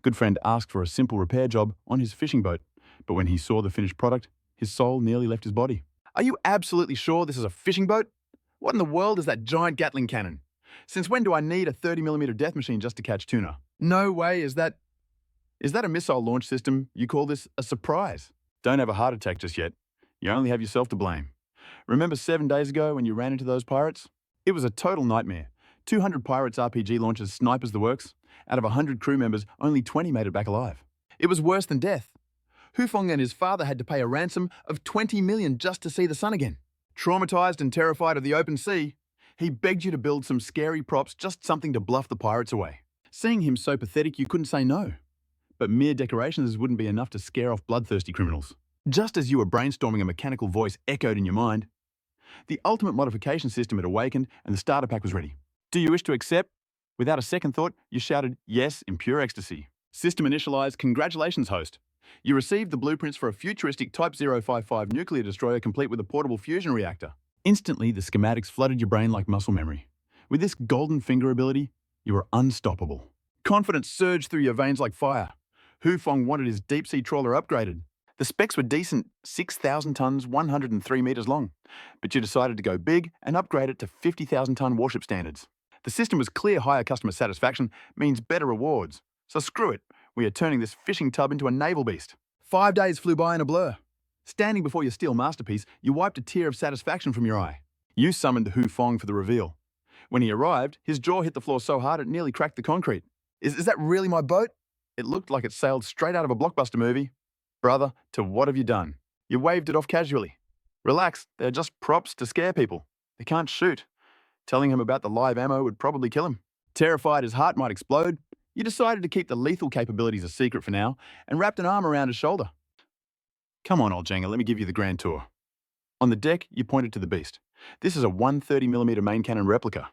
Good friend asked for a simple repair job on his fishing boat, but when he saw the finished product, his soul nearly left his body. Are you absolutely sure this is a fishing boat? What in the world is that giant Gatling cannon? Since when do I need a 30mm death machine just to catch tuna? No way, is that a missile launch system? You call this a surprise? Don't have a heart attack just yet. You only have yourself to blame. Remember 7 days ago when you ran into those pirates? It was a total nightmare. 200 pirates RPG launchers, snipers the works. Out of 100 crew members, only 20 made it back alive. It was worse than death. Huu Phong and his father had to pay a ransom of 20 million just to see the sun again. Traumatized and terrified of the open sea, he begged you to build some scary props, just something to bluff the pirates away. Seeing him so pathetic, you couldn't say no. But mere decorations wouldn't be enough to scare off bloodthirsty criminals. Just as you were brainstorming, a mechanical voice echoed in your mind. The ultimate modification system had awakened and the starter pack was ready. Do you wish to accept? Without a second thought, you shouted yes in pure ecstasy. System initialized. Congratulations, host. You received the blueprints for a futuristic Type 055 nuclear destroyer complete with a portable fusion reactor. Instantly, the schematics flooded your brain like muscle memory. With this golden finger ability, you were unstoppable. Confidence surged through your veins like fire. Huu Phong wanted his deep-sea trawler upgraded. The specs were decent, 6,000 tons, 103 meters long. But you decided to go big and upgrade it to 50,000-ton warship standards. The system was clear higher customer satisfaction means better rewards. So screw it, we are turning this fishing tub into a naval beast. 5 days flew by in a blur. Standing before your steel masterpiece, you wiped a tear of satisfaction from your eye. You summoned Huu Phong for the reveal. When he arrived, his jaw hit the floor so hard it nearly cracked the concrete. Is that really my boat? It looked like it sailed straight out of a blockbuster movie. Brother, to what have you done? You waved it off casually. Relax, they're just props to scare people. They can't shoot. Telling him about the live ammo would probably kill him. Terrified his heart might explode, you decided to keep the lethal capabilities a secret for now and wrapped an arm around his shoulder. Come on, old Jenga, let me give you the grand tour. On the deck, you pointed to the beast. This is a 130mm main cannon replica.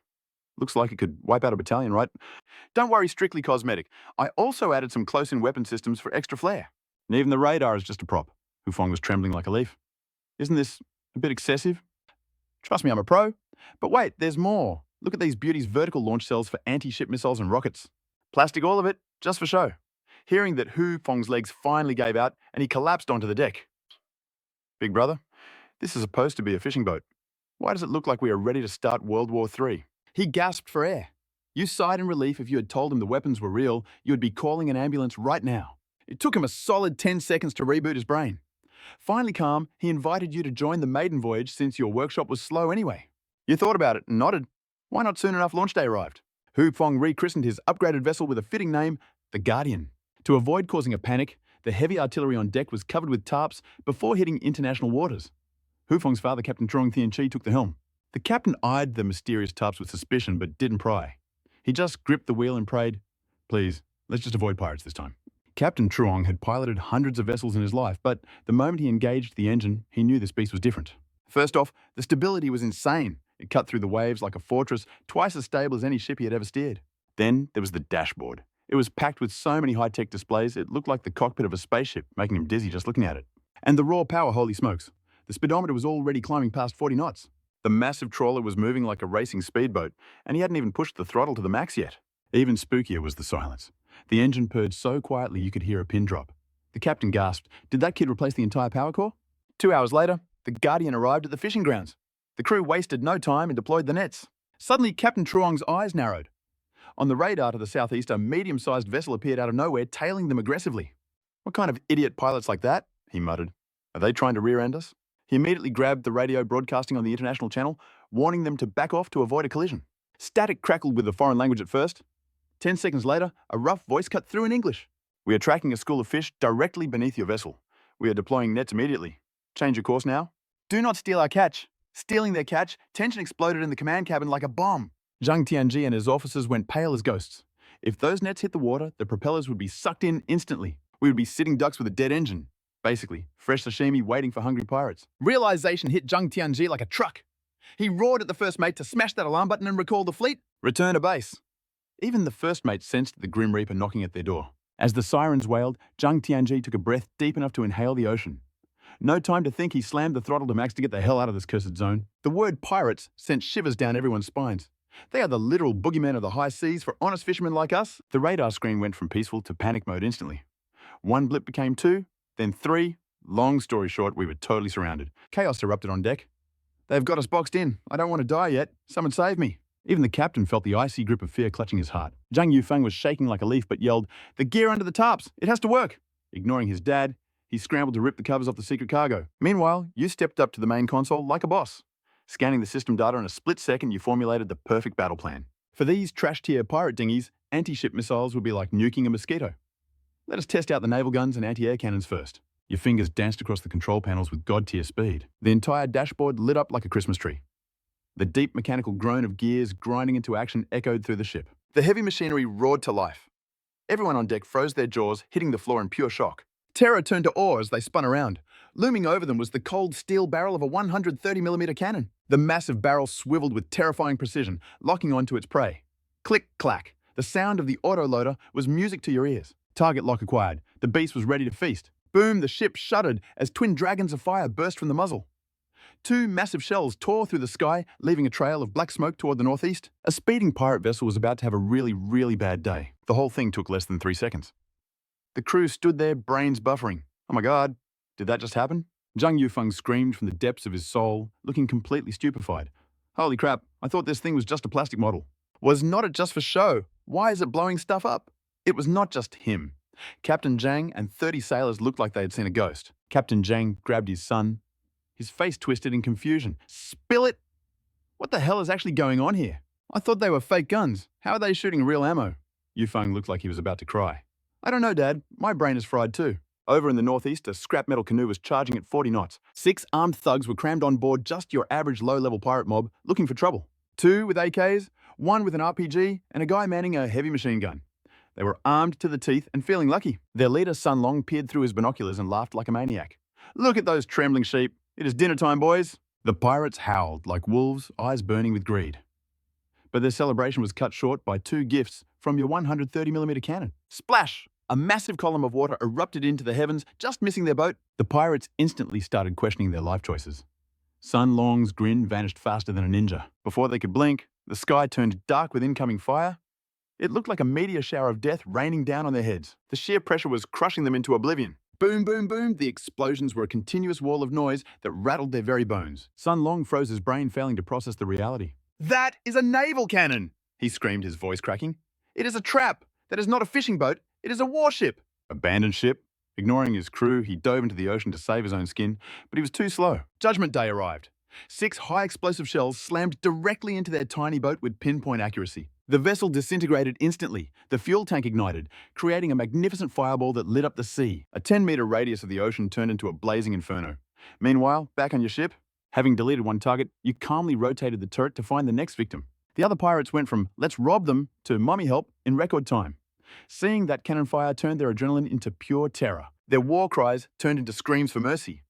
Looks like it could wipe out a battalion, right? Don't worry, strictly cosmetic. I also added some close-in weapon systems for extra flair. And even the radar is just a prop. Huu Phong was trembling like a leaf. Isn't this a bit excessive? Trust me, I'm a pro. But wait, there's more. Look at these beauties, vertical launch cells for anti-ship missiles and rockets. Plastic, all of it, just for show. Hearing that Huu Fong's legs finally gave out and he collapsed onto the deck. Big brother, this is supposed to be a fishing boat. Why does it look like we are ready to start World War III? He gasped for air. You sighed in relief. If you had told him the weapons were real, you would be calling an ambulance right now. It took him a solid 10 seconds to reboot his brain. Finally calm, he invited you to join the maiden voyage since your workshop was slow anyway. You thought about it and nodded. Why not soon enough launch day arrived? Huu Phong rechristened his upgraded vessel with a fitting name, the Guardian. To avoid causing a panic, the heavy artillery on deck was covered with tarps before hitting international waters. Huu Fong's father, Captain Truong Thien Chi, took the helm. The captain eyed the mysterious tarps with suspicion but didn't pry. He just gripped the wheel and prayed, "Please, let's just avoid pirates this time." Captain Truong had piloted hundreds of vessels in his life, but the moment he engaged the engine, he knew this beast was different. First off, the stability was insane. It cut through the waves like a fortress, twice as stable as any ship he had ever steered. Then there was the dashboard. It was packed with so many high-tech displays, it looked like the cockpit of a spaceship, making him dizzy just looking at it. And the raw power, holy smokes. The speedometer was already climbing past 40 knots. The massive trawler was moving like a racing speedboat, and he hadn't even pushed the throttle to the max yet. Even spookier was the silence. The engine purred so quietly you could hear a pin drop. The captain gasped, "Did that kid replace the entire power core?" 2 hours later, the Guardian arrived at the fishing grounds. The crew wasted no time and deployed the nets. Suddenly, Captain Truong's eyes narrowed. On the radar to the southeast, a medium-sized vessel appeared out of nowhere, tailing them aggressively. "What kind of idiot pilot's like that?" he muttered. "Are they trying to rear-end us?" He immediately grabbed the radio broadcasting on the international channel, warning them to back off to avoid a collision. Static crackled with the foreign language at first. 10 seconds later, a rough voice cut through in English. "We are tracking a school of fish directly beneath your vessel. We are deploying nets immediately. Change your course now. Do not steal our catch." Stealing their catch, tension exploded in the command cabin like a bomb. Zhang Tianji and his officers went pale as ghosts. If those nets hit the water, the propellers would be sucked in instantly. We would be sitting ducks with a dead engine. Basically, fresh sashimi waiting for hungry pirates. Realization hit Zhang Tianji like a truck. He roared at the first mate to smash that alarm button and recall the fleet. Return to base. Even the first mate sensed the Grim Reaper knocking at their door. As the sirens wailed, Zhang Tianji took a breath deep enough to inhale the ocean. No time to think, he slammed the throttle to max to get the hell out of this cursed zone. The word pirates sent shivers down everyone's spines. They are the literal boogeymen of the high seas for honest fishermen like us. The radar screen went from peaceful to panic mode instantly. One blip became two, then three. Long story short, we were totally surrounded. Chaos erupted on deck. They've got us boxed in. I don't want to die yet. Someone save me. Even the captain felt the icy grip of fear clutching his heart. Zhang Yufeng was shaking like a leaf but yelled, "The gear under the tarps! It has to work!" Ignoring his dad, he scrambled to rip the covers off the secret cargo. Meanwhile, you stepped up to the main console like a boss. Scanning the system data in a split second, you formulated the perfect battle plan. For these trash-tier pirate dinghies, anti-ship missiles would be like nuking a mosquito. Let us test out the naval guns and anti-air cannons first. Your fingers danced across the control panels with god-tier speed. The entire dashboard lit up like a Christmas tree. The deep mechanical groan of gears grinding into action echoed through the ship. The heavy machinery roared to life. Everyone on deck froze their jaws, hitting the floor in pure shock. Terror turned to awe as they spun around. Looming over them was the cold steel barrel of a 130mm cannon. The massive barrel swiveled with terrifying precision, locking onto its prey. Click, clack. The sound of the autoloader was music to your ears. Target lock acquired. The beast was ready to feast. Boom, the ship shuddered as twin dragons of fire burst from the muzzle. Two massive shells tore through the sky, leaving a trail of black smoke toward the northeast. A speeding pirate vessel was about to have a really bad day. The whole thing took less than 3 seconds. The crew stood there, brains buffering. Oh my God, did that just happen? Zhang Yufeng screamed from the depths of his soul, looking completely stupefied. Holy crap, I thought this thing was just a plastic model. Was not it just for show? Why is it blowing stuff up? It was not just him. Captain Zhang and 30 sailors looked like they had seen a ghost. Captain Zhang grabbed his son. His face twisted in confusion. Spill it! What the hell is actually going on here? I thought they were fake guns. How are they shooting real ammo? Yufeng looked like he was about to cry. I don't know, Dad. My brain is fried too. Over in the northeast, a scrap metal canoe was charging at 40 knots. 6 armed thugs were crammed on board, just your average low-level pirate mob, looking for trouble. 2 with AKs, 1 with an RPG, and a guy manning a heavy machine gun. They were armed to the teeth and feeling lucky. Their leader, Sun Long, peered through his binoculars and laughed like a maniac. Look at those trembling sheep. It is dinner time, boys. The pirates howled like wolves, eyes burning with greed. But their celebration was cut short by 2 gifts from your 130mm cannon. Splash! A massive column of water erupted into the heavens, just missing their boat. The pirates instantly started questioning their life choices. Sun Long's grin vanished faster than a ninja. Before they could blink, the sky turned dark with incoming fire. It looked like a meteor shower of death raining down on their heads. The sheer pressure was crushing them into oblivion. Boom, boom, boom. The explosions were a continuous wall of noise that rattled their very bones. Sun Long froze his brain, failing to process the reality. That is a naval cannon, he screamed, his voice cracking. It is a trap. That is not a fishing boat. It is a warship. Abandoned ship? Ignoring his crew, he dove into the ocean to save his own skin, but he was too slow. Judgment Day arrived. 6 high-explosive shells slammed directly into their tiny boat with pinpoint accuracy. The vessel disintegrated instantly. The fuel tank ignited, creating a magnificent fireball that lit up the sea. A 10-meter radius of the ocean turned into a blazing inferno. Meanwhile, back on your ship, having deleted one target, you calmly rotated the turret to find the next victim. The other pirates went from "let's rob them" to "mommy help" in record time. Seeing that cannon fire turned their adrenaline into pure terror. Their war cries turned into screams for mercy.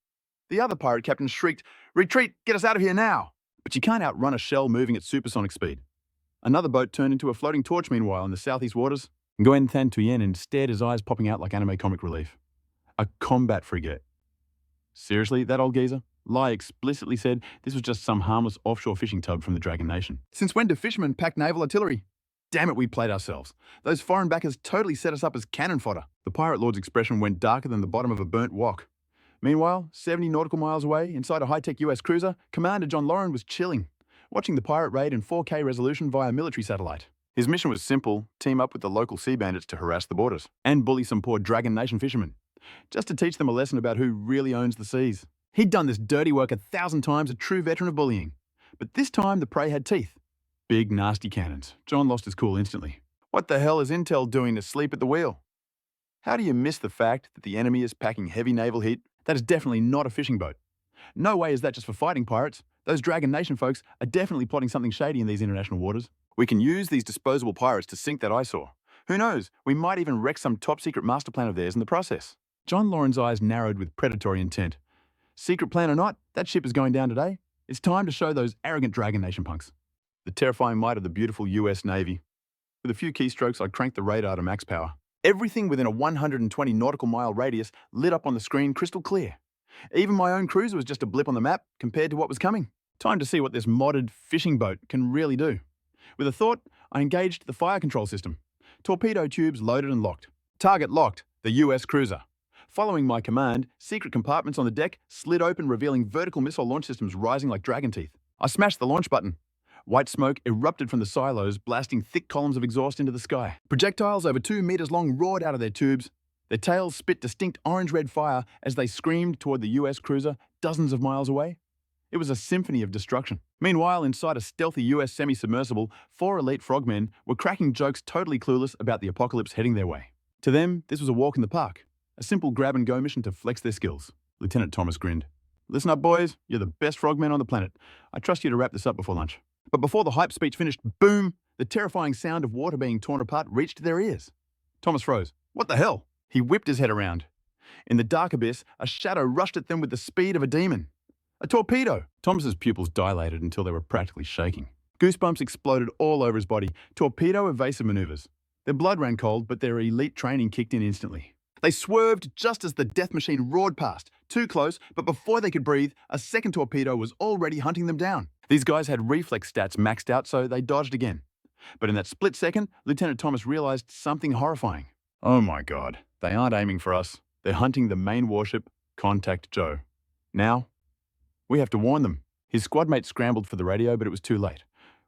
The other pirate captain shrieked, "Retreat! Get us out of here now!" But you can't outrun a shell moving at supersonic speed. Another boat turned into a floating torch meanwhile in the southeast waters. Nguyen Than Tuyen stared, his eyes popping out like anime comic relief. A combat frigate. Seriously, that old geezer? Lai explicitly said this was just some harmless offshore fishing tug from the Dragon Nation. Since when do fishermen pack naval artillery? Damn it, we played ourselves. Those foreign backers totally set us up as cannon fodder. The pirate lord's expression went darker than the bottom of a burnt wok. Meanwhile, 70 nautical miles away, inside a high-tech US cruiser, Commander John Loren was chilling, watching the pirate raid in 4K resolution via military satellite. His mission was simple: team up with the local sea bandits to harass the borders and bully some poor Dragon Nation fishermen, just to teach them a lesson about who really owns the seas. He'd done this dirty work 1,000 times, a true veteran of bullying. But this time the prey had teeth. Big, nasty cannons. John lost his cool instantly. What the hell is Intel doing to sleep at the wheel? How do you miss the fact that the enemy is packing heavy naval heat? That is definitely not a fishing boat. No way is that just for fighting pirates. Those Dragon Nation folks are definitely plotting something shady in these international waters. We can use these disposable pirates to sink that eyesore. Who knows, we might even wreck some top-secret master plan of theirs in the process. John Loren's eyes narrowed with predatory intent. Secret plan or not, that ship is going down today. It's time to show those arrogant Dragon Nation punks the terrifying might of the beautiful US Navy. With a few keystrokes, I cranked the radar to max power. Everything within a 120 nautical mile radius lit up on the screen crystal clear. Even my own cruiser was just a blip on the map compared to what was coming. Time to see what this modded fishing boat can really do. With a thought, I engaged the fire control system. Torpedo tubes loaded and locked. Target locked, the US cruiser. Following my command, secret compartments on the deck slid open, revealing vertical missile launch systems rising like dragon teeth. I smashed the launch button. White smoke erupted from the silos, blasting thick columns of exhaust into the sky. Projectiles over 2 meters long roared out of their tubes. Their tails spit distinct orange-red fire as they screamed toward the US cruiser dozens of miles away. It was a symphony of destruction. Meanwhile, inside a stealthy US semi-submersible, 4 elite frogmen were cracking jokes totally clueless about the apocalypse heading their way. To them, this was a walk in the park. A simple grab-and-go mission to flex their skills. Lieutenant Thomas grinned. Listen up, boys. You're the best frogmen on the planet. I trust you to wrap this up before lunch. But before the hype speech finished, boom! The terrifying sound of water being torn apart reached their ears. Thomas froze. What the hell? He whipped his head around. In the dark abyss, a shadow rushed at them with the speed of a demon. A torpedo! Thomas's pupils dilated until they were practically shaking. Goosebumps exploded all over his body. Torpedo evasive maneuvers. Their blood ran cold, but their elite training kicked in instantly. They swerved just as the death machine roared past. Too close, but before they could breathe, a second torpedo was already hunting them down. These guys had reflex stats maxed out, so they dodged again. But in that split second, Lieutenant Thomas realized something horrifying. Oh my God, they aren't aiming for us. They're hunting the main warship, Contact Joe. Now, we have to warn them. His squad mates scrambled for the radio, but it was too late.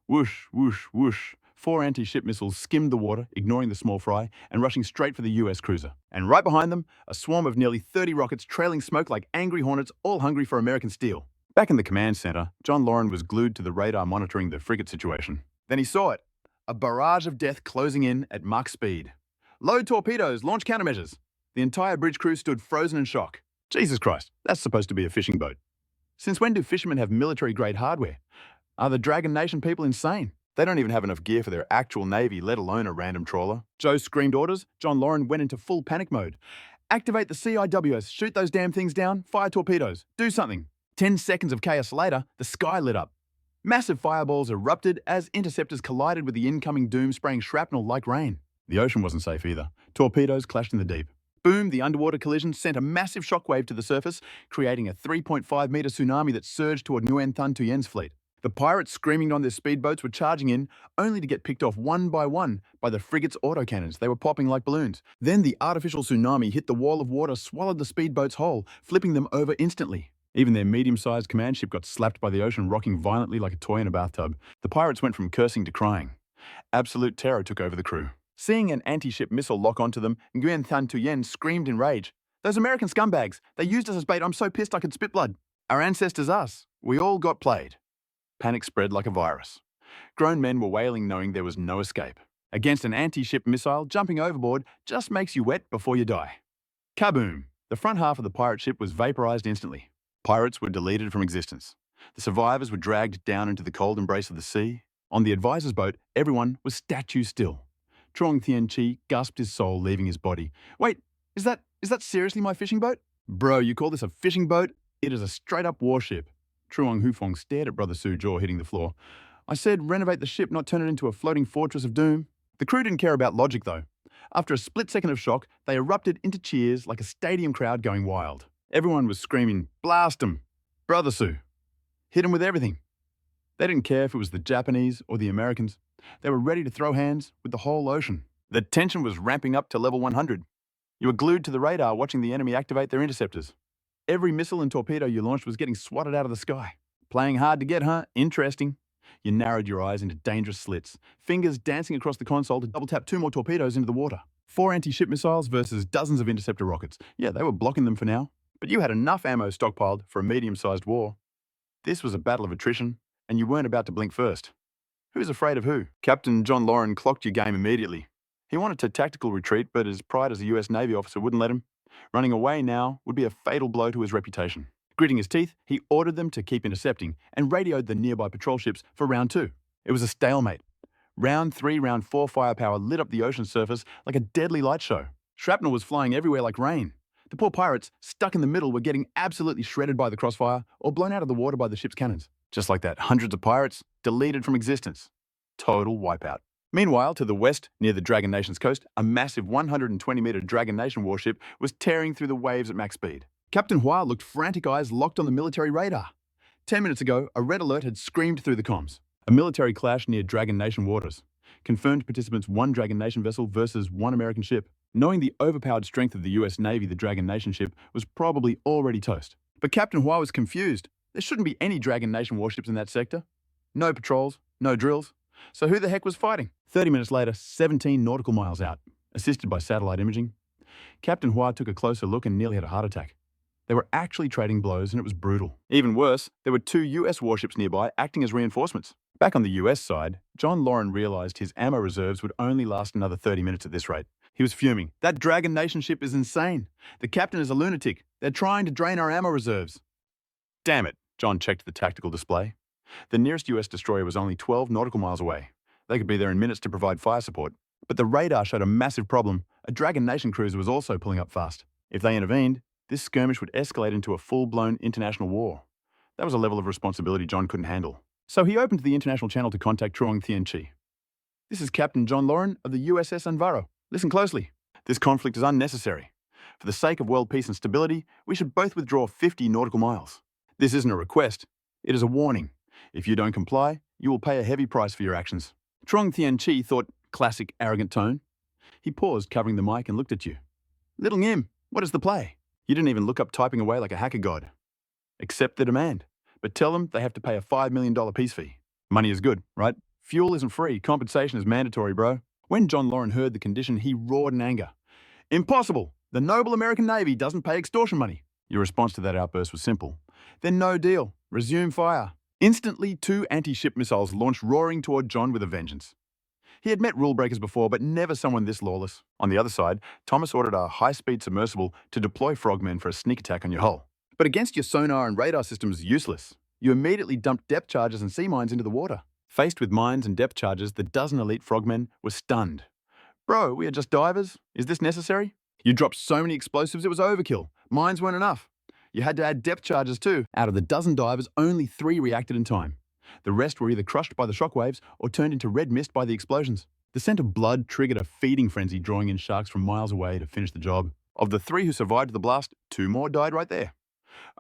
Whoosh, whoosh, whoosh. 4 anti-ship missiles skimmed the water, ignoring the small fry, and rushing straight for the US cruiser. And right behind them, a swarm of nearly 30 rockets trailing smoke like angry hornets, all hungry for American steel. Back in the command center, John Loren was glued to the radar monitoring the frigate situation. Then he saw it. A barrage of death closing in at Mach speed. Load torpedoes, launch countermeasures. The entire bridge crew stood frozen in shock. Jesus Christ, that's supposed to be a fishing boat. Since when do fishermen have military-grade hardware? Are the Dragon Nation people insane? They don't even have enough gear for their actual navy, let alone a random trawler. Joe screamed orders. John Loren went into full panic mode. Activate the CIWS, shoot those damn things down, fire torpedoes, do something. 10 seconds of chaos later, the sky lit up. Massive fireballs erupted as interceptors collided with the incoming doom, spraying shrapnel like rain. The ocean wasn't safe either. Torpedoes clashed in the deep. Boom, the underwater collision sent a massive shockwave to the surface, creating a 3.5-meter tsunami that surged toward Nguyen Thanh Thuyen's fleet. The pirates, screaming on their speedboats, were charging in, only to get picked off one by one by the frigate's autocannons. They were popping like balloons. Then the artificial tsunami hit the wall of water, swallowed the speedboats whole, flipping them over instantly. Even their medium-sized command ship got slapped by the ocean, rocking violently like a toy in a bathtub. The pirates went from cursing to crying. Absolute terror took over the crew. Seeing an anti-ship missile lock onto them, Nguyen Thanh Thuyen screamed in rage. Those American scumbags! They used us as bait. I'm so pissed I could spit blood. Our ancestors us. We all got played. Panic spread like a virus. Grown men were wailing, knowing there was no escape. Against an anti-ship missile, jumping overboard just makes you wet before you die. Kaboom! The front half of the pirate ship was vaporized instantly. Pirates were deleted from existence. The survivors were dragged down into the cold embrace of the sea. On the advisor's boat, everyone was statue still. Truong Thien Chi gasped his soul, leaving his body. Wait, is that seriously my fishing boat? Bro, you call this a fishing boat? It is a straight-up warship. Truong Huu Phong stared at Brother Su, jaw hitting the floor. I said renovate the ship, not turn it into a floating fortress of doom. The crew didn't care about logic, though. After a split second of shock, they erupted into cheers like a stadium crowd going wild. Everyone was screaming, blast 'em! Brother Su! Hit 'em with everything. They didn't care if it was the Japanese or the Americans. They were ready to throw hands with the whole ocean. The tension was ramping up to level 100. You were glued to the radar watching the enemy activate their interceptors. Every missile and torpedo you launched was getting swatted out of the sky. Playing hard to get, huh? Interesting. You narrowed your eyes into dangerous slits, fingers dancing across the console to double-tap 2 more torpedoes into the water. 4 anti-ship missiles versus dozens of interceptor rockets. Yeah, they were blocking them for now. But you had enough ammo stockpiled for a medium-sized war. This was a battle of attrition, and you weren't about to blink first. Who's afraid of who? Captain John Loren clocked your game immediately. He wanted to tactical retreat, but his pride as a US Navy officer wouldn't let him. Running away now would be a fatal blow to his reputation. Gritting his teeth, he ordered them to keep intercepting and radioed the nearby patrol ships for round 2. It was a stalemate. Round 3, round 4 firepower lit up the ocean surface like a deadly light show. Shrapnel was flying everywhere like rain. The poor pirates, stuck in the middle, were getting absolutely shredded by the crossfire or blown out of the water by the ship's cannons. Just like that, hundreds of pirates deleted from existence. Total wipeout. Meanwhile, to the west, near the Dragon Nation's coast, a massive 120-meter Dragon Nation warship was tearing through the waves at max speed. Captain Hua looked frantic, eyes locked on the military radar. 10 minutes ago, a red alert had screamed through the comms. A military clash near Dragon Nation waters. Confirmed participants 1 Dragon Nation vessel versus 1 American ship. Knowing the overpowered strength of the US Navy, the Dragon Nation ship was probably already toast. But Captain Hua was confused. There shouldn't be any Dragon Nation warships in that sector. No patrols, no drills. So who the heck was fighting? 30 minutes later, 17 nautical miles out, assisted by satellite imaging, Captain Hua took a closer look and nearly had a heart attack. They were actually trading blows and it was brutal. Even worse, there were 2 US warships nearby acting as reinforcements. Back on the US side, John Loren realized his ammo reserves would only last another 30 minutes at this rate. He was fuming. That Dragon Nation ship is insane. The captain is a lunatic. They're trying to drain our ammo reserves. Damn it, John checked the tactical display. The nearest US destroyer was only 12 nautical miles away. They could be there in minutes to provide fire support. But the radar showed a massive problem. A Dragon Nation cruiser was also pulling up fast. If they intervened, this skirmish would escalate into a full-blown international war. That was a level of responsibility John couldn't handle. So he opened the international channel to contact Truong Thien Chi. This is Captain John Loren of the USS Anvaro. Listen closely. This conflict is unnecessary. For the sake of world peace and stability, we should both withdraw 50 nautical miles. This isn't a request. It is a warning. If you don't comply, you will pay a heavy price for your actions. Truong Thien Chi thought, classic arrogant tone. He paused, covering the mic, and looked at you. Little Ngim, what is the play? You didn't even look up typing away like a hacker god. Accept the demand, but tell them they have to pay a $5 million peace fee. Money is good, right? Fuel isn't free, compensation is mandatory, bro. When John Loren heard the condition, he roared in anger. Impossible! The noble American Navy doesn't pay extortion money. Your response to that outburst was simple. Then no deal. Resume fire. Instantly, 2 anti-ship missiles launched roaring toward John with a vengeance. He had met rule breakers before, but never someone this lawless. On the other side, Thomas ordered a high-speed submersible to deploy frogmen for a sneak attack on your hull. But against your sonar and radar systems, useless. You immediately dumped depth charges and sea mines into the water. Faced with mines and depth charges, the dozen elite frogmen were stunned. Bro, we are just divers. Is this necessary? You dropped so many explosives, it was overkill. Mines weren't enough. You had to add depth charges too. Out of the dozen divers, only 3 reacted in time. The rest were either crushed by the shockwaves or turned into red mist by the explosions. The scent of blood triggered a feeding frenzy, drawing in sharks from miles away to finish the job. Of the 3 who survived the blast, 2 more died right there.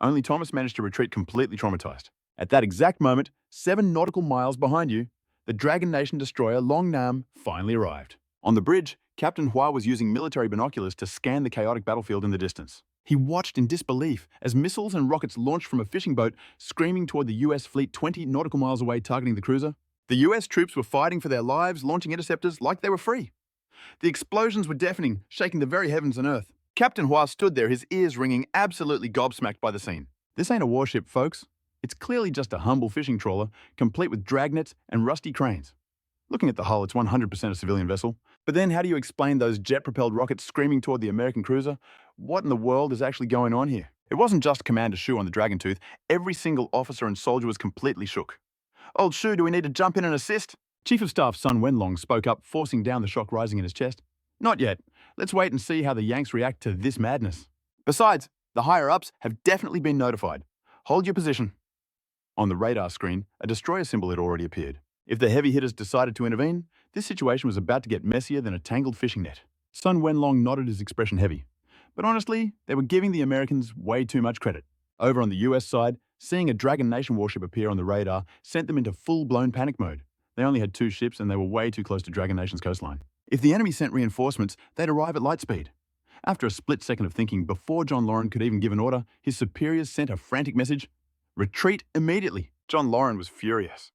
Only Thomas managed to retreat completely traumatized. At that exact moment, 7 nautical miles behind you, the Dragon Nation destroyer Long Nam finally arrived. On the bridge, Captain Hua was using military binoculars to scan the chaotic battlefield in the distance. He watched in disbelief as missiles and rockets launched from a fishing boat, screaming toward the US fleet 20 nautical miles away, targeting the cruiser. The US troops were fighting for their lives, launching interceptors like they were free. The explosions were deafening, shaking the very heavens and earth. Captain Hua stood there, his ears ringing, absolutely gobsmacked by the scene. This ain't a warship, folks. It's clearly just a humble fishing trawler, complete with dragnets and rusty cranes. Looking at the hull, it's 100% a civilian vessel. But then how do you explain those jet-propelled rockets screaming toward the American cruiser? What in the world is actually going on here? It wasn't just Commander Shu on the Dragon Tooth. Every single officer and soldier was completely shook. Old Shu, do we need to jump in and assist? Chief of Staff Sun Wenlong spoke up, forcing down the shock rising in his chest. Not yet. Let's wait and see how the Yanks react to this madness. Besides, the higher-ups have definitely been notified. Hold your position. On the radar screen, a destroyer symbol had already appeared. If the heavy hitters decided to intervene, this situation was about to get messier than a tangled fishing net. Sun Wenlong nodded, his expression heavy. But honestly, they were giving the Americans way too much credit. Over on the US side, seeing a Dragon Nation warship appear on the radar sent them into full-blown panic mode. They only had 2 ships and they were way too close to Dragon Nation's coastline. If the enemy sent reinforcements, they'd arrive at light speed. After a split second of thinking, before John Loren could even give an order, his superiors sent a frantic message: retreat immediately. John Loren was furious.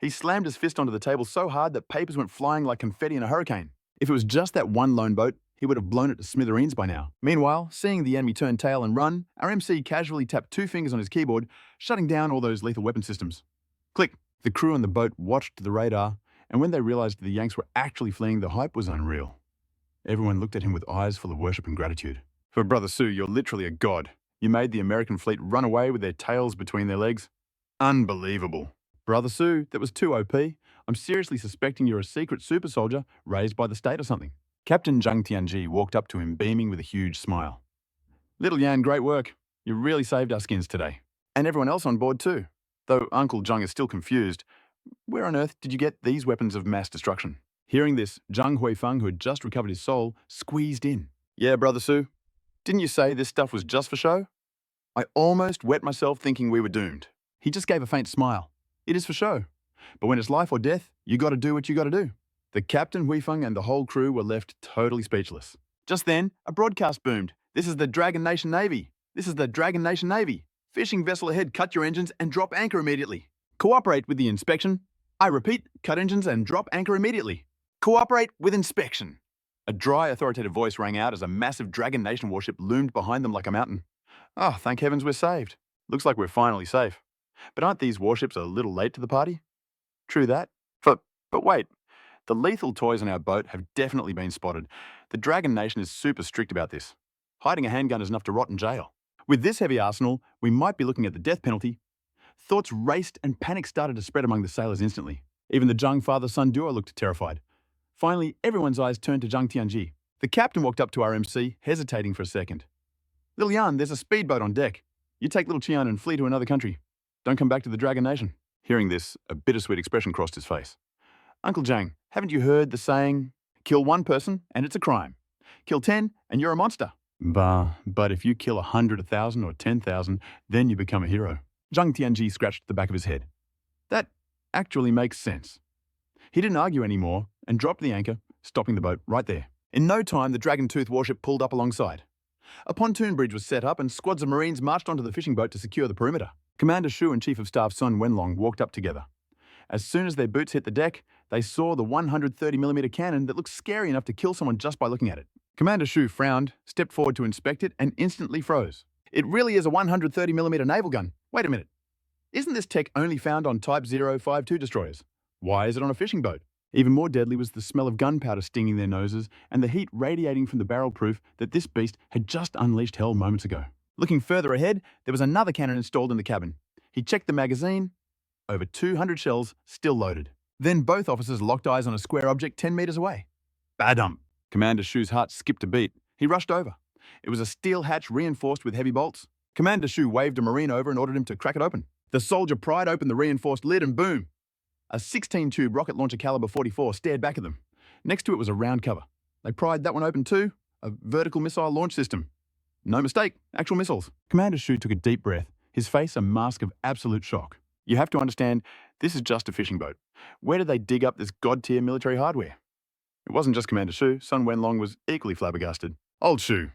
He slammed his fist onto the table so hard that papers went flying like confetti in a hurricane. If it was just that one lone boat, he would have blown it to smithereens by now. Meanwhile, seeing the enemy turn tail and run, our MC casually tapped 2 fingers on his keyboard, shutting down all those lethal weapon systems. Click. The crew on the boat watched the radar, and when they realized the Yanks were actually fleeing, the hype was unreal. Everyone looked at him with eyes full of worship and gratitude. For Brother Su, you're literally a god. You made the American fleet run away with their tails between their legs. Unbelievable. Brother Su, that was too OP. I'm seriously suspecting you're a secret super soldier raised by the state or something. Captain Zhang Tianji walked up to him, beaming with a huge smile. Little Yan, great work. You really saved our skins today. And everyone else on board too. Though Uncle Zhang is still confused. Where on earth did you get these weapons of mass destruction? Hearing this, Zhang Huifeng, who had just recovered his soul, squeezed in. Yeah, Brother Su. Didn't you say this stuff was just for show? I almost wet myself thinking we were doomed. He just gave a faint smile. It is for show. But when it's life or death, you gotta do what you gotta do. The captain, Huu Phong, and the whole crew were left totally speechless. Just then, a broadcast boomed. "This is the Dragon Nation Navy. This is the Dragon Nation Navy. Fishing vessel ahead, cut your engines and drop anchor immediately. Cooperate with the inspection. I repeat, cut engines and drop anchor immediately. Cooperate with inspection." A dry, authoritative voice rang out as a massive Dragon Nation warship loomed behind them like a mountain. "Oh, thank heavens we're saved. Looks like we're finally safe. But aren't these warships a little late to the party?" True that. But wait. The lethal toys on our boat have definitely been spotted. The Dragon Nation is super strict about this. Hiding a handgun is enough to rot in jail. With this heavy arsenal, we might be looking at the death penalty. Thoughts raced and panic started to spread among the sailors instantly. Even the Zheng father-son duo looked terrified. Finally, everyone's eyes turned to Zheng Tianji. The captain walked up to our MC, hesitating for a second. "Little Yan, there's a speedboat on deck. You take little Qian and flee to another country. Don't come back to the Dragon Nation." Hearing this, a bittersweet expression crossed his face. "Uncle Zhang, haven't you heard the saying, kill one person and it's a crime. Kill 10 and you're a monster." But if you kill 100, 1,000 or 10,000, then you become a hero." Zhang Tianji scratched the back of his head. That actually makes sense. He didn't argue anymore and dropped the anchor, stopping the boat right there. In no time, the Dragon Tooth warship pulled up alongside. A pontoon bridge was set up and squads of Marines marched onto the fishing boat to secure the perimeter. Commander Shu and Chief of Staff Sun Wenlong walked up together. As soon as their boots hit the deck, they saw the 130mm cannon that looked scary enough to kill someone just by looking at it. Commander Shu frowned, stepped forward to inspect it, and instantly froze. "It really is a 130mm naval gun. Wait a minute. Isn't this tech only found on Type 052 destroyers? Why is it on a fishing boat?" Even more deadly was the smell of gunpowder stinging their noses and the heat radiating from the barrel proof that this beast had just unleashed hell moments ago. Looking further ahead, there was another cannon installed in the cabin. He checked the magazine. Over 200 shells, still loaded. Then both officers locked eyes on a square object 10 meters away. Badump! Commander Shu's heart skipped a beat. He rushed over. It was a steel hatch reinforced with heavy bolts. Commander Shu waved a Marine over and ordered him to crack it open. The soldier pried open the reinforced lid and boom! A 16-tube rocket launcher caliber 44 stared back at them. Next to it was a round cover. They pried that one open too. A vertical missile launch system. No mistake, actual missiles. Commander Shu took a deep breath, his face a mask of absolute shock. You have to understand, this is just a fishing boat. Where did they dig up this god-tier military hardware? It wasn't just Commander Shu. Sun Wenlong was equally flabbergasted. "Old Shu,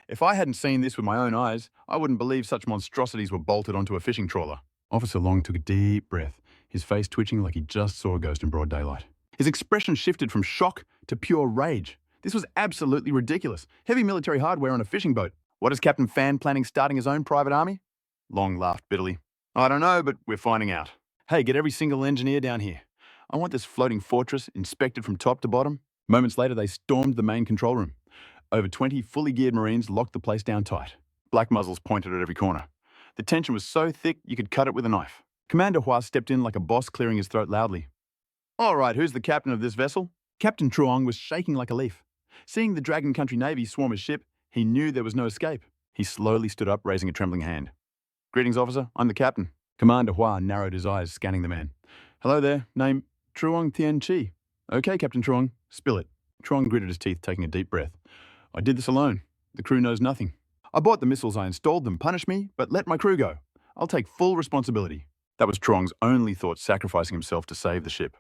if I hadn't seen this with my own eyes, I wouldn't believe such monstrosities were bolted onto a fishing trawler." Officer Long took a deep breath, his face twitching like he just saw a ghost in broad daylight. His expression shifted from shock to pure rage. This was absolutely ridiculous. Heavy military hardware on a fishing boat. What is Captain Fan planning starting his own private army? Long laughed bitterly. "I don't know, but we're finding out. Hey, get every single engineer down here. I want this floating fortress inspected from top to bottom." Moments later, they stormed the main control room. Over 20 fully geared Marines locked the place down tight. Black muzzles pointed at every corner. The tension was so thick you could cut it with a knife. Commander Hua stepped in like a boss, clearing his throat loudly. "All right, who's the captain of this vessel?" Captain Truong was shaking like a leaf. Seeing the Dragon Country Navy swarm his ship, he knew there was no escape. He slowly stood up, raising a trembling hand. "Greetings, officer. I'm the captain." Commander Hua narrowed his eyes, scanning the man. "Hello there. Name Truong Tien Chi." "Okay, Captain Truong. Spill it." Truong gritted his teeth, taking a deep breath. "I did this alone. The crew knows nothing. I bought the missiles, I installed them. Punish me, but let my crew go. I'll take full responsibility." That was Truong's only thought, sacrificing himself to save the ship.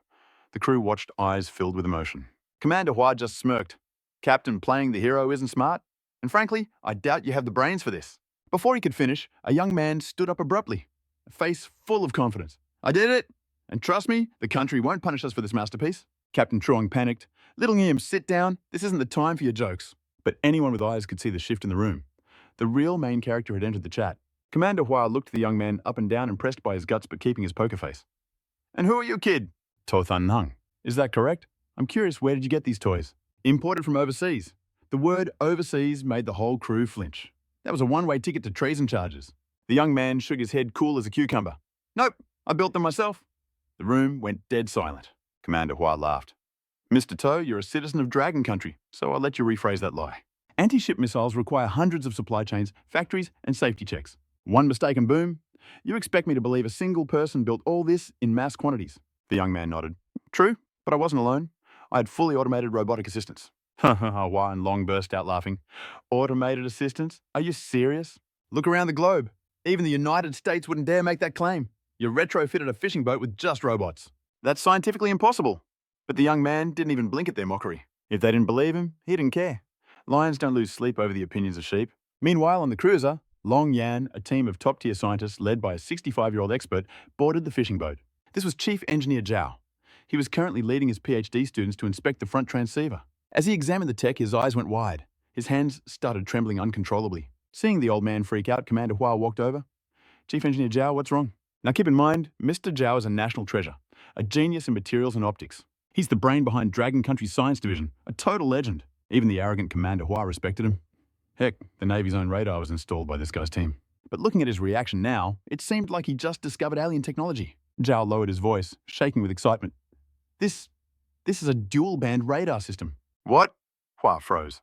The crew watched, eyes filled with emotion. Commander Hua just smirked. "Captain playing the hero isn't smart. And frankly, I doubt you have the brains for this." Before he could finish, a young man stood up abruptly, a face full of confidence. "I did it! And trust me, the country won't punish us for this masterpiece." Captain Truong panicked. "Little Ngiam, sit down. This isn't the time for your jokes." But anyone with eyes could see the shift in the room. The real main character had entered the chat. Commander Hua looked the young man up and down, impressed by his guts but keeping his poker face. "And who are you, kid?" "To Than Hung. Is that correct? I'm curious, where did you get these toys?" "Imported from overseas." The word overseas made the whole crew flinch. That was a one-way ticket to treason charges. The young man shook his head cool as a cucumber. "Nope, I built them myself." The room went dead silent. Commander Hua laughed. "Mr. To, you're a citizen of Dragon Country, so I'll let you rephrase that lie. Anti-ship missiles require hundreds of supply chains, factories, and safety checks. One mistake and boom. You expect me to believe a single person built all this in mass quantities?" The young man nodded. "True, but I wasn't alone. I had fully automated robotic assistants." Hua and Long burst out laughing. "Automated assistants? Are you serious? Look around the globe. Even the United States wouldn't dare make that claim. You retrofitted a fishing boat with just robots." That's scientifically impossible. But the young man didn't even blink at their mockery. If they didn't believe him, he didn't care. Lions don't lose sleep over the opinions of sheep. Meanwhile, on the cruiser, Long Yan, a team of top-tier scientists led by a 65-year-old expert, boarded the fishing boat. This was Chief Engineer Zhao. He was currently leading his PhD students to inspect the front transceiver. As he examined the tech, his eyes went wide. His hands started trembling uncontrollably. Seeing the old man freak out, Commander Hua walked over. Chief Engineer Zhao, what's wrong? Now keep in mind, Mr. Zhao is a national treasure, a genius in materials and optics. He's the brain behind Dragon Country's science division, a total legend. Even the arrogant Commander Hua respected him. Heck, the Navy's own radar was installed by this guy's team. But looking at his reaction now, it seemed like he just discovered alien technology. Zhao lowered his voice, shaking with excitement. This is a dual-band radar system. What? Hua froze.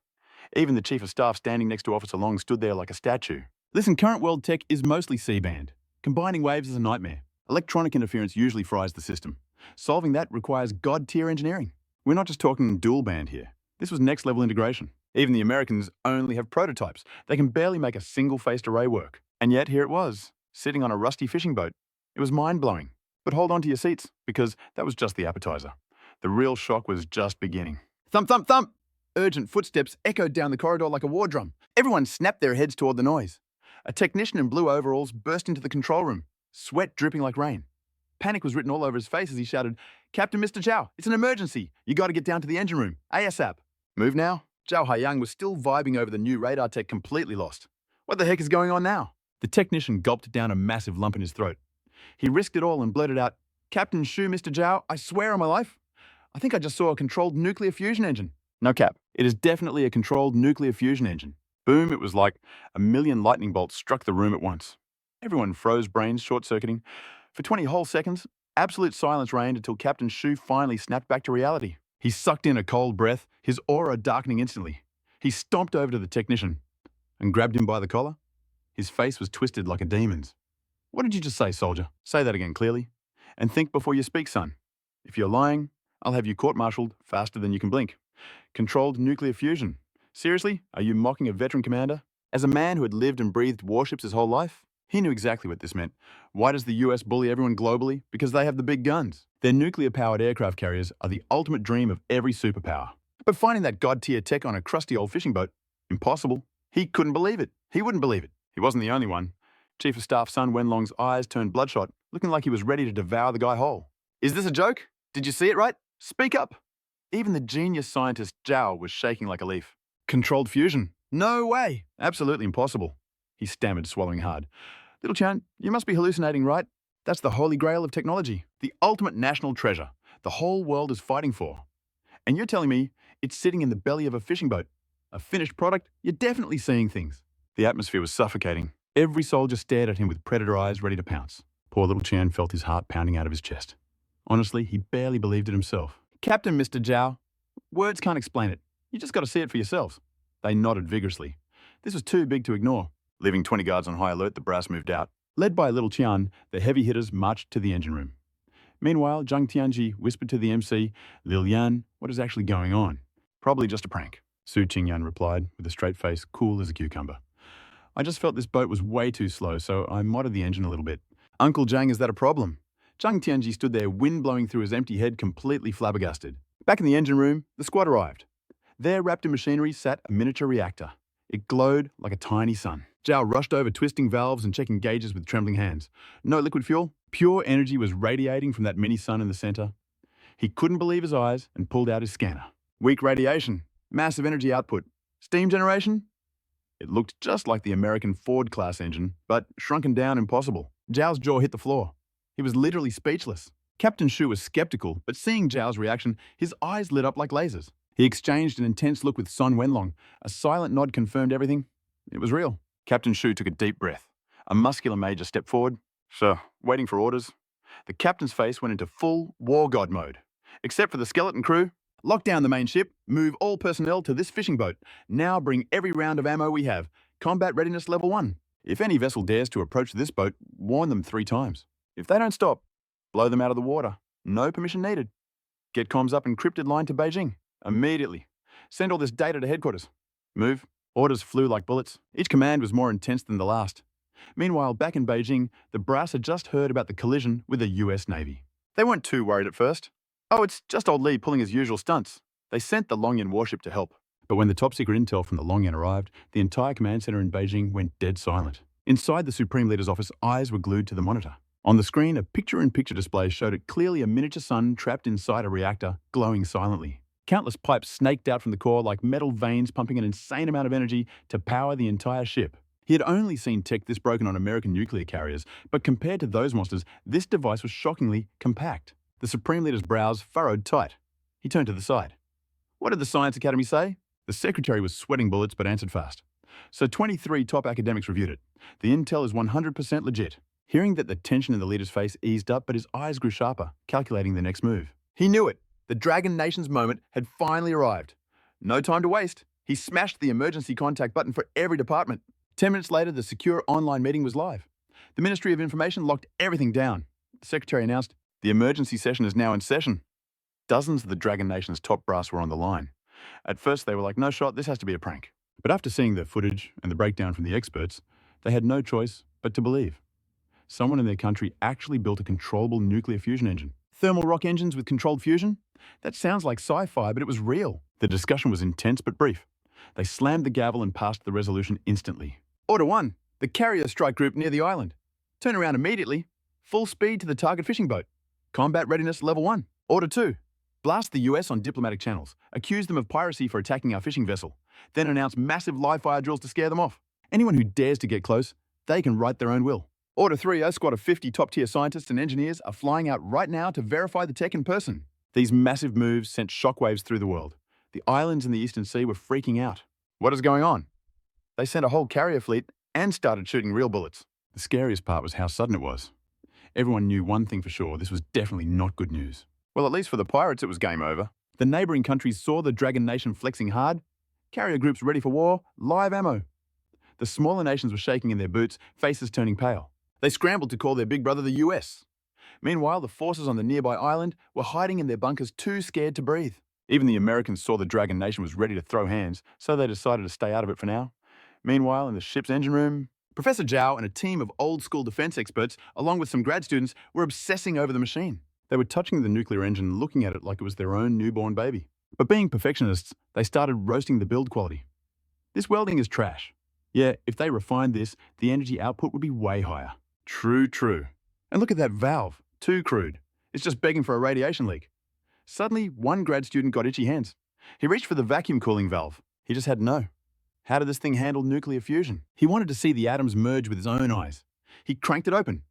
Even the Chief of Staff standing next to Officer Long stood there like a statue. Listen, current world tech is mostly C-band. Combining waves is a nightmare. Electronic interference usually fries the system. Solving that requires god-tier engineering. We're not just talking dual-band here. This was next-level integration. Even the Americans only have prototypes. They can barely make a single-phased array work. And yet here it was, sitting on a rusty fishing boat. It was mind-blowing. But hold on to your seats, because that was just the appetizer. The real shock was just beginning. Thump, thump, thump! Urgent footsteps echoed down the corridor like a war drum. Everyone snapped their heads toward the noise. A technician in blue overalls burst into the control room, sweat dripping like rain. Panic was written all over his face as he shouted, "Captain Mr. Zhao, it's an emergency. You got to get down to the engine room, ASAP." Move now? Zhao Haiyang was still vibing over the new radar tech, completely lost. What the heck is going on now? The technician gulped down a massive lump in his throat. He risked it all and blurted out, "Captain Shu, Mr. Zhao, I swear on my life, I think I just saw a controlled nuclear fusion engine." No cap. It is definitely a controlled nuclear fusion engine. Boom, it was like a million lightning bolts struck the room at once. Everyone froze, brains short-circuiting. For 20 whole seconds, absolute silence reigned until Captain Shu finally snapped back to reality. He sucked in a cold breath, his aura darkening instantly. He stomped over to the technician and grabbed him by the collar. His face was twisted like a demon's. "What did you just say, soldier? Say that again clearly. And think before you speak, son. If you're lying, I'll have you court-martialed faster than you can blink. Controlled nuclear fusion. Seriously? Are you mocking a veteran commander?" As a man who had lived and breathed warships his whole life, he knew exactly what this meant. Why does the US bully everyone globally? Because they have the big guns. Their nuclear-powered aircraft carriers are the ultimate dream of every superpower. But finding that god-tier tech on a crusty old fishing boat, impossible. He couldn't believe it. He wouldn't believe it. He wasn't the only one. Chief of Staff Sun Wenlong's eyes turned bloodshot, looking like he was ready to devour the guy whole. "Is this a joke? Did you see it right? Speak up." Even the genius scientist Zhao was shaking like a leaf. "Controlled fusion? No way! Absolutely impossible," he stammered, swallowing hard. "Little Chan, you must be hallucinating, right? That's the holy grail of technology, the ultimate national treasure the whole world is fighting for. And you're telling me it's sitting in the belly of a fishing boat, a finished product? You're definitely seeing things." The atmosphere was suffocating. Every soldier stared at him with predator eyes ready to pounce. Poor little Chan felt his heart pounding out of his chest. Honestly, he barely believed it himself. "Captain Mr. Zhao, words can't explain it. You just got to see it for yourselves." They nodded vigorously. This was too big to ignore. Leaving 20 guards on high alert, the brass moved out. Led by little Qian, the heavy hitters marched to the engine room. Meanwhile, Zhang Tianji whispered to the MC, "Lil Yan, what is actually going on?" "Probably just a prank," Su Qingfeng replied, with a straight face, cool as a cucumber. "I just felt this boat was way too slow, so I modded the engine a little bit." "Uncle Zhang, is that a problem?" Zhang Tianji stood there, wind blowing through his empty head, completely flabbergasted. Back in the engine room, the squad arrived. There, wrapped in machinery, sat a miniature reactor. It glowed like a tiny sun. Zhao rushed over, twisting valves and checking gauges with trembling hands. No liquid fuel. Pure energy was radiating from that mini sun in the center. He couldn't believe his eyes and pulled out his scanner. Weak radiation. Massive energy output. Steam generation? It looked just like the American Ford-class engine, but shrunken down impossible. Zhao's jaw hit the floor. He was literally speechless. Captain Shu was skeptical, but seeing Zhao's reaction, his eyes lit up like lasers. He exchanged an intense look with Sun Wenlong. A silent nod confirmed everything. It was real. Captain Shu took a deep breath. A muscular major stepped forward. "Sir, waiting for orders." The captain's face went into full war god mode. "Except for the skeleton crew, lock down the main ship, move all personnel to this fishing boat. Now bring every round of ammo we have. Combat readiness level 1. If any vessel dares to approach this boat, warn them 3 times. If they don't stop, blow them out of the water. No permission needed. Get comms up encrypted line to Beijing. Immediately. Send all this data to headquarters. Move." Orders flew like bullets. Each command was more intense than the last. Meanwhile, back in Beijing, the brass had just heard about the collision with the US Navy. They weren't too worried at first. Oh, it's just old Lee pulling his usual stunts. They sent the Longyan warship to help. But when the top-secret intel from the Longyan arrived, the entire command center in Beijing went dead silent. Inside the Supreme Leader's office, eyes were glued to the monitor. On the screen, a picture-in-picture display showed it clearly a miniature sun trapped inside a reactor, glowing silently. Countless pipes snaked out from the core like metal veins pumping an insane amount of energy to power the entire ship. He had only seen tech this broken on American nuclear carriers, but compared to those monsters, this device was shockingly compact. The Supreme Leader's brows furrowed tight. He turned to the side. What did the Science Academy say? The secretary was sweating bullets but answered fast. So 23 top academics reviewed it. The intel is 100% legit. Hearing that, the tension in the leader's face eased up, but his eyes grew sharper, calculating the next move. He knew it. The Dragon Nation's moment had finally arrived. No time to waste. He smashed the emergency contact button for every department. 10 minutes later, the secure online meeting was live. The Ministry of Information locked everything down. The secretary announced, "The emergency session is now in session." Dozens of the Dragon Nation's top brass were on the line. At first, they were like, no shot, this has to be a prank. But after seeing the footage and the breakdown from the experts, they had no choice but to believe. Someone in their country actually built a controllable nuclear fusion engine. Thermal rock engines with controlled fusion? That sounds like sci-fi, but it was real. The discussion was intense but brief. They slammed the gavel and passed the resolution instantly. Order 1, the carrier strike group near the island. Turn around immediately. Full speed to the target fishing boat. Combat readiness level 1. Order 2, blast the US on diplomatic channels. Accuse them of piracy for attacking our fishing vessel. Then announce massive live-fire drills to scare them off. Anyone who dares to get close, they can write their own will. Order 3, a squad of 50 top-tier scientists and engineers are flying out right now to verify the tech in person. These massive moves sent shockwaves through the world. The islands in the Eastern Sea were freaking out. What is going on? They sent a whole carrier fleet and started shooting real bullets. The scariest part was how sudden it was. Everyone knew one thing for sure, this was definitely not good news. Well, at least for the pirates, it was game over. The neighboring countries saw the Dragon Nation flexing hard. Carrier groups ready for war, live ammo. The smaller nations were shaking in their boots, faces turning pale. They scrambled to call their big brother the US. Meanwhile, the forces on the nearby island were hiding in their bunkers too scared to breathe. Even the Americans saw the Dragon Nation was ready to throw hands, so they decided to stay out of it for now. Meanwhile, in the ship's engine room, Professor Zhao and a team of old-school defense experts, along with some grad students, were obsessing over the machine. They were touching the nuclear engine, looking at it like it was their own newborn baby. But being perfectionists, they started roasting the build quality. This welding is trash. Yeah, if they refined this, the energy output would be way higher. True. And look at that valve. Too crude. It's just begging for a radiation leak. Suddenly, one grad student got itchy hands. He reached for the vacuum cooling valve. He just had to know. How did this thing handle nuclear fusion? He wanted to see the atoms merge with his own eyes. He cranked it open.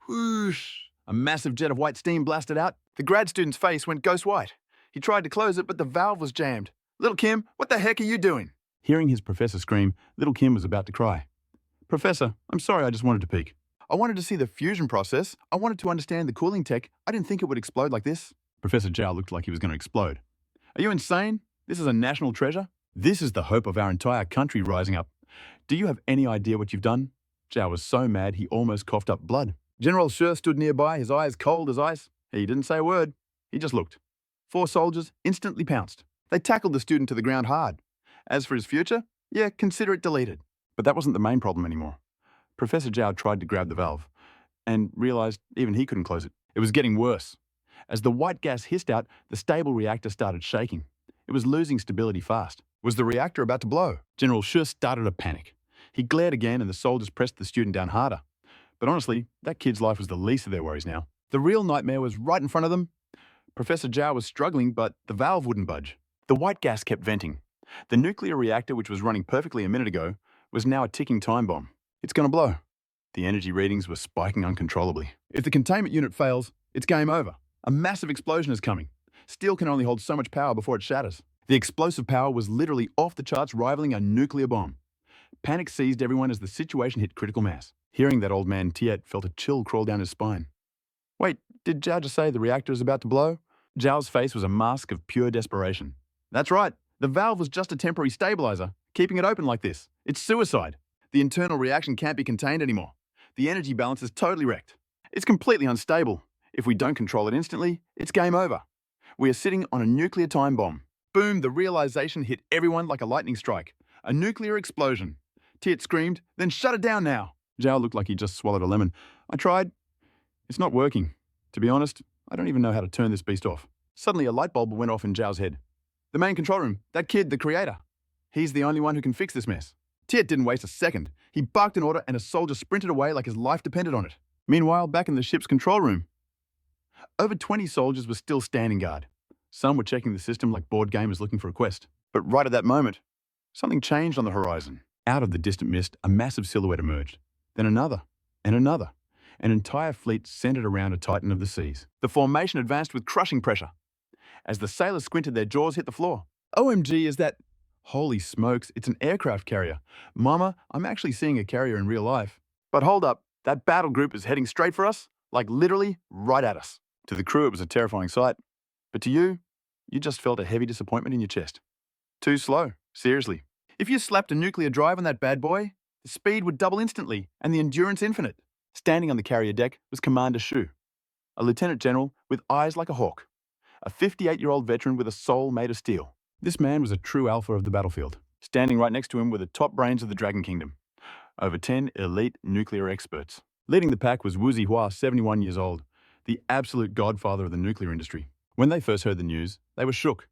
Whoosh! A massive jet of white steam blasted out. The grad student's face went ghost white. He tried to close it, but the valve was jammed. Little Kim, what the heck are you doing? Hearing his professor scream, little Kim was about to cry. Professor, I'm sorry, I just wanted to peek. I wanted to see the fusion process. I wanted to understand the cooling tech. I didn't think it would explode like this. Professor Zhao looked like he was going to explode. Are you insane? This is a national treasure. This is the hope of our entire country rising up. Do you have any idea what you've done? Zhao was so mad he almost coughed up blood. General Shi stood nearby, his eyes cold as ice. He didn't say a word. He just looked. 4 soldiers instantly pounced. They tackled the student to the ground hard. As for his future, yeah, consider it deleted. But that wasn't the main problem anymore. Professor Zhao tried to grab the valve and realized even he couldn't close it. It was getting worse. As the white gas hissed out, the stable reactor started shaking. It was losing stability fast. Was the reactor about to blow? General Shi started to panic. He glared again and the soldiers pressed the student down harder. But honestly, that kid's life was the least of their worries now. The real nightmare was right in front of them. Professor Zhao was struggling, but the valve wouldn't budge. The white gas kept venting. The nuclear reactor, which was running perfectly a minute ago, was now a ticking time bomb. It's going to blow. The energy readings were spiking uncontrollably. If the containment unit fails, it's game over. A massive explosion is coming. Steel can only hold so much power before it shatters. The explosive power was literally off the charts, rivaling a nuclear bomb. Panic seized everyone as the situation hit critical mass. Hearing that, old man Tiet felt a chill crawl down his spine. Wait, did Zhao just say the reactor is about to blow? Zhao's face was a mask of pure desperation. That's right. The valve was just a temporary stabilizer, keeping it open like this. It's suicide. The internal reaction can't be contained anymore. The energy balance is totally wrecked. It's completely unstable. If we don't control it instantly, it's game over. We are sitting on a nuclear time bomb. Boom, the realization hit everyone like a lightning strike. A nuclear explosion. Tiet screamed, then shut it down now. Zhao looked like he just swallowed a lemon. I tried. It's not working. To be honest, I don't even know how to turn this beast off. Suddenly, a light bulb went off in Zhao's head. The main control room, that kid, the creator. He's the only one who can fix this mess. Tiet didn't waste a second. He barked an order and a soldier sprinted away like his life depended on it. Meanwhile, back in the ship's control room, over 20 soldiers were still standing guard. Some were checking the system like board gamers looking for a quest. But right at that moment, something changed on the horizon. Out of the distant mist, a massive silhouette emerged. Then another, and another. An entire fleet centered around a titan of the seas. The formation advanced with crushing pressure. As the sailors squinted, their jaws hit the floor. OMG, is that... Holy smokes, it's an aircraft carrier. Mama, I'm actually seeing a carrier in real life. But hold up, that battle group is heading straight for us, like literally right at us. To the crew, it was a terrifying sight. But to you just felt a heavy disappointment in your chest. Too slow, seriously. If you slapped a nuclear drive on that bad boy, the speed would double instantly and the endurance infinite. Standing on the carrier deck was Commander Shu, a lieutenant general with eyes like a hawk, a 58-year-old veteran with a soul made of steel. This man was a true alpha of the battlefield. Standing right next to him were the top brains of the Dragon Kingdom, over 10 elite nuclear experts. Leading the pack was Wu Zihua, 71 years old, the absolute godfather of the nuclear industry. When they first heard the news, they were shook.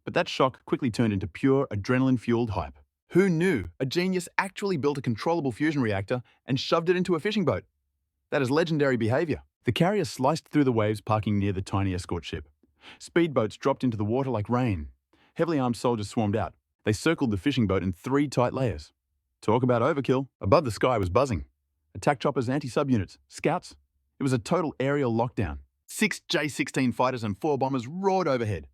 But that shock quickly turned into pure adrenaline-fueled hype. Who knew a genius actually built a controllable fusion reactor and shoved it into a fishing boat? That is legendary behavior. The carrier sliced through the waves, parking near the tiny escort ship. Speedboats dropped into the water like rain. Heavily armed soldiers swarmed out. They circled the fishing boat in 3 tight layers. Talk about overkill. Above the sky was buzzing. Attack choppers, anti-sub units, scouts. It was a total aerial lockdown. 6 J-16 fighters and 4 bombers roared overhead.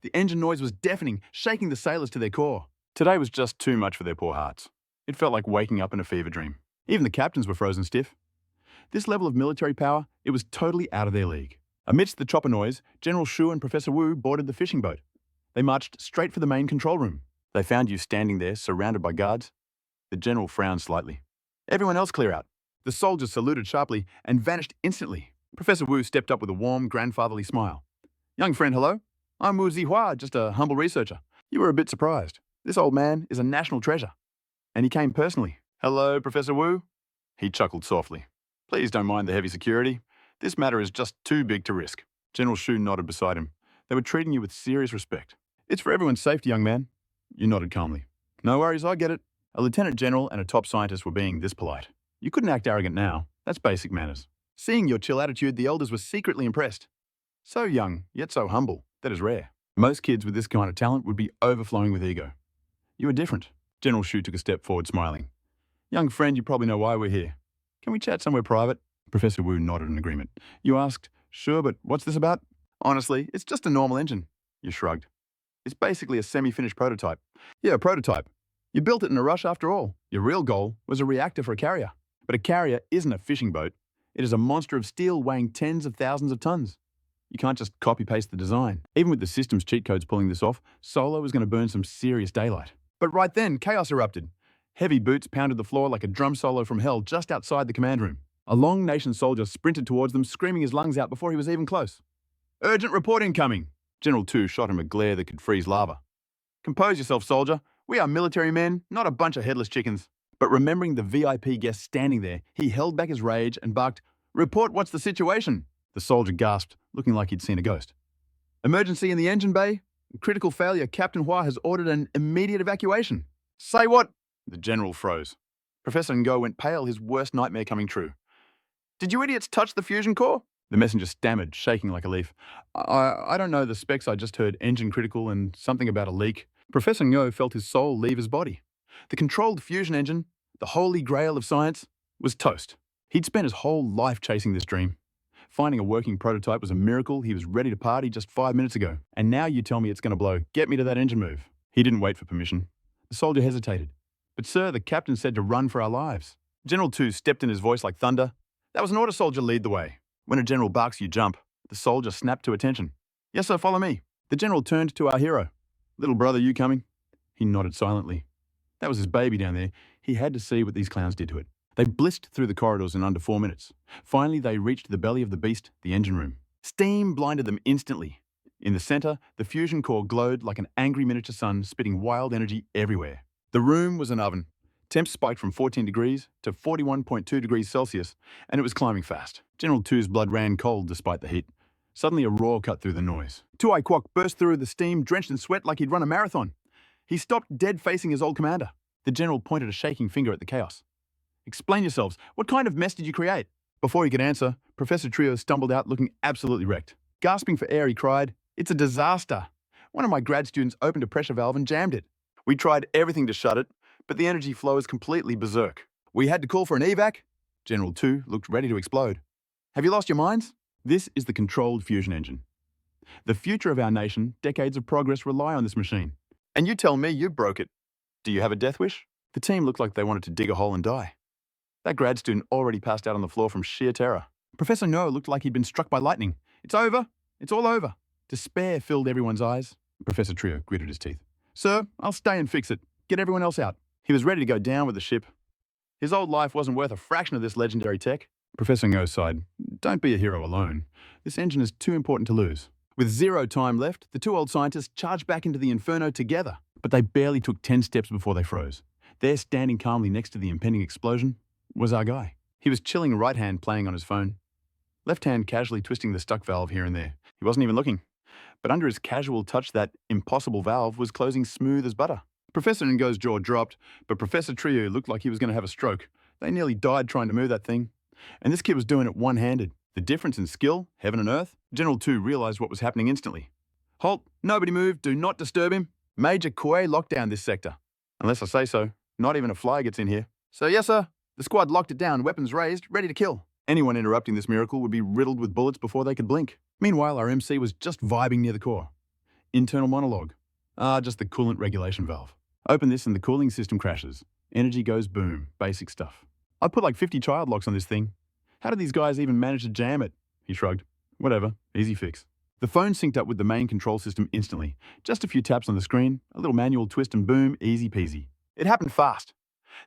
The engine noise was deafening, shaking the sailors to their core. Today was just too much for their poor hearts. It felt like waking up in a fever dream. Even the captains were frozen stiff. This level of military power, it was totally out of their league. Amidst the chopper noise, General Shu and Professor Wu boarded the fishing boat. They marched straight for the main control room. They found you standing there, surrounded by guards. The general frowned slightly. Everyone else clear out. The soldiers saluted sharply and vanished instantly. Professor Wu stepped up with a warm, grandfatherly smile. Young friend, hello. I'm Wu Zihua, just a humble researcher. You were a bit surprised. This old man is a national treasure. And he came personally. Hello, Professor Wu. He chuckled softly. Please don't mind the heavy security. This matter is just too big to risk. General Shu nodded beside him. They were treating you with serious respect. It's for everyone's safety, young man. You nodded calmly. No worries, I get it. A lieutenant general and a top scientist were being this polite. You couldn't act arrogant now. That's basic manners. Seeing your chill attitude, the elders were secretly impressed. So young, yet so humble. That is rare. Most kids with this kind of talent would be overflowing with ego. You are different. General Shu took a step forward, smiling. Young friend, you probably know why we're here. Can we chat somewhere private? Professor Wu nodded in agreement. You asked, sure, but what's this about? Honestly, it's just a normal engine. You shrugged. It's basically a semi-finished prototype. Yeah, a prototype. You built it in a rush after all. Your real goal was a reactor for a carrier. But a carrier isn't a fishing boat. It is a monster of steel weighing tens of thousands of tons. You can't just copy-paste the design. Even with the system's cheat codes pulling this off, Solo was going to burn some serious daylight. But right then, chaos erupted. Heavy boots pounded the floor like a drum solo from hell just outside the command room. A long nation soldier sprinted towards them, screaming his lungs out before he was even close. Urgent report incoming! General Tu shot him a glare that could freeze lava. Compose yourself, soldier. We are military men, not a bunch of headless chickens. But remembering the VIP guest standing there, he held back his rage and barked, Report, what's the situation? The soldier gasped, looking like he'd seen a ghost. Emergency in the engine bay. Critical failure. Captain Hua has ordered an immediate evacuation. Say what? The general froze. Professor Ngo went pale, his worst nightmare coming true. Did you idiots touch the fusion core? The messenger stammered, shaking like a leaf. I don't know the specs. I just heard engine critical and something about a leak. Professor Ngo felt his soul leave his body. The controlled fusion engine, the holy grail of science, was toast. He'd spent his whole life chasing this dream. Finding a working prototype was a miracle. He was ready to party just 5 minutes ago. And now you tell me it's going to blow. Get me to that engine move. He didn't wait for permission. The soldier hesitated. But sir, the captain said to run for our lives. General Tu stepped in his voice like thunder. That was an order, soldier, lead the way. When a general barks, you jump. The soldier snapped to attention. Yes, sir, follow me. The general turned to our hero. Little brother, you coming? He nodded silently. That was his baby down there. He had to see what these clowns did to it. They blissed through the corridors in under 4 minutes. Finally, they reached the belly of the beast, the engine room. Steam blinded them instantly. In the center, the fusion core glowed like an angry miniature sun, spitting wild energy everywhere. The room was an oven. Temps spiked from 14 degrees to 41.2 degrees Celsius, and it was climbing fast. General Tu's blood ran cold despite the heat. Suddenly, a roar cut through the noise. Tuai Kwok burst through the steam, drenched in sweat like he'd run a marathon. He stopped dead facing his old commander. The general pointed a shaking finger at the chaos. Explain yourselves. What kind of mess did you create? Before he could answer, Professor Trio stumbled out looking absolutely wrecked. Gasping for air, he cried, "It's a disaster. One of my grad students opened a pressure valve and jammed it. We tried everything to shut it, but the energy flow is completely berserk. We had to call for an evac." General 2 looked ready to explode. "Have you lost your minds? This is the controlled fusion engine. The future of our nation, decades of progress rely on this machine. And you tell me you broke it. Do you have a death wish?" The team looked like they wanted to dig a hole and die. That grad student already passed out on the floor from sheer terror. Professor No looked like he'd been struck by lightning. "It's over. It's all over." Despair filled everyone's eyes. Professor Trio gritted his teeth. "Sir, I'll stay and fix it. Get everyone else out." He was ready to go down with the ship. His old life wasn't worth a fraction of this legendary tech. Professor Ngo sighed. "Don't be a hero alone. This engine is too important to lose." With zero time left, the two old scientists charged back into the inferno together. But they barely took 10 steps before they froze. There, standing calmly next to the impending explosion, was our guy. He was chilling, right hand playing on his phone, left hand casually twisting the stuck valve here and there. He wasn't even looking. But under his casual touch, that impossible valve was closing smooth as butter. Professor Ngo's jaw dropped, but Professor Trio looked like he was going to have a stroke. They nearly died trying to move that thing. And this kid was doing it one-handed. The difference in skill, heaven and earth. General 2 realized what was happening instantly. "Halt! Nobody move! Do not disturb him! Major Kue lockdown this sector. Unless I say so, not even a fly gets in here." "So yes, sir." The squad locked it down, weapons raised, ready to kill. Anyone interrupting this miracle would be riddled with bullets before they could blink. Meanwhile, our MC was just vibing near the core. Internal monologue. Just the coolant regulation valve. Open this and the cooling system crashes. Energy goes boom. Basic stuff. I put like 50 child locks on this thing. How did these guys even manage to jam it? He shrugged. Whatever, easy fix. The phone synced up with the main control system instantly. Just a few taps on the screen, a little manual twist and boom, easy peasy. It happened fast.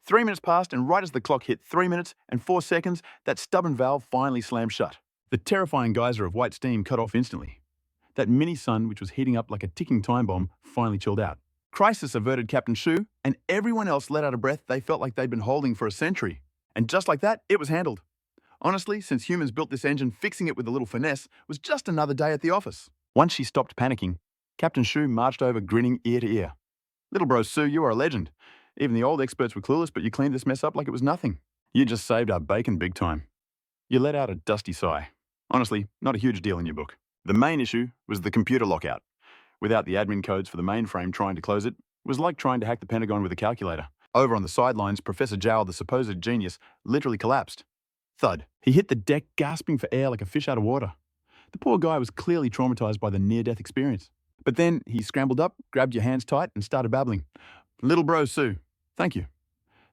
3 minutes passed, and right as the clock hit 3 minutes and 4 seconds, that stubborn valve finally slammed shut. The terrifying geyser of white steam cut off instantly. That mini sun, which was heating up like a ticking time bomb, finally chilled out. Crisis averted Captain Shu, and everyone else let out a breath they felt like they'd been holding for a century. And just like that, it was handled. Honestly, since humans built this engine, fixing it with a little finesse was just another day at the office. Once she stopped panicking, Captain Shu marched over grinning ear to ear. "Little bro Sue, you are a legend. Even the old experts were clueless, but you cleaned this mess up like it was nothing. You just saved our bacon big time." You let out a dusty sigh. Honestly, not a huge deal in your book. The main issue was the computer lockout. Without the admin codes for the mainframe trying to close it, was like trying to hack the Pentagon with a calculator. Over on the sidelines, Professor Zhao, the supposed genius, literally collapsed. Thud. He hit the deck, gasping for air like a fish out of water. The poor guy was clearly traumatized by the near-death experience. But then he scrambled up, grabbed your hands tight, and started babbling. "Little bro Sue, thank you.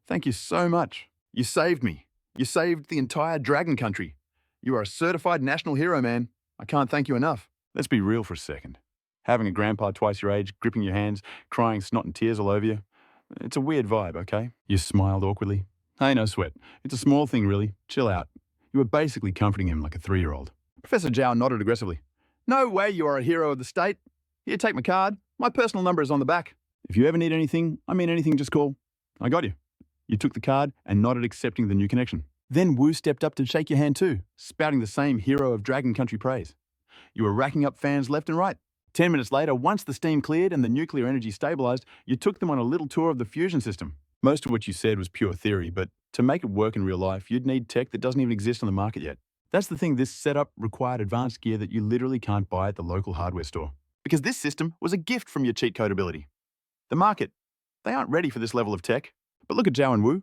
Thank you so much. You saved me. You saved the entire Dragon Country. You are a certified national hero, man. I can't thank you enough." Let's be real for a second. Having a grandpa twice your age, gripping your hands, crying snot and tears all over you. It's a weird vibe, okay? You smiled awkwardly. "Hey, no sweat. It's a small thing, really. Chill out." You were basically comforting him like a 3-year-old. Professor Zhao nodded aggressively. "No way you are a hero of the state. Here, take my card. My personal number is on the back. If you ever need anything, anything, just call. I got you." You took the card and nodded, accepting the new connection. Then Wu stepped up to shake your hand too, spouting the same hero of Dragon Country praise. You were racking up fans left and right. 10 minutes later, once the steam cleared and the nuclear energy stabilized, you took them on a little tour of the fusion system. Most of what you said was pure theory, but to make it work in real life, you'd need tech that doesn't even exist on the market yet. That's the thing, this setup required advanced gear that you literally can't buy at the local hardware store. Because this system was a gift from your cheat code ability. The market, they aren't ready for this level of tech. But look at Zhao and Wu.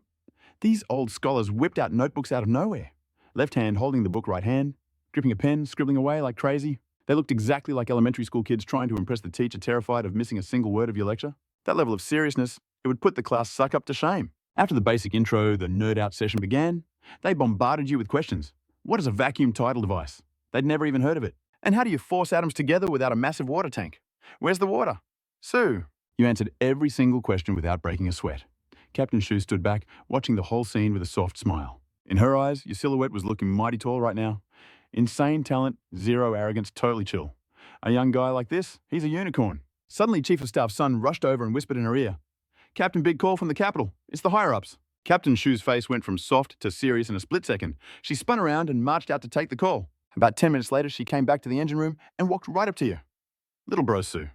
These old scholars whipped out notebooks out of nowhere. Left hand holding the book, right hand, gripping a pen, scribbling away like crazy. They looked exactly like elementary school kids trying to impress the teacher, terrified of missing a single word of your lecture. That level of seriousness, it would put the class suck up to shame. After the basic intro, the nerd out session began. They bombarded you with questions. What is a vacuum tidal device? They'd never even heard of it. And how do you force atoms together without a massive water tank? Where's the water? Sue. You answered every single question without breaking a sweat. Captain Shu stood back, watching the whole scene with a soft smile. In her eyes, your silhouette was looking mighty tall right now. Insane talent, zero arrogance, totally chill. A young guy like this, he's a unicorn. Suddenly, Chief of Staff Sun rushed over and whispered in her ear, "Captain, big call from the capital. It's the higher-ups." Captain Shu's face went from soft to serious in a split second. She spun around and marched out to take the call. About 10 minutes later, she came back to the engine room and walked right up to you. Little bro Su,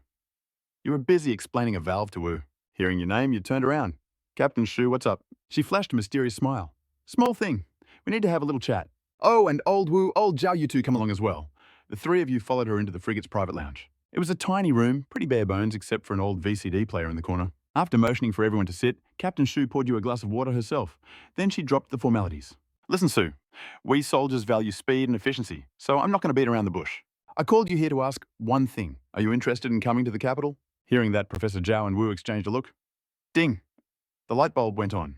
you were busy explaining a valve to Wu. Hearing your name, you turned around. Captain Shu, what's up? She flashed a mysterious smile. Small thing. We need to have a little chat. Oh, and old Wu, old Zhao, you two come along as well. The three of you followed her into the frigate's private lounge. It was a tiny room, pretty bare bones except for an old VCD player in the corner. After motioning for everyone to sit, Captain Shu poured you a glass of water herself. Then she dropped the formalities. Listen, Su, we soldiers value speed and efficiency, so I'm not going to beat around the bush. I called you here to ask one thing. Are you interested in coming to the capital? Hearing that, Professor Zhao and Wu exchanged a look. Ding! The light bulb went on.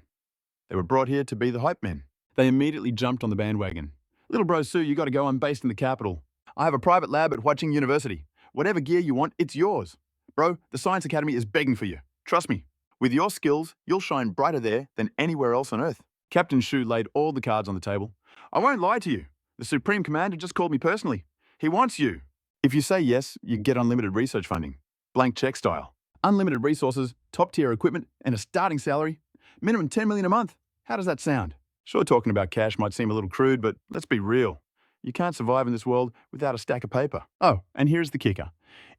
They were brought here to be the hype men. They immediately jumped on the bandwagon. Little bro Su, you got to go. I'm based in the capital. I have a private lab at Hua Qing University. Whatever gear you want, it's yours. Bro, the Science Academy is begging for you. Trust me. With your skills, you'll shine brighter there than anywhere else on Earth. Captain Shu laid all the cards on the table. I won't lie to you. The Supreme Commander just called me personally. He wants you. If you say yes, you get unlimited research funding. Blank check style. Unlimited resources, top-tier equipment, and a starting salary. Minimum $10 million a month. How does that sound? Sure, talking about cash might seem a little crude, but let's be real. You can't survive in this world without a stack of paper. Oh, and here's the kicker.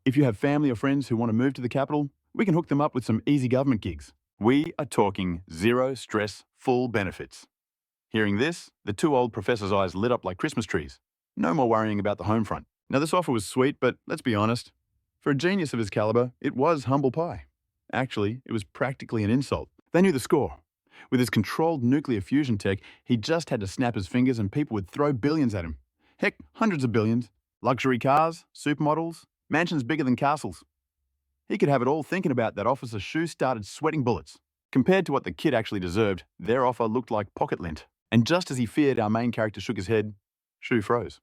If you have family or friends who want to move to the capital, we can hook them up with some easy government gigs. We are talking zero stress, full benefits. Hearing this, the two old professors' eyes lit up like Christmas trees. No more worrying about the home front. Now, this offer was sweet, but let's be honest. For a genius of his caliber, it was humble pie. Actually, it was practically an insult. They knew the score. With his controlled nuclear fusion tech, he just had to snap his fingers and people would throw billions at him. Heck, hundreds of billions. Luxury cars, supermodels, mansions bigger than castles. He could have it all. Thinking about that, Officer Shu started sweating bullets. Compared to what the kid actually deserved, their offer looked like pocket lint. And just as he feared, our main character shook his head, Shu froze.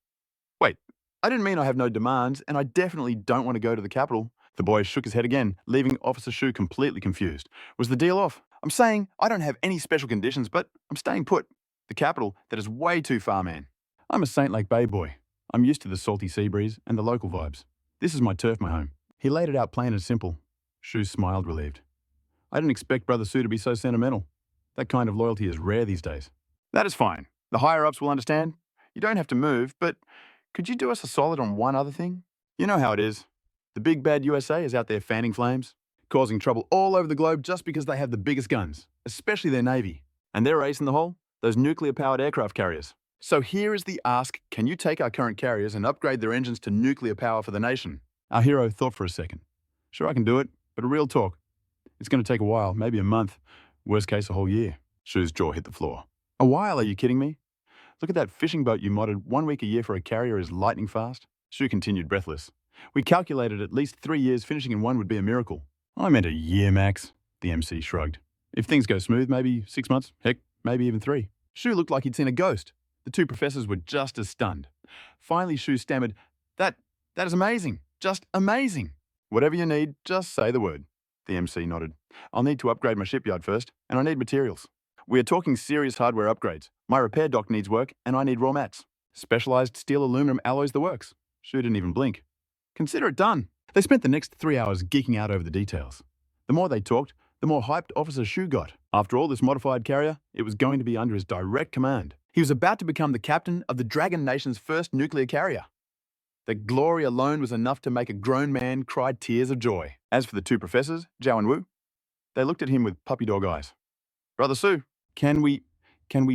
Wait, I didn't mean I have no demands, and I definitely don't want to go to the capital. The boy shook his head again, leaving Officer Shu completely confused. Was the deal off? I'm saying I don't have any special conditions, but I'm staying put. The capital, that is way too far, man. I'm a Saint Lake Bay boy. I'm used to the salty sea breeze and the local vibes. This is my turf, my home. He laid it out plain and simple. Shu smiled, relieved. I didn't expect Brother Su to be so sentimental. That kind of loyalty is rare these days. That is fine. The higher-ups will understand. You don't have to move, but could you do us a solid on one other thing? You know how it is. The big bad USA is out there fanning flames, causing trouble all over the globe just because they have the biggest guns, especially their Navy. And their ace in the hole? Those nuclear-powered aircraft carriers. So here is the ask, can you take our current carriers and upgrade their engines to nuclear power for the nation? Our hero thought for a second. Sure, I can do it, but a real talk. It's going to take a while, maybe a month. Worst case, a whole year. Shu's jaw hit the floor. A while, are you kidding me? Look at that fishing boat you modded. 1 week a year for a carrier is lightning fast. Shu continued breathless. We calculated at least 3 years. Finishing in one would be a miracle. I meant a year, Max. The MC shrugged. If things go smooth, maybe 6 months. Heck, maybe even 3. Shu looked like he'd seen a ghost. The two professors were just as stunned. Finally, Shu stammered, That is amazing. Just amazing. Whatever you need, just say the word. The MC nodded. I'll need to upgrade my shipyard first, and I need materials. We are talking serious hardware upgrades. My repair dock needs work, and I need raw mats. Specialized steel aluminum alloys the works. Shu didn't even blink. Consider it done. They spent the next 3 hours geeking out over the details. The more they talked, the more hyped Officer Shu got. After all, this modified carrier, it was going to be under his direct command. He was about to become the captain of the Dragon Nation's first nuclear carrier. The glory alone was enough to make a grown man cry tears of joy. As for the two professors, Zhao and Wu, they looked at him with puppy dog eyes. Brother Su, can we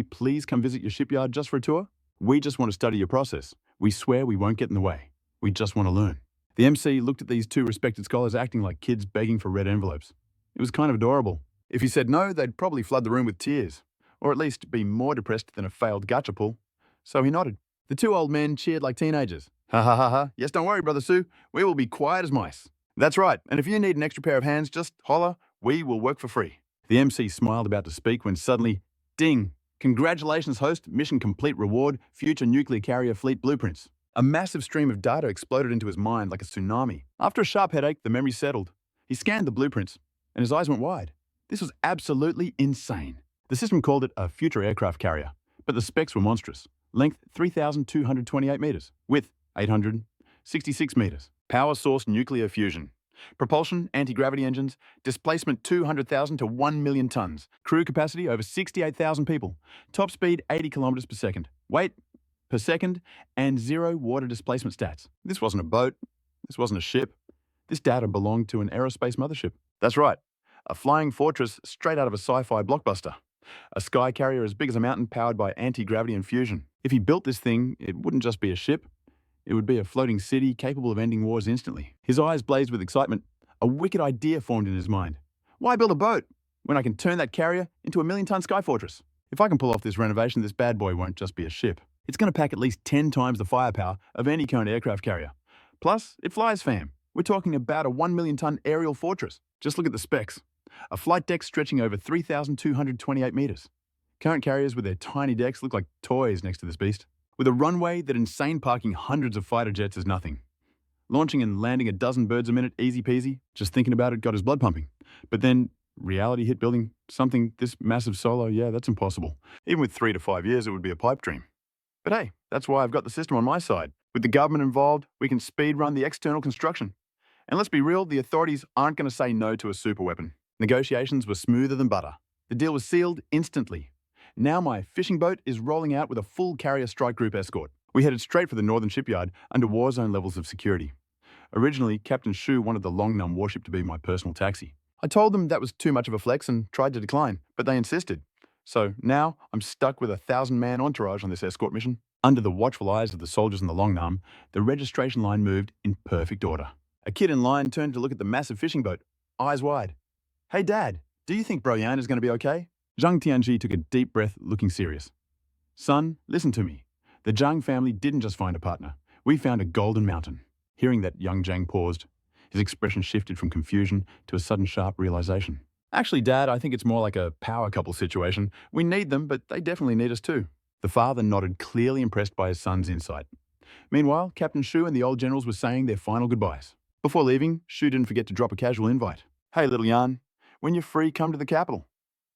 please come visit your shipyard just for a tour? We just want to study your process. We swear we won't get in the way. We just want to learn. The MC looked at these two respected scholars acting like kids begging for red envelopes. It was kind of adorable. If he said no, they'd probably flood the room with tears, or at least be more depressed than a failed gacha pull. So he nodded. The two old men cheered like teenagers. Ha ha ha ha. Yes, don't worry, Brother Su. We will be quiet as mice. That's right. And if you need an extra pair of hands, just holler. We will work for free. The MC smiled about to speak when suddenly, ding! Congratulations, host. Mission complete reward. Future nuclear carrier fleet blueprints. A massive stream of data exploded into his mind like a tsunami. After a sharp headache, the memory settled. He scanned the blueprints, and his eyes went wide. This was absolutely insane. The system called it a future aircraft carrier, but the specs were monstrous. Length 3,228 meters. Width 866 meters. Power source nuclear fusion. Propulsion, anti-gravity engines. Displacement 200,000 to 1 million tons. Crew capacity over 68,000 people. Top speed 80 kilometers per second. Weight per second and 0 water displacement stats. This wasn't a boat. This wasn't a ship. This data belonged to an aerospace mothership. That's right, a flying fortress straight out of a sci-fi blockbuster. A sky carrier as big as a mountain powered by anti-gravity and fusion. If he built this thing, it wouldn't just be a ship. It would be a floating city capable of ending wars instantly. His eyes blazed with excitement. A wicked idea formed in his mind. Why build a boat when I can turn that carrier into a million-ton sky fortress? If I can pull off this renovation, this bad boy won't just be a ship. It's going to pack at least 10 times the firepower of any current aircraft carrier. Plus, it flies, fam. We're talking about a 1 million-ton aerial fortress. Just look at the specs. A flight deck stretching over 3,228 meters. Current carriers with their tiny decks look like toys next to this beast. With a runway that insane parking hundreds of fighter jets is nothing. Launching and landing a dozen birds a minute, easy peasy. Just thinking about it got his blood pumping. But then reality hit building something this massive solo, yeah, that's impossible. Even with 3 to 5 years, it would be a pipe dream. But hey, that's why I've got the system on my side. With the government involved, we can speed run the external construction. And let's be real, the authorities aren't going to say no to a superweapon. Negotiations were smoother than butter. The deal was sealed instantly. Now my fishing boat is rolling out with a full carrier strike group escort. We headed straight for the northern shipyard under war zone levels of security. Originally, Captain Shu wanted the Longnam warship to be my personal taxi. I told them that was too much of a flex and tried to decline, but they insisted. So now I'm stuck with a 1,000-man entourage on this escort mission. Under the watchful eyes of the soldiers in the Longnam, the registration line moved in perfect order. A kid in line turned to look at the massive fishing boat, eyes wide. Hey, Dad, do you think Bro Yan is going to be okay? Zhang Tianji took a deep breath, looking serious. Son, listen to me. The Zhang family didn't just find a partner. We found a golden mountain. Hearing that, young Zhang paused. His expression shifted from confusion to a sudden sharp realization. Actually, Dad, I think it's more like a power couple situation. We need them, but they definitely need us too. The father nodded, clearly impressed by his son's insight. Meanwhile, Captain Shu and the old generals were saying their final goodbyes. Before leaving, Shu didn't forget to drop a casual invite. Hey, little Yan, when you're free, come to the capital.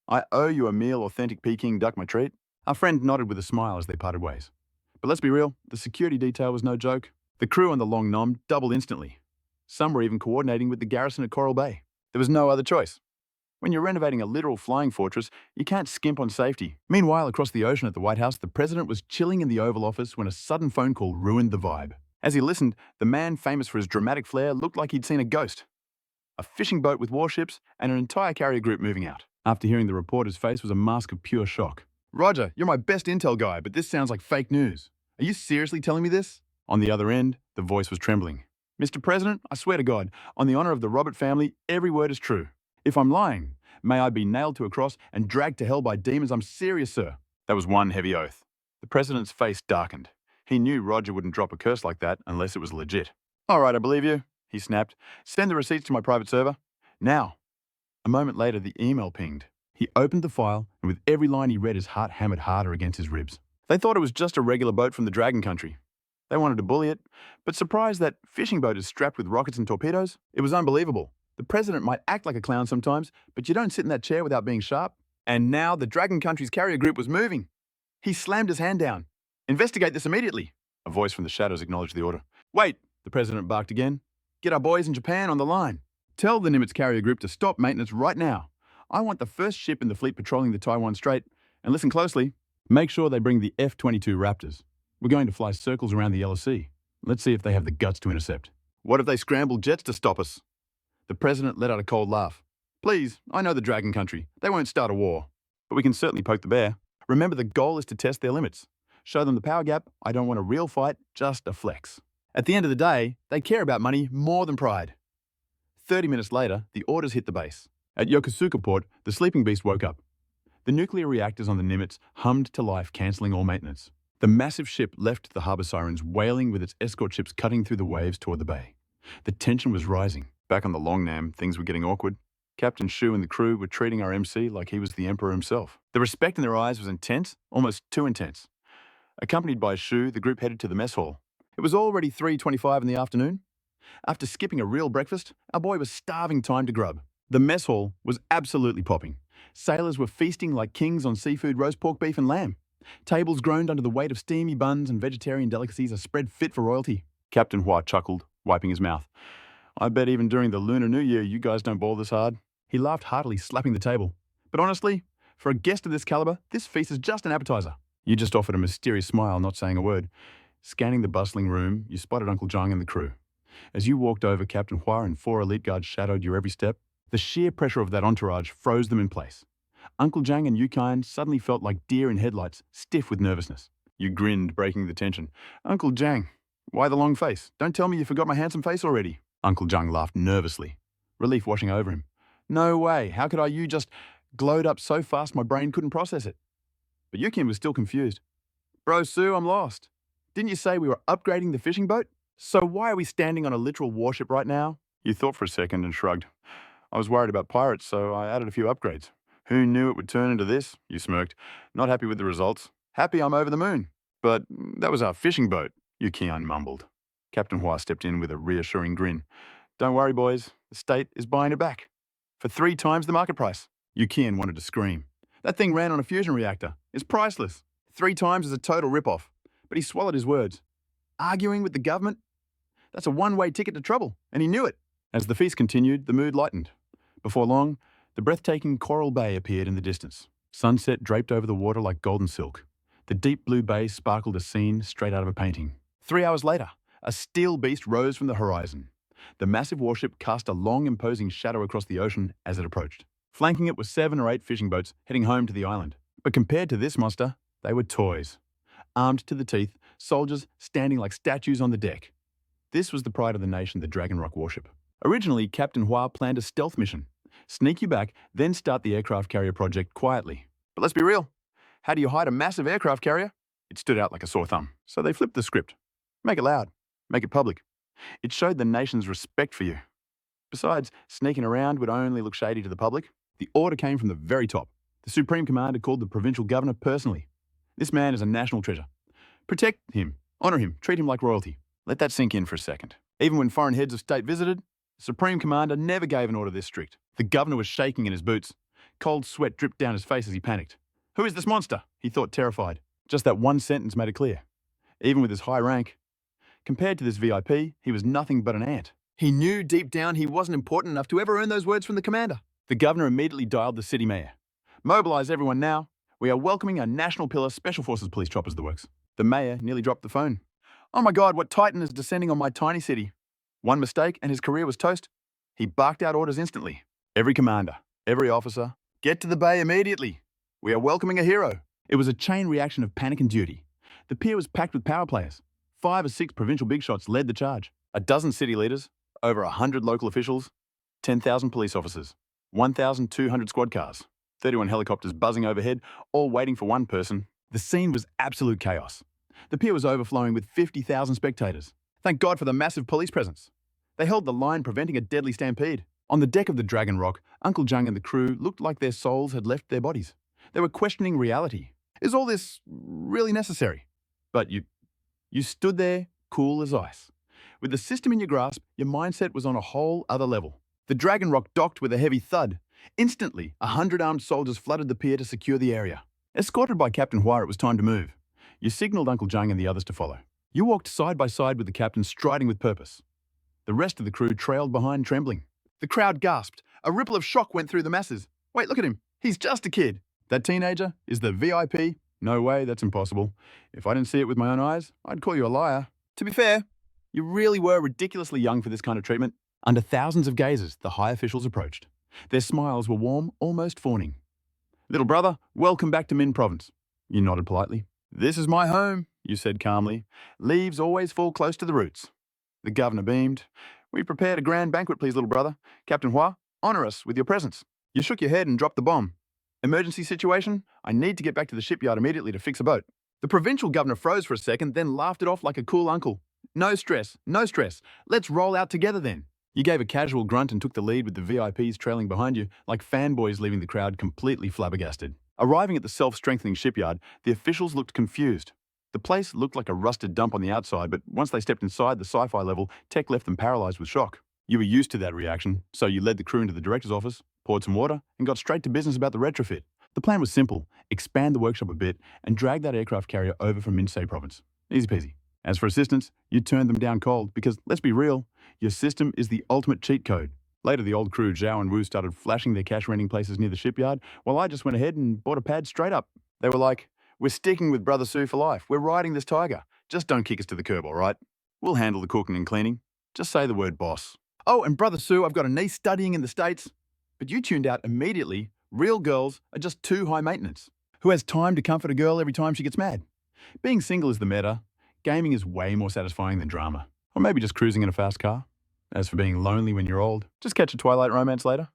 I owe you a meal authentic Peking duck, my treat. Our friend nodded with a smile as they parted ways. But let's be real, the security detail was no joke. The crew on the Long Nom doubled instantly. Some were even coordinating with the garrison at Coral Bay. There was no other choice. When you're renovating a literal flying fortress, you can't skimp on safety. Meanwhile, across the ocean at the White House, the president was chilling in the Oval Office when a sudden phone call ruined the vibe. As he listened, the man famous for his dramatic flair looked like he'd seen a ghost. A fishing boat with warships and an entire carrier group moving out. After hearing the report, his face was a mask of pure shock. Roger, you're my best intel guy, but this sounds like fake news. Are you seriously telling me this? On the other end, the voice was trembling. Mr. President, I swear to God, on the honor of the Robert family, every word is true. If I'm lying, may I be nailed to a cross and dragged to hell by demons. I'm serious, sir. That was one heavy oath. The president's face darkened. He knew Roger wouldn't drop a curse like that unless it was legit. All right, I believe you, he snapped. Send the receipts to my private server. Now. A moment later, the email pinged. He opened the file, and with every line he read, his heart hammered harder against his ribs. They thought it was just a regular boat from the Dragon Country. They wanted to bully it, but surprised that fishing boat is strapped with rockets and torpedoes, it was unbelievable. The president might act like a clown sometimes, but you don't sit in that chair without being sharp. And now the Dragon Country's carrier group was moving. He slammed his hand down. Investigate this immediately. A voice from the shadows acknowledged the order. Wait, the president barked again. Get our boys in Japan on the line. Tell the Nimitz carrier group to stop maintenance right now. I want the first ship in the fleet patrolling the Taiwan Strait. And listen closely. Make sure they bring the F-22 Raptors. We're going to fly circles around the Yellow Sea. Let's see if they have the guts to intercept. What if they scramble jets to stop us? The president let out a cold laugh. Please, I know the Dragon Country. They won't start a war. But we can certainly poke the bear. Remember, the goal is to test their limits. Show them the power gap. I don't want a real fight, just a flex. At the end of the day, they care about money more than pride. 30 minutes later, the orders hit the base. At Yokosuka port, the sleeping beast woke up. The nuclear reactors on the Nimitz hummed to life, cancelling all maintenance. The massive ship left the harbour sirens wailing with its escort ships cutting through the waves toward the bay. The tension was rising. Back on the Longnam, things were getting awkward. Captain Shu and the crew were treating our MC like he was the emperor himself. The respect in their eyes was intense, almost too intense. Accompanied by Shu, the group headed to the mess hall. It was already 3:25 in the afternoon. After skipping a real breakfast, our boy was starving time to grub. The mess hall was absolutely popping. Sailors were feasting like kings on seafood, roast pork, beef and lamb. Tables groaned under the weight of steamy buns and vegetarian delicacies, a spread fit for royalty. Captain Hua chuckled, wiping his mouth. I bet even during the Lunar New Year you guys don't boil this hard. He laughed heartily, slapping the table. But honestly, for a guest of this caliber, this feast is just an appetizer. You just offered a mysterious smile, not saying a word. Scanning the bustling room, you spotted Uncle Zhang and the crew. As you walked over, Captain Hua and 4 elite guards shadowed your every step. The sheer pressure of that entourage froze them in place. Uncle Zhang and Yukian suddenly felt like deer in headlights, stiff with nervousness. You grinned, breaking the tension. Uncle Zhang, why the long face? Don't tell me you forgot my handsome face already. Uncle Zhang laughed nervously, relief washing over him. No way, how could you just glowed up so fast my brain couldn't process it? But Yukian was still confused. Bro, Su, I'm lost. Didn't you say we were upgrading the fishing boat? So why are we standing on a literal warship right now? You thought for a second and shrugged. I was worried about pirates, so I added a few upgrades. Who knew it would turn into this? You smirked. Not happy with the results. Happy I'm over the moon. But that was our fishing boat, Yukian mumbled. Captain Hua stepped in with a reassuring grin. Don't worry, boys. The state is buying it back. For 3 times the market price. Yukian wanted to scream. That thing ran on a fusion reactor. It's priceless. 3 times is a total rip-off. But he swallowed his words. Arguing with the government? That's a one-way ticket to trouble, and he knew it. As the feast continued, the mood lightened. Before long, the breathtaking Coral Bay appeared in the distance. Sunset draped over the water like golden silk. The deep blue bay sparkled a scene straight out of a painting. 3 hours later, a steel beast rose from the horizon. The massive warship cast a long, imposing shadow across the ocean as it approached. Flanking it were 7 or 8 fishing boats heading home to the island. But compared to this monster, they were toys. Armed to the teeth, soldiers standing like statues on the deck. This was the pride of the nation, the Dragon Rock warship. Originally, Captain Hua planned a stealth mission. Sneak you back, then start the aircraft carrier project quietly. But let's be real. How do you hide a massive aircraft carrier? It stood out like a sore thumb. So they flipped the script. Make it loud. Make it public. It showed the nation's respect for you. Besides, sneaking around would only look shady to the public. The order came from the very top. The Supreme Commander called the provincial governor personally. This man is a national treasure. Protect him, honor him, treat him like royalty. Let that sink in for a second. Even when foreign heads of state visited, the Supreme Commander never gave an order this strict. The governor was shaking in his boots. Cold sweat dripped down his face as he panicked. Who is this monster? He thought, terrified. Just that one sentence made it clear. Even with his high rank, compared to this VIP, he was nothing but an ant. He knew deep down he wasn't important enough to ever earn those words from the commander. The governor immediately dialed the city mayor. Mobilize everyone now. We are welcoming a National Pillar Special Forces police choppers the works. The mayor nearly dropped the phone. Oh my God, what titan is descending on my tiny city? One mistake and his career was toast. He barked out orders instantly. Every commander, every officer, get to the bay immediately. We are welcoming a hero. It was a chain reaction of panic and duty. The pier was packed with power players. 5 or 6 provincial big shots led the charge. A dozen city leaders, over 100 local officials, 10,000 police officers, 1,200 squad cars, 31 helicopters buzzing overhead, all waiting for one person. The scene was absolute chaos. The pier was overflowing with 50,000 spectators. Thank God for the massive police presence. They held the line, preventing a deadly stampede. On the deck of the Dragon Rock, Uncle Zhang and the crew looked like their souls had left their bodies. They were questioning reality. Is all this really necessary? But you stood there, cool as ice. With the system in your grasp, your mindset was on a whole other level. The Dragon Rock docked with a heavy thud. Instantly, 100 armed soldiers flooded the pier to secure the area. Escorted by Captain Hua, it was time to move. You signaled Uncle Zhang and the others to follow. You walked side by side with the captain, striding with purpose. The rest of the crew trailed behind, trembling. The crowd gasped. A ripple of shock went through the masses. Wait, look at him. He's just a kid. That teenager is the VIP? No way, that's impossible. If I didn't see it with my own eyes, I'd call you a liar. To be fair, you really were ridiculously young for this kind of treatment. Under thousands of gazes, the high officials approached. Their smiles were warm, almost fawning. Little brother, welcome back to Min Province. You nodded politely. This is my home, you said calmly. Leaves always fall close to the roots. The governor beamed. We prepared a grand banquet, please, little brother. Captain Hua, honor us with your presence. You shook your head and dropped the bomb. Emergency situation? I need to get back to the shipyard immediately to fix a boat. The provincial governor froze for a second, then laughed it off like a cool uncle. No stress, no stress. Let's roll out together then. You gave a casual grunt and took the lead with the VIPs trailing behind you, like fanboys leaving the crowd completely flabbergasted. Arriving at the self-strengthening shipyard, the officials looked confused. The place looked like a rusted dump on the outside, but once they stepped inside the sci-fi level, tech left them paralyzed with shock. You were used to that reaction, so you led the crew into the director's office, poured some water, and got straight to business about the retrofit. The plan was simple: expand the workshop a bit and drag that aircraft carrier over from Minsei province. Easy peasy. As for assistance, you turned them down cold because, let's be real, your system is the ultimate cheat code. Later, the old crew, Zhao and Wu, started flashing their cash renting places near the shipyard, while I just went ahead and bought a pad straight up. They were like, We're sticking with Brother Su for life. We're riding this tiger. Just don't kick us to the curb, all right? We'll handle the cooking and cleaning. Just say the word boss. Oh, and Brother Su, I've got a niece studying in the States. But you tuned out immediately. Real girls are just too high maintenance. Who has time to comfort a girl every time she gets mad? Being single is the meta. Gaming is way more satisfying than drama. Or maybe just cruising in a fast car. As for being lonely when you're old, just catch a Twilight romance later.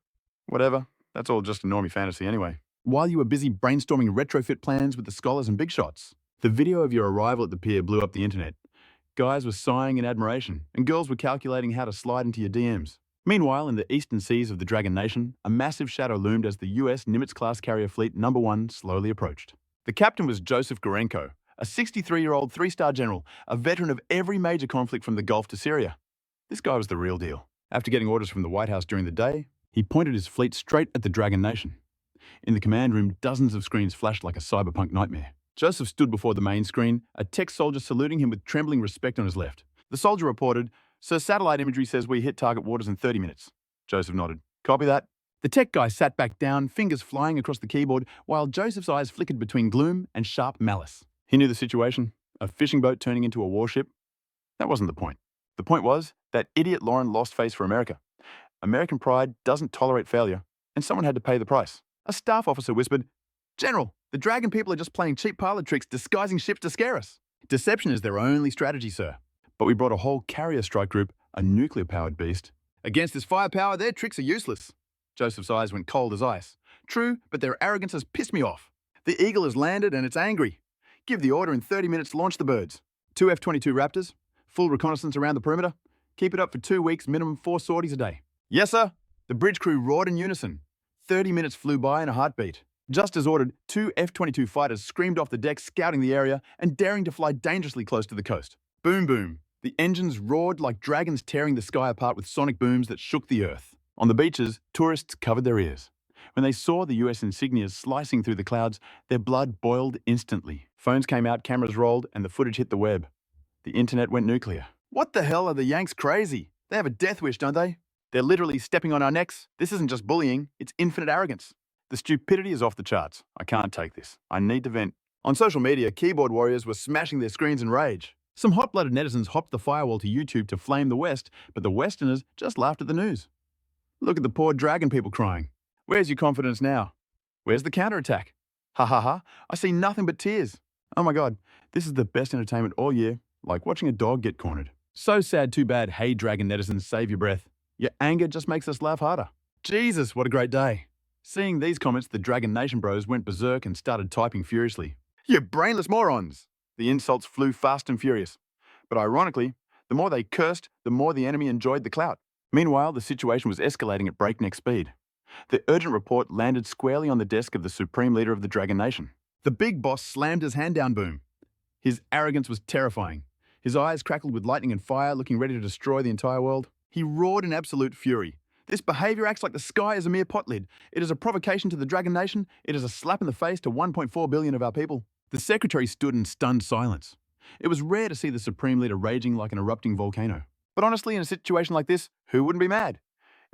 Whatever, that's all just a normie fantasy anyway. While you were busy brainstorming retrofit plans with the scholars and big shots, the video of your arrival at the pier blew up the internet. Guys were sighing in admiration, and girls were calculating how to slide into your DMs. Meanwhile, in the eastern seas of the Dragon Nation, a massive shadow loomed as the US Nimitz-class carrier fleet No. 1 slowly approached. The captain was Joseph Gorenko, a 63-year-old three-star general, a veteran of every major conflict from the Gulf to Syria. This guy was the real deal. After getting orders from the White House during the day, he pointed his fleet straight at the Dragon Nation. In the command room, dozens of screens flashed like a cyberpunk nightmare. Joseph stood before the main screen, a tech soldier saluting him with trembling respect on his left. The soldier reported, "Sir, satellite imagery says we hit target waters in 30 minutes. Joseph nodded. "Copy that." The tech guy sat back down, fingers flying across the keyboard, while Joseph's eyes flickered between gloom and sharp malice. He knew the situation. A fishing boat turning into a warship. That wasn't the point. The point was that idiot Lauren lost face for America. American pride doesn't tolerate failure, and someone had to pay the price. A staff officer whispered, "General, the Dragon people are just playing cheap pilot tricks, disguising ships to scare us." "Deception is their only strategy, sir. But we brought a whole carrier strike group, a nuclear-powered beast. Against this firepower, their tricks are useless." Joseph's eyes went cold as ice. "True, but their arrogance has pissed me off. The Eagle has landed and it's angry. Give the order in 30 minutes to launch the birds. 2 F-22 Raptors, full reconnaissance around the perimeter. Keep it up for 2 weeks, minimum 4 sorties a day." "Yes, sir." The bridge crew roared in unison. 30 minutes flew by in a heartbeat. Just as ordered, 2 F-22 fighters screamed off the deck, scouting the area and daring to fly dangerously close to the coast. Boom, boom. The engines roared like dragons tearing the sky apart with sonic booms that shook the earth. On the beaches, tourists covered their ears. When they saw the US insignias slicing through the clouds, their blood boiled instantly. Phones came out, cameras rolled, and the footage hit the web. The internet went nuclear. "What the hell are the Yanks crazy? They have a death wish, don't they? They're literally stepping on our necks. This isn't just bullying, it's infinite arrogance. The stupidity is off the charts. I can't take this. I need to vent." On social media, keyboard warriors were smashing their screens in rage. Some hot-blooded netizens hopped the firewall to YouTube to flame the West, but the Westerners just laughed at the news. "Look at the poor Dragon people crying. Where's your confidence now? Where's the counterattack? Ha ha ha, I see nothing but tears. Oh my God, this is the best entertainment all year, like watching a dog get cornered. So sad, too bad. Hey, Dragon netizens, save your breath. Your anger just makes us laugh harder. Jesus, what a great day." Seeing these comments, the Dragon Nation bros went berserk and started typing furiously. "You brainless morons!" The insults flew fast and furious. But ironically, the more they cursed, the more the enemy enjoyed the clout. Meanwhile, the situation was escalating at breakneck speed. The urgent report landed squarely on the desk of the supreme leader of the Dragon Nation. The big boss slammed his hand down boom. His arrogance was terrifying. His eyes crackled with lightning and fire, looking ready to destroy the entire world. He roared in absolute fury. "This behavior acts like the sky is a mere pot lid. It is a provocation to the Dragon Nation. It is a slap in the face to 1.4 billion of our people." The secretary stood in stunned silence. It was rare to see the supreme leader raging like an erupting volcano. But honestly, in a situation like this, who wouldn't be mad?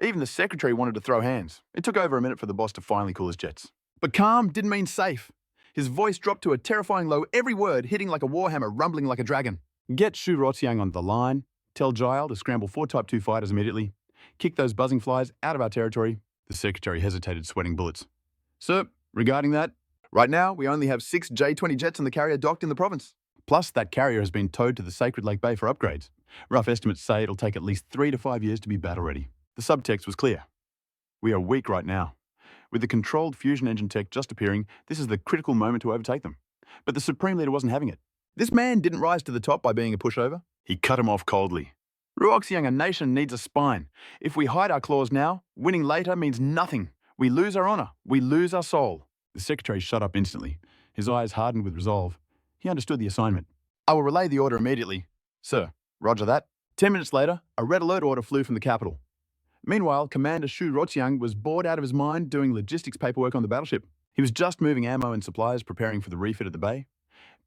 Even the secretary wanted to throw hands. It took over a minute for the boss to finally cool his jets. But calm didn't mean safe. His voice dropped to a terrifying low, every word hitting like a warhammer, rumbling like a dragon. "Get Shu Rotiang on the line. Tell Gile to scramble 4 Type 2 fighters immediately. Kick those buzzing flies out of our territory." The secretary hesitated, sweating bullets. "Sir, regarding that, right now we only have 6 J-20 jets in the carrier docked in the province. Plus, that carrier has been towed to the Sacred Lake Bay for upgrades. Rough estimates say it'll take at least 3 to 5 years to be battle-ready." The subtext was clear. We are weak right now. With the controlled fusion engine tech just appearing, this is the critical moment to overtake them. But the Supreme Leader wasn't having it. This man didn't rise to the top by being a pushover. He cut him off coldly. "Ruoxiang, a nation needs a spine. If we hide our claws now, winning later means nothing. We lose our honor. We lose our soul." The secretary shut up instantly. His eyes hardened with resolve. He understood the assignment. "I will relay the order immediately." "Sir, roger that." 10 minutes later, a red alert order flew from the capital. Meanwhile, Commander Shu Rotiang was bored out of his mind doing logistics paperwork on the battleship. He was just moving ammo and supplies, preparing for the refit at the bay.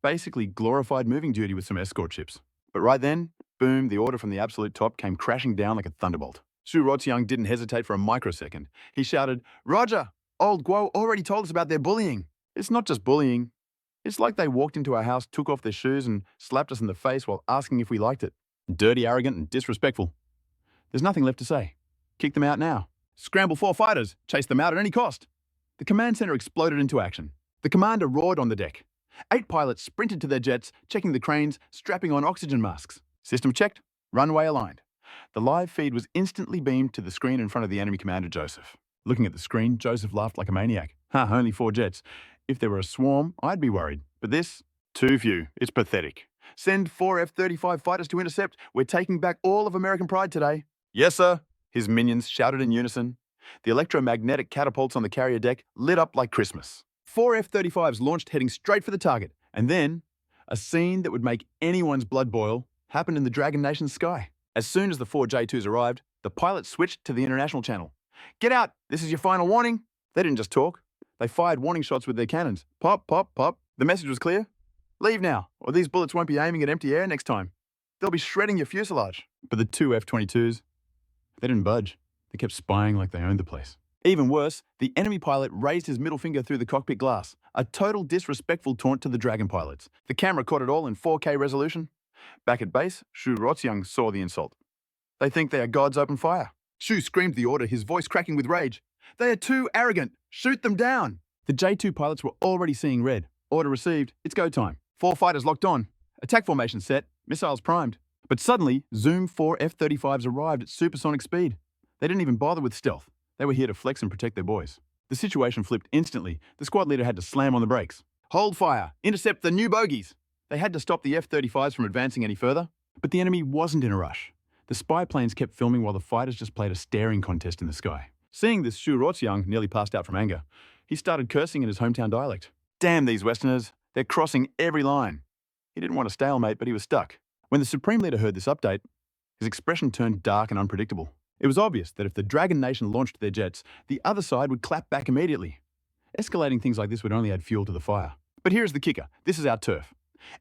Basically glorified moving duty with some escort ships. But right then, boom, the order from the absolute top came crashing down like a thunderbolt. Shu Rotiang didn't hesitate for a microsecond. He shouted, "Roger! Old Guo already told us about their bullying." "It's not just bullying. It's like they walked into our house, took off their shoes, and slapped us in the face while asking if we liked it. Dirty, arrogant, and disrespectful. There's nothing left to say. Kick them out now. Scramble 4 fighters. Chase them out at any cost. The command center exploded into action. The commander roared on the deck. 8 pilots sprinted to their jets, checking the cranes, strapping on oxygen masks. System checked. Runway aligned. The live feed was instantly beamed to the screen in front of the enemy commander, Joseph. Looking at the screen, Joseph laughed like a maniac. Only 4 jets. If there were a swarm, I'd be worried. But this? Too few. It's pathetic. Send 4 F-35 fighters to intercept. We're taking back all of American pride today. Yes, sir, his minions shouted in unison. The electromagnetic catapults on the carrier deck lit up like Christmas. 4 F-35s launched heading straight for the target. And then, a scene that would make anyone's blood boil happened in the Dragon Nation's sky. As soon as the 4 J-2s arrived, the pilots switched to the international channel. Get out! This is your final warning! They didn't just talk. They fired warning shots with their cannons. Pop, pop, pop. The message was clear. Leave now, or these bullets won't be aiming at empty air next time. They'll be shredding your fuselage. But the 2 F-22s, they didn't budge. They kept spying like they owned the place. Even worse, the enemy pilot raised his middle finger through the cockpit glass, a total disrespectful taunt to the Dragon pilots. The camera caught it all in 4K resolution. Back at base, Shu Rotsiang saw the insult. They think they are God's open fire. Shu screamed the order, his voice cracking with rage. They are too arrogant. Shoot them down. The J-2 pilots were already seeing red. Order received. It's go time. 4 fighters locked on. Attack formation set. Missiles primed. But suddenly, Zoom 4 F-35s arrived at supersonic speed. They didn't even bother with stealth. They were here to flex and protect their boys. The situation flipped instantly. The squad leader had to slam on the brakes. Hold fire. Intercept the new bogies. They had to stop the F-35s from advancing any further. But the enemy wasn't in a rush. The spy planes kept filming while the fighters just played a staring contest in the sky. Seeing this, Shu Rotsiang nearly passed out from anger. He started cursing in his hometown dialect. Damn these Westerners. They're crossing every line. He didn't want a stalemate, but he was stuck. When the Supreme Leader heard this update, his expression turned dark and unpredictable. It was obvious that if the Dragon Nation launched their jets, the other side would clap back immediately. Escalating things like this would only add fuel to the fire. But here's the kicker. This is our turf.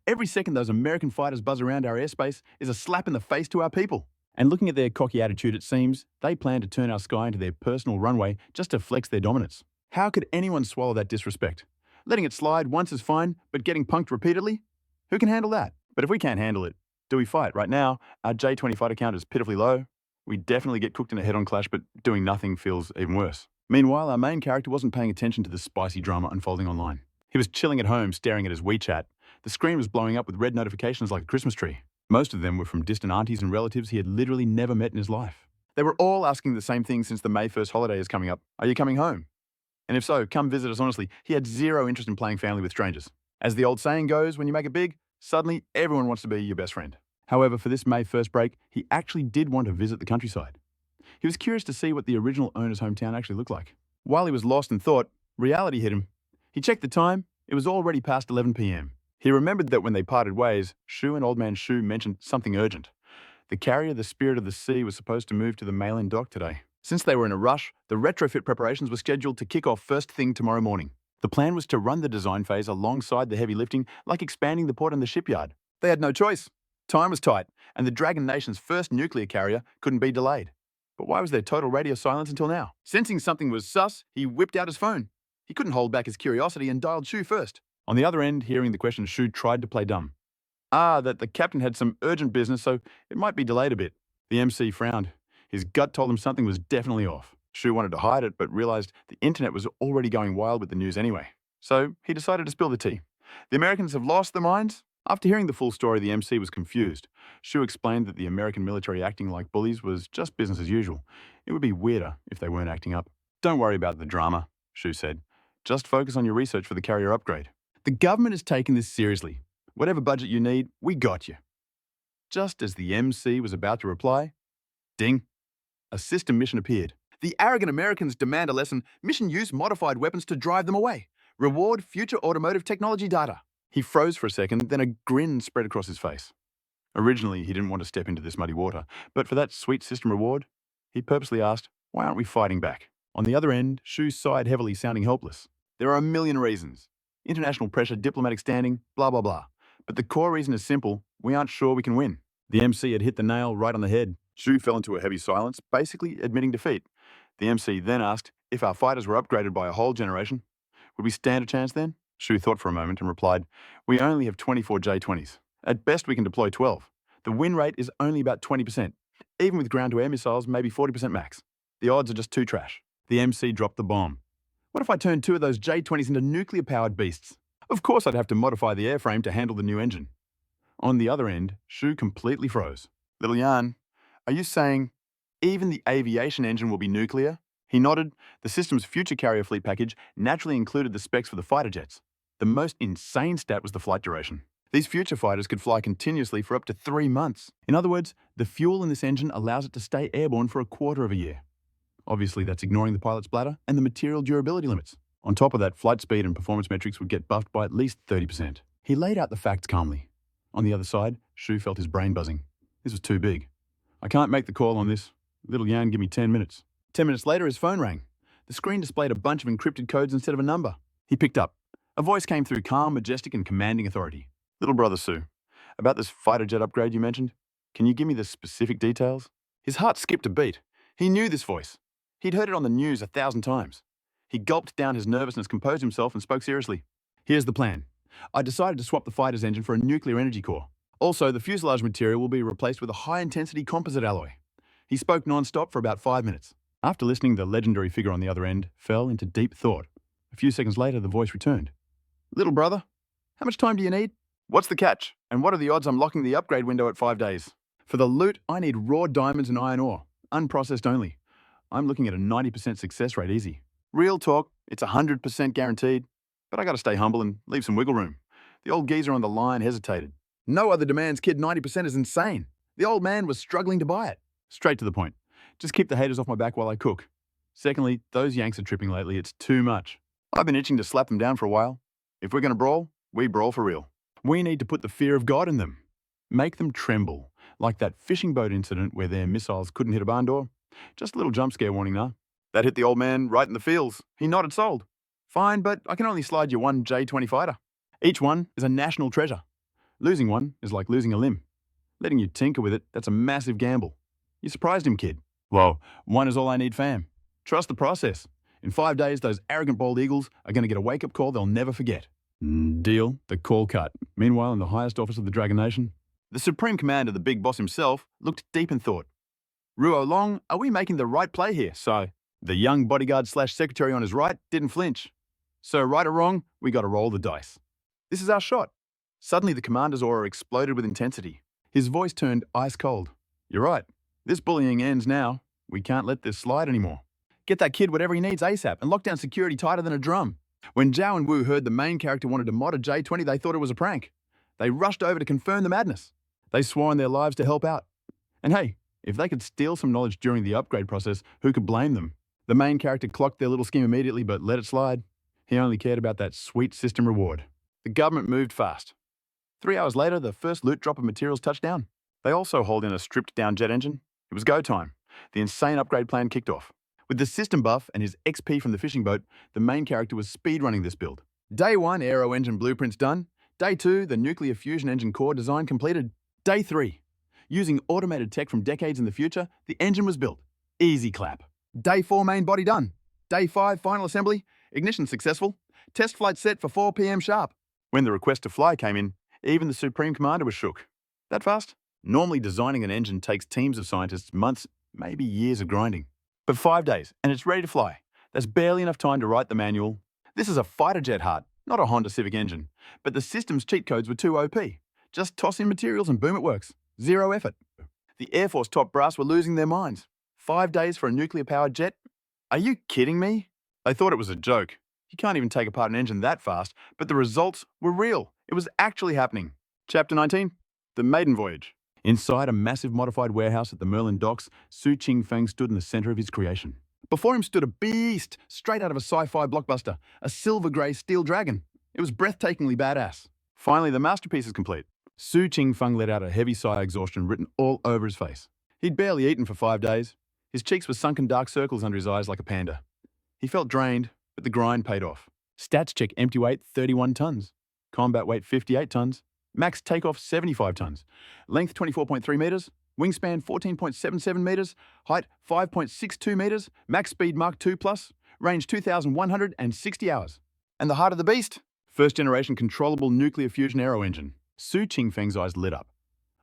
Every second those American fighters buzz around our airspace is a slap in the face to our people. And looking at their cocky attitude, it seems they plan to turn our sky into their personal runway just to flex their dominance. How could anyone swallow that disrespect? Letting it slide once is fine, but getting punked repeatedly? Who can handle that? But if we can't handle it, do we fight? Right now, our J-20 fighter count is pitifully low. We definitely get cooked in a head-on clash, but doing nothing feels even worse. Meanwhile, our main character wasn't paying attention to the spicy drama unfolding online. He was chilling at home, staring at his WeChat. The screen was blowing up with red notifications like a Christmas tree. Most of them were from distant aunties and relatives he had literally never met in his life. They were all asking the same thing since the May 1st holiday is coming up. Are you coming home? And if so, come visit us honestly. He had zero interest in playing family with strangers. As the old saying goes, when you make it big, suddenly everyone wants to be your best friend. However, for this May 1st break, he actually did want to visit the countryside. He was curious to see what the original owner's hometown actually looked like. While he was lost in thought, reality hit him. He checked the time. It was already past 11 p.m. He remembered that when they parted ways, Shu and Old Man Shu mentioned something urgent. The carrier, the Spirit of the Sea, was supposed to move to the Mail-in dock today. Since they were in a rush, the retrofit preparations were scheduled to kick off first thing tomorrow morning. The plan was to run the design phase alongside the heavy lifting, like expanding the port and the shipyard. They had no choice. Time was tight, and the Dragon Nation's first nuclear carrier couldn't be delayed. But why was there total radio silence until now? Sensing something was sus, he whipped out his phone. He couldn't hold back his curiosity and dialed Shu first. On the other end, hearing the question, Shu tried to play dumb. That the captain had some urgent business, so it might be delayed a bit. The MC frowned. His gut told him something was definitely off. Shu wanted to hide it, but realized the internet was already going wild with the news anyway. So he decided to spill the tea. The Americans have lost their minds? After hearing the full story, the MC was confused. Shu explained that the American military acting like bullies was just business as usual. It would be weirder if they weren't acting up. Don't worry about the drama, Shu said. Just focus on your research for the carrier upgrade. The government is taking this seriously. Whatever budget you need, we got you. Just as the MC was about to reply, ding, a system mission appeared. The arrogant Americans demand a lesson. Mission use modified weapons to drive them away. Reward future automotive technology data. He froze for a second, then a grin spread across his face. Originally, he didn't want to step into this muddy water, but for that sweet system reward, he purposely asked, why aren't we fighting back? On the other end, Shu sighed heavily, sounding helpless. There are a million reasons. International pressure, diplomatic standing, blah, blah, blah. But the core reason is simple. We aren't sure we can win. The MC had hit the nail right on the head. Shu fell into a heavy silence, basically admitting defeat. The MC then asked if our fighters were upgraded by a whole generation. Would we stand a chance then? Shu thought for a moment and replied, "We only have 24 J-20s. At best, we can deploy 12. The win rate is only about 20%. Even with ground-to-air missiles, maybe 40% max. The odds are just too trash." The MC dropped the bomb. "What if I turned 2 of those J-20s into nuclear-powered beasts? Of course I'd have to modify the airframe to handle the new engine." On the other end, Shu completely froze. "Little Yan, are you saying even the aviation engine will be nuclear?" He nodded. The system's future carrier fleet package naturally included the specs for the fighter jets. The most insane stat was the flight duration. These future fighters could fly continuously for up to 3 months. In other words, the fuel in this engine allows it to stay airborne for a quarter of a year. Obviously, that's ignoring the pilot's bladder and the material durability limits. On top of that, flight speed and performance metrics would get buffed by at least 30%. He laid out the facts calmly. On the other side, Shu felt his brain buzzing. This was too big. "I can't make the call on this. Little Yan, give me 10 minutes. 10 minutes later, his phone rang. The screen displayed a bunch of encrypted codes instead of a number. He picked up. A voice came through, calm, majestic, and commanding authority. "Little brother Sue, about this fighter jet upgrade you mentioned, can you give me the specific details?" His heart skipped a beat. He knew this voice. He'd heard it on the news 1,000 times. He gulped down his nervousness, composed himself, and spoke seriously. "Here's the plan. I decided to swap the fighter's engine for a nuclear energy core. Also, the fuselage material will be replaced with a high-intensity composite alloy." He spoke non-stop for about 5 minutes. After listening, the legendary figure on the other end fell into deep thought. A few seconds later, the voice returned. "Little brother, how much time do you need? What's the catch? And what are the odds I'm locking the upgrade window at 5 days? For the loot, I need raw diamonds and iron ore, unprocessed only. I'm looking at a 90% success rate easy. Real talk, it's 100% guaranteed. But I gotta stay humble and leave some wiggle room." The old geezer on the line hesitated. "No other demands, kid. 90% is insane." The old man was struggling to buy it. "Straight to the point. Just keep the haters off my back while I cook. Secondly, those Yanks are tripping lately. It's too much. I've been itching to slap them down for a while. If we're gonna brawl, we brawl for real. We need to put the fear of God in them. Make them tremble, like that fishing boat incident where their missiles couldn't hit a barn door. Just a little jump scare warning now." That hit the old man right in the feels. He nodded, sold. "Fine, but I can only slide you one J-20 fighter. Each one is a national treasure. Losing one is like losing a limb. Letting you tinker with it, that's a massive gamble. You surprised him, kid." "Whoa, one is all I need, fam. Trust the process. In 5 days, those arrogant bald eagles are going to get a wake-up call they'll never forget." Deal. The call cut. Meanwhile, in the highest office of the Dragon Nation, the supreme commander, the big boss himself, looked deep in thought. "Ruo Long, are we making the right play here, So?" The young bodyguard/secretary on his right didn't flinch. "So, right or wrong, we got to roll the dice. This is our shot." Suddenly, the commander's aura exploded with intensity. His voice turned ice cold. "You're right. This bullying ends now. We can't let this slide anymore. Get that kid whatever he needs ASAP and lock down security tighter than a drum." When Zhao and Wu heard the main character wanted to mod a J-20, they thought it was a prank. They rushed over to confirm the madness. They swore on their lives to help out. And hey, if they could steal some knowledge during the upgrade process, who could blame them? The main character clocked their little scheme immediately, but let it slide. He only cared about that sweet system reward. The government moved fast. 3 hours later, the first loot drop of materials touched down. They also hauled in a stripped-down jet engine. It was go time. The insane upgrade plan kicked off. With the system buff and his XP from the fishing boat, the main character was speedrunning this build. Day 1, aero engine blueprints done. Day 2, the nuclear fusion engine core design completed. Day 3, using automated tech from decades in the future, the engine was built. Easy clap. Day 4, main body done. Day 5, final assembly. Ignition successful. Test flight set for 4 p.m. sharp. When the request to fly came in, even the Supreme Commander was shook. That fast? Normally designing an engine takes teams of scientists months, maybe years of grinding. But 5 days, and it's ready to fly. That's barely enough time to write the manual. This is a fighter jet heart, not a Honda Civic engine. But the system's cheat codes were too OP. Just toss in materials and boom, it works. Zero effort. The Air Force top brass were losing their minds. 5 days for a nuclear-powered jet? Are you kidding me? They thought it was a joke. You can't even take apart an engine that fast, but the results were real. It was actually happening. Chapter 19, The Maiden Voyage. Inside a massive modified warehouse at the Merlin docks, Su Qingfeng stood in the center of his creation. Before him stood a beast, straight out of a sci-fi blockbuster, a silver-grey steel dragon. It was breathtakingly badass. Finally, the masterpiece is complete. Su Qingfeng let out a heavy sigh of exhaustion written all over his face. He'd barely eaten for 5 days. His cheeks were sunken dark circles under his eyes like a panda. He felt drained, but the grind paid off. Stats check empty weight 31 tons. Combat weight 58 tons. Max takeoff 75 tons. Length 24.3 meters. Wingspan 14.77 meters. Height 5.62 meters. Max speed Mark II+. Range 2,160 hours. And the heart of the beast? First-generation controllable nuclear fusion aero engine. Su Qingfeng's eyes lit up.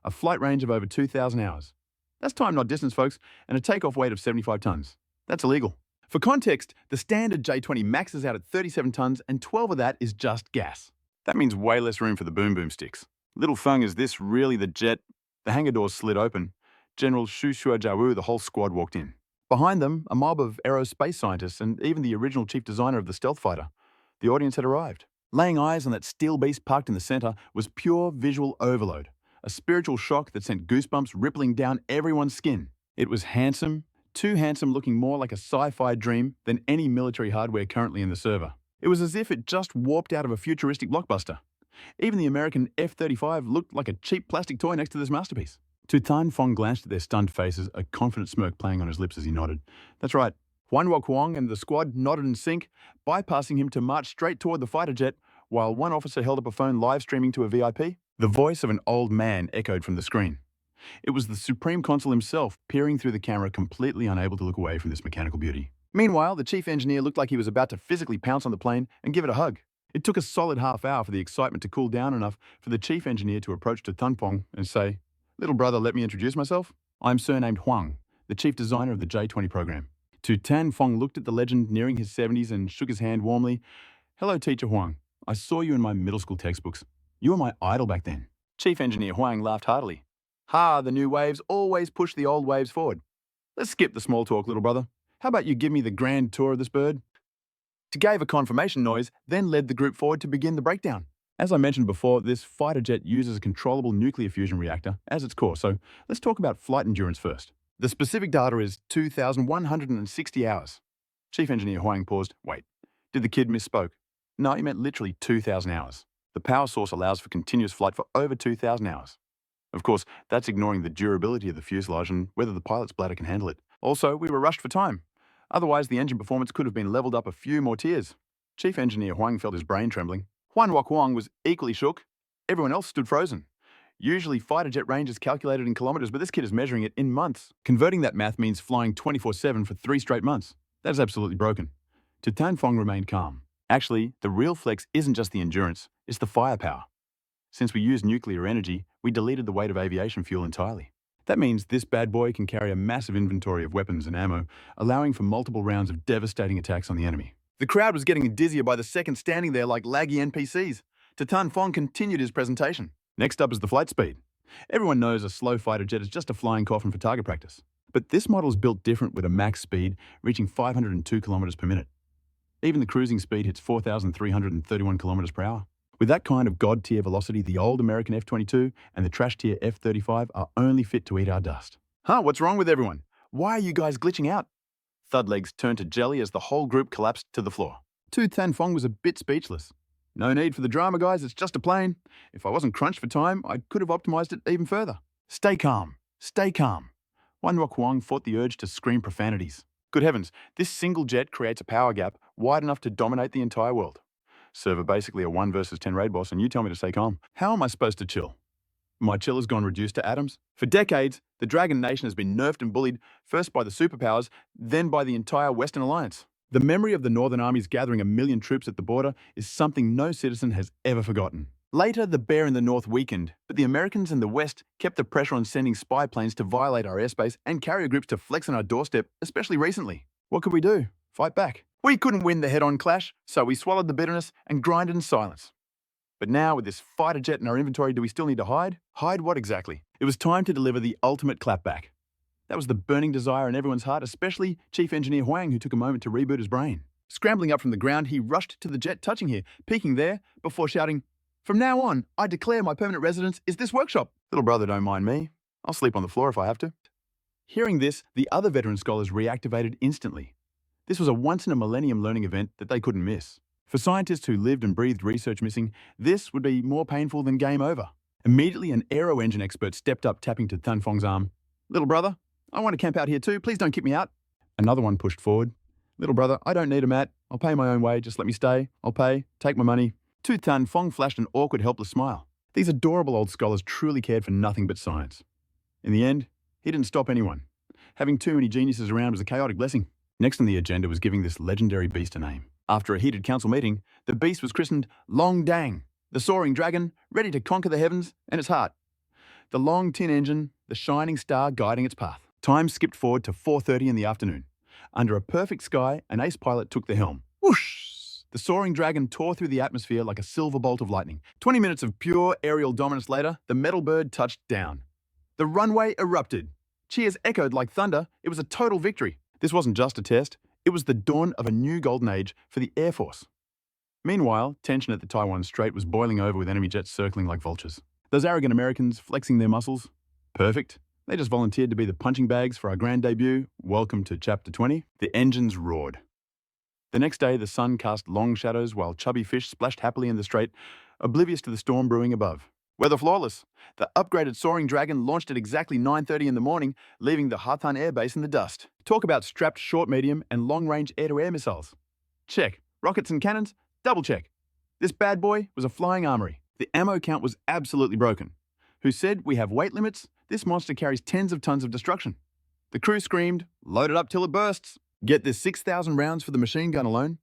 A flight range of over 2,000 hours. That's time, not distance, folks, and a takeoff weight of 75 tons. That's illegal. For context, the standard J-20 maxes out at 37 tons, and 12 of that is just gas. That means way less room for the boom-boom sticks. Little Feng, is this really the jet? The hangar doors slid open. General Shu Jiawu, the whole squad walked in. Behind them, a mob of aerospace scientists and even the original chief designer of the stealth fighter. The audience had arrived. Laying eyes on that steel beast parked in the center was pure visual overload. A spiritual shock that sent goosebumps rippling down everyone's skin. It was handsome, too handsome, looking more like a sci-fi dream than any military hardware currently in the server. It was as if it just warped out of a futuristic blockbuster. Even the American F-35 looked like a cheap plastic toy next to this masterpiece. Tan Fong glanced at their stunned faces, a confident smirk playing on his lips as he nodded. That's right. Huang and the squad nodded in sync, bypassing him to march straight toward the fighter jet, while one officer held up a phone live streaming to a VIP. The voice of an old man echoed from the screen. It was the Supreme Consul himself, peering through the camera, completely unable to look away from this mechanical beauty. Meanwhile, the chief engineer looked like he was about to physically pounce on the plane and give it a hug. It took a solid half hour for the excitement to cool down enough for the chief engineer to approach Tan Fong and say, "Little brother, let me introduce myself. I'm surnamed Huang, the chief designer of the J-20 program." Tan Fong looked at the legend nearing his 70s and shook his hand warmly. "Hello, teacher Huang. I saw you in my middle school textbooks. You were my idol back then." Chief Engineer Huang laughed heartily. "Ha, the new waves always push the old waves forward. Let's skip the small talk, little brother. How about you give me the grand tour of this bird?" He gave a confirmation noise, then led the group forward to begin the breakdown. As I mentioned before, this fighter jet uses a controllable nuclear fusion reactor as its core, so let's talk about flight endurance first. The specific data is 2,160 hours. Chief Engineer Huang paused. Wait, did the kid misspoke? No, he meant literally 2,000 hours. The power source allows for continuous flight for over 2,000 hours. Of course, that's ignoring the durability of the fuselage and whether the pilot's bladder can handle it. Also, we were rushed for time. Otherwise, the engine performance could have been leveled up a few more tiers. Chief Engineer Huang felt his brain trembling. Huang was equally shook. Everyone else stood frozen. Usually, fighter jet range is calculated in kilometers, but this kid is measuring it in months. Converting that math means flying 24/7 for 3 straight months. That is absolutely broken. Tan Fong remained calm. Actually, the real flex isn't just the endurance, it's the firepower. Since we use nuclear energy, we deleted the weight of aviation fuel entirely. That means this bad boy can carry a massive inventory of weapons and ammo, allowing for multiple rounds of devastating attacks on the enemy. The crowd was getting dizzier by the second, standing there like laggy NPCs. Tan Fong continued his presentation. Next up is the flight speed. Everyone knows a slow fighter jet is just a flying coffin for target practice. But this model is built different with a max speed reaching 502 kilometers per minute. Even the cruising speed hits 4,331 kilometers per hour. With that kind of god-tier velocity, the old American F-22 and the trash-tier F-35 are only fit to eat our dust. What's wrong with everyone? Why are you guys glitching out? Thud legs turned to jelly as the whole group collapsed to the floor. Tan Fong was a bit speechless. No need for the drama, guys, it's just a plane. If I wasn't crunched for time, I could have optimized it even further. Stay calm. Stay calm. Huang fought the urge to scream profanities. Good heavens, this single jet creates a power gap wide enough to dominate the entire world. Server basically a 1 versus 10 raid boss, and you tell me to stay calm. How am I supposed to chill? My chill has gone reduced to atoms. For decades, the Dragon Nation has been nerfed and bullied, first by the superpowers, then by the entire Western Alliance. The memory of the Northern armies gathering 1 million troops at the border is something no citizen has ever forgotten. Later, the bear in the north weakened, but the Americans in the west kept the pressure on sending spy planes to violate our airspace and carrier groups to flex on our doorstep, especially recently. What could we do? Fight back. We couldn't win the head-on clash, so we swallowed the bitterness and grinded in silence. But now, with this fighter jet in our inventory, do we still need to hide? Hide what exactly? It was time to deliver the ultimate clapback. That was the burning desire in everyone's heart, especially Chief Engineer Huang, who took a moment to reboot his brain. Scrambling up from the ground, he rushed to the jet touching here, peeking there, before shouting, "From now on, I declare my permanent residence is this workshop." Little brother, don't mind me. I'll sleep on the floor if I have to. Hearing this, the other veteran scholars reactivated instantly. This was a once-in-a-millennium learning event that they couldn't miss. For scientists who lived and breathed research missing, this would be more painful than game over. Immediately, an aero engine expert stepped up, tapping to Tan Fong's arm. "Little brother, I want to camp out here too. Please don't kick me out." Another one pushed forward. "Little brother, I don't need a mat. I'll pay my own way. Just let me stay. I'll pay. Take my money." Tan Fong flashed an awkward, helpless smile. These adorable old scholars truly cared for nothing but science. In the end, he didn't stop anyone. Having too many geniuses around was a chaotic blessing. Next on the agenda was giving this legendary beast a name. After a heated council meeting, the beast was christened Long Dang, the soaring dragon, ready to conquer the heavens and its heart. The long tin engine, the shining star guiding its path. Time skipped forward to 4:30 in the afternoon. Under a perfect sky, an ace pilot took the helm. Whoosh! The soaring dragon tore through the atmosphere like a silver bolt of lightning. 20 minutes of pure aerial dominance later, the metal bird touched down. The runway erupted. Cheers echoed like thunder. It was a total victory. This wasn't just a test. It was the dawn of a new golden age for the Air Force. Meanwhile, tension at the Taiwan Strait was boiling over with enemy jets circling like vultures. Those arrogant Americans flexing their muscles. Perfect. They just volunteered to be the punching bags for our grand debut. Welcome to Chapter 20. The engines roared. The next day, the sun cast long shadows while chubby fish splashed happily in the strait, oblivious to the storm brewing above. Weather flawless. The upgraded soaring dragon launched at exactly 9:30 in the morning, leaving the Hatan Air Base in the dust. Talk about strapped short, medium, and long-range air-to-air missiles. Check. Rockets and cannons? Double check. This bad boy was a flying armory. The ammo count was absolutely broken. Who said we have weight limits? This monster carries tens of tons of destruction. The crew screamed, load it up till it bursts. Get this 6,000 rounds for the machine gun alone.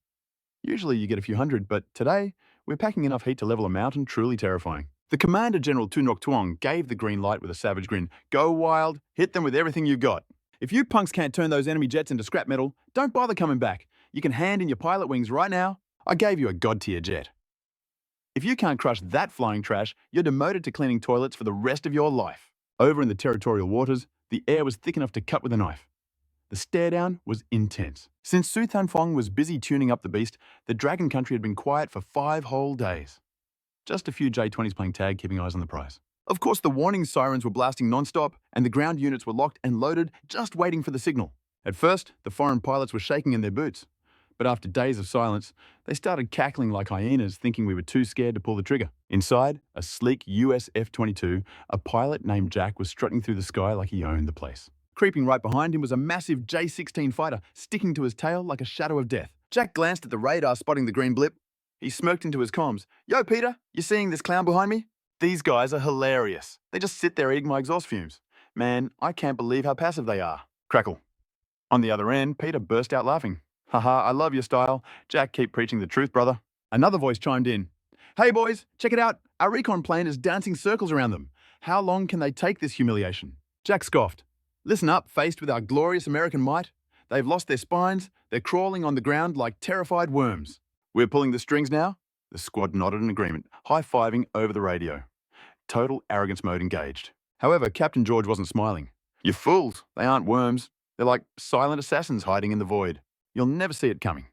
Usually you get a few hundred, but today we're packing enough heat to level a mountain truly terrifying. The Commander General Tu Ngoc Tuong gave the green light with a savage grin. Go wild, hit them with everything you've got. If you punks can't turn those enemy jets into scrap metal, don't bother coming back. You can hand in your pilot wings right now. I gave you a god-tier jet. If you can't crush that flying trash, you're demoted to cleaning toilets for the rest of your life. Over in the territorial waters, the air was thick enough to cut with a knife. The stare-down was intense. Since Su Qingfeng was busy tuning up the beast, the Dragon Country had been quiet for 5 whole days. Just a few J-20s playing tag, keeping eyes on the prize. Of course, the warning sirens were blasting non-stop, and the ground units were locked and loaded, just waiting for the signal. At first, the foreign pilots were shaking in their boots. But after days of silence, they started cackling like hyenas, thinking we were too scared to pull the trigger. Inside, a sleek US F-22, a pilot named Jack was strutting through the sky like he owned the place. Creeping right behind him was a massive J-16 fighter, sticking to his tail like a shadow of death. Jack glanced at the radar, spotting the green blip. He smirked into his comms. Yo, Peter, you seeing this clown behind me? These guys are hilarious. They just sit there eating my exhaust fumes. Man, I can't believe how passive they are. Crackle. On the other end, Peter burst out laughing. Haha, I love your style. Jack, keep preaching the truth, brother. Another voice chimed in. Hey boys, check it out. Our recon plane is dancing circles around them. How long can they take this humiliation? Jack scoffed. Listen up, faced with our glorious American might. They've lost their spines. They're crawling on the ground like terrified worms. We're pulling the strings now? The squad nodded in agreement, high-fiving over the radio. Total arrogance mode engaged. However, Captain George wasn't smiling. You fools, they aren't worms. They're like silent assassins hiding in the void. You'll never see it coming.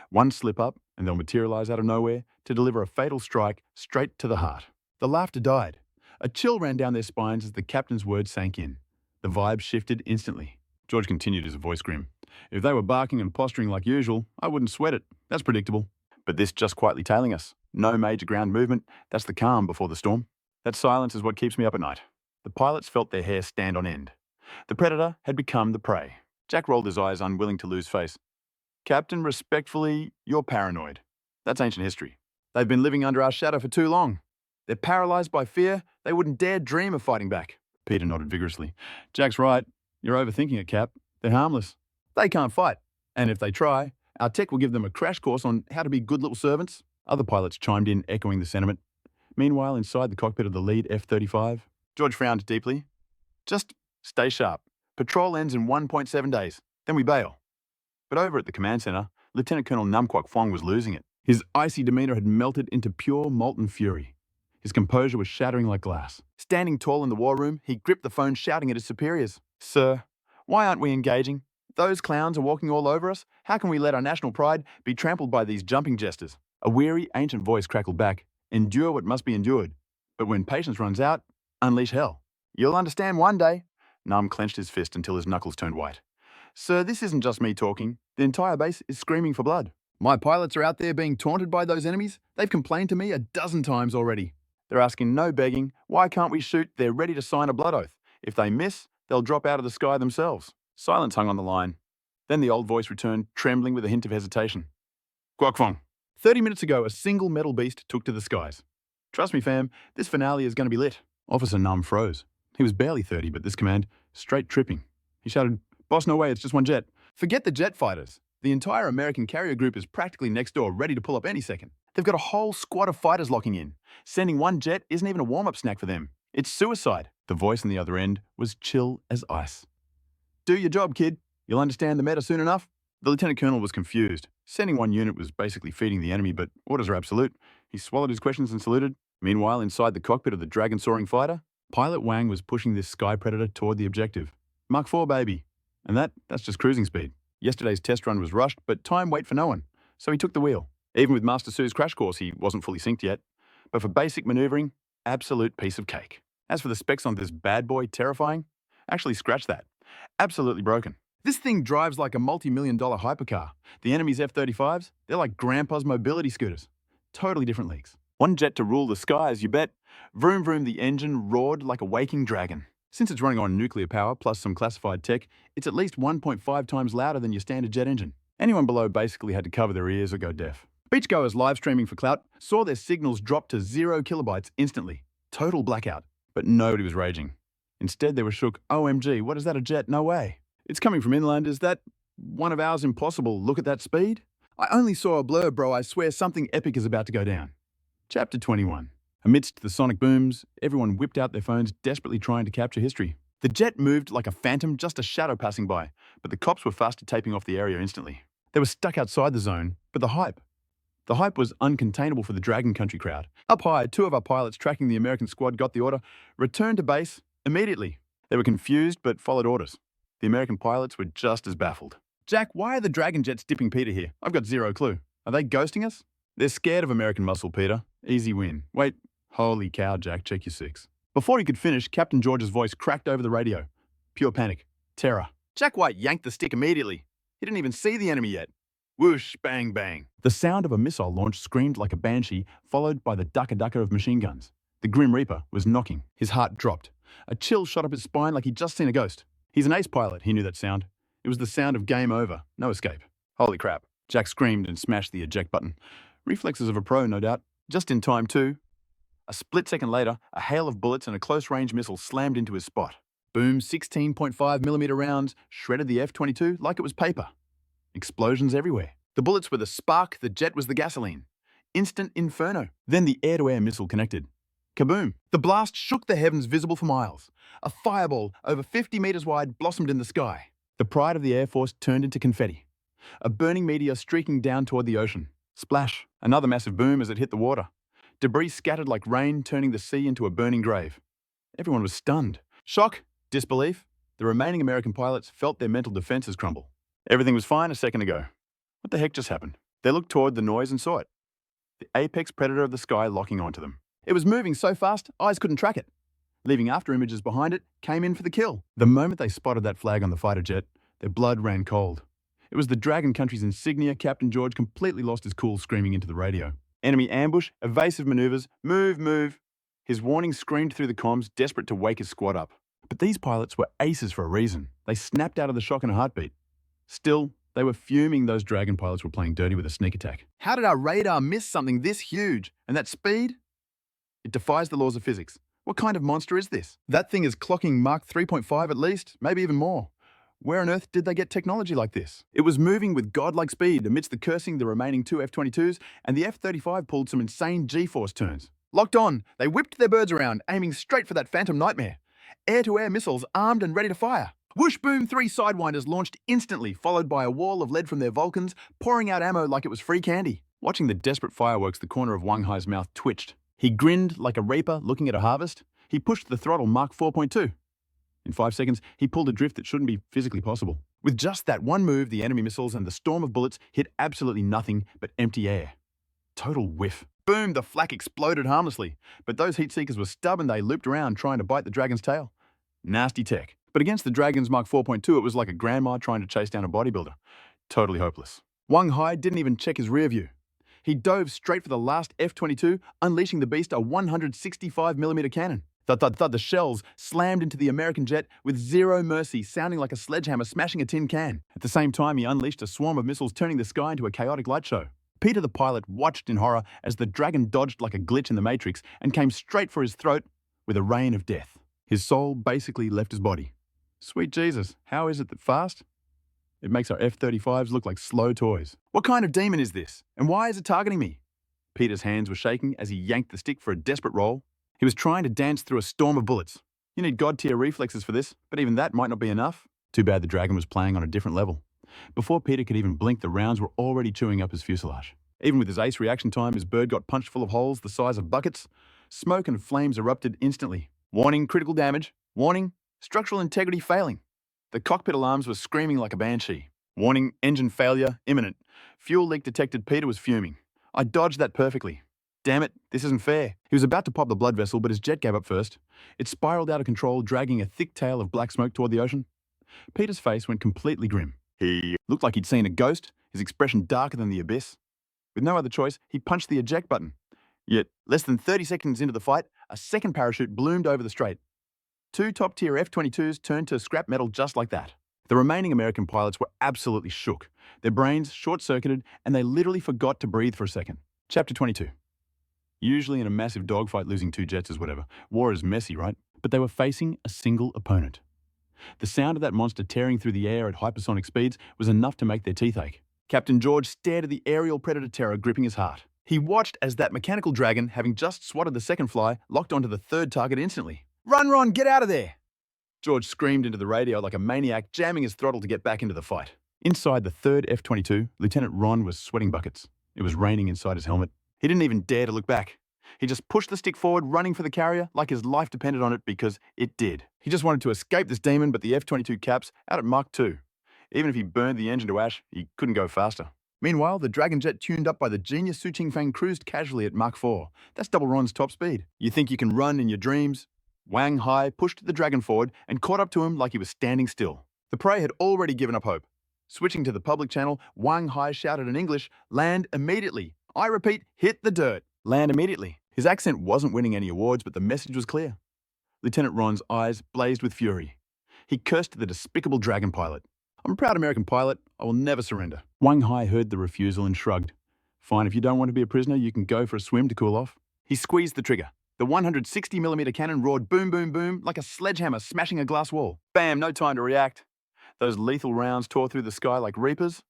One slip up, and they'll materialize out of nowhere to deliver a fatal strike straight to the heart. The laughter died. A chill ran down their spines as the captain's words sank in. The vibe shifted instantly. George continued, his voice grim. If they were barking and posturing like usual, I wouldn't sweat it. That's predictable. But this just quietly tailing us. No major ground movement. That's the calm before the storm. That silence is what keeps me up at night. The pilots felt their hair stand on end. The predator had become the prey. Jack rolled his eyes, unwilling to lose face. Captain, respectfully, you're paranoid. That's ancient history. They've been living under our shadow for too long. They're paralyzed by fear. They wouldn't dare dream of fighting back. Peter nodded vigorously. Jack's right. You're overthinking it, Cap. They're harmless. They can't fight. And if they try, our tech will give them a crash course on how to be good little servants. Other pilots chimed in, echoing the sentiment. Meanwhile, inside the cockpit of the lead F-35, George frowned deeply. Just stay sharp. Patrol ends in 1.7 days. Then we bail. But over at the command center, Lieutenant Colonel Nam Quoc Phong was losing it. His icy demeanor had melted into pure molten fury. His composure was shattering like glass. Standing tall in the war room, he gripped the phone, shouting at his superiors. Sir, why aren't we engaging? Those clowns are walking all over us. How can we let our national pride be trampled by these jumping jesters? A weary, ancient voice crackled back. Endure what must be endured. But when patience runs out, unleash hell. You'll understand one day. Nam clenched his fist until his knuckles turned white. Sir, this isn't just me talking. The entire base is screaming for blood. My pilots are out there being taunted by those enemies. They've complained to me a dozen times already. They're asking no begging. Why can't we shoot? They're ready to sign a blood oath. If they miss, they'll drop out of the sky themselves. Silence hung on the line. Then the old voice returned, trembling with a hint of hesitation. Quoc Phong. 30 minutes ago, a single metal beast took to the skies. Trust me, fam, this finale is going to be lit. Officer Nam froze. He was barely 30, but this command, straight tripping. He shouted, Boss, no way, it's just one jet. Forget the jet fighters. The entire American carrier group is practically next door, ready to pull up any second. They've got a whole squad of fighters locking in. Sending one jet isn't even a warm-up snack for them. It's suicide. The voice on the other end was chill as ice. Do your job, kid. You'll understand the meta soon enough. The lieutenant colonel was confused. Sending one unit was basically feeding the enemy, but orders are absolute. He swallowed his questions and saluted. Meanwhile, inside the cockpit of the dragon-soaring fighter, Pilot Wang was pushing this sky predator toward the objective. Mach 4, baby. And that's just cruising speed. Yesterday's test run was rushed, but time wait for no one. So he took the wheel. Even with Master Su's crash course, he wasn't fully synced yet. But for basic maneuvering, absolute piece of cake. As for the specs on this bad boy, terrifying, actually scratch that. Absolutely broken. This thing drives like a multi-million-dollar hypercar. The enemy's F-35s, they're like Grandpa's mobility scooters. Totally different leagues. One jet to rule the skies, you bet. Vroom vroom, the engine roared like a waking dragon. Since it's running on nuclear power plus some classified tech, it's at least 1.5 times louder than your standard jet engine. Anyone below basically had to cover their ears or go deaf. Beachgoers live streaming for clout saw their signals drop to 0 kilobytes instantly. Total blackout. But nobody was raging. Instead, they were shook. OMG, what is that, a jet? No way. It's coming from inland. Is that one of ours impossible? Look at that speed. I only saw a blur, bro. I swear something epic is about to go down. Chapter 21. Amidst the sonic booms, everyone whipped out their phones, desperately trying to capture history. The jet moved like a phantom, just a shadow passing by, but the cops were fast at taping off the area instantly. They were stuck outside the zone, but the hype was uncontainable for the Dragon Country crowd. Up high, 2 of our pilots tracking the American squad got the order, return to base immediately. They were confused, but followed orders. The American pilots were just as baffled. Jack, why are the Dragon jets dipping Peter here? I've got zero clue. Are they ghosting us? They're scared of American muscle, Peter. Easy win. Wait, holy cow, Jack, check your 6. Before he could finish, Captain George's voice cracked over the radio. Pure panic. Terror. Jack White yanked the stick immediately. He didn't even see the enemy yet. Whoosh, bang, bang. The sound of a missile launch screamed like a banshee, followed by the ducka-ducka of machine guns. The Grim Reaper was knocking. His heart dropped. A chill shot up his spine like he'd just seen a ghost. He's an ace pilot, he knew that sound. It was the sound of game over, no escape. Holy crap. Jack screamed and smashed the eject button. Reflexes of a pro, no doubt. Just in time, too. A split second later, a hail of bullets and a close-range missile slammed into his spot. Boom, 16.5mm rounds shredded the F-22 like it was paper. Explosions everywhere. The bullets were the spark, the jet was the gasoline. Instant inferno. Then the air-to-air missile connected. Kaboom! The blast shook the heavens visible for miles. A fireball over 50 meters wide blossomed in the sky. The pride of the Air Force turned into confetti. A burning meteor streaking down toward the ocean. Splash! Another massive boom as it hit the water. Debris scattered like rain, turning the sea into a burning grave. Everyone was stunned. Shock, disbelief. The remaining American pilots felt their mental defenses crumble. Everything was fine a second ago. What the heck just happened? They looked toward the noise and saw it. The apex predator of the sky locking onto them. It was moving so fast, eyes couldn't track it. Leaving after images behind it, came in for the kill. The moment they spotted that flag on the fighter jet, their blood ran cold. It was the Dragon Country's insignia. Captain George completely lost his cool, screaming into the radio. Enemy ambush, evasive maneuvers, move, move. His warning screamed through the comms, desperate to wake his squad up. But these pilots were aces for a reason. They snapped out of the shock in a heartbeat. Still, they were fuming those Dragon pilots were playing dirty with a sneak attack. How did our radar miss something this huge? And that speed? It defies the laws of physics. What kind of monster is this? That thing is clocking Mach 3.5 at least, maybe even more. Where on earth did they get technology like this? It was moving with godlike speed amidst the cursing the remaining 2 F-22s, and the F-35 pulled some insane G-force turns. Locked on, they whipped their birds around, aiming straight for that phantom nightmare. Air-to-air missiles armed and ready to fire. Whoosh boom, 3 Sidewinders launched instantly, followed by a wall of lead from their Vulcans, pouring out ammo like it was free candy. Watching the desperate fireworks, the corner of Wang Hai's mouth twitched. He grinned like a reaper looking at a harvest. He pushed the throttle Mach 4.2. In 5 seconds, he pulled a drift that shouldn't be physically possible. With just that one move, the enemy missiles and the storm of bullets hit absolutely nothing but empty air. Total whiff. Boom, the flak exploded harmlessly. But those heat seekers were stubborn. They looped around trying to bite the Dragon's tail. Nasty tech. But against the Dragon's Mach 4.2, it was like a grandma trying to chase down a bodybuilder. Totally hopeless. Wang Hai didn't even check his rear view. He dove straight for the last F-22, unleashing the beast a 165mm cannon. Thud, thud, thud, the shells slammed into the American jet with zero mercy, sounding like a sledgehammer smashing a tin can. At the same time, he unleashed a swarm of missiles, turning the sky into a chaotic light show. Peter the pilot watched in horror as the Dragon dodged like a glitch in the Matrix and came straight for his throat with a rain of death. His soul basically left his body. Sweet Jesus, how is it that fast? It makes our F-35s look like slow toys. What kind of demon is this? And why is it targeting me? Peter's hands were shaking as he yanked the stick for a desperate roll. He was trying to dance through a storm of bullets. You need god-tier reflexes for this, but even that might not be enough. Too bad the Dragon was playing on a different level. Before Peter could even blink, the rounds were already chewing up his fuselage. Even with his ace reaction time, his bird got punched full of holes the size of buckets. Smoke and flames erupted instantly. Warning, critical damage. Warning, structural integrity failing. The cockpit alarms were screaming like a banshee. Warning, engine failure imminent. Fuel leak detected. Peter was fuming. I dodged that perfectly. Damn it, this isn't fair. He was about to pop the blood vessel, but his jet gave up first. It spiraled out of control, dragging a thick tail of black smoke toward the ocean. Peter's face went completely grim. He looked like he'd seen a ghost, his expression darker than the abyss. With no other choice, he punched the eject button. Yet, less than 30 seconds into the fight, a second parachute bloomed over the strait. 2 top-tier F-22s turned to scrap metal just like that. The remaining American pilots were absolutely shook. Their brains short-circuited, and they literally forgot to breathe for a second. Chapter 22. Usually in a massive dogfight, losing 2 jets is whatever. War is messy, right? But they were facing a single opponent. The sound of that monster tearing through the air at hypersonic speeds was enough to make their teeth ache. Captain George stared at the aerial predator terror gripping his heart. He watched as that mechanical dragon, having just swatted the second fly, locked onto the third target instantly. Run, Ron, get out of there! George screamed into the radio like a maniac, jamming his throttle to get back into the fight. Inside the third F-22, Lieutenant Ron was sweating buckets. It was raining inside his helmet. He didn't even dare to look back. He just pushed the stick forward, running for the carrier like his life depended on it, because it did. He just wanted to escape this demon, but the F-22 caps out at Mach 2. Even if he burned the engine to ash, he couldn't go faster. Meanwhile, the Dragon jet tuned up by the genius Su Qingfeng cruised casually at Mach 4. That's double Ron's top speed. You think you can run in your dreams? Wang Hai pushed the Dragon forward and caught up to him like he was standing still. The prey had already given up hope. Switching to the public channel, Wang Hai shouted in English, "Land immediately. I repeat, hit the dirt. Land immediately." His accent wasn't winning any awards, but the message was clear. Lieutenant Ron's eyes blazed with fury. He cursed the despicable Dragon pilot. "I'm a proud American pilot. I will never surrender." Wang Hai heard the refusal and shrugged. "Fine, if you don't want to be a prisoner, you can go for a swim to cool off." He squeezed the trigger. The 160mm cannon roared boom, boom, boom like a sledgehammer smashing a glass wall. Bam, no time to react. Those lethal rounds tore through the sky like reapers.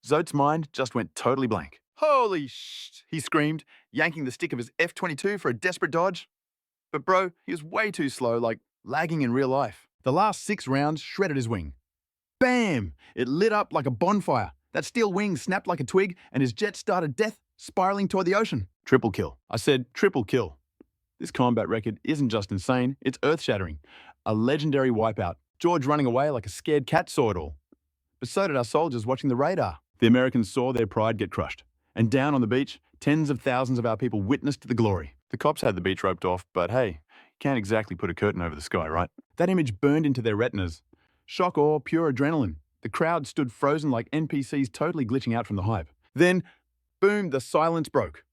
Zot's mind just went totally blank. "Holy sh!" he screamed, yanking the stick of his F-22 for a desperate dodge. But bro, he was way too slow, like lagging in real life. The last 6 rounds shredded his wing. Bam! It lit up like a bonfire. That steel wing snapped like a twig, and his jet started death, spiraling toward the ocean. Triple kill. I said triple kill. This combat record isn't just insane, it's earth-shattering. A legendary wipeout. George running away like a scared cat saw it all. But so did our soldiers watching the radar. The Americans saw their pride get crushed. And down on the beach, tens of thousands of our people witnessed the glory. The cops had the beach roped off, but hey, you can't exactly put a curtain over the sky, right? That image burned into their retinas. Shock or pure adrenaline. The crowd stood frozen like NPCs totally glitching out from the hype. Then, boom, the silence broke.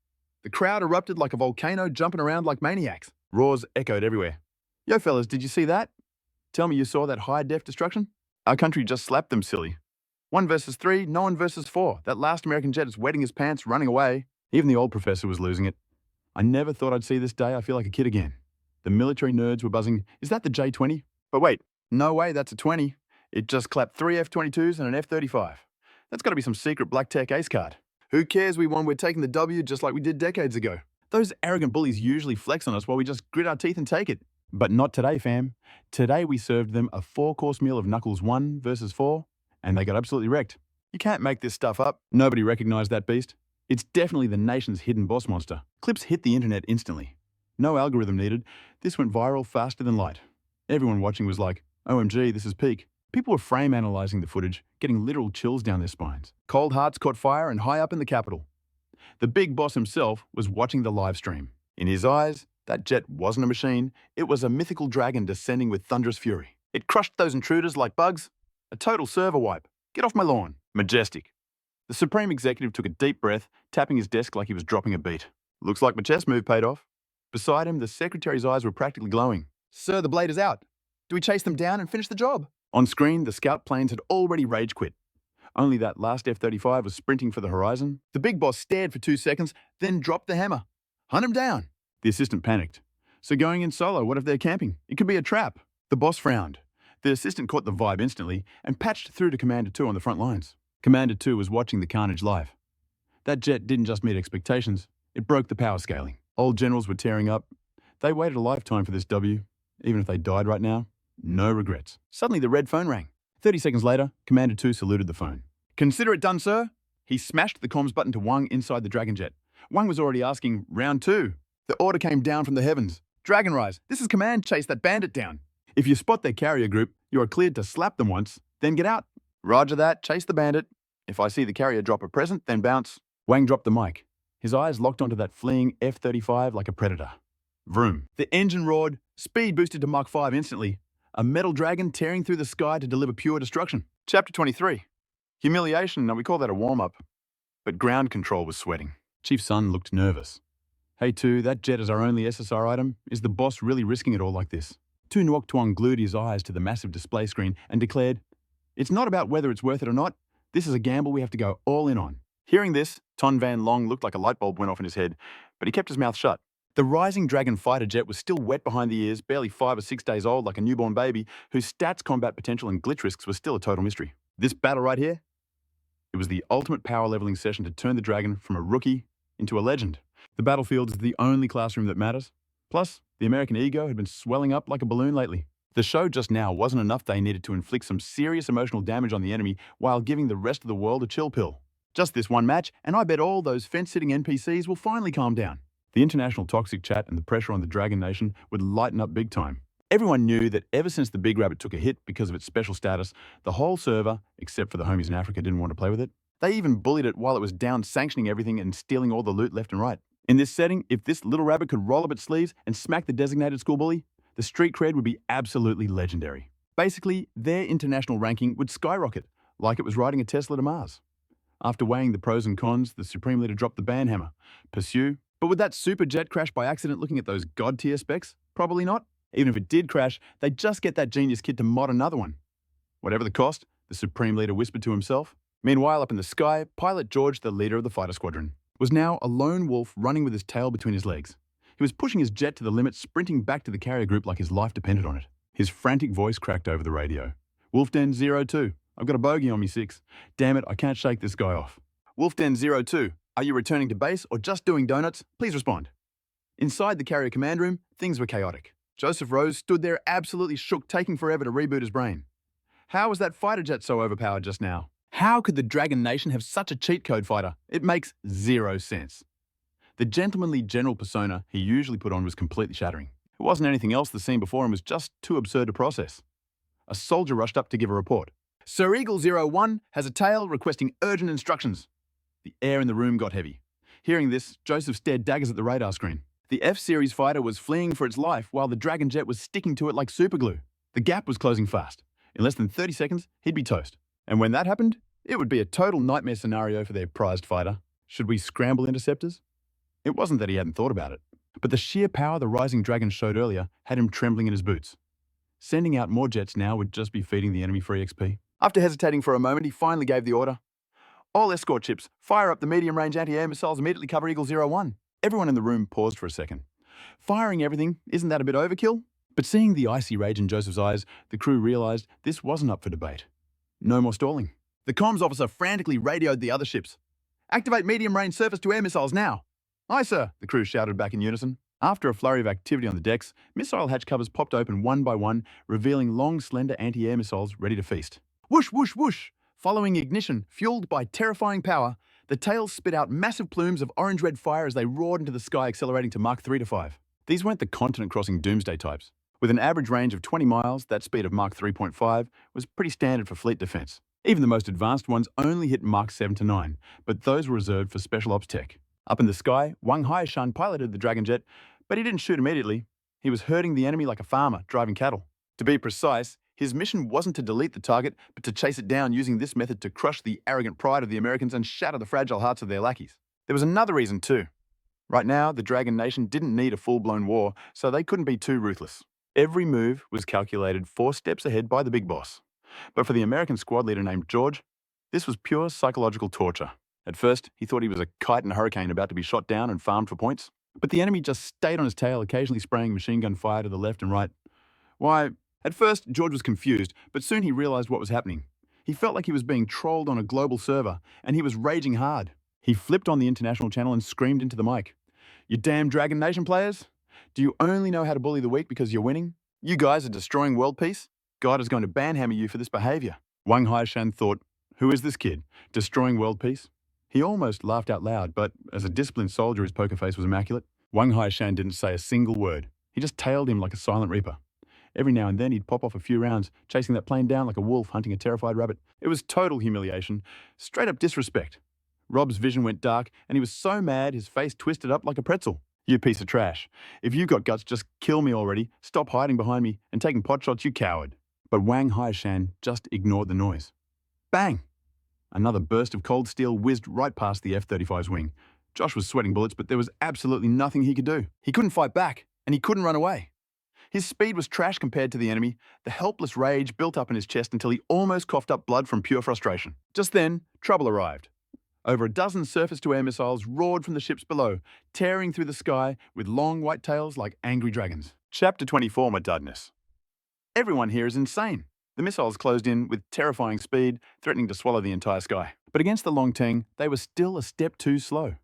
The crowd erupted like a volcano, jumping around like maniacs. Roars echoed everywhere. "Yo, fellas, did you see that? Tell me you saw that high-def destruction? Our country just slapped them silly. 1 versus 3, no one versus 4. That last American jet is wetting his pants, running away." Even the old professor was losing it. I never thought I'd see this day. I feel like a kid again. The military nerds were buzzing. "Is that the J-20? But wait, no way, that's a 20. It just clapped 3 F-22s and an F-35. That's got to be some secret black tech ace card. Who cares we won? We're taking the W just like we did decades ago. Those arrogant bullies usually flex on us while we just grit our teeth and take it. But not today, fam. Today we served them a 4-course meal of Knuckles 1 versus 4, and they got absolutely wrecked. You can't make this stuff up. Nobody recognized that beast. It's definitely the nation's hidden boss monster. Clips hit the internet instantly. No algorithm needed. This went viral faster than light. Everyone watching was like, "OMG, this is peak." People were frame analyzing the footage, getting literal chills down their spines. Cold hearts caught fire and high up in the Capitol. The big boss himself was watching the live stream. In his eyes, that jet wasn't a machine. It was a mythical dragon descending with thunderous fury. It crushed those intruders like bugs. A total server wipe. Get off my lawn. Majestic. The Supreme Executive took a deep breath, tapping his desk like he was dropping a beat. "Looks like my chess move paid off." Beside him, the Secretary's eyes were practically glowing. "Sir, the blade is out. Do we chase them down and finish the job?" On screen, the scout planes had already rage quit. Only that last F-35 was sprinting for the horizon. The big boss stared for 2 seconds, then dropped the hammer. "Hunt him down." The assistant panicked. "So going in solo, what if they're camping? It could be a trap." The boss frowned. The assistant caught the vibe instantly and patched through to Commander 2 on the front lines. Commander 2 was watching the carnage live. That jet didn't just meet expectations, it broke the power scaling. Old generals were tearing up. They waited a lifetime for this W. Even if they died right now, no regrets. Suddenly the red phone rang. 30 seconds later, Commander 2 saluted the phone. "Consider it done, sir." He smashed the comms button to Wang inside the Dragon jet. Wang was already asking, "Round 2. The order came down from the heavens. "Dragon Rise, this is command, chase that bandit down. If you spot their carrier group, you are cleared to slap them once, then get out." "Roger that, chase the bandit. If I see the carrier drop a present, then bounce." Wang dropped the mic. His eyes locked onto that fleeing F-35 like a predator. Vroom. The engine roared, speed boosted to Mach 5 instantly. A metal dragon tearing through the sky to deliver pure destruction. Chapter 23. Humiliation, now we call that a warm-up. But ground control was sweating. Chief Sun looked nervous. "Hey, Tu, that jet is our only SSR item. Is the boss really risking it all like this?" Tu Nuoc Tuong glued his eyes to the massive display screen and declared, "It's not about whether it's worth it or not. This is a gamble we have to go all in on." Hearing this, Ton Van Long looked like a light bulb went off in his head, but he kept his mouth shut. The Rising Dragon fighter jet was still wet behind the ears, barely 5 or 6 days old like a newborn baby, whose stats, combat potential, and glitch risks were still a total mystery. This battle right here? It was the ultimate power leveling session to turn the Dragon from a rookie into a legend. The battlefield is the only classroom that matters. Plus, the American ego had been swelling up like a balloon lately. The show just now wasn't enough. They needed to inflict some serious emotional damage on the enemy while giving the rest of the world a chill pill. Just this one match, and I bet all those fence-sitting NPCs will finally calm down. The international toxic chat and the pressure on the Dragon Nation would lighten up big time. Everyone knew that ever since the Big Rabbit took a hit because of its special status, the whole server, except for the homies in Africa, didn't want to play with it. They even bullied it while it was down sanctioning everything and stealing all the loot left and right. In this setting, if this little rabbit could roll up its sleeves and smack the designated school bully, the street cred would be absolutely legendary. Basically, their international ranking would skyrocket, like it was riding a Tesla to Mars. After weighing the pros and cons, the Supreme Leader dropped the banhammer. Pursue. But would that super jet crash by accident looking at those god-tier specs? Probably not. Even if it did crash, they'd just get that genius kid to mod another one. Whatever the cost, the Supreme Leader whispered to himself. Meanwhile, up in the sky, Pilot George, the leader of the fighter squadron, was now a lone wolf running with his tail between his legs. He was pushing his jet to the limit, sprinting back to the carrier group like his life depended on it. His frantic voice cracked over the radio. "Wolfden 02, I've got a bogey on me 6. Damn it, I can't shake this guy off." "Wolfden 02, are you returning to base or just doing donuts? Please respond." Inside the carrier command room, things were chaotic. Joseph Rose stood there absolutely shook, taking forever to reboot his brain. How was that fighter jet so overpowered just now? How could the Dragon Nation have such a cheat code fighter? It makes zero sense. The gentlemanly general persona he usually put on was completely shattering. It wasn't anything else the scene before him was just too absurd to process. A soldier rushed up to give a report. "Sir Eagle 01 has a tail requesting urgent instructions." The air in the room got heavy. Hearing this, Joseph stared daggers at the radar screen. The F-Series fighter was fleeing for its life while the Dragon jet was sticking to it like superglue. The gap was closing fast. In less than 30 seconds, he'd be toast. And when that happened, it would be a total nightmare scenario for their prized fighter. Should we scramble interceptors? It wasn't that he hadn't thought about it, but the sheer power the Rising Dragon showed earlier had him trembling in his boots. Sending out more jets now would just be feeding the enemy free XP. After hesitating for a moment, he finally gave the order. "All escort ships, fire up the medium-range anti-air missiles, immediately cover Eagle 01. Everyone in the room paused for a second. Firing everything, isn't that a bit overkill? But seeing the icy rage in Joseph's eyes, the crew realized this wasn't up for debate. No more stalling. The comms officer frantically radioed the other ships. "Activate medium-range surface-to-air missiles now." "Aye, sir," the crew shouted back in unison. After a flurry of activity on the decks, missile hatch covers popped open one by one, revealing long, slender anti-air missiles ready to feast. Whoosh, whoosh, whoosh! Following ignition, fueled by terrifying power, the tails spit out massive plumes of orange-red fire as they roared into the sky, accelerating to Mach 3 to 5. These weren't the continent-crossing doomsday types. With an average range of 20 miles, that speed of Mach 3.5 was pretty standard for fleet defense. Even the most advanced ones only hit Mach 7 to 9, but those were reserved for special ops tech. Up in the sky, Wang Haishan piloted the Dragon jet, but he didn't shoot immediately. He was herding the enemy like a farmer, driving cattle. To be precise, his mission wasn't to delete the target, but to chase it down using this method to crush the arrogant pride of the Americans and shatter the fragile hearts of their lackeys. There was another reason too. Right now, the Dragon Nation didn't need a full-blown war, so they couldn't be too ruthless. Every move was calculated 4 steps ahead by the big boss. But for the American squad leader named George, this was pure psychological torture. At first, he thought he was a kite in a hurricane about to be shot down and farmed for points. But the enemy just stayed on his tail, occasionally spraying machine gun fire to the left and right. Why, At first, George was confused, but soon he realized what was happening. He felt like he was being trolled on a global server, and he was raging hard. He flipped on the international channel and screamed into the mic. "You damn Dragon Nation players! Do you only know how to bully the weak because you're winning? You guys are destroying world peace? God is going to banhammer you for this behavior." Wang Haishan thought, "Who is this kid? Destroying world peace?" He almost laughed out loud, but as a disciplined soldier, his poker face was immaculate. Wang Haishan didn't say a single word. He just tailed him like a silent reaper. Every now and then he'd pop off a few rounds, chasing that plane down like a wolf hunting a terrified rabbit. It was total humiliation, straight up disrespect. Rob's vision went dark, and he was so mad his face twisted up like a pretzel. "You piece of trash. If you've got guts, just kill me already. Stop hiding behind me and taking pot shots, you coward." But Wang Haishan just ignored the noise. Bang! Another burst of cold steel whizzed right past the F-35's wing. Josh was sweating bullets, but there was absolutely nothing he could do. He couldn't fight back, and he couldn't run away. His speed was trash compared to the enemy. The helpless rage built up in his chest until he almost coughed up blood from pure frustration. Just then, trouble arrived. Over a dozen surface-to-air missiles roared from the ships below, tearing through the sky with long white tails like angry dragons. Chapter 24, my dudness. Everyone here is insane. The missiles closed in with terrifying speed, threatening to swallow the entire sky. But against the Long Teng, they were still a step too slow.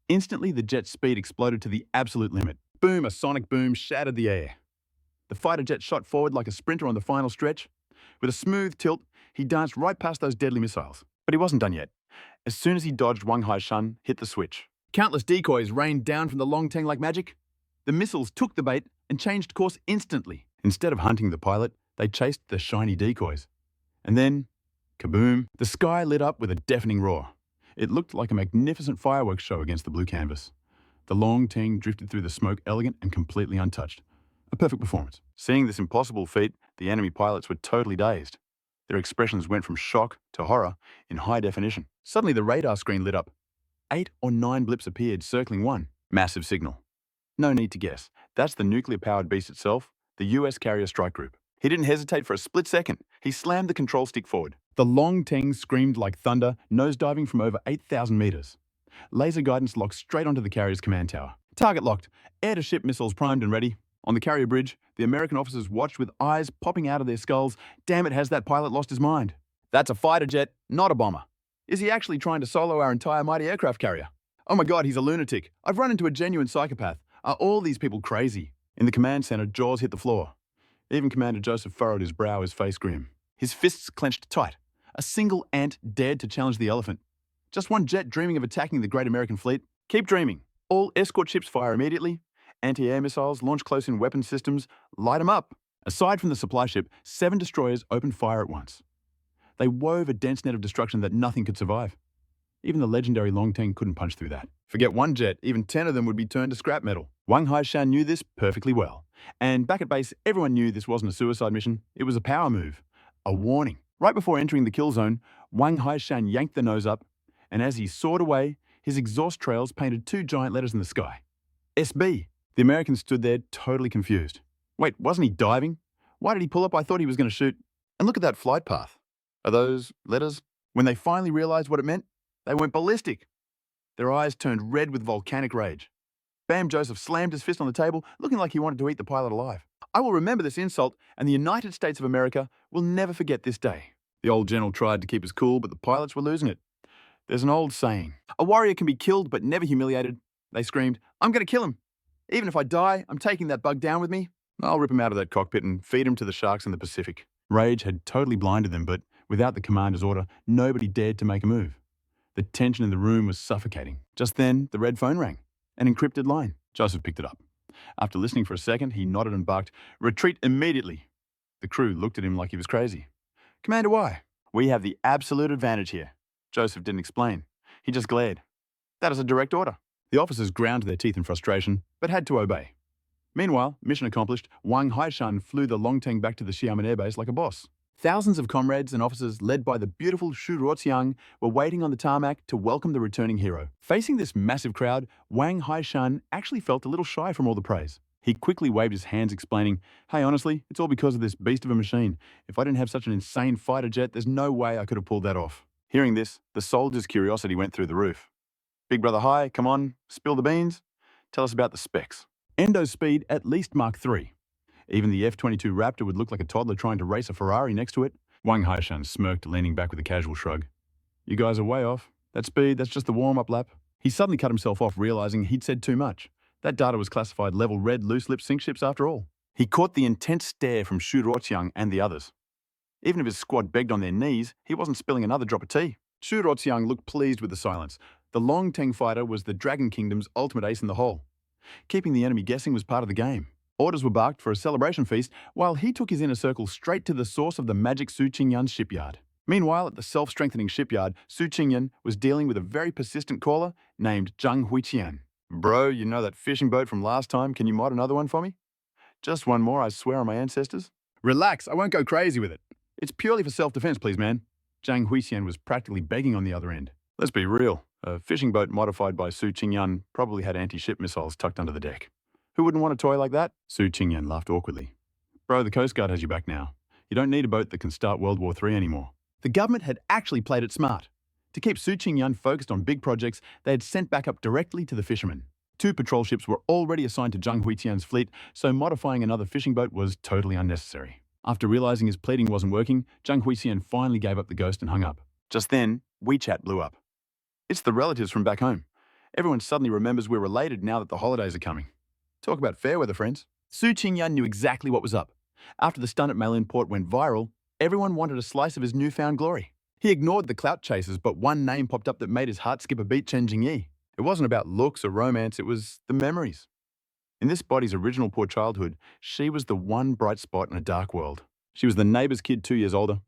Instantly, the jet's speed exploded to the absolute limit. Boom, a sonic boom shattered the air. The fighter jet shot forward like a sprinter on the final stretch. With a smooth tilt, he danced right past those deadly missiles. But he wasn't done yet. As soon as he dodged, Wang Haishan hit the switch. Countless decoys rained down from the Long Teng like magic. The missiles took the bait and changed course instantly. Instead of hunting the pilot, they chased the shiny decoys. And then, kaboom, the sky lit up with a deafening roar. It looked like a magnificent fireworks show against the blue canvas. The Long Teng drifted through the smoke elegant and completely untouched. A perfect performance. Seeing this impossible feat, the enemy pilots were totally dazed. Their expressions went from shock to horror in high definition. Suddenly the radar screen lit up. 8 or 9 blips appeared, circling one. Massive signal. No need to guess. That's the nuclear-powered beast itself, the US Carrier Strike Group. He didn't hesitate for a split second. He slammed the control stick forward. The Long Teng screamed like thunder, nosediving from over 8,000 meters. Laser guidance locked straight onto the carrier's command tower. Target locked. Air-to-ship missiles primed and ready. On the carrier bridge, the American officers watched with eyes popping out of their skulls. Damn it, has that pilot lost his mind? That's a fighter jet, not a bomber. Is he actually trying to solo our entire mighty aircraft carrier? Oh my God, he's a lunatic. I've run into a genuine psychopath. Are all these people crazy? In the command center, jaws hit the floor. Even Commander Joseph furrowed his brow, his face grim. His fists clenched tight. A single ant dared to challenge the elephant. Just one jet dreaming of attacking the great American fleet? Keep dreaming. All escort ships fire immediately. Anti-air missiles, launch close-in weapon systems, light them up. Aside from the supply ship, 7 destroyers opened fire at once. They wove a dense net of destruction that nothing could survive. Even the legendary Long Teng couldn't punch through that. Forget one jet, even 10 of them would be turned to scrap metal. Wang Haishan knew this perfectly well. And back at base, everyone knew this wasn't a suicide mission. It was a power move. A warning. Right before entering the kill zone, Wang Haishan yanked the nose up, and as he soared away, his exhaust trails painted 2 giant letters in the sky. SB. The American stood there totally confused. Wait, wasn't he diving? Why did he pull up? I thought he was going to shoot. And look at that flight path. Are those letters? When they finally realized what it meant, they went ballistic. Their eyes turned red with volcanic rage. Bam Joseph slammed his fist on the table, looking like he wanted to eat the pilot alive. I will remember this insult, and the United States of America will never forget this day. The old general tried to keep his cool, but the pilots were losing it. There's an old saying, a warrior can be killed but never humiliated. They screamed, I'm going to kill him. Even if I die, I'm taking that bug down with me. I'll rip him out of that cockpit and feed him to the sharks in the Pacific. Rage had totally blinded them, but without the commander's order, nobody dared to make a move. The tension in the room was suffocating. Just then, the red phone rang. An encrypted line. Joseph picked it up. After listening for a second, he nodded and barked, retreat immediately. The crew looked at him like he was crazy. Commander, why? We have the absolute advantage here. Joseph didn't explain. He just glared. That is a direct order. The officers ground their teeth in frustration, but had to obey. Meanwhile, mission accomplished, Wang Haishan flew the Long Teng back to the Xiamen Air Base like a boss. Thousands of comrades and officers led by the beautiful Shu Ruoxiang were waiting on the tarmac to welcome the returning hero. Facing this massive crowd, Wang Haishan actually felt a little shy from all the praise. He quickly waved his hands explaining, hey, honestly, it's all because of this beast of a machine. If I didn't have such an insane fighter jet, there's no way I could have pulled that off. Hearing this, the soldiers' curiosity went through the roof. Big brother, hi, come on, spill the beans. Tell us about the specs. Endo speed at least Mach 3. Even the F-22 Raptor would look like a toddler trying to race a Ferrari next to it. Wang Haishan smirked, leaning back with a casual shrug. You guys are way off. That speed, that's just the warm-up lap. He suddenly cut himself off, realizing he'd said too much. That data was classified level red loose-lip sink ships after all. He caught the intense stare from Shu Ruotiang and the others. Even if his squad begged on their knees, he wasn't spilling another drop of tea. Shu Ruotiang looked pleased with the silence. The Long Teng fighter was the Dragon Kingdom's ultimate ace in the hole. Keeping the enemy guessing was part of the game. Orders were barked for a celebration feast, while he took his inner circle straight to the source of the magic Su Qingyan shipyard. Meanwhile, at the self-strengthening shipyard, Su Qingyan was dealing with a very persistent caller named Zhang Huiqian. Bro, you know that fishing boat from last time? Can you mod another one for me? Just one more, I swear on my ancestors. Relax, I won't go crazy with it. It's purely for self-defense, please, man. Zhang Huixian was practically begging on the other end. Let's be real. A fishing boat modified by Su Qingyan probably had anti-ship missiles tucked under the deck. Who wouldn't want a toy like that? Su Qingyan laughed awkwardly. Bro, the Coast Guard has you back now. You don't need a boat that can start World War III anymore. The government had actually played it smart. To keep Su Qingyan focused on big projects, they had sent backup directly to the fishermen. 2 patrol ships were already assigned to Zhang Huixian's fleet, so modifying another fishing boat was totally unnecessary. After realizing his pleading wasn't working, Zhang Huixian finally gave up the ghost and hung up. Just then, WeChat blew up. It's the relatives from back home. Everyone suddenly remembers we're related now that the holidays are coming. Talk about fair weather, friends. Su Qingyan knew exactly what was up. After the stunt at Mailin Port went viral, everyone wanted a slice of his newfound glory. He ignored the clout chasers, but one name popped up that made his heart skip a beat: Chen Jingyi. It wasn't about looks or romance, it was the memories. In this body's original poor childhood, she was the one bright spot in a dark world. She was the neighbor's kid 2 years older.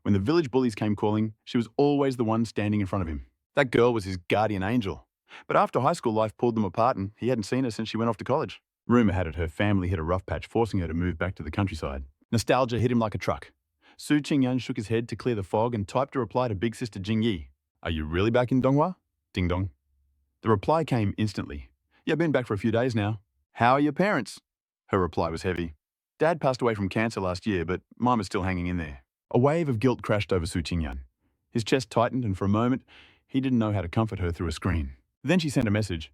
When the village bullies came calling, she was always the one standing in front of him. That girl was his guardian angel. But after high school life pulled them apart and he hadn't seen her since she went off to college. Rumor had it her family hit a rough patch, forcing her to move back to the countryside. Nostalgia hit him like a truck. Su Qingyan shook his head to clear the fog and typed a reply to big sister Jingyi. Are you really back in Donghua? Ding dong. The reply came instantly. Yeah, been back for a few days now. How are your parents? Her reply was heavy. Dad passed away from cancer last year, but Mom is still hanging in there. A wave of guilt crashed over Su Qingyan. His chest tightened, and for a moment, he didn't know how to comfort her through a screen. Then she sent a message.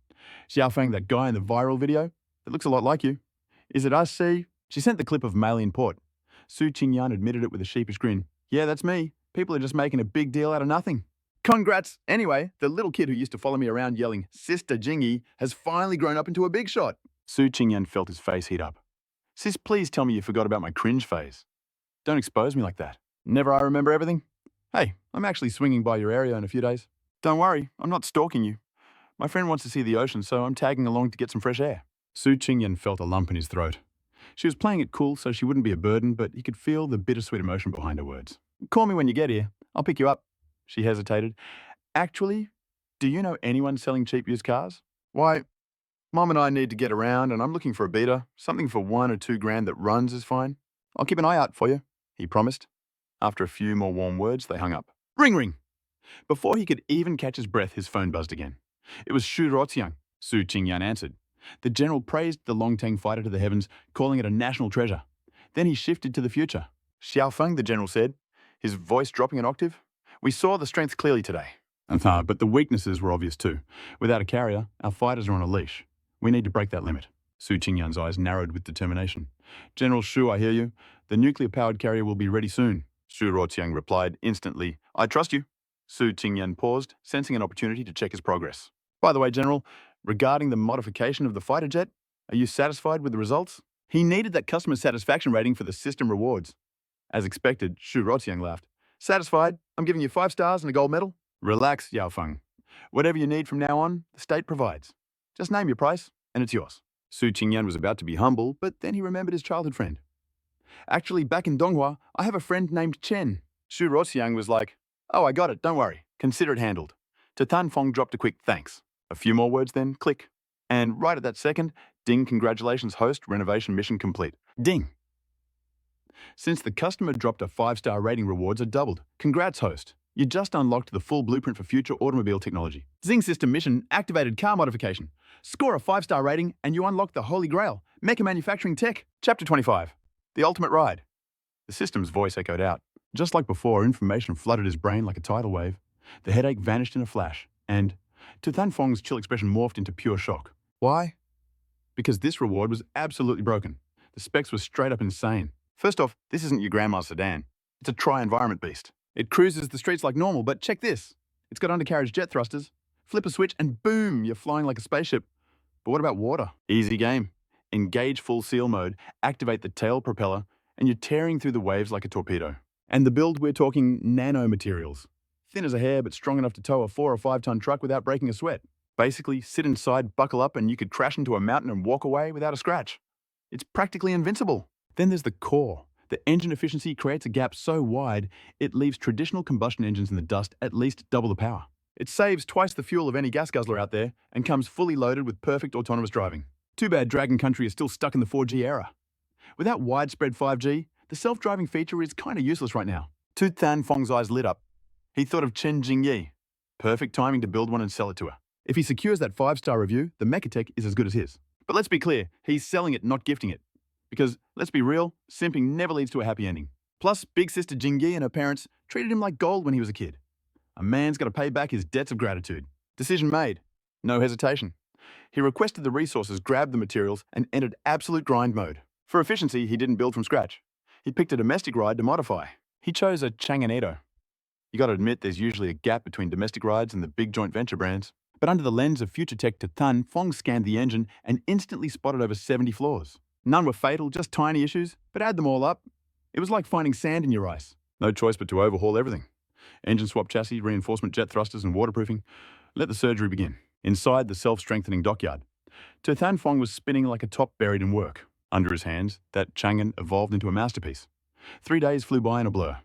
Xiaofeng, that guy in the viral video? That looks a lot like you. Is it us, see? She sent the clip of Mailin Port. Su Qingyan admitted it with a sheepish grin. Yeah, that's me. People are just making a big deal out of nothing. Congrats! Anyway, the little kid who used to follow me around yelling, Sister Jingyi, has finally grown up into a big shot. Su Qingyan felt his face heat up. Sis, please tell me you forgot about my cringe phase. Don't expose me like that. Never I remember everything? Hey, I'm actually swinging by your area in a few days. Don't worry, I'm not stalking you. My friend wants to see the ocean, so I'm tagging along to get some fresh air. Su Qingyan felt a lump in his throat. She was playing it cool so she wouldn't be a burden, but he could feel the bittersweet emotion behind her words. Call me when you get here. I'll pick you up. She hesitated. Actually, do you know anyone selling cheap used cars? Why, Mom and I need to get around and I'm looking for a beater. Something for $1 or $2 grand that runs is fine. I'll keep an eye out for you, he promised. After a few more warm words, they hung up. Ring ring! Before he could even catch his breath, his phone buzzed again. It was Shu Ruotiang. Su Qingyan answered. The general praised the Longteng fighter to the heavens, calling it a national treasure. Then he shifted to the future. Xiaofeng, the general said, his voice dropping an octave. We saw the strengths clearly today. But the weaknesses were obvious too. Without a carrier, our fighters are on a leash. We need to break that limit. Su Qingyan's eyes narrowed with determination. General Shu, I hear you. The nuclear-powered carrier will be ready soon. Shu Ruotiang replied instantly, I trust you. Su Qingyan paused, sensing an opportunity to check his progress. By the way, General, regarding the modification of the fighter jet, are you satisfied with the results? He needed that customer satisfaction rating for the system rewards. As expected, Shu Ruotiang laughed. Satisfied? I'm giving you 5 stars and a gold medal. Relax, Yaofeng. Whatever you need from now on, the state provides. Just name your price, and it's yours. Su Qingyan was about to be humble, but then he remembered his childhood friend. Actually, back in Donghua, I have a friend named Chen. Shu Ruotiang was like, oh, I got it, don't worry. Consider it handled. To Tan Fong dropped a quick thanks. A few more words then, click. And right at that second, ding, congratulations host, renovation mission complete. Ding. Since the customer dropped a 5-star rating, rewards are doubled. Congrats host. You just unlocked the full blueprint for future automobile technology. Zing system mission, activated car modification. Score a 5-star rating and you unlock the holy grail, mecha manufacturing tech. Chapter 25, the ultimate ride. The system's voice echoed out. Just like before, information flooded his brain like a tidal wave. The headache vanished in a flash, and Tu Tan Fong's chill expression morphed into pure shock. Why? Because this reward was absolutely broken. The specs were straight up insane. First off, this isn't your grandma's sedan. It's a tri-environment beast. It cruises the streets like normal, but check this. It's got undercarriage jet thrusters. Flip a switch and boom, you're flying like a spaceship. But what about water? Easy game. Engage full seal mode, activate the tail propeller, and you're tearing through the waves like a torpedo. And the build, we're talking nanomaterials. Thin as a hair, but strong enough to tow a 4 or 5 ton truck without breaking a sweat. Basically, sit inside, buckle up, and you could crash into a mountain and walk away without a scratch. It's practically invincible. Then there's the core. The engine efficiency creates a gap so wide, it leaves traditional combustion engines in the dust at least double the power. It saves twice the fuel of any gas guzzler out there and comes fully loaded with perfect autonomous driving. Too bad Dragon Country is still stuck in the 4G era. Without widespread 5G, the self-driving feature is kind of useless right now. Tu Tan Fong's eyes lit up. He thought of Chen Jingyi. Perfect timing to build one and sell it to her. If he secures that 5-star review, the Mechatech is as good as his. But let's be clear, he's selling it, not gifting it. Because, let's be real, simping never leads to a happy ending. Plus, big sister Jingyi and her parents treated him like gold when he was a kid. A man's got to pay back his debts of gratitude. Decision made. No hesitation. He requested the resources, grabbed the materials, and entered absolute grind mode. For efficiency, he didn't build from scratch. He picked a domestic ride to modify. He chose a Chang'an. You got to admit there's usually a gap between domestic rides and the big joint venture brands. But under the lens of future tech to Tan, Fong scanned the engine and instantly spotted over 70 flaws. None were fatal, just tiny issues, but add them all up. It was like finding sand in your ice. No choice but to overhaul everything. Engine swap chassis, reinforcement jet thrusters and waterproofing. Let the surgery begin. Inside the self-strengthening dockyard, To Tan Fong was spinning like a top buried in work. Under his hands, that Chang'an evolved into a masterpiece. 3 days flew by in a blur.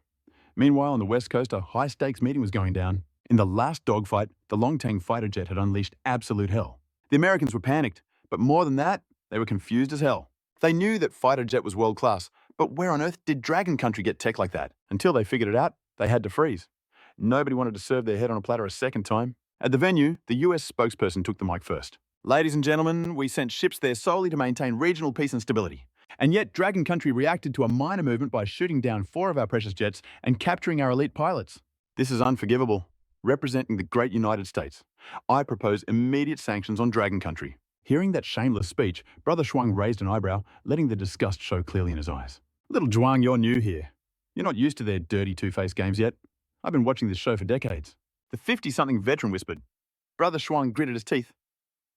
Meanwhile, on the west coast, a high-stakes meeting was going down. In the last dogfight, the Longtang fighter jet had unleashed absolute hell. The Americans were panicked, but more than that, they were confused as hell. They knew that fighter jet was world-class, but where on earth did Dragon Country get tech like that? Until they figured it out, they had to freeze. Nobody wanted to serve their head on a platter a second time. At the venue, the US spokesperson took the mic first. Ladies and gentlemen, we sent ships there solely to maintain regional peace and stability. And yet, Dragon Country reacted to a minor movement by shooting down 4 of our precious jets and capturing our elite pilots. This is unforgivable. Representing the great United States, I propose immediate sanctions on Dragon Country. Hearing that shameless speech, Brother Shuang raised an eyebrow, letting the disgust show clearly in his eyes. Little Zhuang, you're new here. You're not used to their dirty two-faced games yet. I've been watching this show for decades. The 50-something veteran whispered. Brother Shuang gritted his teeth.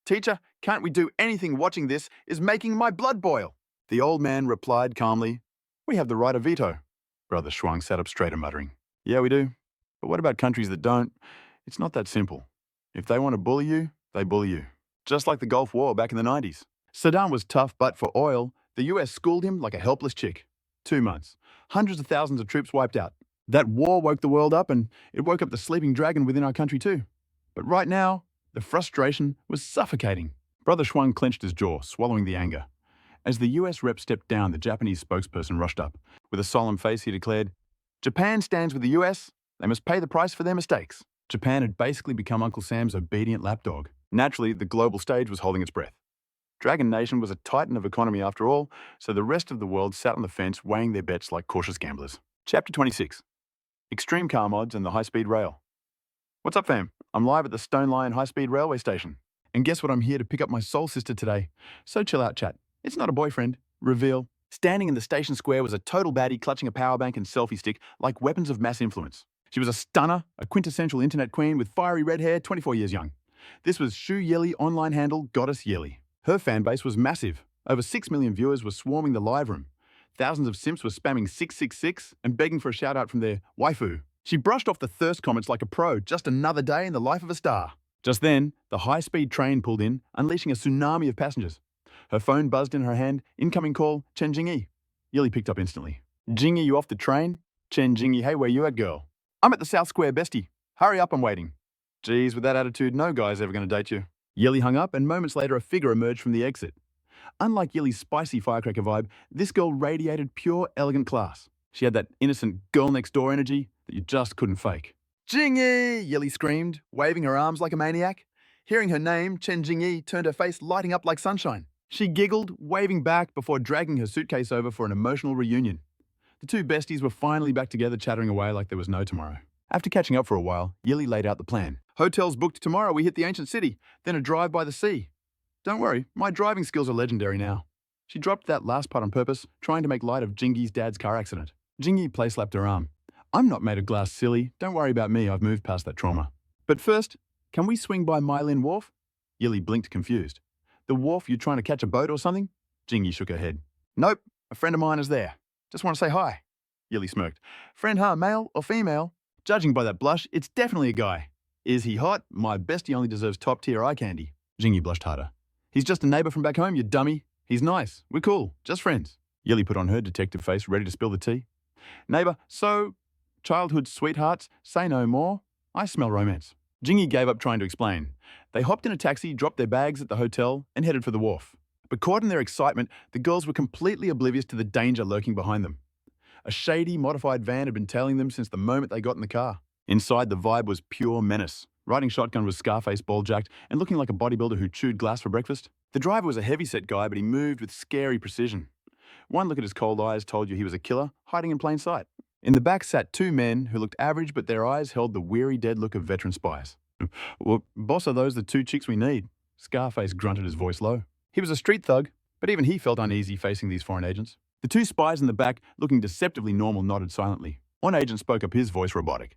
Teacher, can't we do anything? Watching this is making my blood boil. The old man replied calmly, we have the right of veto. Brother Shuang sat up straighter, muttering, yeah, we do. But what about countries that don't? It's not that simple. If they want to bully you, they bully you. Just like the Gulf War back in the 90s. Saddam was tough, but for oil, the US schooled him like a helpless chick. 2 months. Hundreds of thousands of troops wiped out. That war woke the world up, and it woke up the sleeping dragon within our country too. But right now, the frustration was suffocating. Brother Shuang clenched his jaw, swallowing the anger. As the US rep stepped down, the Japanese spokesperson rushed up. With a solemn face, he declared, Japan stands with the US. They must pay the price for their mistakes. Japan had basically become Uncle Sam's obedient lapdog. Naturally, the global stage was holding its breath. Dragon Nation was a titan of economy after all, so the rest of the world sat on the fence weighing their bets like cautious gamblers. Chapter 26. Extreme car mods and the high-speed rail. What's up, fam? I'm live at the Stone Lion high-speed railway station. And guess what? I'm here to pick up my soul sister today. So chill out, chat. It's not a boyfriend. Reveal. Standing in the station square was a total baddie clutching a power bank and selfie stick like weapons of mass influence. She was a stunner, a quintessential internet queen with fiery red hair, 24 years young. This was Shu Yeli online handle Goddess Yeli. Her fan base was massive. Over 6 million viewers were swarming the live room. Thousands of simps were spamming 666 and begging for a shout out from their waifu. She brushed off the thirst comments like a pro, just another day in the life of a star. Just then, the high-speed train pulled in, unleashing a tsunami of passengers. Her phone buzzed in her hand, incoming call, Chen Jingyi. Yeli picked up instantly. Jingyi, you off the train? Chen Jingyi, hey, where you at, girl? I'm at the South Square, bestie. Hurry up, I'm waiting. Geez, with that attitude, no guy's ever going to date you. Yeli hung up, and moments later a figure emerged from the exit. Unlike Yeli's spicy firecracker vibe, this girl radiated pure, elegant class. She had that innocent girl-next-door energy that you just couldn't fake. Jingyi! Yeli screamed, waving her arms like a maniac. Hearing her name, Chen Jingyi turned her face lighting up like sunshine. She giggled, waving back before dragging her suitcase over for an emotional reunion. The two besties were finally back together, chattering away like there was no tomorrow. After catching up for a while, Yeli laid out the plan. Hotels booked tomorrow, we hit the ancient city, then a drive by the sea. Don't worry, my driving skills are legendary now. She dropped that last part on purpose, trying to make light of Jingy's dad's car accident. Jingy play-slapped her arm. I'm not made of glass, silly. Don't worry about me, I've moved past that trauma. But first, can we swing by Mylin Wharf? Yili blinked confused. The wharf, you trying to catch a boat or something? Jingy shook her head. Nope, a friend of mine is there. Just want to say hi. Yili smirked. Friend, huh? Male or female? Judging by that blush, it's definitely a guy. Is he hot? My bestie only deserves top-tier eye candy. Jingy blushed harder. He's just a neighbor from back home, you dummy. He's nice. We're cool. Just friends. Yili put on her detective face, ready to spill the tea. Neighbor, so, childhood sweethearts, say no more. I smell romance. Jingy gave up trying to explain. They hopped in a taxi, dropped their bags at the hotel, and headed for the wharf. But caught in their excitement, the girls were completely oblivious to the danger lurking behind them. A shady, modified van had been tailing them since the moment they got in the car. Inside, the vibe was pure menace. Riding shotgun was Scarface ball-jacked and looking like a bodybuilder who chewed glass for breakfast. The driver was a heavy-set guy, but he moved with scary precision. One look at his cold eyes told you he was a killer, hiding in plain sight. In the back sat two men who looked average, but their eyes held the weary, dead look of veteran spies. Well, boss, are those the two chicks we need? Scarface grunted, his voice low. He was a street thug, but even he felt uneasy facing these foreign agents. The two spies in the back, looking deceptively normal, nodded silently. One agent spoke up, his voice robotic.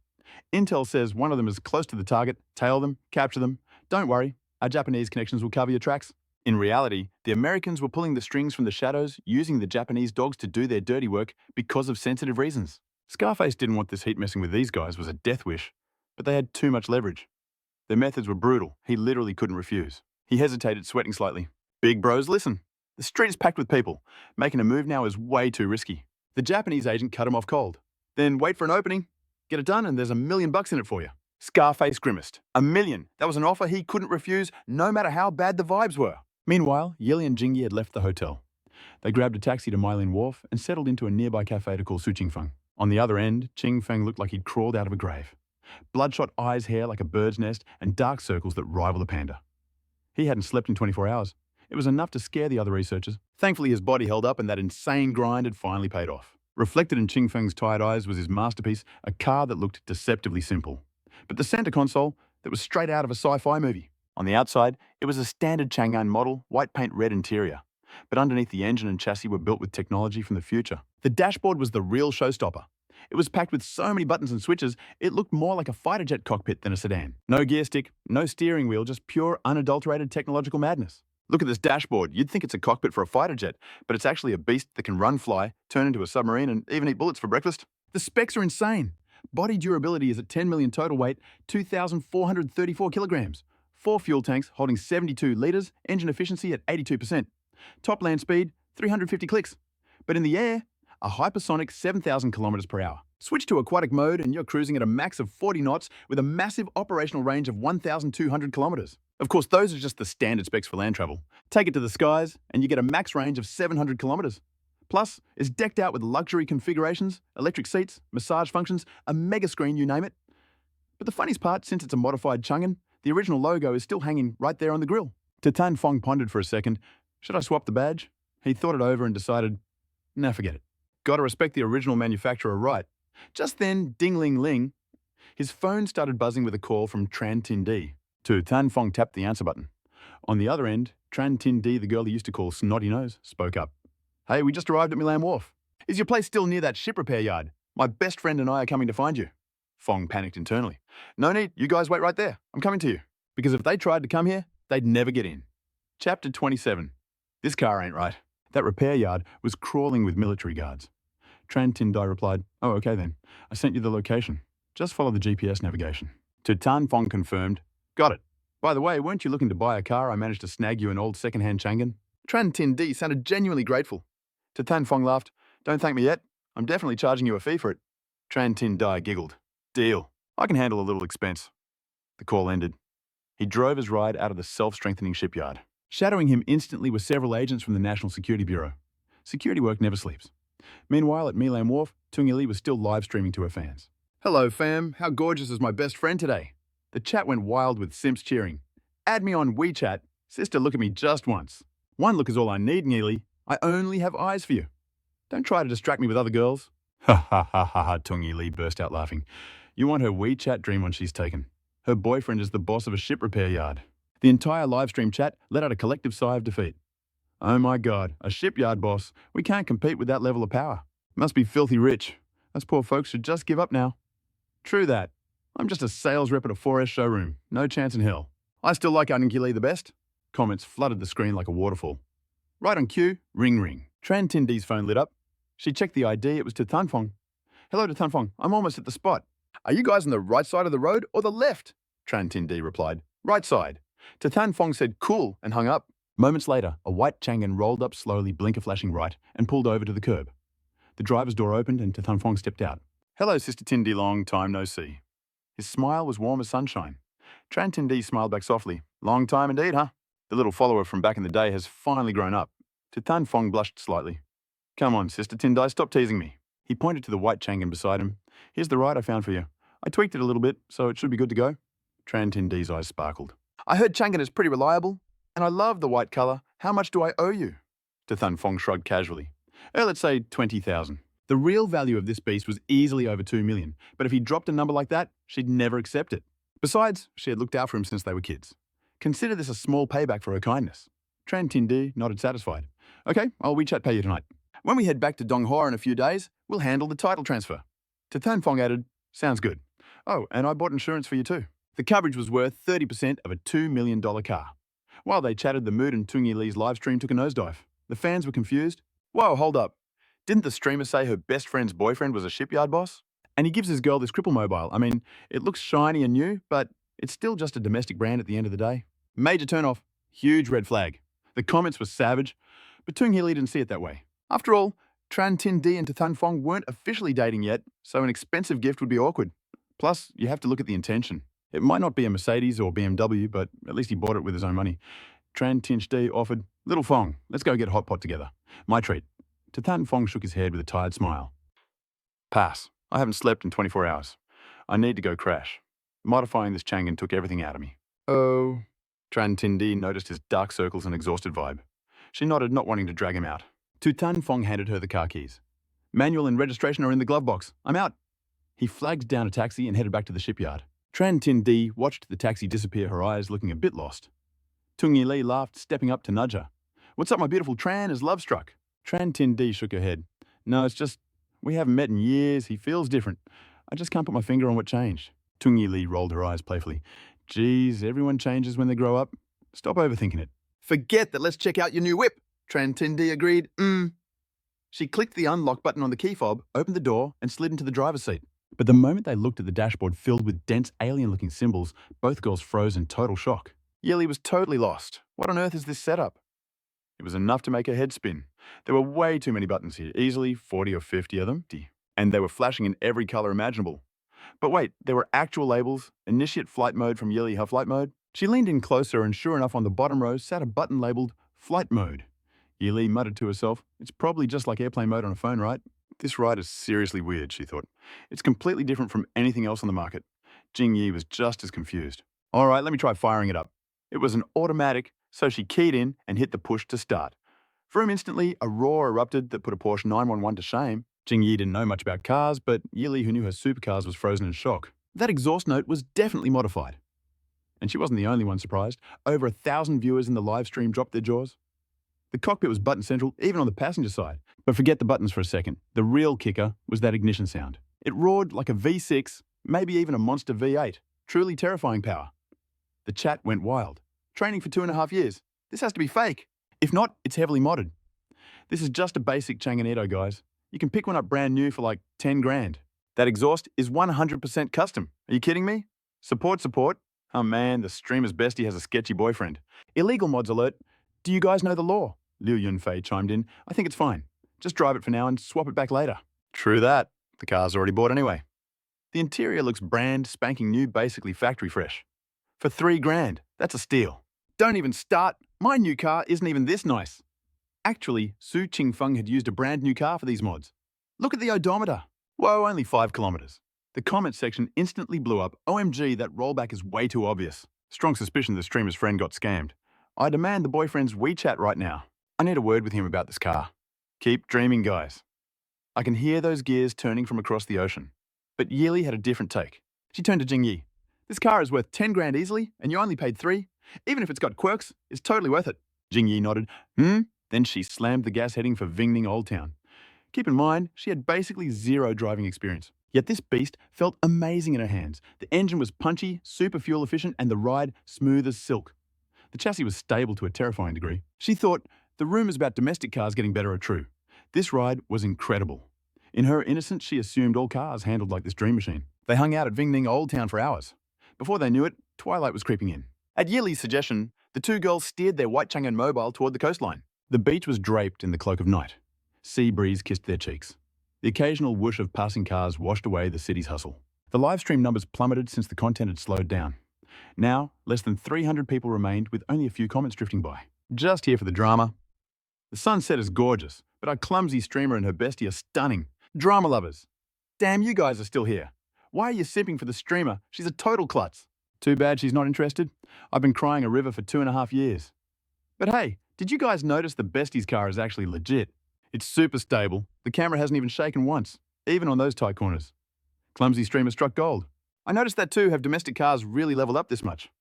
Intel says one of them is close to the target. Tail them, capture them. Don't worry, our Japanese connections will cover your tracks. In reality, the Americans were pulling the strings from the shadows, using the Japanese dogs to do their dirty work because of sensitive reasons. Scarface didn't want this heat messing with these guys was a death wish, but they had too much leverage. Their methods were brutal. He literally couldn't refuse. He hesitated, sweating slightly. Big bros, listen. The street is packed with people. Making a move now is way too risky. The Japanese agent cut him off cold. Then wait for an opening. Get it done and there's $1 million in it for you. Scarface grimaced. $1 million. That was an offer he couldn't refuse, no matter how bad the vibes were. Meanwhile, Yili and Jingy had left the hotel. They grabbed a taxi to Mylin Wharf and settled into a nearby cafe to call Su Qingfeng. On the other end, Qingfeng looked like he'd crawled out of a grave. Bloodshot eyes, hair like a bird's nest, and dark circles that rival a panda. He hadn't slept in 24 hours. It was enough to scare the other researchers. Thankfully, his body held up and that insane grind had finally paid off. Reflected in Qingfeng's tired eyes was his masterpiece, a car that looked deceptively simple. But the center console, that was straight out of a sci-fi movie. On the outside, it was a standard Chang'an model, white paint red interior. But underneath the engine and chassis were built with technology from the future. The dashboard was the real showstopper. It was packed with so many buttons and switches, it looked more like a fighter jet cockpit than a sedan. No gear stick, no steering wheel, just pure, unadulterated technological madness. Look at this dashboard. You'd think it's a cockpit for a fighter jet, but it's actually a beast that can run, fly, turn into a submarine, and even eat bullets for breakfast. The specs are insane. Body durability is at 10 million total weight, 2,434 kilograms. 4 fuel tanks holding 72 litres, engine efficiency at 82%. Top land speed, 350 clicks. But in the air, a hypersonic 7,000 kilometers per hour. Switch to aquatic mode and you're cruising at a max of 40 knots with a massive operational range of 1,200 kilometers. Of course, those are just the standard specs for land travel. Take it to the skies and you get a max range of 700 kilometers. Plus, it's decked out with luxury configurations, electric seats, massage functions, a mega screen, you name it. But the funniest part, since it's a modified Chang'an, the original logo is still hanging right there on the grille. Tan Fong pondered for a second. Should I swap the badge? He thought it over and decided, nah, forget it. Gotta respect the original manufacturer, right? Just then, ding-ling-ling, his phone started buzzing with a call from Tran Tin Di. Tan Fong tapped the answer button. On the other end, Tran Tin Di, the girl he used to call Snotty Nose, spoke up. Hey, we just arrived at Milan Wharf. Is your place still near that ship repair yard? My best friend and I are coming to find you. Fong panicked internally. No need, you guys wait right there. I'm coming to you. Because if they tried to come here, they'd never get in. Chapter 27. This car ain't right. That repair yard was crawling with military guards. Tran Tin Dai replied, oh, okay then. I sent you the location. Just follow the GPS navigation. Tan Fong confirmed, got it. By the way, weren't you looking to buy a car? I managed to snag you an old second-hand Chang'an. Tran Tin Di sounded genuinely grateful. Tan Fong laughed, don't thank me yet. I'm definitely charging you a fee for it. Tran Tin Dai giggled. Deal. I can handle a little expense. The call ended. He drove his ride out of the self-strengthening shipyard. Shadowing him instantly were several agents from the National Security Bureau. Security work never sleeps. Meanwhile, at Milan Wharf, Tung Yili was still live streaming to her fans. Hello, fam. How gorgeous is my best friend today? The chat went wild with simps cheering. Add me on WeChat. Sister, look at me just once. One look is all I need, Yili. I only have eyes for you. Don't try to distract me with other girls. Ha ha ha ha ha, Tung Yili burst out laughing. You want her WeChat dream when she's taken. Her boyfriend is the boss of a ship repair yard. The entire live stream chat let out a collective sigh of defeat. Oh my god, a shipyard boss. We can't compete with that level of power. Must be filthy rich. Us poor folks should just give up now. True that. I'm just a sales rep at a 4S showroom. No chance in hell. I still like Annihilated the best. Comments flooded the screen like a waterfall. Right on cue, ring ring. Tran Tindy's phone lit up. She checked the ID, it was to Tanfong. Hello to Tanfong, I'm almost at the spot. Are you guys on the right side of the road or the left? Tran Tindy replied. Right side. To Tanfong said cool and hung up. Moments later, a white Chang'an rolled up slowly, blinker flashing right, and pulled over to the curb. The driver's door opened and Tanfong stepped out. Hello, Sister Tindy, long time no see. His smile was warm as sunshine. Tran Tindy smiled back softly. Long time indeed, huh? The little follower from back in the day has finally grown up. Tanfong blushed slightly. Come on, Sister Tindai, stop teasing me. He pointed to the white Chang'an beside him. Here's the ride I found for you. I tweaked it a little bit, so it should be good to go. Tran Tindy's eyes sparkled. I heard Chang'an is pretty reliable, and I love the white colour. How much do I owe you? Tanfong shrugged casually. Let's say 20,000. The real value of this beast was easily over 2 million, but if he dropped a number like that, she'd never accept it. Besides, she had looked out for him since they were kids. Consider this a small payback for her kindness. Tran Tindy nodded satisfied. Okay, I'll WeChat pay you tonight. When we head back to Donghua in a few days, we'll handle the title transfer. Tanfong added, sounds good. Oh, and I bought insurance for you too. The coverage was worth 30% of a $2 million car. While they chatted, the mood in Tungi Lee's live stream took a nosedive. The fans were confused. Whoa, hold up. Didn't the streamer say her best friend's boyfriend was a shipyard boss? And he gives his girl this cripple mobile. I mean, it looks shiny and new, but it's still just a domestic brand at the end of the day. Major turnoff. Huge red flag. The comments were savage, but Tungi Lee didn't see it that way. After all, Tran Tindy and Tanfong weren't officially dating yet, so an expensive gift would be awkward. Plus, you have to look at the intention. It might not be a Mercedes or BMW, but at least he bought it with his own money. Tran Tindy offered, Little Fong, let's go get hot pot together. My treat. Tanfong shook his head with a tired smile. Pass. I haven't slept in 24 hours. I need to go crash. Modifying this Chang'an took everything out of me. Oh. Tran Tindy noticed his dark circles and exhausted vibe. She nodded, not wanting to drag him out. Tanfong handed her the car keys. Manual and registration are in the glove box. I'm out. He flagged down a taxi and headed back to the shipyard. Tran Tindy watched the taxi disappear, her eyes looking a bit lost. Tungi Lee laughed, stepping up to nudge her. What's up, my beautiful Tran? Is love struck? Tran Tindy shook her head. No, it's just, we haven't met in years. He feels different. I just can't put my finger on what changed. Tungi Lee rolled her eyes playfully. Geez, everyone changes when they grow up. Stop overthinking it. Forget that, let's check out your new whip. Tran Tindy agreed. She clicked the unlock button on the key fob, opened the door, and slid into the driver's seat. But the moment they looked at the dashboard filled with dense alien-looking symbols, both girls froze in total shock. Yili was totally lost. What on earth is this setup? It was enough to make her head spin. There were way too many buttons here, easily 40 or 50 of them, and they were flashing in every color imaginable. But wait, there were actual labels, initiate flight mode from Yili, her flight mode. She leaned in closer and sure enough on the bottom row sat a button labeled flight mode. Yili muttered to herself, it's probably just like airplane mode on a phone, right? This ride is seriously weird, she thought. It's completely different from anything else on the market. Jing Yi was just as confused. All right, let me try firing it up. It was an automatic, so she keyed in and hit the push to start. For him instantly, a roar erupted that put a Porsche 911 to shame. Jing Yi didn't know much about cars, but Yili, who knew her supercars, was frozen in shock. That exhaust note was definitely modified. And she wasn't the only one surprised. Over 1,000 viewers in the live stream dropped their jaws. The cockpit was button central, even on the passenger side. But forget the buttons for a second. The real kicker was that ignition sound. It roared like a V6, maybe even a monster V8. Truly terrifying power. The chat went wild. Training for 2.5 years. This has to be fake. If not, it's heavily modded. This is just a basic Chang'an Edo, guys. You can pick one up brand new for like 10 grand. That exhaust is 100% custom. Are you kidding me? Support. Oh man, the streamer's bestie has a sketchy boyfriend. Illegal mods alert. Do you guys know the law? Liu Yunfei chimed in. I think it's fine. Just drive it for now and swap it back later. True that. The car's already bought anyway. The interior looks brand spanking new, basically factory fresh. For 3 grand, that's a steal. Don't even start. My new car isn't even this nice. Actually, Su Qingfeng had used a brand new car for these mods. Look at the odometer. Whoa, only 5 kilometers. The comment section instantly blew up. OMG, that rollback is way too obvious. Strong suspicion the streamer's friend got scammed. I demand the boyfriend's WeChat right now. I need a word with him about this car. Keep dreaming, guys. I can hear those gears turning from across the ocean. But Yili had a different take. She turned to Jing Yi. This car is worth 10 grand easily, and you only paid 3. Even if it's got quirks, it's totally worth it. Jing Yi nodded. Then Then she slammed the gas heading for Vingning Old Town. Keep in mind, she had basically zero driving experience. Yet this beast felt amazing in her hands. The engine was punchy, super fuel efficient, and the ride smooth as silk. The chassis was stable to a terrifying degree. She thought the rumours about domestic cars getting better are true. This ride was incredible. In her innocence, she assumed all cars handled like this dream machine. They hung out at Vingning Old Town for hours. Before they knew it, twilight was creeping in. At Yili's suggestion, the two girls steered their white Chang'an mobile toward the coastline. The beach was draped in the cloak of night. Sea breeze kissed their cheeks. The occasional whoosh of passing cars washed away the city's hustle. The live stream numbers plummeted since the content had slowed down. Now, less than 300 people remained with only a few comments drifting by. Just here for the drama. The sunset is gorgeous, but our clumsy streamer and her bestie are stunning. Drama lovers. Damn, you guys are still here. Why are you simping for the streamer? She's a total klutz. Too bad she's not interested. I've been crying a river for 2.5 years. But hey, did you guys notice the bestie's car is actually legit? It's super stable. The camera hasn't even shaken once, even on those tight corners. Clumsy streamer struck gold. I noticed that too. Have domestic cars really leveled up this much?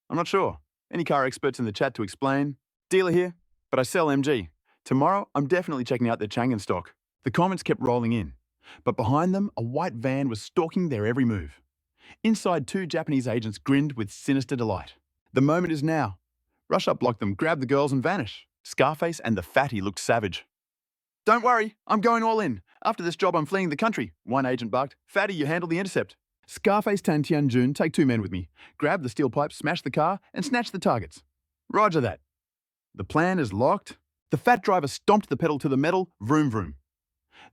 I'm not sure. Any car experts in the chat to explain? Dealer here, but I sell MG. Tomorrow, I'm definitely checking out their Chang'an stock. The comments kept rolling in, but behind them, a white van was stalking their every move. Inside, 2 Japanese agents grinned with sinister delight. The moment is now. Rush up, block them, grab the girls and vanish. Scarface and the fatty looked savage. Don't worry, I'm going all in. After this job, I'm fleeing the country. One agent barked, Fatty, you handle the intercept. Scarface Tan Tianjun, take 2 men with me. Grab the steel pipe, smash the car, and snatch the targets. Roger that. The plan is locked. The fat driver stomped the pedal to the metal, vroom vroom.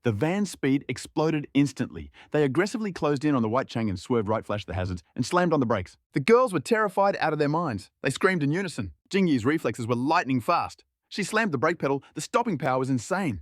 The van's speed exploded instantly. They aggressively closed in on the white Chang'an, swerved right, flashed the hazards, and slammed on the brakes. The girls were terrified out of their minds. They screamed in unison. Jingyi's reflexes were lightning fast. She slammed the brake pedal. The stopping power was insane.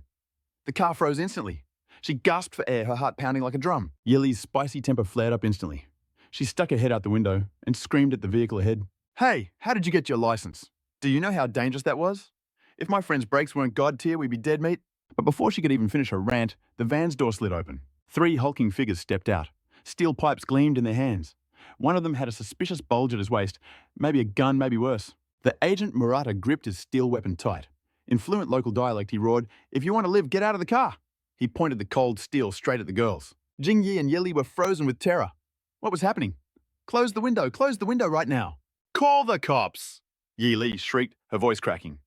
The car froze instantly. She gasped for air, her heart pounding like a drum. Yili's spicy temper flared up instantly. She stuck her head out the window and screamed at the vehicle ahead. Hey, how did you get your license? Do you know how dangerous that was? If my friend's brakes weren't god tier, we'd be dead meat. But before she could even finish her rant, the van's door slid open. 3 hulking figures stepped out. Steel pipes gleamed in their hands. One of them had a suspicious bulge at his waist. Maybe a gun, maybe worse. The agent Murata gripped his steel weapon tight. In fluent local dialect, he roared, "If you want to live, get out of the car." He pointed the cold steel straight at the girls. Jingyi and Yili were frozen with terror. What was happening? Close the window right now. Call the cops! Yili shrieked, her voice cracking.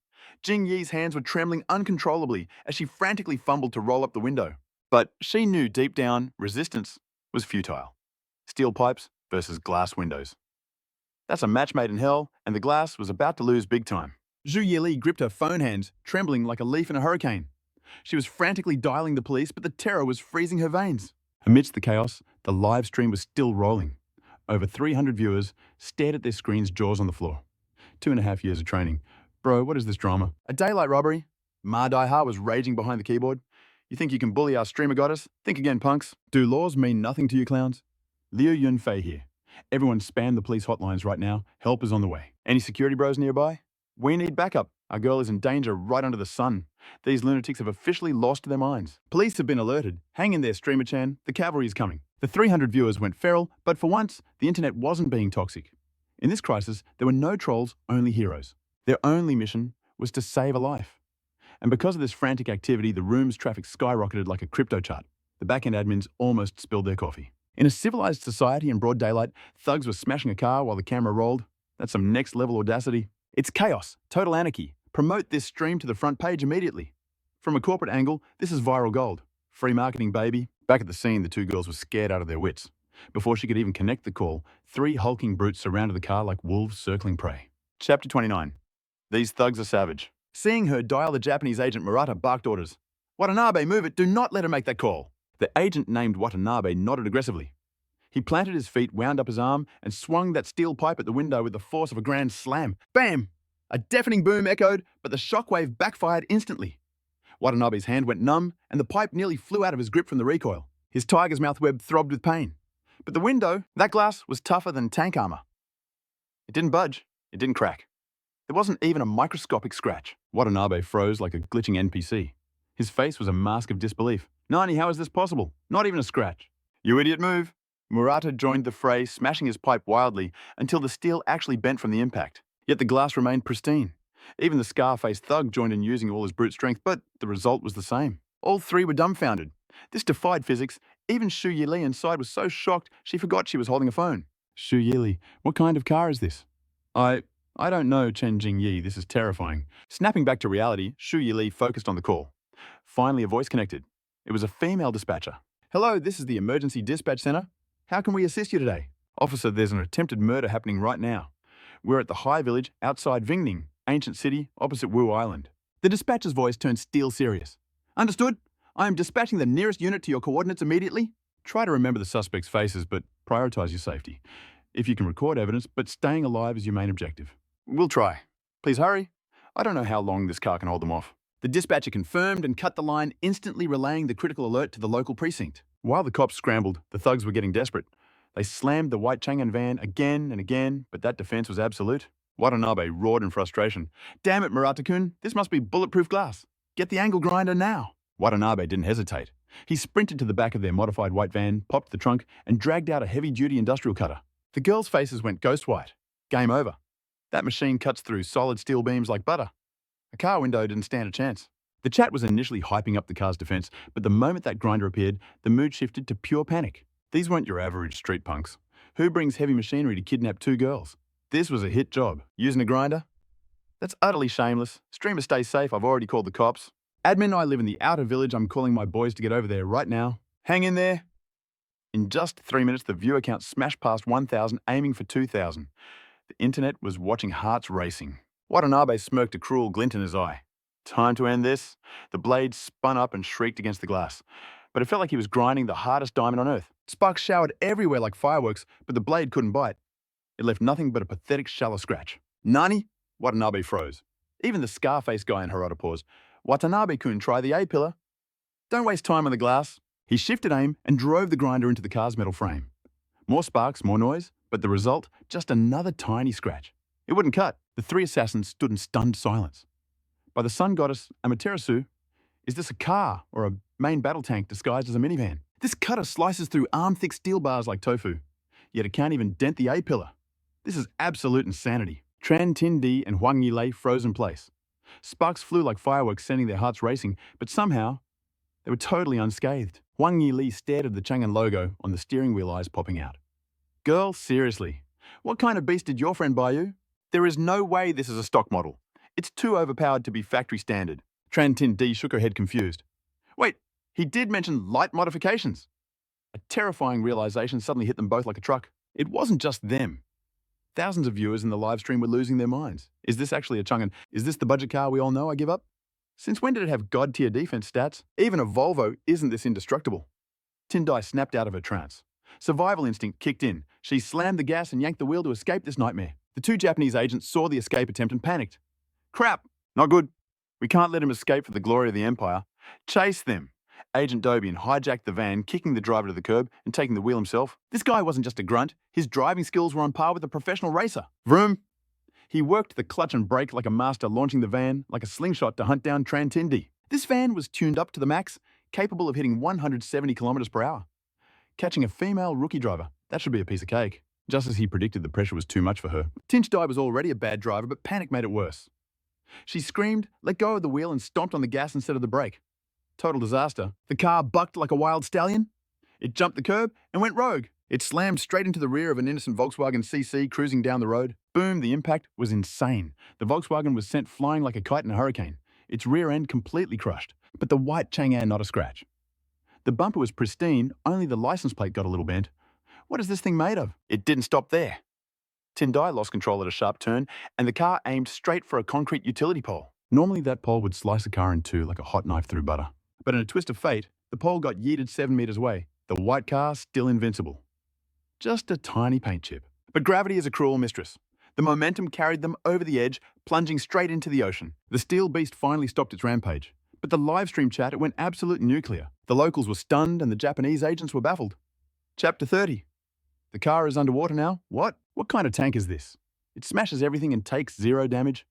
Jingyi's hands were trembling uncontrollably as she frantically fumbled to roll up the window. But she knew deep down resistance was futile. Steel pipes versus glass windows. That's a match made in hell, and the glass was about to lose big time. Zhu Yili gripped her phone hands, trembling like a leaf in a hurricane. She was frantically dialing the police, but the terror was freezing her veins. Amidst the chaos, the live stream was still rolling. Over 300 viewers stared at their screens, jaws on the floor. 2.5 years of training. Bro, what is this drama? A daylight robbery? Ma Daiha was raging behind the keyboard. You think you can bully our streamer goddess? Think again, punks. Do laws mean nothing to you clowns? Liu Yunfei here. Everyone spam the police hotlines right now. Help is on the way. Any security bros nearby? We need backup. Our girl is in danger right under the sun. These lunatics have officially lost their minds. Police have been alerted. Hang in there, streamer Chan. The cavalry is coming. The 300 viewers went feral, but for once, the internet wasn't being toxic. In this crisis, there were no trolls, only heroes. Their only mission was to save a life. And because of this frantic activity, the room's traffic skyrocketed like a crypto chart. The back-end admins almost spilled their coffee. In a civilized society in broad daylight, thugs were smashing a car while the camera rolled. That's some next-level audacity. It's chaos, total anarchy. Promote this stream to the front page immediately. From a corporate angle, this is viral gold. Free marketing, baby. Back at the scene, the 2 girls were scared out of their wits. Before she could even connect the call, 3 hulking brutes surrounded the car like wolves circling prey. Chapter 29. These thugs are savage. Seeing her dial the Japanese agent Murata barked orders. Watanabe, move it. Do not let her make that call. The agent named Watanabe nodded aggressively. He planted his feet, wound up his arm, and swung that steel pipe at the window with the force of a grand slam. Bam! A deafening boom echoed, but the shockwave backfired instantly. Watanabe's hand went numb, and the pipe nearly flew out of his grip from the recoil. His tiger's mouth web throbbed with pain. But the window, that glass, was tougher than tank armor. It didn't budge. It didn't crack. There wasn't even a microscopic scratch. Watanabe froze like a glitching NPC. His face was a mask of disbelief. Nani, how is this possible? Not even a scratch. You idiot, move. Murata joined the fray, smashing his pipe wildly until the steel actually bent from the impact. Yet the glass remained pristine. Even the scar-faced thug joined in using all his brute strength, but the result was the same. All three were dumbfounded. This defied physics. Even Shu Yili inside was so shocked she forgot she was holding a phone. Shu Yili, what kind of car is this? I don't know, Chen Jingyi, this is terrifying. Snapping back to reality, Shu Yili focused on the call. Finally, a voice connected. It was a female dispatcher. Hello, this is the emergency dispatch center. How can we assist you today? Officer, there's an attempted murder happening right now. We're at the High Village outside Vingning, ancient city opposite Wu Island. The dispatcher's voice turned steel serious. Understood. I am dispatching the nearest unit to your coordinates immediately. Try to remember the suspects' faces, but prioritize your safety. If you can record evidence, but staying alive is your main objective. We'll try. Please hurry. I don't know how long this car can hold them off. The dispatcher confirmed and cut the line, instantly relaying the critical alert to the local precinct. While the cops scrambled, the thugs were getting desperate. They slammed the white Chang'an van again and again, but that defense was absolute. Watanabe roared in frustration. Damn it, Murata-kun, this must be bulletproof glass. Get the angle grinder now. Watanabe didn't hesitate. He sprinted to the back of their modified white van, popped the trunk, and dragged out a heavy-duty industrial cutter. The girls' faces went ghost white. Game over. That machine cuts through solid steel beams like butter. A car window didn't stand a chance. The chat was initially hyping up the car's defense, but the moment that grinder appeared, the mood shifted to pure panic. These weren't your average street punks. Who brings heavy machinery to kidnap two girls? This was a hit job. Using a grinder? That's utterly shameless. Streamer, stay safe. I've already called the cops. Admin, I live in the outer village. I'm calling my boys to get over there right now. Hang in there. In just 3 minutes, the viewer count smashed past 1,000, aiming for 2,000. The internet was watching hearts racing. Watanabe smirked a cruel glint in his eye. Time to end this. The blade spun up and shrieked against the glass. But it felt like he was grinding the hardest diamond on earth. Sparks showered everywhere like fireworks, but the blade couldn't bite. It left nothing but a pathetic shallow scratch. Nani? Watanabe froze. Even the scar-faced guy in Harada paused. Watanabe-kun, try the A-pillar. Don't waste time on the glass. He shifted aim and drove the grinder into the car's metal frame. More sparks, more noise, but the result, just another tiny scratch. It wouldn't cut. The three assassins stood in stunned silence. By the sun goddess Amaterasu, is this a car or a main battle tank disguised as a minivan? This cutter slices through arm-thick steel bars like tofu, yet it can't even dent the A-pillar. This is absolute insanity. Tran Tin Di and Huang Yilei froze in place. Sparks flew like fireworks, sending their hearts racing, but somehow, they were totally unscathed. Huang Yili stared at the Chang'an logo on the steering wheel, eyes popping out. Girl, seriously, what kind of beast did your friend buy you? There is no way this is a stock model. It's too overpowered to be factory standard. Tran Tin Di shook her head confused. Wait, he did mention light modifications. A terrifying realization suddenly hit them both like a truck. It wasn't just them. Thousands of viewers in the live stream were losing their minds. Is this actually a Chang'an? Is this the budget car we all know? I give up. Since when did it have god-tier defense stats? Even a Volvo isn't this indestructible. Tindai snapped out of her trance. Survival instinct kicked in. She slammed the gas and yanked the wheel to escape this nightmare. The two Japanese agents saw the escape attempt and panicked. Crap! Not good. We can't let him escape for the glory of the Empire. Chase them. Agent Dobian hijacked the van, kicking the driver to the curb and taking the wheel himself. This guy wasn't just a grunt. His driving skills were on par with a professional racer. Vroom! He worked the clutch and brake like a master, launching the van like a slingshot to hunt down Tran Tindi. This van was tuned up to the max, capable of hitting 170 kilometers per hour. Catching a female rookie driver, that should be a piece of cake. Just as he predicted, the pressure was too much for her. Tinch Dai was already a bad driver, but panic made it worse. She screamed, let go of the wheel and stomped on the gas instead of the brake. Total disaster. The car bucked like a wild stallion. It jumped the curb and went rogue. It slammed straight into the rear of an innocent Volkswagen CC cruising down the road. Boom, the impact was insane. The Volkswagen was sent flying like a kite in a hurricane, its rear end completely crushed, but the white Chang'an not a scratch. The bumper was pristine, only the license plate got a little bent. What is this thing made of? It didn't stop there. Tindai lost control at a sharp turn, and the car aimed straight for a concrete utility pole. Normally that pole would slice a car in two like a hot knife through butter. But in a twist of fate, the pole got yeeted 7 meters away. The white car still invincible. Just a tiny paint chip. But gravity is a cruel mistress. The momentum carried them over the edge, plunging straight into the ocean. The steel beast finally stopped its rampage. But the live stream chat, it went absolute nuclear. The locals were stunned and the Japanese agents were baffled. Chapter 30. The car is underwater now? What? What kind of tank is this? It smashes everything and takes 0 damage.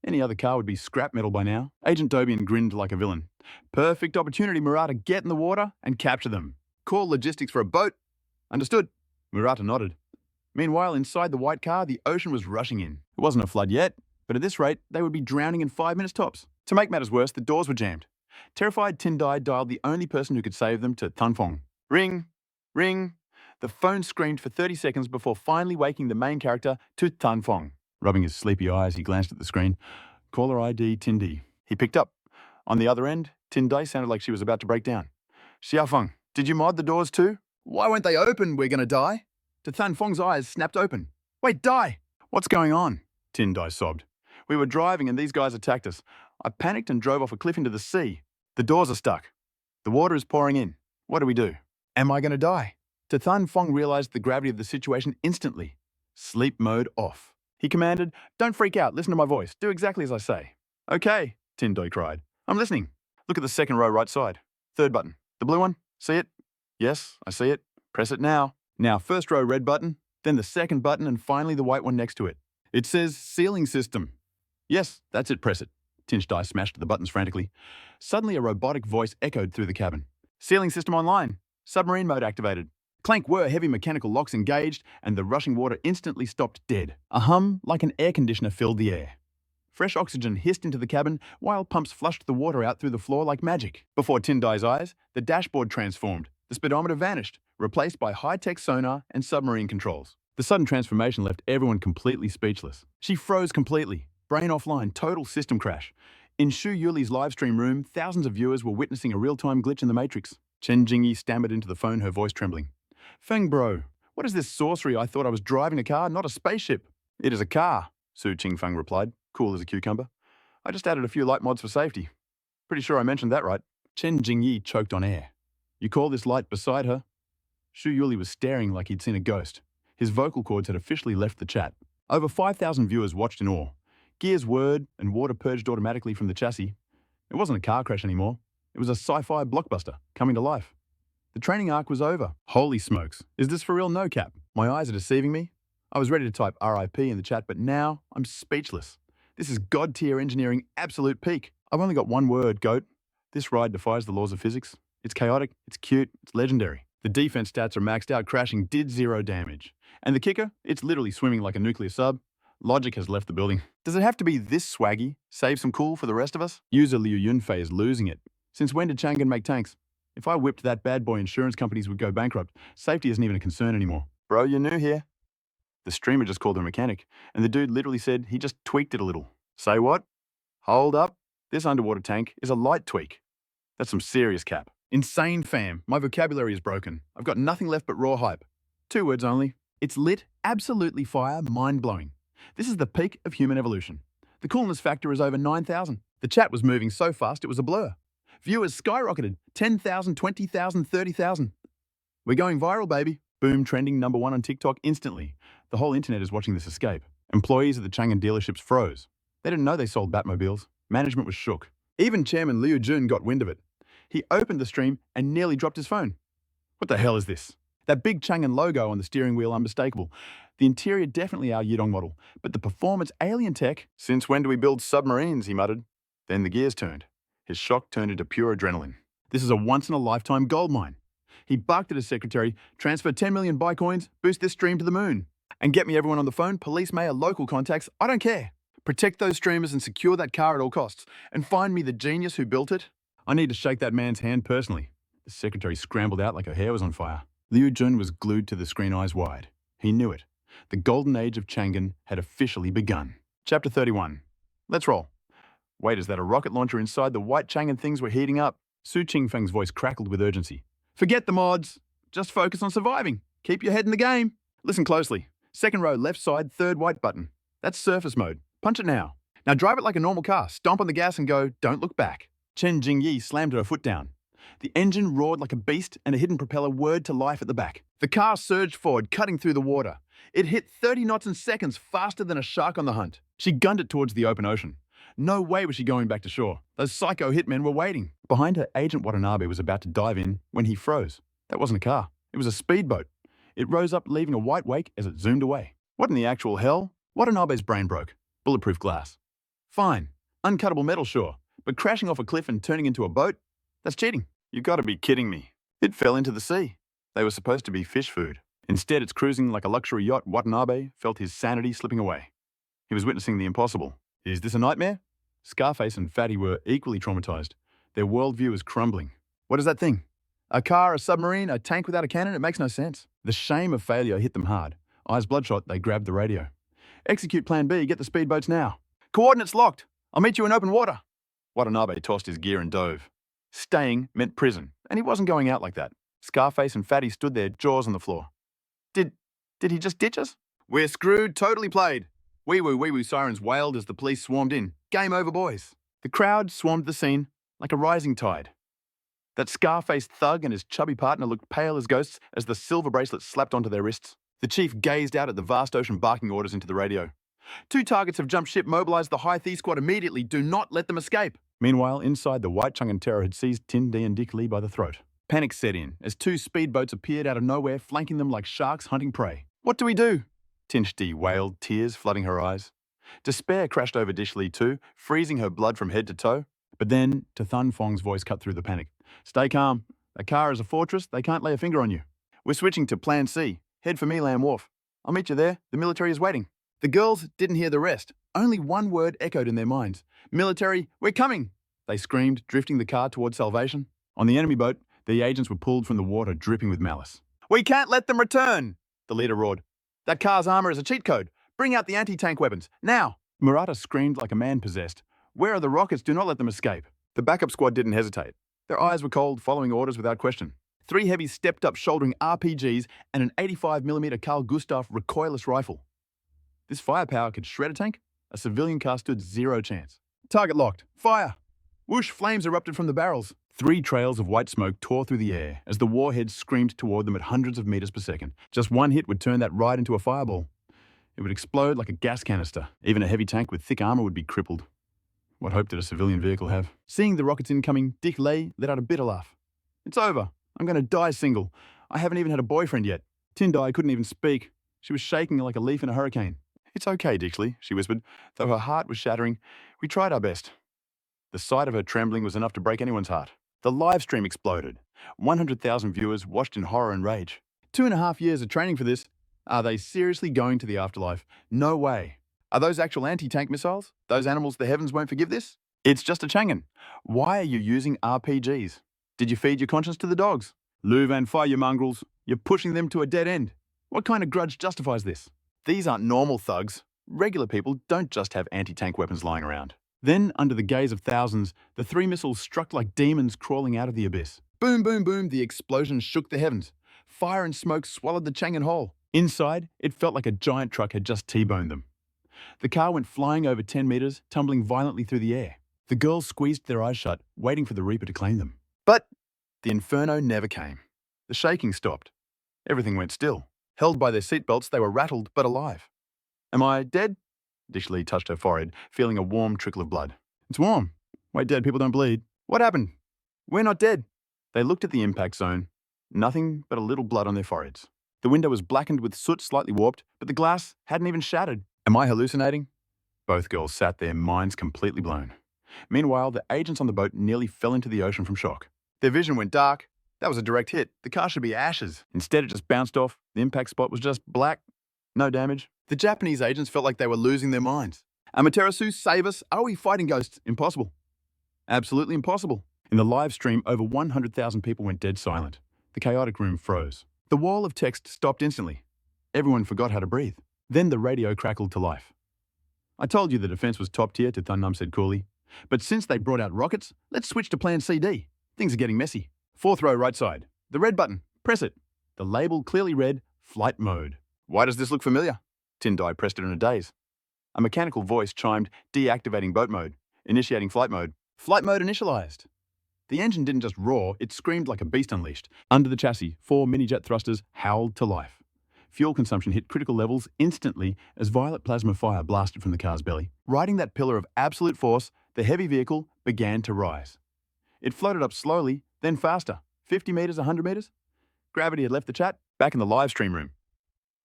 Any other car would be scrap metal by now. Agent Dobian grinned like a villain. Perfect opportunity, Murata. Get in the water and capture them. Call logistics for a boat. Understood. Murata nodded. Meanwhile, inside the white car, the ocean was rushing in. It wasn't a flood yet, But at this rate, they would be drowning in 5 minutes tops. To make matters worse, the doors were jammed. Terrified, Tindai dialed the only person who could save them to Thunfong. Ring, ring. The phone screamed for 30 seconds before finally waking the main character to Thunfong. Rubbing his sleepy eyes, he glanced at the screen. Caller ID Tindi. He picked up. On the other end, Tindai sounded like she was about to break down. Xiaofeng, did you mod the doors too? Why won't they open? We're gonna die. To Thunfong's eyes snapped open. Wait, Dai! What's going on? Tindai sobbed. We were driving and these guys attacked us. I panicked and drove off a cliff into the sea. The doors are stuck. The water is pouring in. What do we do? Am I gonna die? To Thunfong realized the gravity of the situation instantly. Sleep mode off. He commanded, don't freak out, listen to my voice, do exactly as I say. Okay, Tindai cried. I'm listening. Look at the second row right side. Third button. The blue one? See it? Yes, I see it. Press it now. Now first row red button, then the second button and finally the white one next to it. It says sealing system. Yes, that's it, press it. Tindai smashed the buttons frantically. Suddenly a robotic voice echoed through the cabin. Sealing system online. Submarine mode activated. Clank whir, heavy mechanical locks engaged, and the rushing water instantly stopped dead. A hum like an air conditioner filled the air. Fresh oxygen hissed into the cabin, while pumps flushed the water out through the floor like magic. Before Tindai's eyes, the dashboard transformed. The speedometer vanished, replaced by high-tech sonar and submarine controls. The sudden transformation left everyone completely speechless. She froze completely. Brain offline, total system crash. In Shu Yuli's livestream room, thousands of viewers were witnessing a real-time glitch in the Matrix. Chen Jingyi stammered into the phone, her voice trembling. Feng bro, what is this sorcery? I thought I was driving a car, not a spaceship. It is a car, Su Qingfeng replied, cool as a cucumber. I just added a few light mods for safety. Pretty sure I mentioned that right. Chen Jingyi choked on air. You call this light beside her? Shu Yuli was staring like he'd seen a ghost. His vocal cords had officially left the chat. Over 5,000 viewers watched in awe. Gears whirred and water purged automatically from the chassis. It wasn't a car crash anymore. It was a sci-fi blockbuster coming to life. The training arc was over. Holy smokes. Is this for real? No cap. My eyes are deceiving me. I was ready to type RIP in the chat, but now I'm speechless. This is god-tier engineering, absolute peak. I've only got one word, GOAT. This ride defies the laws of physics. It's chaotic, it's cute, it's legendary. The defense stats are maxed out, crashing did 0 damage. And the kicker? It's literally swimming like a nuclear sub. Logic has left the building. Does it have to be this swaggy? Save some cool for the rest of us? User Liu Yunfei is losing it. Since when did Chang'an make tanks? If I whipped that bad boy, insurance companies would go bankrupt. Safety isn't even a concern anymore. Bro, you're new here. The streamer just called her mechanic, and the dude literally said he just tweaked it a little. Say what? Hold up. This underwater tank is a light tweak. That's some serious cap. Insane, fam. My vocabulary is broken. I've got nothing left but raw hype. 2 words only. It's lit, absolutely fire, mind-blowing. This is the peak of human evolution. The coolness factor is over 9,000. The chat was moving so fast it was a blur. Viewers skyrocketed. 10,000, 20,000, 30,000. We're going viral, baby. Boom, trending #1 on TikTok instantly. The whole internet is watching this escape. Employees at the Chang'an dealerships froze. They didn't know they sold Batmobiles. Management was shook. Even Chairman Liu Jun got wind of it. He opened the stream and nearly dropped his phone. What the hell is this? That big Chang'an logo on the steering wheel, unmistakable. The interior, definitely our Yidong model. But the performance, alien tech. Since when do we build submarines, he muttered. Then the gears turned. His shock turned into pure adrenaline. This is a once-in-a-lifetime goldmine. He barked at his secretary, transfer 10 million Bitcoins, boost this stream to the moon. And get me everyone on the phone, police, mayor, local contacts, I don't care. Protect those streamers and secure that car at all costs. And find me the genius who built it. I need to shake that man's hand personally. The secretary scrambled out like her hair was on fire. Liu Jun was glued to the screen, eyes wide. He knew it. The golden age of Chang'an had officially begun. Chapter 31. Let's roll. Wait, is that a rocket launcher inside? The white Chang'an things were heating up. Su Qingfeng's voice crackled with urgency. Forget the mods. Just focus on surviving. Keep your head in the game. Listen closely. Second row, left side, third white button. That's surface mode. Punch it now. Now drive it like a normal car. Stomp on the gas and go, don't look back. Chen Jingyi slammed her foot down. The engine roared like a beast and a hidden propeller whirred to life at the back. The car surged forward, cutting through the water. It hit 30 knots in seconds, faster than a shark on the hunt. She gunned it towards the open ocean. No way was she going back to shore. Those psycho hitmen were waiting. Behind her, Agent Watanabe was about to dive in when he froze. That wasn't a car. It was a speedboat. It rose up, leaving a white wake as it zoomed away. What in the actual hell? Watanabe's brain broke. Bulletproof glass. Fine. Uncuttable metal, sure. But crashing off a cliff and turning into a boat? That's cheating. You've got to be kidding me. It fell into the sea. They were supposed to be fish food. Instead, it's cruising like a luxury yacht. Watanabe felt his sanity slipping away. He was witnessing the impossible. Is this a nightmare? Scarface and Fatty were equally traumatized. Their worldview was crumbling. What is that thing? A car, a submarine, a tank without a cannon? It makes no sense. The shame of failure hit them hard. Eyes bloodshot, they grabbed the radio. Execute Plan B, get the speedboats now. Coordinates locked. I'll meet you in open water. Watanabe tossed his gear and dove. Staying meant prison, and he wasn't going out like that. Scarface and Fatty stood there, jaws on the floor. Did he just ditch us? We're screwed, totally played. Wee-woo sirens wailed as the police swarmed in. Game over, boys. The crowd swarmed the scene like a rising tide. That scar-faced thug and his chubby partner looked pale as ghosts as the silver bracelets slapped onto their wrists. The chief gazed out at the vast ocean, barking orders into the radio. 2 targets have jumped ship. Mobilize the High Thief Squad immediately. Do not let them escape. Meanwhile, inside, the White Chang'an Terror had seized Tin D and Dick Lee by the throat. Panic set in as 2 speedboats appeared out of nowhere, flanking them like sharks hunting prey. What do we do? Tinch D wailed, tears flooding her eyes. Despair crashed over Dish Lee too, freezing her blood from head to toe. But then, Thun Fong's voice cut through the panic. Stay calm. A car is a fortress. They can't lay a finger on you. We're switching to Plan C. Head for Melam Wharf. I'll meet you there. The military is waiting. The girls didn't hear the rest. Only one word echoed in their minds. Military, we're coming! They screamed, drifting the car towards salvation. On the enemy boat, the agents were pulled from the water, dripping with malice. We can't let them return, the leader roared. That car's armor is a cheat code. Bring out the anti-tank weapons, now! Murata screamed like a man possessed. Where are the rockets? Do not let them escape. The backup squad didn't hesitate. Their eyes were cold, following orders without question. 3 heavies stepped up, shouldering RPGs and an 85mm Carl Gustaf recoilless rifle. This firepower could shred a tank? A civilian car stood 0 chance. Target locked. Fire! Whoosh, flames erupted from the barrels. 3 trails of white smoke tore through the air as the warheads screamed toward them at hundreds of meters per second. Just one hit would turn that ride into a fireball. It would explode like a gas canister. Even a heavy tank with thick armor would be crippled. What hope did a civilian vehicle have? Seeing the rockets incoming, Dick Lee let out a bitter laugh. It's over. I'm going to die single. I haven't even had a boyfriend yet. Tindai couldn't even speak. She was shaking like a leaf in a hurricane. It's okay, Dixley, she whispered, though her heart was shattering. We tried our best. The sight of her trembling was enough to break anyone's heart. The live stream exploded. 100,000 viewers watched in horror and rage. 2.5 years of training for this. Are they seriously going to the afterlife? No way. Are those actual anti-tank missiles? Those animals the heavens won't forgive this? It's just a Chang'an. Why are you using RPGs? Did you feed your conscience to the dogs? Luv and fire, you mongrels. You're pushing them to a dead end. What kind of grudge justifies this? These aren't normal thugs. Regular people don't just have anti-tank weapons lying around. Then, under the gaze of thousands, the 3 missiles struck like demons crawling out of the abyss. Boom, boom, boom, the explosion shook the heavens. Fire and smoke swallowed the Chang'an whole. Inside, it felt like a giant truck had just T-boned them. The car went flying over 10 meters, tumbling violently through the air. The girls squeezed their eyes shut, waiting for the Reaper to claim them. But the inferno never came. The shaking stopped. Everything went still. Held by their seatbelts, they were rattled but alive. Am I dead? Dish Lee touched her forehead, feeling a warm trickle of blood. It's warm. Wait, dead people don't bleed. What happened? We're not dead. They looked at the impact zone. Nothing but a little blood on their foreheads. The window was blackened with soot, slightly warped, but the glass hadn't even shattered. Am I hallucinating? Both girls sat there, minds completely blown. Meanwhile, the agents on the boat nearly fell into the ocean from shock. Their vision went dark. That was a direct hit. The car should be ashes. Instead, it just bounced off. The impact spot was just black. No damage. The Japanese agents felt like they were losing their minds. Amaterasu, save us. Are we fighting ghosts? Impossible. Absolutely impossible. In the live stream, over 100,000 people went dead silent. The chaotic room froze. The wall of text stopped instantly. Everyone forgot how to breathe. Then the radio crackled to life. I told you the defense was top tier, Thunnum said coolly. But since they brought out rockets, let's switch to Plan CD. Things are getting messy. 4th row right side. The red button. Press it. The label clearly read, Flight Mode. Why does this look familiar? Tindai pressed it in a daze. A mechanical voice chimed, deactivating boat mode, initiating flight mode. Flight mode initialized. The engine didn't just roar, it screamed like a beast unleashed. Under the chassis, 4 mini-jet thrusters howled to life. Fuel consumption hit critical levels instantly as violet plasma fire blasted from the car's belly. Riding that pillar of absolute force, the heavy vehicle began to rise. It floated up slowly, then faster. 50 meters, 100 meters. Gravity had left the chat, back in the live stream room.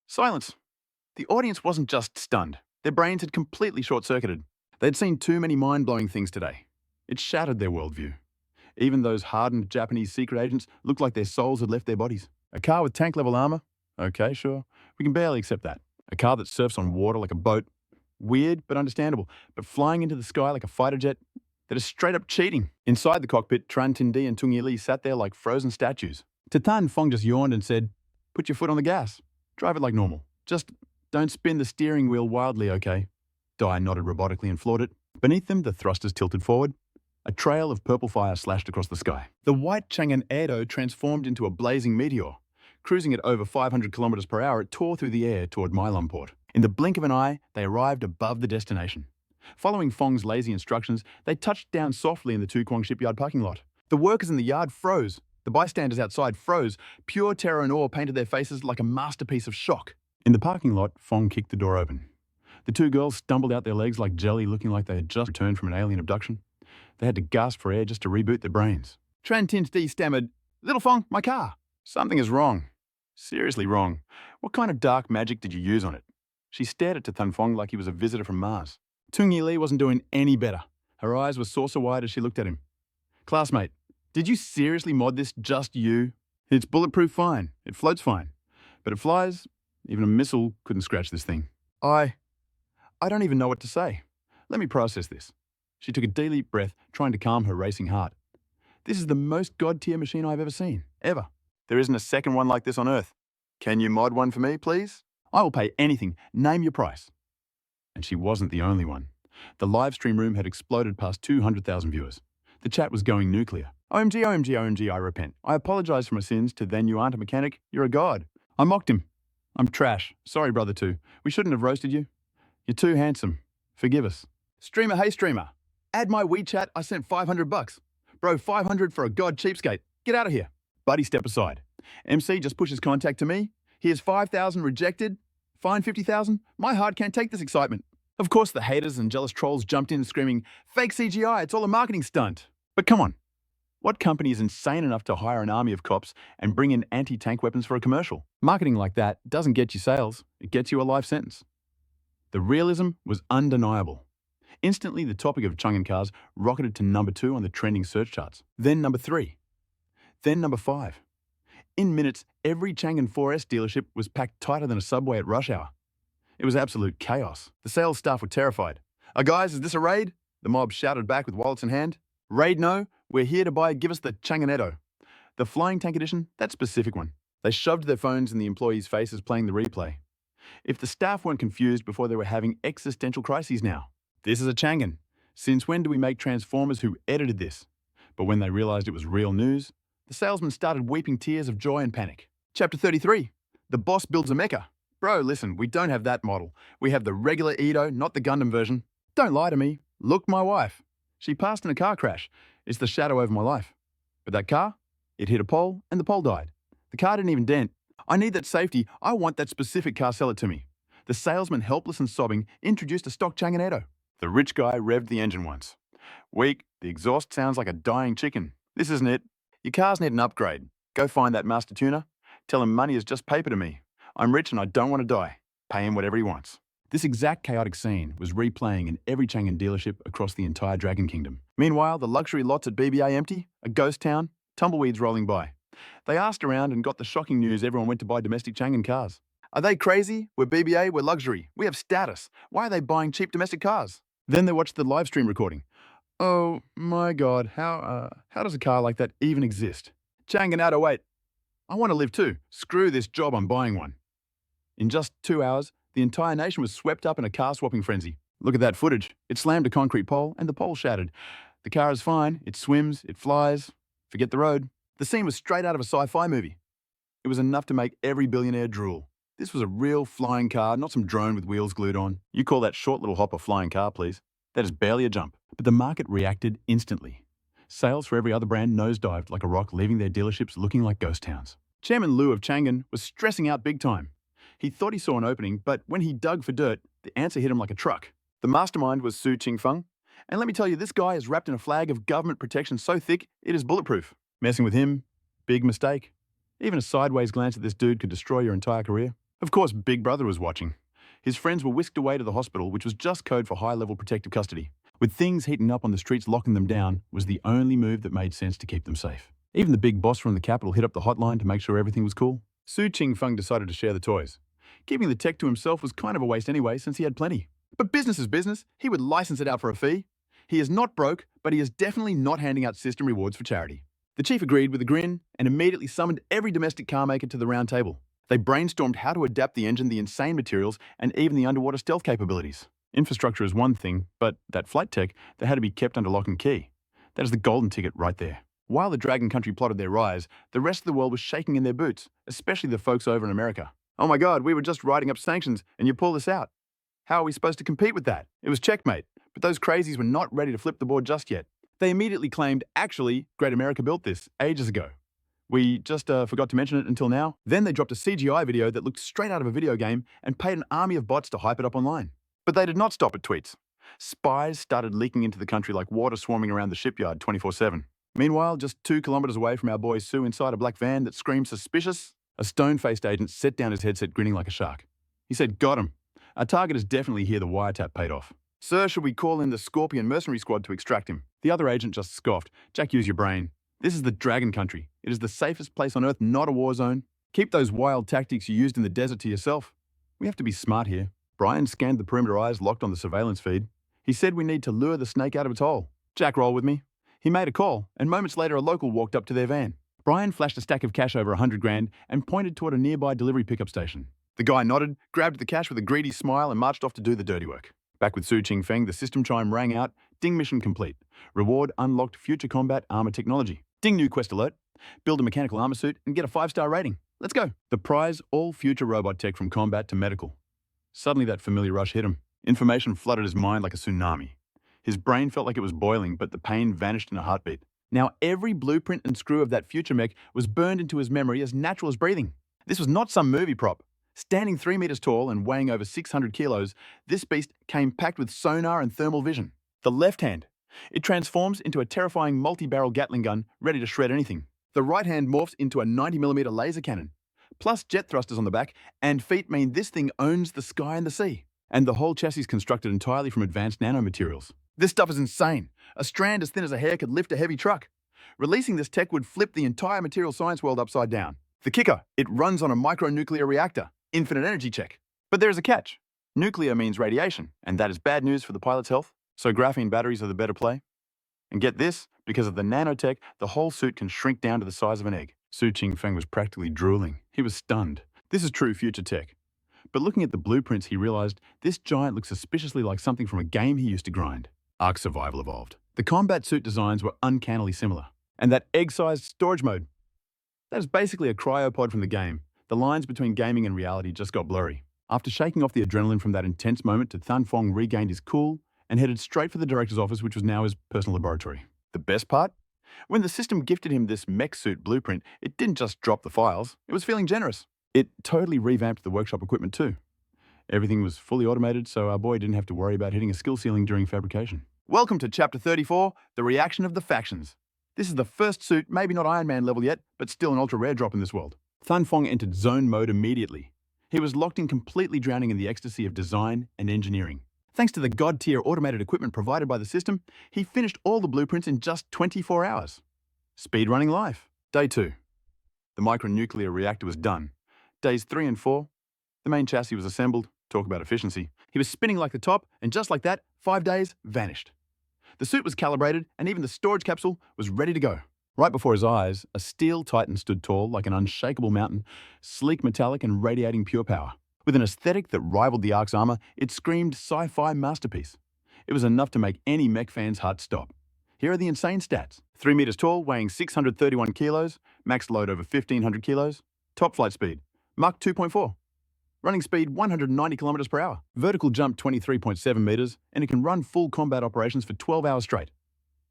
Silence. The audience wasn't just stunned. Their brains had completely short-circuited. They'd seen too many mind-blowing things today. It shattered their worldview. Even those hardened Japanese secret agents looked like their souls had left their bodies. A car with tank-level armor? Okay, sure. We can barely accept that. A car that surfs on water like a boat? Weird, but understandable. But flying into the sky like a fighter jet, that is straight up cheating. Inside the cockpit, Tran Tindi and Tung Yili sat there like frozen statues. Tan Fong just yawned and said, "Put your foot on the gas. Drive it like normal. Just don't spin the steering wheel wildly, okay?" Dai nodded robotically and floored it. Beneath them, the thrusters tilted forward. A trail of purple fire slashed across the sky. The white Chang'an Edo transformed into a blazing meteor. Cruising at over 500 kilometers per hour, it tore through the air toward Mailumport. In the blink of an eye, they arrived above the destination. Following Fong's lazy instructions, they touched down softly in the Tukwang shipyard parking lot. The workers in the yard froze. The bystanders outside froze. Pure terror and awe painted their faces like a masterpiece of shock. In the parking lot, Fong kicked the door open. The two girls stumbled out their legs like jelly, looking like they had just returned from an alien abduction. They had to gasp for air just to reboot their brains. Tran Tin Di stammered, "Little Fong, my car." "Something is wrong. Seriously wrong. What kind of dark magic did you use on it?" She stared at Tan Fong like he was a visitor from Mars. Tung Yi Li wasn't doing any better. Her eyes were saucer-wide as she looked at him. "Classmate, did you seriously mod this just you? It's bulletproof fine. It floats fine. But it flies. Even a missile couldn't scratch this thing." I don't even know what to say. Let me process this." She took a deep breath, trying to calm her racing heart. "This is the most god-tier machine I've ever seen. Ever. There isn't a second one like this on Earth. Can you mod one for me, please? I will pay anything. Name your price." And she wasn't the only one. The live stream room had exploded past 200,000 viewers. The chat was going nuclear. "OMG, OMG, OMG, I repent. I apologize for my sins to then you aren't a mechanic, you're a god. I mocked him. I'm trash. Sorry, brother too. We shouldn't have roasted you. You're too handsome. Forgive us. Streamer, hey streamer. Add my WeChat, I sent $500. Bro, 500 for a god cheapskate. Get out of here." Buddy, step aside. MC just pushes contact to me. Here's 5,000 rejected. Fine 50,000. My heart can't take this excitement. Of course, the haters and jealous trolls jumped in screaming, "Fake CGI, it's all a marketing stunt." But come on. What company is insane enough to hire an army of cops and bring in anti-tank weapons for a commercial? Marketing like that doesn't get you sales. It gets you a life sentence. The realism was undeniable. Instantly, the topic of Chang'an cars rocketed to number 2 on the trending search charts. Then number 3. Then number 5. In minutes, every Chang'an 4S dealership was packed tighter than a subway at rush hour. It was absolute chaos. The sales staff were terrified. Guys, is this a raid?" The mob shouted back with wallets in hand. "Raid no, we're here to buy, give us the Chang'an Edo. The Flying Tank Edition, that specific one." They shoved their phones in the employees' faces playing the replay. If the staff weren't confused before, they were having existential crises now. This is a Chang'an. Since when do we make Transformers who edited this? But when they realized it was real news, the salesman started weeping tears of joy and panic. Chapter 33. The boss builds a mecha. "Bro, listen, we don't have that model. We have the regular Edo, not the Gundam version." "Don't lie to me. Look, my wife. She passed in a car crash. It's the shadow over my life. But that car, it hit a pole and the pole died. The car didn't even dent. I need that safety. I want that specific car. Sell it to me." The salesman, helpless and sobbing, introduced a stock Chang'an Edo. The rich guy revved the engine once. "Weak, the exhaust sounds like a dying chicken. This isn't it. Your cars need an upgrade. Go find that master tuner. Tell him money is just paper to me. I'm rich and I don't want to die. Pay him whatever he wants." This exact chaotic scene was replaying in every Chang'an dealership across the entire Dragon Kingdom. Meanwhile, the luxury lots at BBA empty, a ghost town, tumbleweeds rolling by. They asked around and got the shocking news everyone went to buy domestic Chang'an cars. "Are they crazy? We're BBA, we're luxury. We have status. Why are they buying cheap domestic cars?" Then they watched the live stream recording. "Oh my god, how does a car like that even exist? Chang'an Edo, wait. I want to live too. Screw this job, I'm buying one." In just 2 hours, the entire nation was swept up in a car-swapping frenzy. Look at that footage. It slammed a concrete pole and the pole shattered. The car is fine, it swims, it flies. Forget the road. The scene was straight out of a sci-fi movie. It was enough to make every billionaire drool. This was a real flying car, not some drone with wheels glued on. You call that short little hop a flying car, please. That is barely a jump. But the market reacted instantly. Sales for every other brand nosedived like a rock, leaving their dealerships looking like ghost towns. Chairman Liu of Chang'an was stressing out big time. He thought he saw an opening, but when he dug for dirt, the answer hit him like a truck. The mastermind was Su Qingfeng. And let me tell you, this guy is wrapped in a flag of government protection so thick, it is bulletproof. Messing with him, big mistake. Even a sideways glance at this dude could destroy your entire career. Of course, Big Brother was watching. His friends were whisked away to the hospital, which was just code for high-level protective custody. With things heating up on the streets, locking them down was the only move that made sense to keep them safe. Even the big boss from the capital hit up the hotline to make sure everything was cool. Su Qingfeng decided to share the toys. Keeping the tech to himself was kind of a waste anyway, since he had plenty. But business is business. He would license it out for a fee. He is not broke, but he is definitely not handing out system rewards for charity. The chief agreed with a grin and immediately summoned every domestic car maker to the round table. They brainstormed how to adapt the engine, the insane materials, and even the underwater stealth capabilities. Infrastructure is one thing, but that flight tech, they had to be kept under lock and key. That is the golden ticket right there. While the Dragon Country plotted their rise, the rest of the world was shaking in their boots, especially the folks over in America. Oh my God, we were just writing up sanctions and you pull this out. How are we supposed to compete with that? It was checkmate, but those crazies were not ready to flip the board just yet. They immediately claimed, actually, Great America built this ages ago. We just forgot to mention it until now. Then they dropped a CGI video that looked straight out of a video game and paid an army of bots to hype it up online. But they did not stop at tweets. Spies started leaking into the country like water swarming around the shipyard 24/7. Meanwhile, just 2 kilometers away from our boy Su inside a black van that screamed suspicious, a stone-faced agent set down his headset grinning like a shark. He said, "Got him. Our target is definitely here. The wiretap paid off. Sir, should we call in the Scorpion mercenary squad to extract him?" The other agent just scoffed. "Jack, use your brain. This is the Dragon Country. It is the safest place on Earth, not a war zone. Keep those wild tactics you used in the desert to yourself. We have to be smart here." Brian scanned the perimeter eyes locked on the surveillance feed. He said we need to lure the snake out of its hole. "Jack, roll with me." He made a call, and moments later a local walked up to their van. Brian flashed a stack of cash over 100 grand and pointed toward a nearby delivery pickup station. The guy nodded, grabbed the cash with a greedy smile and marched off to do the dirty work. Back with Su Qingfeng, the system chime rang out. Ding, mission complete. Reward unlocked future combat armor technology. Ding, new quest alert. Build a mechanical armor suit and get a 5-star rating. Let's go. The prize, all future robot tech from combat to medical. Suddenly that familiar rush hit him. Information flooded his mind like a tsunami. His brain felt like it was boiling, but the pain vanished in a heartbeat. Now every blueprint and screw of that future mech was burned into his memory as natural as breathing. This was not some movie prop. Standing 3 meters tall and weighing over 600 kilos, this beast came packed with sonar and thermal vision. The left hand. It transforms into a terrifying multi-barrel Gatling gun ready to shred anything. The right hand morphs into a 90mm laser cannon. Plus jet thrusters on the back, and feet mean this thing owns the sky and the sea. And the whole chassis is constructed entirely from advanced nanomaterials. This stuff is insane. A strand as thin as a hair could lift a heavy truck. Releasing this tech would flip the entire material science world upside down. The kicker, it runs on a micronuclear reactor. Infinite energy check. But there is a catch. Nuclear means radiation, and that is bad news for the pilot's health. So graphene batteries are the better play. And get this, because of the nanotech, the whole suit can shrink down to the size of an egg. Su Qingfeng was practically drooling. He was stunned. This is true future tech. But looking at the blueprints, he realized this giant looked suspiciously like something from a game he used to grind. Ark Survival evolved. The combat suit designs were uncannily similar. And that egg-sized storage mode. That is basically a cryopod from the game. The lines between gaming and reality just got blurry. After shaking off the adrenaline from that intense moment, Huu Phong regained his cool and headed straight for the director's office, which was now his personal laboratory. The best part? When the system gifted him this mech suit blueprint, it didn't just drop the files, it was feeling generous. It totally revamped the workshop equipment too. Everything was fully automated, so our boy didn't have to worry about hitting a skill ceiling during fabrication. Welcome to Chapter 34, The Reaction of the Factions. This is the first suit, maybe not Iron Man level yet, but still an ultra-rare drop in this world. Huu Phong entered zone mode immediately. He was locked in, completely drowning in the ecstasy of design and engineering. Thanks to the god-tier automated equipment provided by the system, he finished all the blueprints in just 24 hours. Speedrunning life. Day 2. The micronuclear reactor was done. Days 3 and 4, the main chassis was assembled. Talk about efficiency. He was spinning like the top, and just like that, 5 days vanished. The suit was calibrated, and even the storage capsule was ready to go. Right before his eyes, a steel titan stood tall like an unshakable mountain, sleek metallic and radiating pure power. With an aesthetic that rivaled the Ark's armor, it screamed sci-fi masterpiece. It was enough to make any mech fan's heart stop. Here are the insane stats. 3 meters tall, weighing 631 kilos, max load over 1,500 kilos, top flight speed, Mach 2.4. Running speed 190 kilometers per hour. Vertical jump 23.7 meters, and it can run full combat operations for 12 hours straight.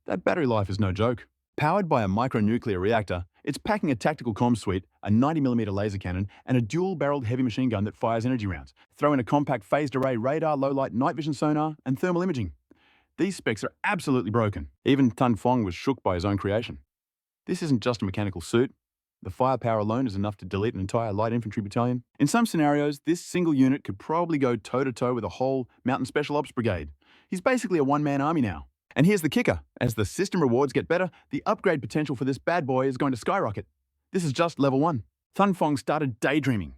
That battery life is no joke. Powered by a micronuclear reactor, it's packing a tactical comm suite, a 90mm laser cannon, and a dual-barreled heavy machine gun that fires energy rounds. Throw in a compact phased array radar, low-light night vision sonar, and thermal imaging. These specs are absolutely broken. Even Huu Phong was shook by his own creation. This isn't just a mechanical suit. The firepower alone is enough to delete an entire light infantry battalion. In some scenarios, this single unit could probably go toe-to-toe with a whole Mountain Special Ops Brigade. He's basically a one-man army now. And here's the kicker. As the system rewards get better, the upgrade potential for this bad boy is going to skyrocket. This is just level 1. Huu Phong started daydreaming.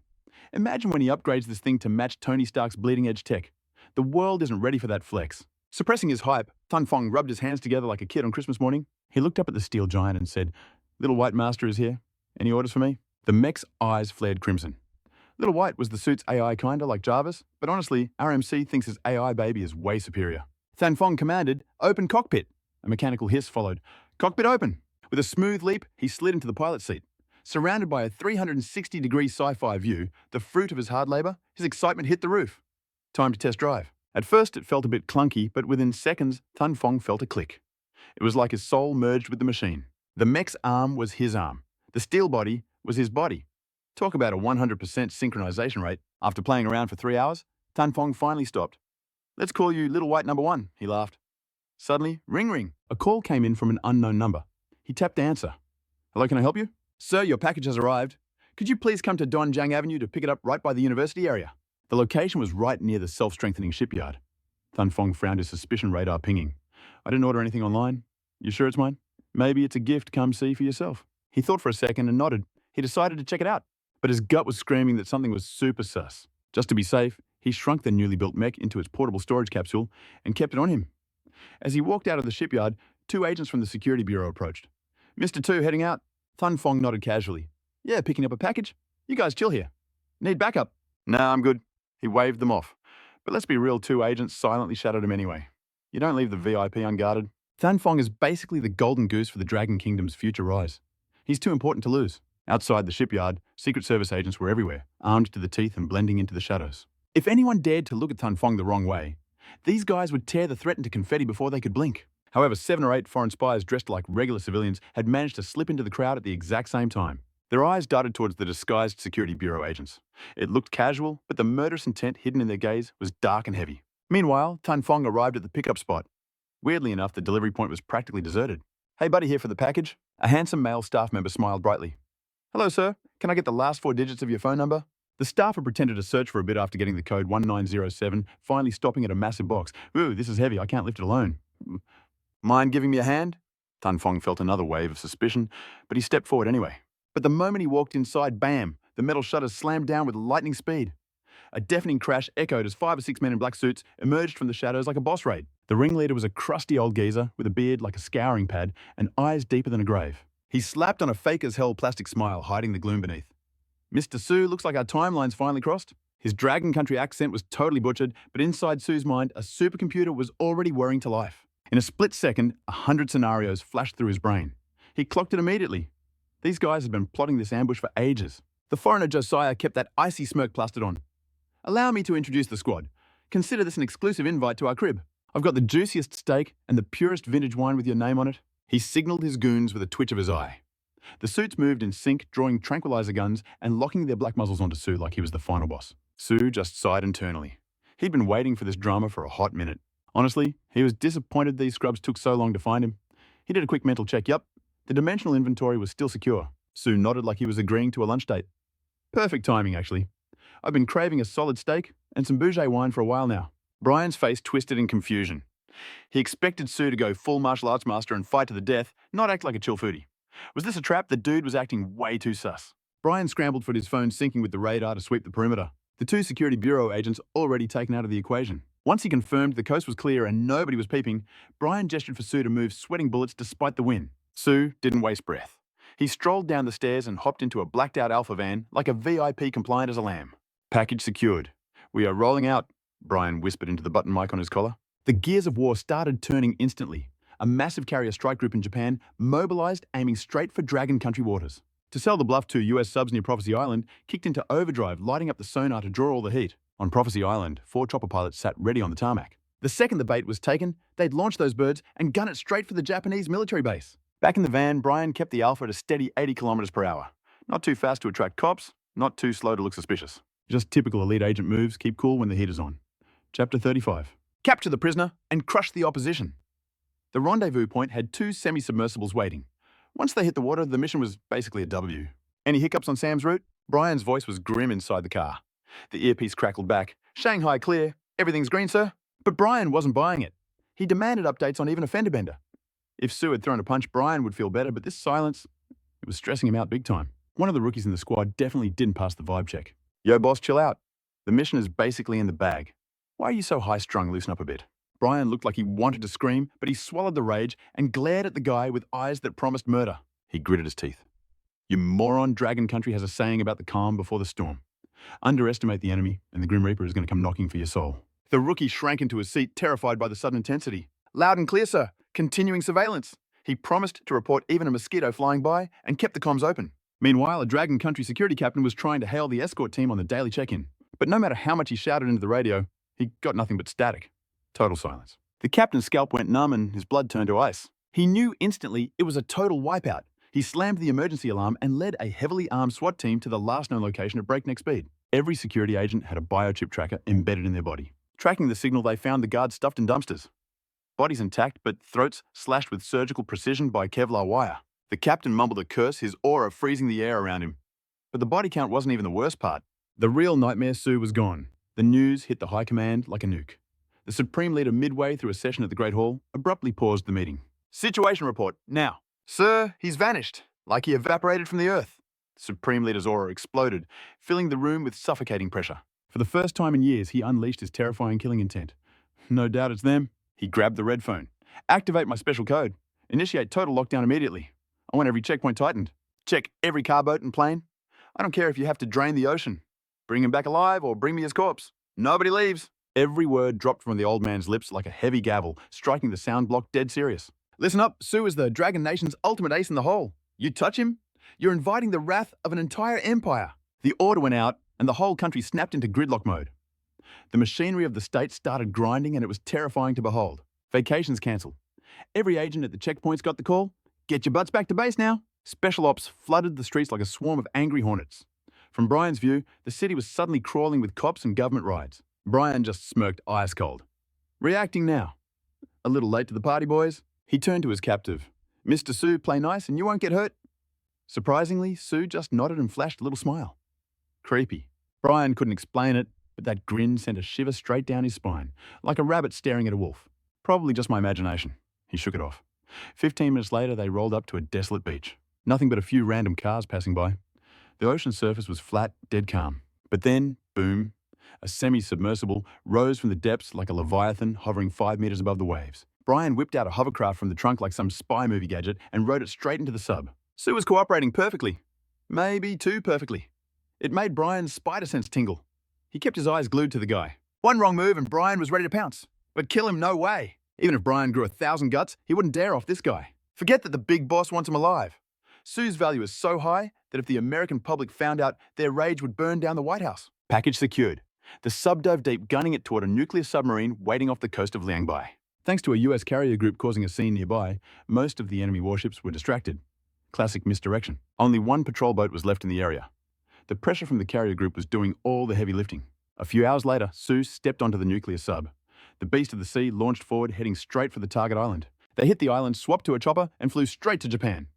Imagine when he upgrades this thing to match Tony Stark's bleeding-edge tech. The world isn't ready for that flex. Suppressing his hype, Thun Fong rubbed his hands together like a kid on Christmas morning. He looked up at the steel giant and said, "Little White Master is here. Any orders for me?" The mech's eyes flared crimson. Little White was the suit's AI kinda like Jarvis, but honestly, RMC thinks his AI baby is way superior. Thun Fong commanded, "Open cockpit." A mechanical hiss followed. "Cockpit open." With a smooth leap, he slid into the pilot's seat. Surrounded by a 360-degree sci-fi view, the fruit of his hard labor, his excitement hit the roof. Time to test drive. At first, it felt a bit clunky, but within seconds, Thun Fong felt a click. It was like his soul merged with the machine. The mech's arm was his arm. The steel body was his body. Talk about a 100% synchronization rate. After playing around for 3 hours, Thun Fong finally stopped. "Let's call you Little White Number 1, he laughed. Suddenly, ring ring. A call came in from an unknown number. He tapped answer. "Hello, can I help you?" "Sir, your package has arrived. Could you please come to Donjiang Avenue to pick it up right by the university area?" The location was right near the self-strengthening shipyard. Thun Fong frowned, his suspicion radar pinging. "I didn't order anything online. You sure it's mine? Maybe it's a gift, come see for yourself." He thought for a second and nodded. He decided to check it out. But his gut was screaming that something was super sus. Just to be safe, he shrunk the newly built mech into its portable storage capsule and kept it on him. As he walked out of the shipyard, 2 agents from the security bureau approached. "Mr. 2 heading out?" Thun Fong nodded casually. "Yeah, picking up a package. You guys chill here. Need backup?" "Nah, I'm good." He waved them off. But let's be real, 2 agents silently shadowed him anyway. You don't leave the VIP unguarded. Thun Fong is basically the golden goose for the Dragon Kingdom's future rise. He's too important to lose. Outside the shipyard, Secret Service agents were everywhere, armed to the teeth and blending into the shadows. If anyone dared to look at Thun Fong the wrong way, these guys would tear the threat into confetti before they could blink. However, 7 or 8 foreign spies dressed like regular civilians had managed to slip into the crowd at the exact same time. Their eyes darted towards the disguised security bureau agents. It looked casual, but the murderous intent hidden in their gaze was dark and heavy. Meanwhile, Thun Fong arrived at the pickup spot. Weirdly enough, the delivery point was practically deserted. "Hey buddy, here for the package?" A handsome male staff member smiled brightly. "Hello sir, can I get the last 4 digits of your phone number?" The staffer pretended to search for a bit after getting the code 1907, finally stopping at a massive box. "Ooh, this is heavy, I can't lift it alone." "Mind giving me a hand?" Thun Fong felt another wave of suspicion, but he stepped forward anyway. But the moment he walked inside, bam, the metal shutters slammed down with lightning speed. A deafening crash echoed as 5 or 6 men in black suits emerged from the shadows like a boss raid. The ringleader was a crusty old geezer with a beard like a scouring pad and eyes deeper than a grave. He slapped on a fake-as-hell plastic smile, hiding the gloom beneath. "Mr. Su, looks like our timelines finally crossed." His Dragon Country accent was totally butchered, but inside Su's mind, a supercomputer was already whirring to life. In a split second, 100 scenarios flashed through his brain. He clocked it immediately. These guys had been plotting this ambush for ages. The foreigner Josiah kept that icy smirk plastered on. "Allow me to introduce the squad. Consider this an exclusive invite to our crib. I've got the juiciest steak and the purest vintage wine with your name on it." He signaled his goons with a twitch of his eye. The suits moved in sync, drawing tranquilizer guns and locking their black muzzles onto Su like he was the final boss. Su just sighed internally. He'd been waiting for this drama for a hot minute. Honestly, he was disappointed these scrubs took so long to find him. He did a quick mental check. Yup, the dimensional inventory was still secure. Su nodded like he was agreeing to a lunch date. Perfect timing, actually. I've been craving a solid steak and some bougie wine for a while now. Brian's face twisted in confusion. He expected Su to go full martial arts master and fight to the death, not act like a chill foodie. Was this a trap? The dude was acting way too sus. Brian scrambled for his phone, syncing with the radar to sweep the perimeter. The 2 security bureau agents already taken out of the equation. Once he confirmed the coast was clear and nobody was peeping, Brian gestured for Su to move, sweating bullets despite the wind. Su didn't waste breath. He strolled down the stairs and hopped into a blacked-out Alpha van like a VIP compliant as a lamb. "Package secured. We are rolling out," Brian whispered into the button mic on his collar. The gears of war started turning instantly. A massive carrier strike group in Japan mobilized, aiming straight for Dragon Country waters. To sell the bluff to US subs near Prophecy Island, kicked into overdrive, lighting up the sonar to draw all the heat. On Prophecy Island, 4 chopper pilots sat ready on the tarmac. The second the bait was taken, they'd launch those birds and gun it straight for the Japanese military base. Back in the van, Brian kept the Alpha at a steady 80 kilometers per hour. Not too fast to attract cops, not too slow to look suspicious. Just typical elite agent moves, keep cool when the heat is on. Chapter 35. Capture the prisoner and crush the opposition. The rendezvous point had 2 semi-submersibles waiting. Once they hit the water, the mission was basically a W. Any hiccups on Sam's route? Brian's voice was grim inside the car. The earpiece crackled back. "Shanghai clear. Everything's green, sir." But Brian wasn't buying it. He demanded updates on even a fender bender. If Su had thrown a punch, Brian would feel better, but this silence, it was stressing him out big time. One of the rookies in the squad definitely didn't pass the vibe check. "Yo, boss, chill out. The mission is basically in the bag. Why are you so high-strung? Loosen up a bit. Brian looked like he wanted to scream, but he swallowed the rage and glared at the guy with eyes that promised murder. He gritted his teeth. You moron, Dragon Country has a saying about the calm before the storm. Underestimate the enemy, and the Grim Reaper is going to come knocking for your soul. The rookie shrank into his seat, terrified by the sudden intensity. Loud and clear, sir. Continuing surveillance. He promised to report even a mosquito flying by and kept the comms open. Meanwhile, a Dragon Country security captain was trying to hail the escort team on the daily check-in. But no matter how much he shouted into the radio, he got nothing but static. Total silence. The captain's scalp went numb and his blood turned to ice. He knew instantly it was a total wipeout. He slammed the emergency alarm and led a heavily armed SWAT team to the last known location at breakneck speed. Every security agent had a biochip tracker embedded in their body. Tracking the signal, they found the guards stuffed in dumpsters. Bodies intact, but throats slashed with surgical precision by Kevlar wire. The captain mumbled a curse, his aura freezing the air around him. But the body count wasn't even the worst part. The real nightmare Su was gone. The news hit the high command like a nuke. The Supreme Leader, midway through a session at the Great Hall, abruptly paused the meeting. Situation report, now. Sir, he's vanished, like he evaporated from the earth. The Supreme Leader's aura exploded, filling the room with suffocating pressure. For the first time in years, he unleashed his terrifying killing intent. No doubt it's them. He grabbed the red phone. Activate my special code. Initiate total lockdown immediately. I want every checkpoint tightened. Check every car, boat, and plane. I don't care if you have to drain the ocean. Bring him back alive or bring me his corpse. Nobody leaves. Every word dropped from the old man's lips like a heavy gavel, striking the sound block dead serious. Listen up, Su is the Dragon Nation's ultimate ace in the hole. You touch him, you're inviting the wrath of an entire empire. The order went out, and the whole country snapped into gridlock mode. The machinery of the state started grinding, and it was terrifying to behold. Vacations cancelled. Every agent at the checkpoints got the call. Get your butts back to base now. Special ops flooded the streets like a swarm of angry hornets. From Brian's view, the city was suddenly crawling with cops and government rides. Brian just smirked ice cold. Reacting now. A little late to the party, boys. He turned to his captive. Mr. Su, play nice and you won't get hurt. Surprisingly, Su just nodded and flashed a little smile. Creepy. Brian couldn't explain it, but that grin sent a shiver straight down his spine, like a rabbit staring at a wolf. Probably just my imagination. He shook it off. 15 minutes later, they rolled up to a desolate beach. Nothing but a few random cars passing by. The ocean surface was flat, dead calm. But then, boom, a semi-submersible rose from the depths like a leviathan hovering 5 meters above the waves. Brian whipped out a hovercraft from the trunk like some spy movie gadget and rode it straight into the sub. Su was cooperating perfectly. Maybe too perfectly. It made Brian's spider sense tingle. He kept his eyes glued to the guy. One wrong move and Brian was ready to pounce. But kill him, no way. Even if Brian grew 1,000 guts, he wouldn't dare off this guy. Forget that the big boss wants him alive. Su's value is so high that if the American public found out, their rage would burn down the White House. Package secured. The sub dove deep, gunning it toward a nuclear submarine waiting off the coast of Liangbai. Thanks to a US carrier group causing a scene nearby, most of the enemy warships were distracted. Classic misdirection. Only one patrol boat was left in the area. The pressure from the carrier group was doing all the heavy lifting. A few hours later, Su stepped onto the nuclear sub. The beast of the sea launched forward, heading straight for the target island. They hit the island, swapped to a chopper, and flew straight to Japan.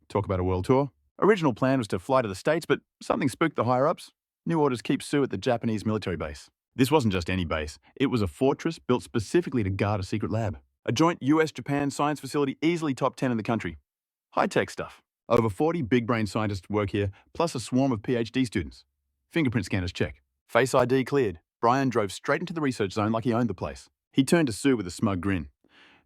Talk about a world tour. Original plan was to fly to the States, but something spooked the higher-ups. New orders keep Su at the Japanese military base. This wasn't just any base. It was a fortress built specifically to guard a secret lab. A joint US-Japan science facility easily top 10 in the country. High-tech stuff. Over 40 big-brain scientists work here, plus a swarm of PhD students. Fingerprint scanners check. Face ID cleared. Brian drove straight into the research zone like he owned the place. He turned to Su with a smug grin.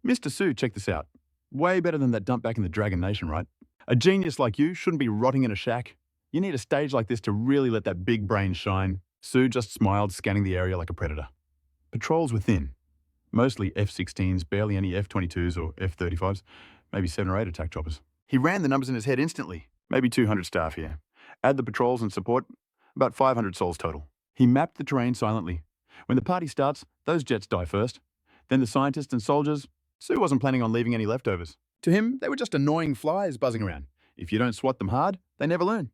Mr. Su, check this out. Way better than that dump back in the Dragon Nation, right? A genius like you shouldn't be rotting in a shack. You need a stage like this to really let that big brain shine. Su just smiled, scanning the area like a predator. Patrols were thin. Mostly F-16s, barely any F-22s or F-35s, maybe 7 or 8 attack choppers. He ran the numbers in his head instantly. Maybe 200 staff here. Add the patrols and support, about 500 souls total. He mapped the terrain silently. When the party starts, those jets die first. Then the scientists and soldiers. Su wasn't planning on leaving any leftovers. To him, they were just annoying flies buzzing around. If you don't swat them hard, they never learn.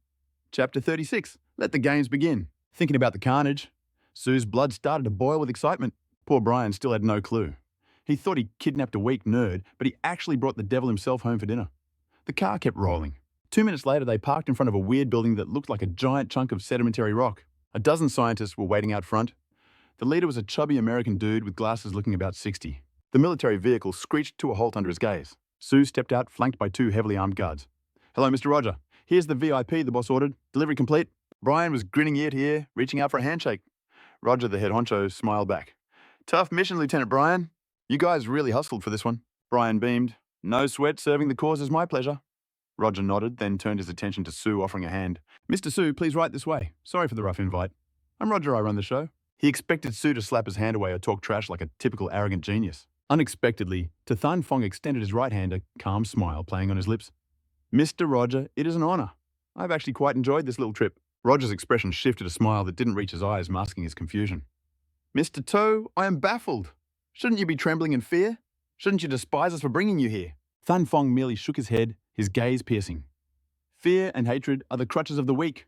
Chapter 36. Let the games begin. Thinking about the carnage, Su's blood started to boil with excitement. Poor Brian still had no clue. He thought he kidnapped a weak nerd, but he actually brought the devil himself home for dinner. The car kept rolling. 2 minutes later, they parked in front of a weird building that looked like a giant chunk of sedimentary rock. A dozen scientists were waiting out front. The leader was a chubby American dude with glasses looking about 60. The military vehicle screeched to a halt under his gaze. Su stepped out, flanked by 2 heavily armed guards. Hello, Mr. Roger. Here's the VIP the boss ordered. Delivery complete. Brian was grinning ear to ear, reaching out for a handshake. Roger, the head honcho, smiled back. Tough mission, Lieutenant Brian. You guys really hustled for this one. Brian beamed. No sweat, serving the cause is my pleasure. Roger nodded, then turned his attention to Sue, offering a hand. Mr. Sue, please right this way. Sorry for the rough invite. I'm Roger, I run the show. He expected Sue to slap his hand away or talk trash like a typical arrogant genius. Unexpectedly, to Thun Fong extended his right hand, a calm smile playing on his lips. Mr. Roger, it is an honor. I've actually quite enjoyed this little trip. Roger's expression shifted a smile that didn't reach his eyes, masking his confusion. Mr. Toe, I am baffled. Shouldn't you be trembling in fear? Shouldn't you despise us for bringing you here? Thun Fong merely shook his head, his gaze piercing. Fear and hatred are the crutches of the weak.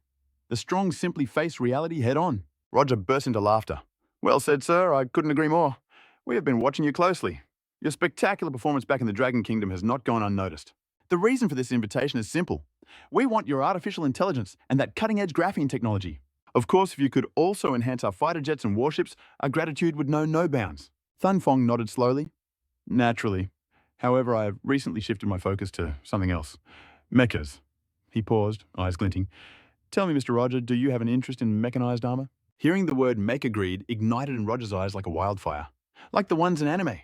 The strong simply face reality head on. Roger burst into laughter. Well said, sir. I couldn't agree more. We have been watching you closely. Your spectacular performance back in the Dragon Kingdom has not gone unnoticed. The reason for this invitation is simple. We want your artificial intelligence and that cutting-edge graphene technology. Of course, if you could also enhance our fighter jets and warships, our gratitude would know no bounds. Thun Fong nodded slowly. Naturally. However, I have recently shifted my focus to something else. Mechas. He paused, eyes glinting. Tell me, Mr. Roger, do you have an interest in mechanized armor? Hearing the word mecha greed ignited in Roger's eyes like a wildfire. Like the ones in anime.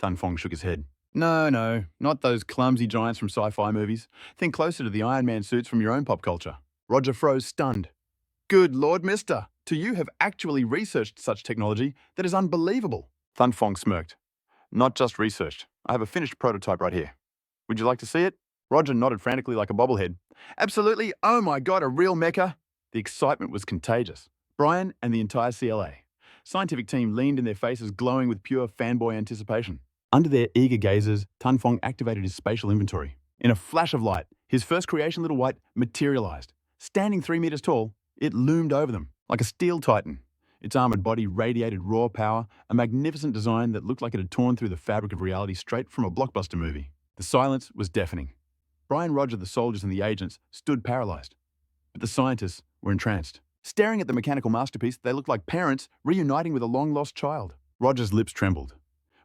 Thun Fong shook his head. No, not those clumsy giants from sci-fi movies. Think closer to the Iron Man suits from your own pop culture. Roger froze, stunned. Good Lord, mister. To you have actually researched such technology that is unbelievable. Thun Fong smirked. Not just researched. I have a finished prototype right here. Would you like to see it? Roger nodded frantically like a bobblehead. Absolutely. Oh my God, a real mecha. The excitement was contagious. Brian and the entire CLA. Scientific team leaned in their faces, glowing with pure fanboy anticipation. Under their eager gazes, Thun Fong activated his spatial inventory. In a flash of light, his first creation, Little White, materialized. Standing 3 meters tall, it loomed over them, like a steel titan. Its armored body radiated raw power, a magnificent design that looked like it had torn through the fabric of reality straight from a blockbuster movie. The silence was deafening. Brian, Roger, the soldiers, and the agents stood paralyzed. But the scientists were entranced. Staring at the mechanical masterpiece, they looked like parents reuniting with a long-lost child. Roger's lips trembled.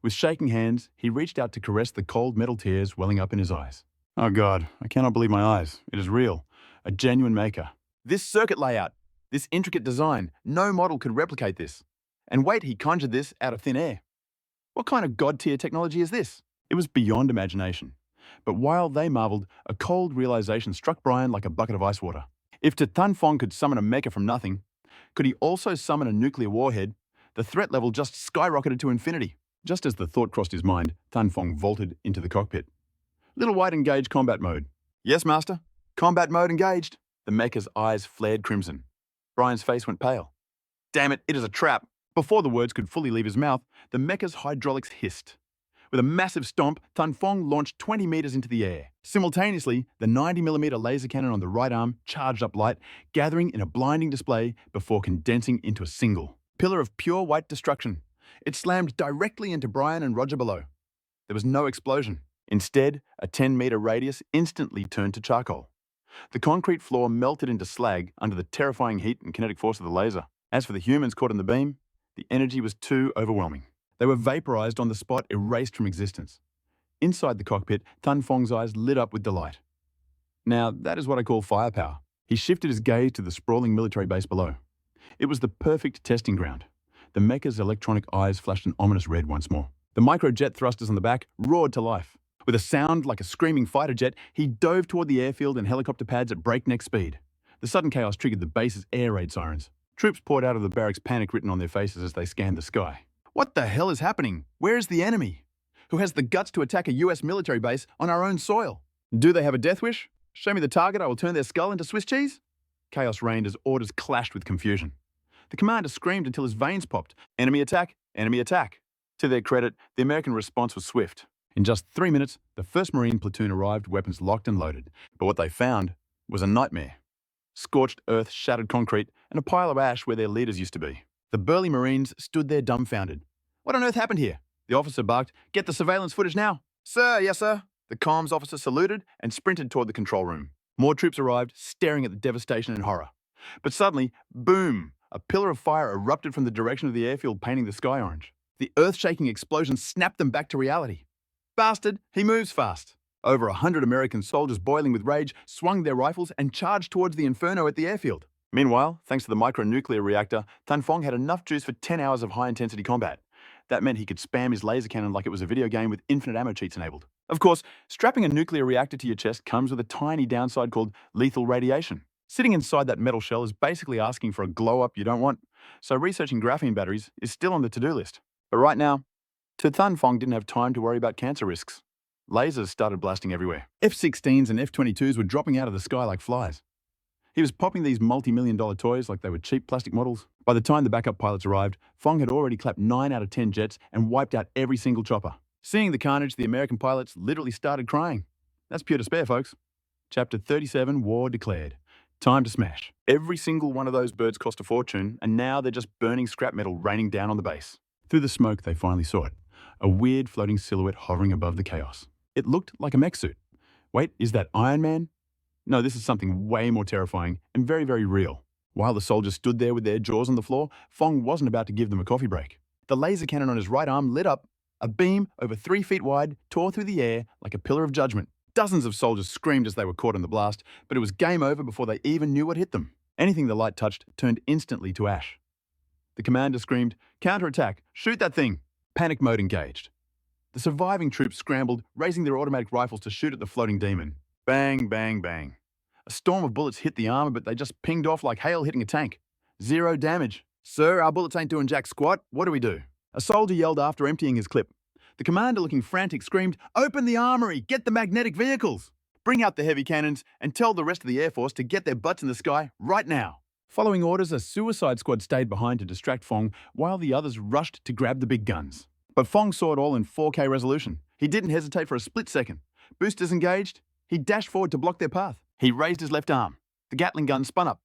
With shaking hands, he reached out to caress the cold metal tears welling up in his eyes. Oh God, I cannot believe my eyes. It is real. A genuine maker. This circuit layout, this intricate design, no model could replicate this. And wait, he conjured this out of thin air. What kind of god-tier technology is this? It was beyond imagination. But while they marveled, a cold realization struck Brian like a bucket of ice water. If Thun Fong could summon a mecha from nothing, could he also summon a nuclear warhead? The threat level just skyrocketed to infinity. Just as the thought crossed his mind, Thun Fong vaulted into the cockpit. Little White engaged combat mode. Yes, Master. Combat mode engaged. The mecha's eyes flared crimson. Brian's face went pale. Damn it, it is a trap. Before the words could fully leave his mouth, the mecha's hydraulics hissed. With a massive stomp, Thun Fong launched 20 meters into the air. Simultaneously, the 90mm laser cannon on the right arm charged up light, gathering in a blinding display before condensing into a single pillar of pure white destruction. It slammed directly into Brian and Roger below. There was no explosion. Instead, a 10-meter radius instantly turned to charcoal. The concrete floor melted into slag under the terrifying heat and kinetic force of the laser. As for the humans caught in the beam, the energy was too overwhelming. They were vaporized on the spot, erased from existence. Inside the cockpit, Thun Fong's eyes lit up with delight. Now, that is what I call firepower. He shifted his gaze to the sprawling military base below. It was the perfect testing ground. The mecha's electronic eyes flashed an ominous red once more. The microjet thrusters on the back roared to life. With a sound like a screaming fighter jet, he dove toward the airfield and helicopter pads at breakneck speed. The sudden chaos triggered the base's air raid sirens. Troops poured out of the barracks, panic written on their faces as they scanned the sky. What the hell is happening? Where is the enemy? Who has the guts to attack a US military base on our own soil? Do they have a death wish? Show me the target, I will turn their skull into Swiss cheese? Chaos reigned as orders clashed with confusion. The commander screamed until his veins popped. Enemy attack, enemy attack. To their credit, the American response was swift. In just 3 minutes, the 1st Marine platoon arrived, weapons locked and loaded. But what they found was a nightmare. Scorched earth, shattered concrete, and a pile of ash where their leaders used to be. The burly Marines stood there dumbfounded. What on earth happened here? The officer barked, "Get the surveillance footage now." "Sir, yes, sir." The comms officer saluted and sprinted toward the control room. More troops arrived, staring at the devastation and horror. But suddenly, boom! A pillar of fire erupted from the direction of the airfield, painting the sky orange. The earth-shaking explosion snapped them back to reality. Bastard, he moves fast. Over 100 American soldiers, boiling with rage, swung their rifles and charged towards the inferno at the airfield. Meanwhile, thanks to the micronuclear reactor, Thun Fong had enough juice for 10 hours of high-intensity combat. That meant he could spam his laser cannon like it was a video game with infinite ammo cheats enabled. Of course, strapping a nuclear reactor to your chest comes with a tiny downside called lethal radiation. Sitting inside that metal shell is basically asking for a glow-up you don't want, so researching graphene batteries is still on the to-do list. But right now, Thun Phong didn't have time to worry about cancer risks. Lasers started blasting everywhere. F-16s and F-22s were dropping out of the sky like flies. He was popping these multi-million-dollar toys like they were cheap plastic models. By the time the backup pilots arrived, Phong had already clapped 9 out of 10 jets and wiped out every single chopper. Seeing the carnage, the American pilots literally started crying. That's pure despair, folks. Chapter 37, War Declared. Time to smash. Every single one of those birds cost a fortune, and now they're just burning scrap metal raining down on the base. Through the smoke, they finally saw it. A weird floating silhouette hovering above the chaos. It looked like a mech suit. Wait, is that Iron Man? No, this is something way more terrifying and very, very real. While the soldiers stood there with their jaws on the floor, Phong wasn't about to give them a coffee break. The laser cannon on his right arm lit up. A beam over 3 feet wide tore through the air like a pillar of judgment. Dozens of soldiers screamed as they were caught in the blast, but it was game over before they even knew what hit them. Anything the light touched turned instantly to ash. The commander screamed, "Counterattack! Shoot that thing!" Panic mode engaged. The surviving troops scrambled, raising their automatic rifles to shoot at the floating demon. Bang, bang, bang. A storm of bullets hit the armor, but they just pinged off like hail hitting a tank. 0 damage. "Sir, our bullets ain't doing jack squat. What do we do?" A soldier yelled after emptying his clip. The commander, looking frantic, screamed, "Open the armory! Get the magnetic vehicles! Bring out the heavy cannons and tell the rest of the Air Force to get their butts in the sky right now." Following orders, a suicide squad stayed behind to distract Phong while the others rushed to grab the big guns. But Phong saw it all in 4K resolution. He didn't hesitate for a split second. Boosters engaged. He dashed forward to block their path. He raised his left arm. The Gatling gun spun up.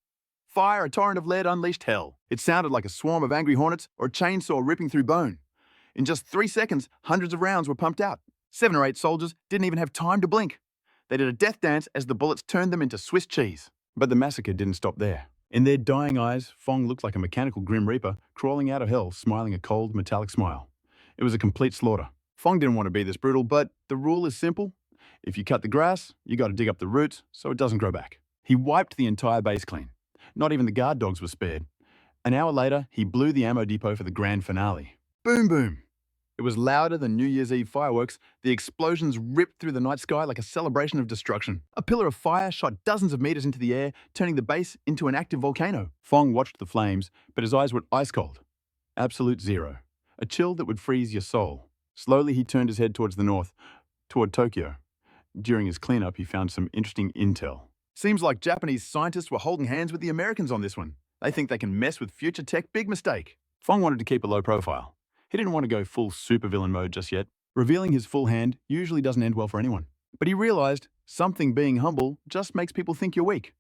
Fire, a torrent of lead unleashed hell. It sounded like a swarm of angry hornets or a chainsaw ripping through bone. In just 3 seconds, hundreds of rounds were pumped out. 7 or 8 soldiers didn't even have time to blink. They did a death dance as the bullets turned them into Swiss cheese. But the massacre didn't stop there. In their dying eyes, Phong looked like a mechanical Grim Reaper crawling out of hell, smiling a cold, metallic smile. It was a complete slaughter. Phong didn't want to be this brutal, but the rule is simple. If you cut the grass, you got to dig up the roots so it doesn't grow back. He wiped the entire base clean. Not even the guard dogs were spared. An hour later, he blew the ammo depot for the grand finale. Boom, boom. It was louder than New Year's Eve fireworks. The explosions ripped through the night sky like a celebration of destruction. A pillar of fire shot dozens of meters into the air, turning the base into an active volcano. Phong watched the flames, but his eyes were ice cold. Absolute zero. A chill that would freeze your soul. Slowly, he turned his head towards the north, toward Tokyo. During his cleanup, he found some interesting intel. Seems like Japanese scientists were holding hands with the Americans on this one. They think they can mess with future tech. Big mistake. Phong wanted to keep a low profile. He didn't want to go full supervillain mode just yet. Revealing his full hand usually doesn't end well for anyone. But he realized something being humble just makes people think you're weak.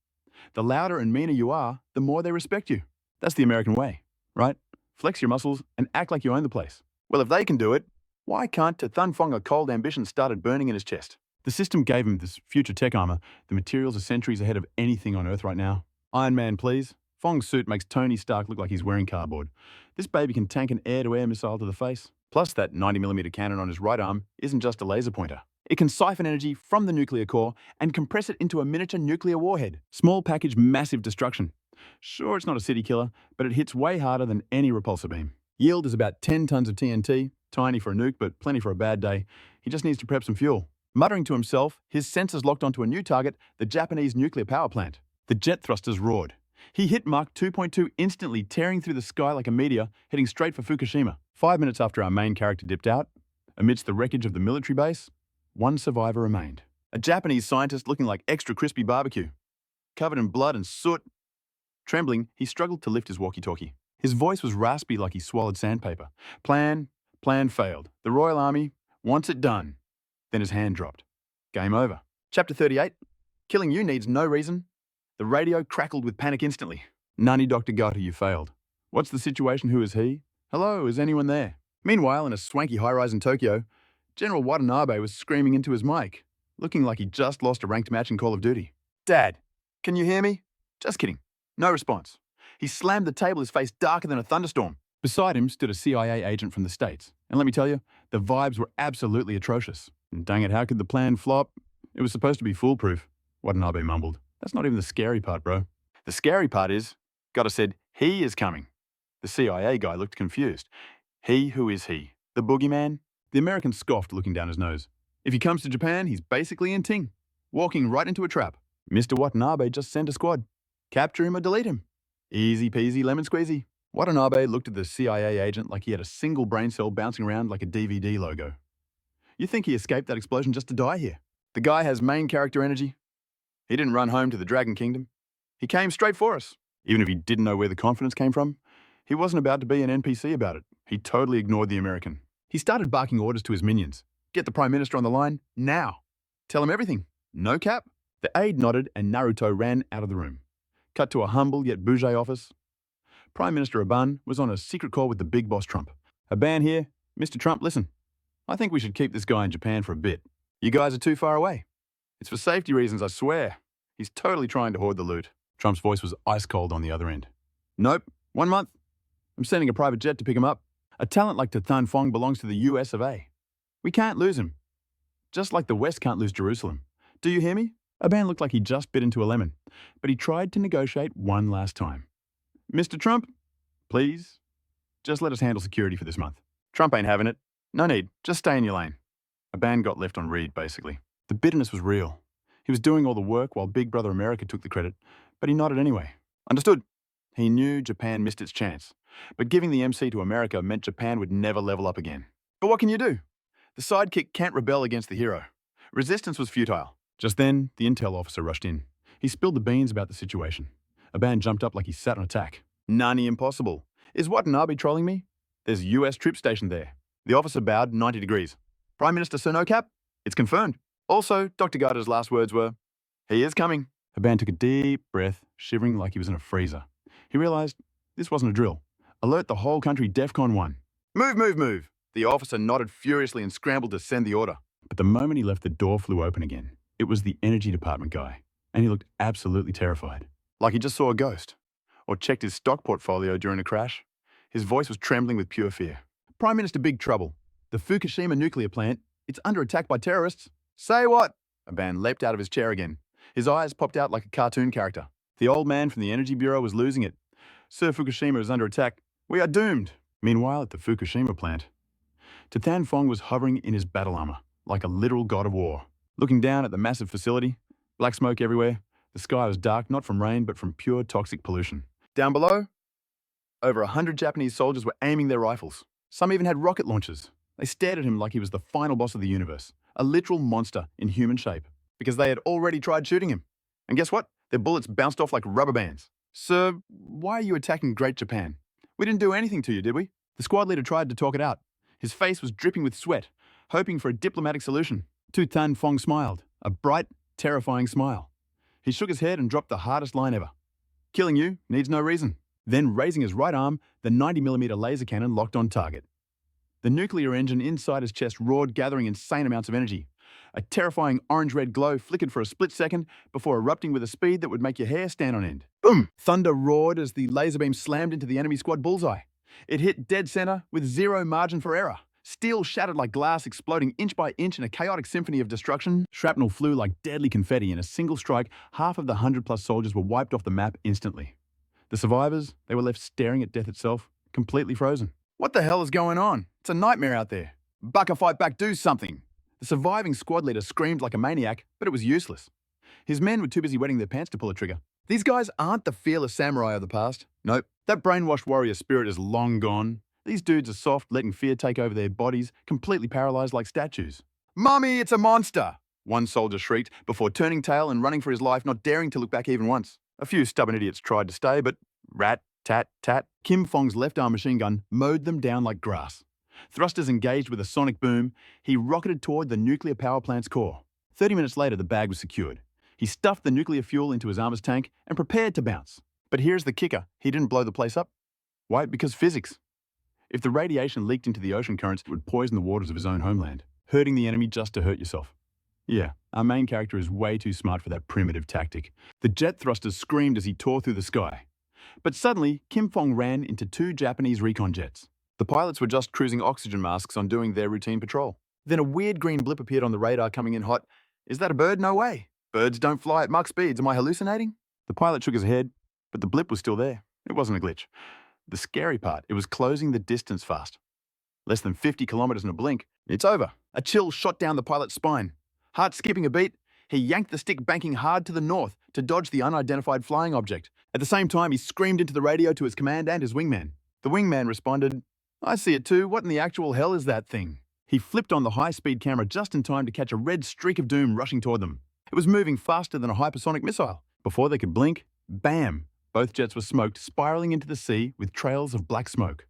The louder and meaner you are, the more they respect you. That's the American way, right? Flex your muscles and act like you own the place. Well, if they can do it, why can't Thun Phong? A cold ambition started burning in his chest. The system gave him this future tech armor. The materials are centuries ahead of anything on Earth right now. Iron Man, please. Fong's suit makes Tony Stark look like he's wearing cardboard. This baby can tank an air-to-air missile to the face. Plus, that 90mm cannon on his right arm isn't just a laser pointer. It can siphon energy from the nuclear core and compress it into a miniature nuclear warhead. Small package, massive destruction. Sure, it's not a city killer, but it hits way harder than any repulsor beam. Yield is about 10 tons of TNT, tiny for a nuke, but plenty for a bad day. He just needs to prep some fuel. Muttering to himself, his sensors locked onto a new target, the Japanese nuclear power plant. The jet thrusters roared. He hit Mach 2.2 instantly, tearing through the sky like a meteor, heading straight for Fukushima. 5 minutes after our main character dipped out, amidst the wreckage of the military base, one survivor remained. A Japanese scientist looking like extra crispy barbecue. Covered in blood and soot. Trembling, he struggled to lift his walkie-talkie. His voice was raspy like he swallowed sandpaper. Plan failed. The Royal Army wants it done. Then his hand dropped. Game over. Chapter 38. Killing you needs no reason. The radio crackled with panic instantly. Nani Dr. Goto, you failed. What's the situation? Who is he? Hello, is anyone there? Meanwhile, in a swanky high-rise in Tokyo, General Watanabe was screaming into his mic, looking like he just lost a ranked match in Call of Duty. Dad, can you hear me? Just kidding. No response. He slammed the table, his face darker than a thunderstorm. Beside him stood a CIA agent from the States. And let me tell you, the vibes were absolutely atrocious. And dang it, how could the plan flop? It was supposed to be foolproof. Watanabe mumbled. That's not even the scary part, bro. The scary part is, Gotta said, he is coming. The CIA guy looked confused. He who is he? The boogeyman? The American scoffed, looking down his nose. If he comes to Japan, he's basically in Ting, walking right into a trap. Mr. Watanabe just sent a squad. Capture him or delete him. Easy peasy lemon squeezy. Watanabe looked at the CIA agent like he had a single brain cell bouncing around like a DVD logo. You think he escaped that explosion just to die here? The guy has main character energy. He didn't run home to the Dragon Kingdom. He came straight for us. Even if he didn't know where the confidence came from, he wasn't about to be an NPC about it. He totally ignored the American. He started barking orders to his minions. Get the Prime Minister on the line, now. Tell him everything. No cap? The aide nodded and Naruto ran out of the room. Cut to a humble yet bourgeois office. Prime Minister Aban was on a secret call with the big boss Trump. Aban here. Mr. Trump, listen. I think we should keep this guy in Japan for a bit. You guys are too far away. It's for safety reasons, I swear. He's totally trying to hoard the loot. Trump's voice was ice cold on the other end. Nope, 1 month. I'm sending a private jet to pick him up. A talent like Tan Fong belongs to the US of A. We can't lose him. Just like the West can't lose Jerusalem. Do you hear me? Aban looked like he just bit into a lemon, but he tried to negotiate one last time. Mr. Trump, please, just let us handle security for this month. Trump ain't having it. No need, just stay in your lane. Aban got left on read, basically. The bitterness was real. He was doing all the work while Big Brother America took the credit, but he nodded anyway. Understood. He knew Japan missed its chance, but giving the MC to America meant Japan would never level up again. But what can you do? The sidekick can't rebel against the hero. Resistance was futile. Just then, the intel officer rushed in. He spilled the beans about the situation. Aban jumped up like he sat on attack. Nani impossible. Is Watanabe trolling me? There's US troops stationed there. The officer bowed 90 degrees. Prime Minister Sir No Cap? It's confirmed. Also, Dr. Gada's last words were, he is coming. Aban took a deep breath, shivering like he was in a freezer. He realized this wasn't a drill. Alert the whole country DEFCON 1. Move, move, move. The officer nodded furiously and scrambled to send the order. But the moment he left, the door flew open again. It was the energy department guy, and he looked absolutely terrified. Like he just saw a ghost, or checked his stock portfolio during a crash. His voice was trembling with pure fear. Prime Minister, big trouble. The Fukushima nuclear plant, it's under attack by terrorists. Say what? Aban leapt out of his chair again. His eyes popped out like a cartoon character. The old man from the Energy Bureau was losing it. Sir Fukushima is under attack. We are doomed. Meanwhile, at the Fukushima plant, Tan Fong was hovering in his battle armor, like a literal god of war. Looking down at the massive facility, black smoke everywhere, the sky was dark not from rain but from pure toxic pollution. Down below, over 100 Japanese soldiers were aiming their rifles. Some even had rocket launchers. They stared at him like he was the final boss of the universe, a literal monster in human shape, because they had already tried shooting him. And guess what? Their bullets bounced off like rubber bands. Sir, why are you attacking Great Japan? We didn't do anything to you, did we? The squad leader tried to talk it out. His face was dripping with sweat, hoping for a diplomatic solution. Tan Fong smiled, a bright, terrifying smile. He shook his head and dropped the hardest line ever. Killing you needs no reason. Then, raising his right arm, the 90mm laser cannon locked on target. The nuclear engine inside his chest roared, gathering insane amounts of energy. A terrifying orange-red glow flickered for a split second before erupting with a speed that would make your hair stand on end. Boom! Thunder roared as the laser beam slammed into the enemy squad bullseye. It hit dead center with zero margin for error. Steel shattered like glass, exploding inch by inch in a chaotic symphony of destruction. Shrapnel flew like deadly confetti. In a single strike, half of the 100+ soldiers were wiped off the map instantly. The survivors, they were left staring at death itself, completely frozen. What the hell is going on? It's a nightmare out there. Bucka, fight back, do something. The surviving squad leader screamed like a maniac, but it was useless. His men were too busy wetting their pants to pull a trigger. These guys aren't the fearless samurai of the past. Nope, that brainwashed warrior spirit is long gone. These dudes are soft, letting fear take over their bodies, completely paralyzed like statues. Mummy, it's a monster! One soldier shrieked before turning tail and running for his life, not daring to look back even once. A few stubborn idiots tried to stay, but rat, tat, tat. Kim Fong's left-arm machine gun mowed them down like grass. Thrusters engaged with a sonic boom, he rocketed toward the nuclear power plant's core. 30 minutes later, the bag was secured. He stuffed the nuclear fuel into his armor's tank and prepared to bounce. But here's the kicker. He didn't blow the place up. Why? Because physics. If the radiation leaked into the ocean currents, it would poison the waters of his own homeland, hurting the enemy just to hurt yourself. Yeah, our main character is way too smart for that primitive tactic. The jet thrusters screamed as he tore through the sky. But suddenly, Kim Fong ran into 2 Japanese recon jets. The pilots were just cruising oxygen masks on doing their routine patrol. Then a weird green blip appeared on the radar coming in hot. Is that a bird? No way. Birds don't fly at Mach speeds. Am I hallucinating? The pilot shook his head, but the blip was still there. It wasn't a glitch. The scary part, it was closing the distance fast. Less than 50 kilometers in a blink, it's over. A chill shot down the pilot's spine. Heart skipping a beat, he yanked the stick banking hard to the north to dodge the unidentified flying object. At the same time, he screamed into the radio to his command and his wingman. The wingman responded, "I see it too. What in the actual hell is that thing?" He flipped on the high-speed camera just in time to catch a red streak of doom rushing toward them. It was moving faster than a hypersonic missile. Before they could blink, bam! Both jets were smoked, spiraling into the sea with trails of black smoke.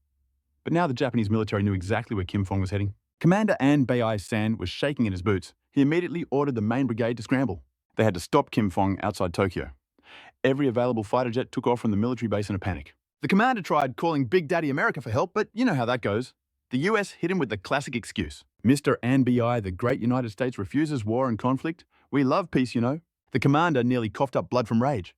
But now the Japanese military knew exactly where Qingfeng was heading. Commander An Bei-san was shaking in his boots. He immediately ordered the main brigade to scramble. They had to stop Qingfeng outside Tokyo. Every available fighter jet took off from the military base in a panic. The commander tried calling Big Daddy America for help, but you know how that goes. The US hit him with the classic excuse. Mr. An Bei, the great United States refuses war and conflict. We love peace, you know. The commander nearly coughed up blood from rage.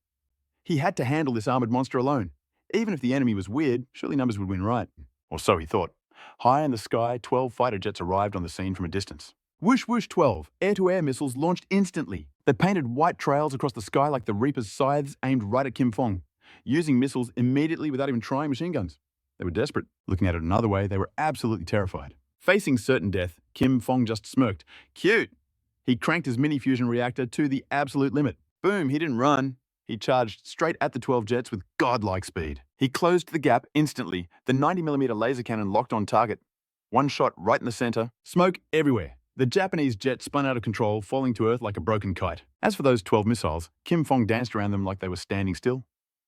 He had to handle this armored monster alone. Even if the enemy was weird, surely numbers would win, right? Or so he thought. High in the sky, 12 fighter jets arrived on the scene from a distance. Whoosh whoosh 12, air-to-air missiles launched instantly. They painted white trails across the sky like the Reaper's scythes aimed right at Qingfeng, using missiles immediately without even trying machine guns. They were desperate. Looking at it another way, they were absolutely terrified. Facing certain death, Qingfeng just smirked. Cute! He cranked his mini-fusion reactor to the absolute limit. Boom, he didn't run. He charged straight at the 12 jets with godlike speed. He closed the gap instantly. The 90mm laser cannon locked on target. One shot right in the center. Smoke everywhere. The Japanese jet spun out of control, falling to Earth like a broken kite. As for those 12 missiles, Qingfeng danced around them like they were standing still.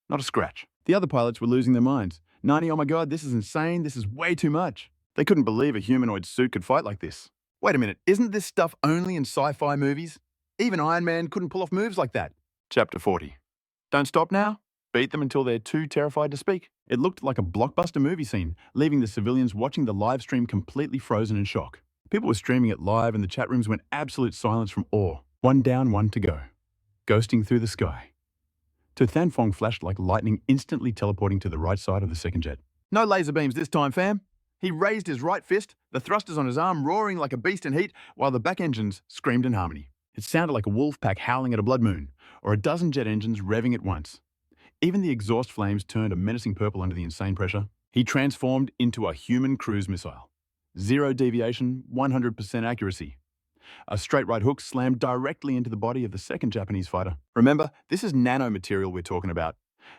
Not a scratch. The other pilots were losing their minds. 90, oh my god, this is insane. This is way too much. They couldn't believe a humanoid suit could fight like this. Wait a minute, isn't this stuff only in sci-fi movies? Even Iron Man couldn't pull off moves like that. Chapter 40. Don't stop now. Beat them until they're too terrified to speak. It looked like a blockbuster movie scene, leaving the civilians watching the live stream completely frozen in shock. People were streaming it live and the chat rooms went absolute silence from awe. One down, one to go. Ghosting through the sky. To Thanfong flashed like lightning, instantly teleporting to the right side of the second jet. No laser beams this time, fam. He raised his right fist, the thrusters on his arm roaring like a beast in heat, while the back engines screamed in harmony. It sounded like a wolf pack howling at a blood moon, or a dozen jet engines revving at once. Even the exhaust flames turned a menacing purple under the insane pressure. He transformed into a human cruise missile. 0 deviation, 100% accuracy. A straight right hook slammed directly into the body of the second Japanese fighter. Remember, this is nanomaterial we're talking about.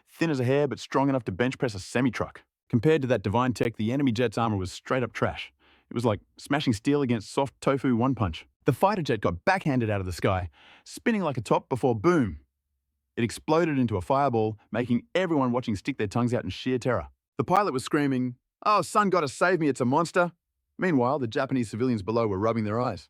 Thin as a hair, but strong enough to bench press a semi-truck. Compared to that divine tech, the enemy jet's armor was straight up trash. It was like smashing steel against soft tofu one punch. The fighter jet got backhanded out of the sky, spinning like a top before boom. It exploded into a fireball, making everyone watching stick their tongues out in sheer terror. The pilot was screaming, "Oh, sun gotta save me, it's a monster." Meanwhile, the Japanese civilians below were rubbing their eyes.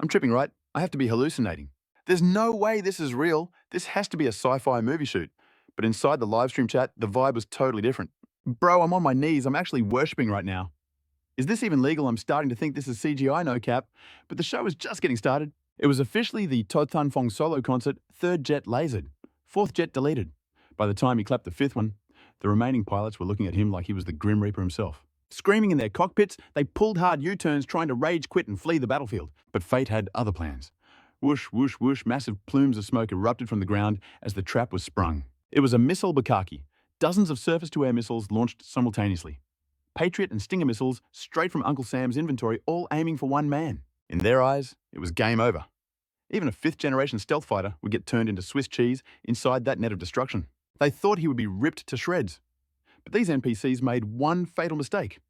I'm tripping, right? I have to be hallucinating. There's no way this is real. This has to be a sci-fi movie shoot. But inside the livestream chat, the vibe was totally different. Bro, I'm on my knees. I'm actually worshipping right now. Is this even legal? I'm starting to think this is CGI, no cap. But the show was just getting started. It was officially the To Thanfong solo concert, third jet lasered, fourth jet deleted. By the time he clapped the fifth one, the remaining pilots were looking at him like he was the Grim Reaper himself. Screaming in their cockpits, they pulled hard U-turns trying to rage quit and flee the battlefield. But fate had other plans. Whoosh, whoosh, whoosh, massive plumes of smoke erupted from the ground as the trap was sprung. It was a missile bukkake. Dozens of surface-to-air missiles launched simultaneously. Patriot and Stinger missiles straight from Uncle Sam's inventory, all aiming for one man. In their eyes, it was game over. Even a fifth-generation stealth fighter would get turned into Swiss cheese inside that net of destruction. They thought he would be ripped to shreds. But these NPCs made one fatal mistake.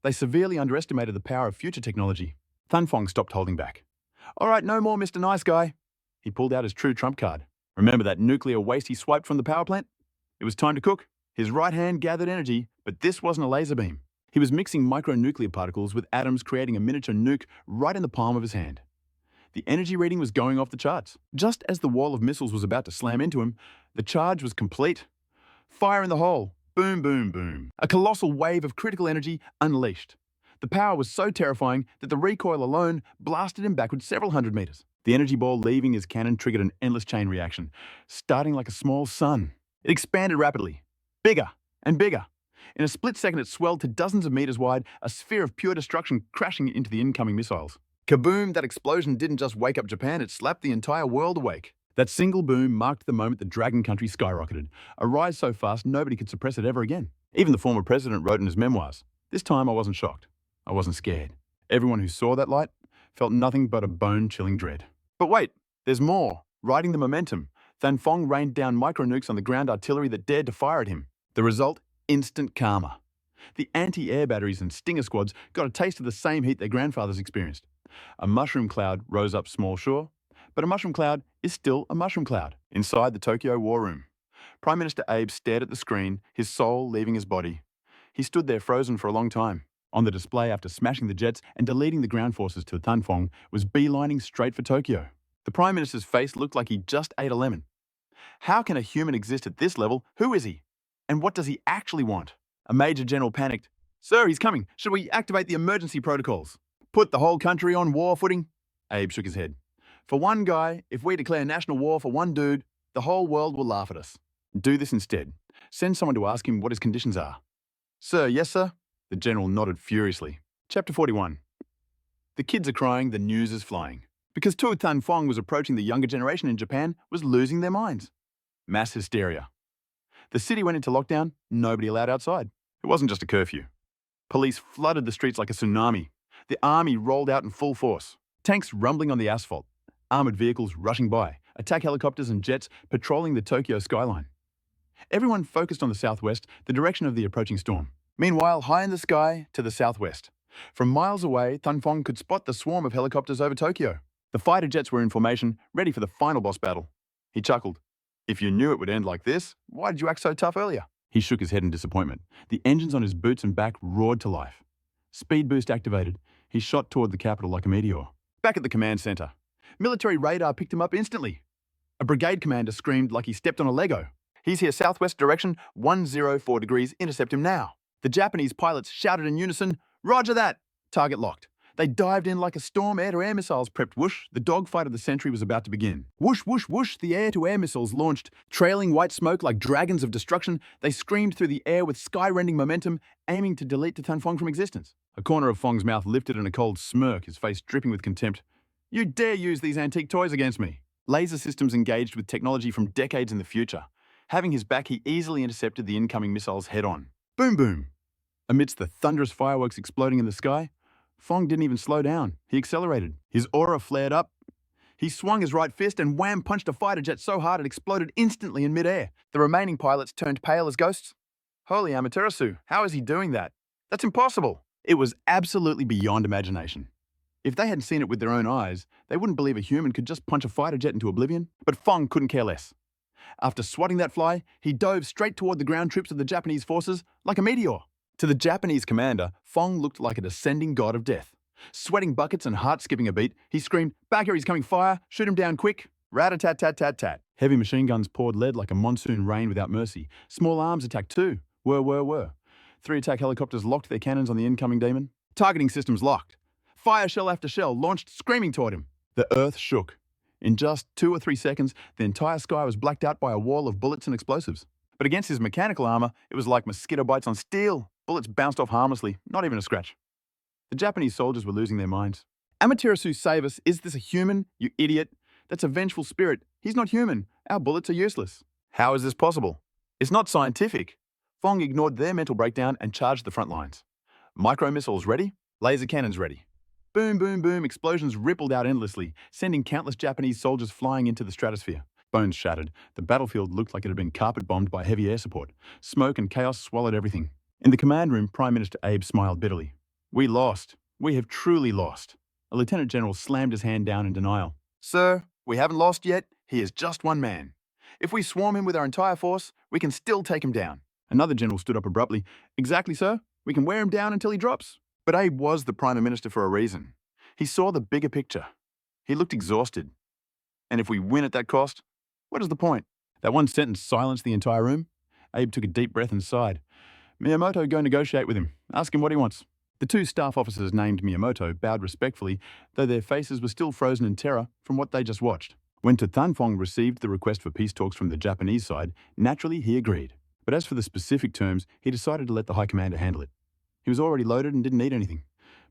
They severely underestimated the power of future technology. Thanfong stopped holding back. All right, no more Mr. Nice Guy. He pulled out his true trump card. Remember that nuclear waste he swiped from the power plant? It was time to cook. His right hand gathered energy, but this wasn't a laser beam. He was mixing micronuclear particles with atoms, creating a miniature nuke right in the palm of his hand. The energy reading was going off the charts. Just as the wall of missiles was about to slam into him, the charge was complete. Fire in the hole. Boom, boom, boom. A colossal wave of critical energy unleashed. The power was so terrifying that the recoil alone blasted him backward several hundred meters. The energy ball leaving his cannon triggered an endless chain reaction, starting like a small sun. It expanded rapidly, bigger and bigger. In a split second, it swelled to dozens of meters wide, a sphere of pure destruction crashing into the incoming missiles. Kaboom! That explosion didn't just wake up Japan, it slapped the entire world awake. That single boom marked the moment the Dragon Country skyrocketed, a rise so fast nobody could suppress it ever again. Even the former president wrote in his memoirs, "This time I wasn't shocked. I wasn't scared. Everyone who saw that light felt nothing but a bone-chilling dread. But wait, there's more. Riding the momentum, Than Phong rained down micro-nukes on the ground artillery that dared to fire at him. The result? Instant karma. The anti-air batteries and Stinger squads got a taste of the same heat their grandfathers experienced. A mushroom cloud rose up small, sure, but a mushroom cloud is still a mushroom cloud. Inside the Tokyo War Room, Prime Minister Abe stared at the screen, his soul leaving his body. He stood there frozen for a long time. On the display, after smashing the jets and deleting the ground forces to Than Phong, was beelining straight for Tokyo. The Prime Minister's face looked like he just ate a lemon. How can a human exist at this level? Who is he? And what does he actually want? A Major General panicked. Sir, he's coming. Should we activate the emergency protocols? Put the whole country on war footing? Abe shook his head. For one guy, if we declare national war for one dude, the whole world will laugh at us. Do this instead. Send someone to ask him what his conditions are. Sir, yes, sir? The general nodded furiously. Chapter 41. The kids are crying, the news is flying. Because Tu Than Phong was approaching, the younger generation in Japan was losing their minds. Mass hysteria. The city went into lockdown, nobody allowed outside. It wasn't just a curfew. Police flooded the streets like a tsunami. The army rolled out in full force. Tanks rumbling on the asphalt. Armored vehicles rushing by. Attack helicopters and jets patrolling the Tokyo skyline. Everyone focused on the southwest, the direction of the approaching storm. Meanwhile, high in the sky, to the southwest. From miles away, Than Phong could spot the swarm of helicopters over Tokyo. The fighter jets were in formation, ready for the final boss battle. He chuckled. If you knew it would end like this, why did you act so tough earlier? He shook his head in disappointment. The engines on his boots and back roared to life. Speed boost activated. He shot toward the capital like a meteor. Back at the command center. Military radar picked him up instantly. A brigade commander screamed like he stepped on a Lego. He's here southwest direction, 104 degrees, intercept him now. The Japanese pilots shouted in unison, Roger that! Target locked. They dived in like a storm, air-to-air missiles prepped. Whoosh, the dogfight of the century was about to begin. Whoosh, whoosh, whoosh, the air-to-air missiles launched. Trailing white smoke like dragons of destruction, they screamed through the air with sky-rending momentum, aiming to delete Than Phong from existence. A corner of Fong's mouth lifted in a cold smirk, his face dripping with contempt. You dare use these antique toys against me? Laser systems engaged with technology from decades in the future. Having his back, he easily intercepted the incoming missiles head-on. Boom, boom. Amidst the thunderous fireworks exploding in the sky, Phong didn't even slow down. He accelerated. His aura flared up. He swung his right fist and wham punched a fighter jet so hard it exploded instantly in midair. The remaining pilots turned pale as ghosts. Holy Amaterasu, how is he doing that? That's impossible. It was absolutely beyond imagination. If they hadn't seen it with their own eyes, they wouldn't believe a human could just punch a fighter jet into oblivion. But Phong couldn't care less. After swatting that fly, he dove straight toward the ground troops of the Japanese forces like a meteor. To the Japanese commander, Phong looked like a descending god of death. Sweating buckets and heart skipping a beat, he screamed, Back here, he's coming fire, shoot him down quick. Rat-a-tat-tat-tat-tat. Heavy machine guns poured lead like a monsoon rain without mercy. Small arms attacked too. Were. 3 attack helicopters locked their cannons on the incoming demon. Targeting systems locked. Fire shell after shell launched screaming toward him. The earth shook. In just 2 or 3 seconds, the entire sky was blacked out by a wall of bullets and explosives. But against his mechanical armor, it was like mosquito bites on steel. Bullets bounced off harmlessly, not even a scratch. The Japanese soldiers were losing their minds. Amaterasu, save us. Is this a human? You idiot. That's a vengeful spirit. He's not human. Our bullets are useless. How is this possible? It's not scientific. Phong ignored their mental breakdown and charged the front lines. Micro missiles ready? Laser cannons ready. Boom, boom, boom, explosions rippled out endlessly, sending countless Japanese soldiers flying into the stratosphere. Bones shattered. The battlefield looked like it had been carpet-bombed by heavy air support. Smoke and chaos swallowed everything. In the command room, Prime Minister Abe smiled bitterly. We lost. We have truly lost. A lieutenant general slammed his hand down in denial. Sir, we haven't lost yet. He is just one man. If we swarm him with our entire force, we can still take him down. Another general stood up abruptly. Exactly, sir. We can wear him down until he drops. But Abe was the Prime Minister for a reason. He saw the bigger picture. He looked exhausted. And if we win at that cost, what is the point? That one sentence silenced the entire room. Abe took a deep breath and sighed. Miyamoto, go negotiate with him. Ask him what he wants. The 2 staff officers named Miyamoto bowed respectfully, though their faces were still frozen in terror from what they just watched. When Than Phong received the request for peace talks from the Japanese side, naturally he agreed. But as for the specific terms, he decided to let the High Commander handle it. He was already loaded and didn't need anything.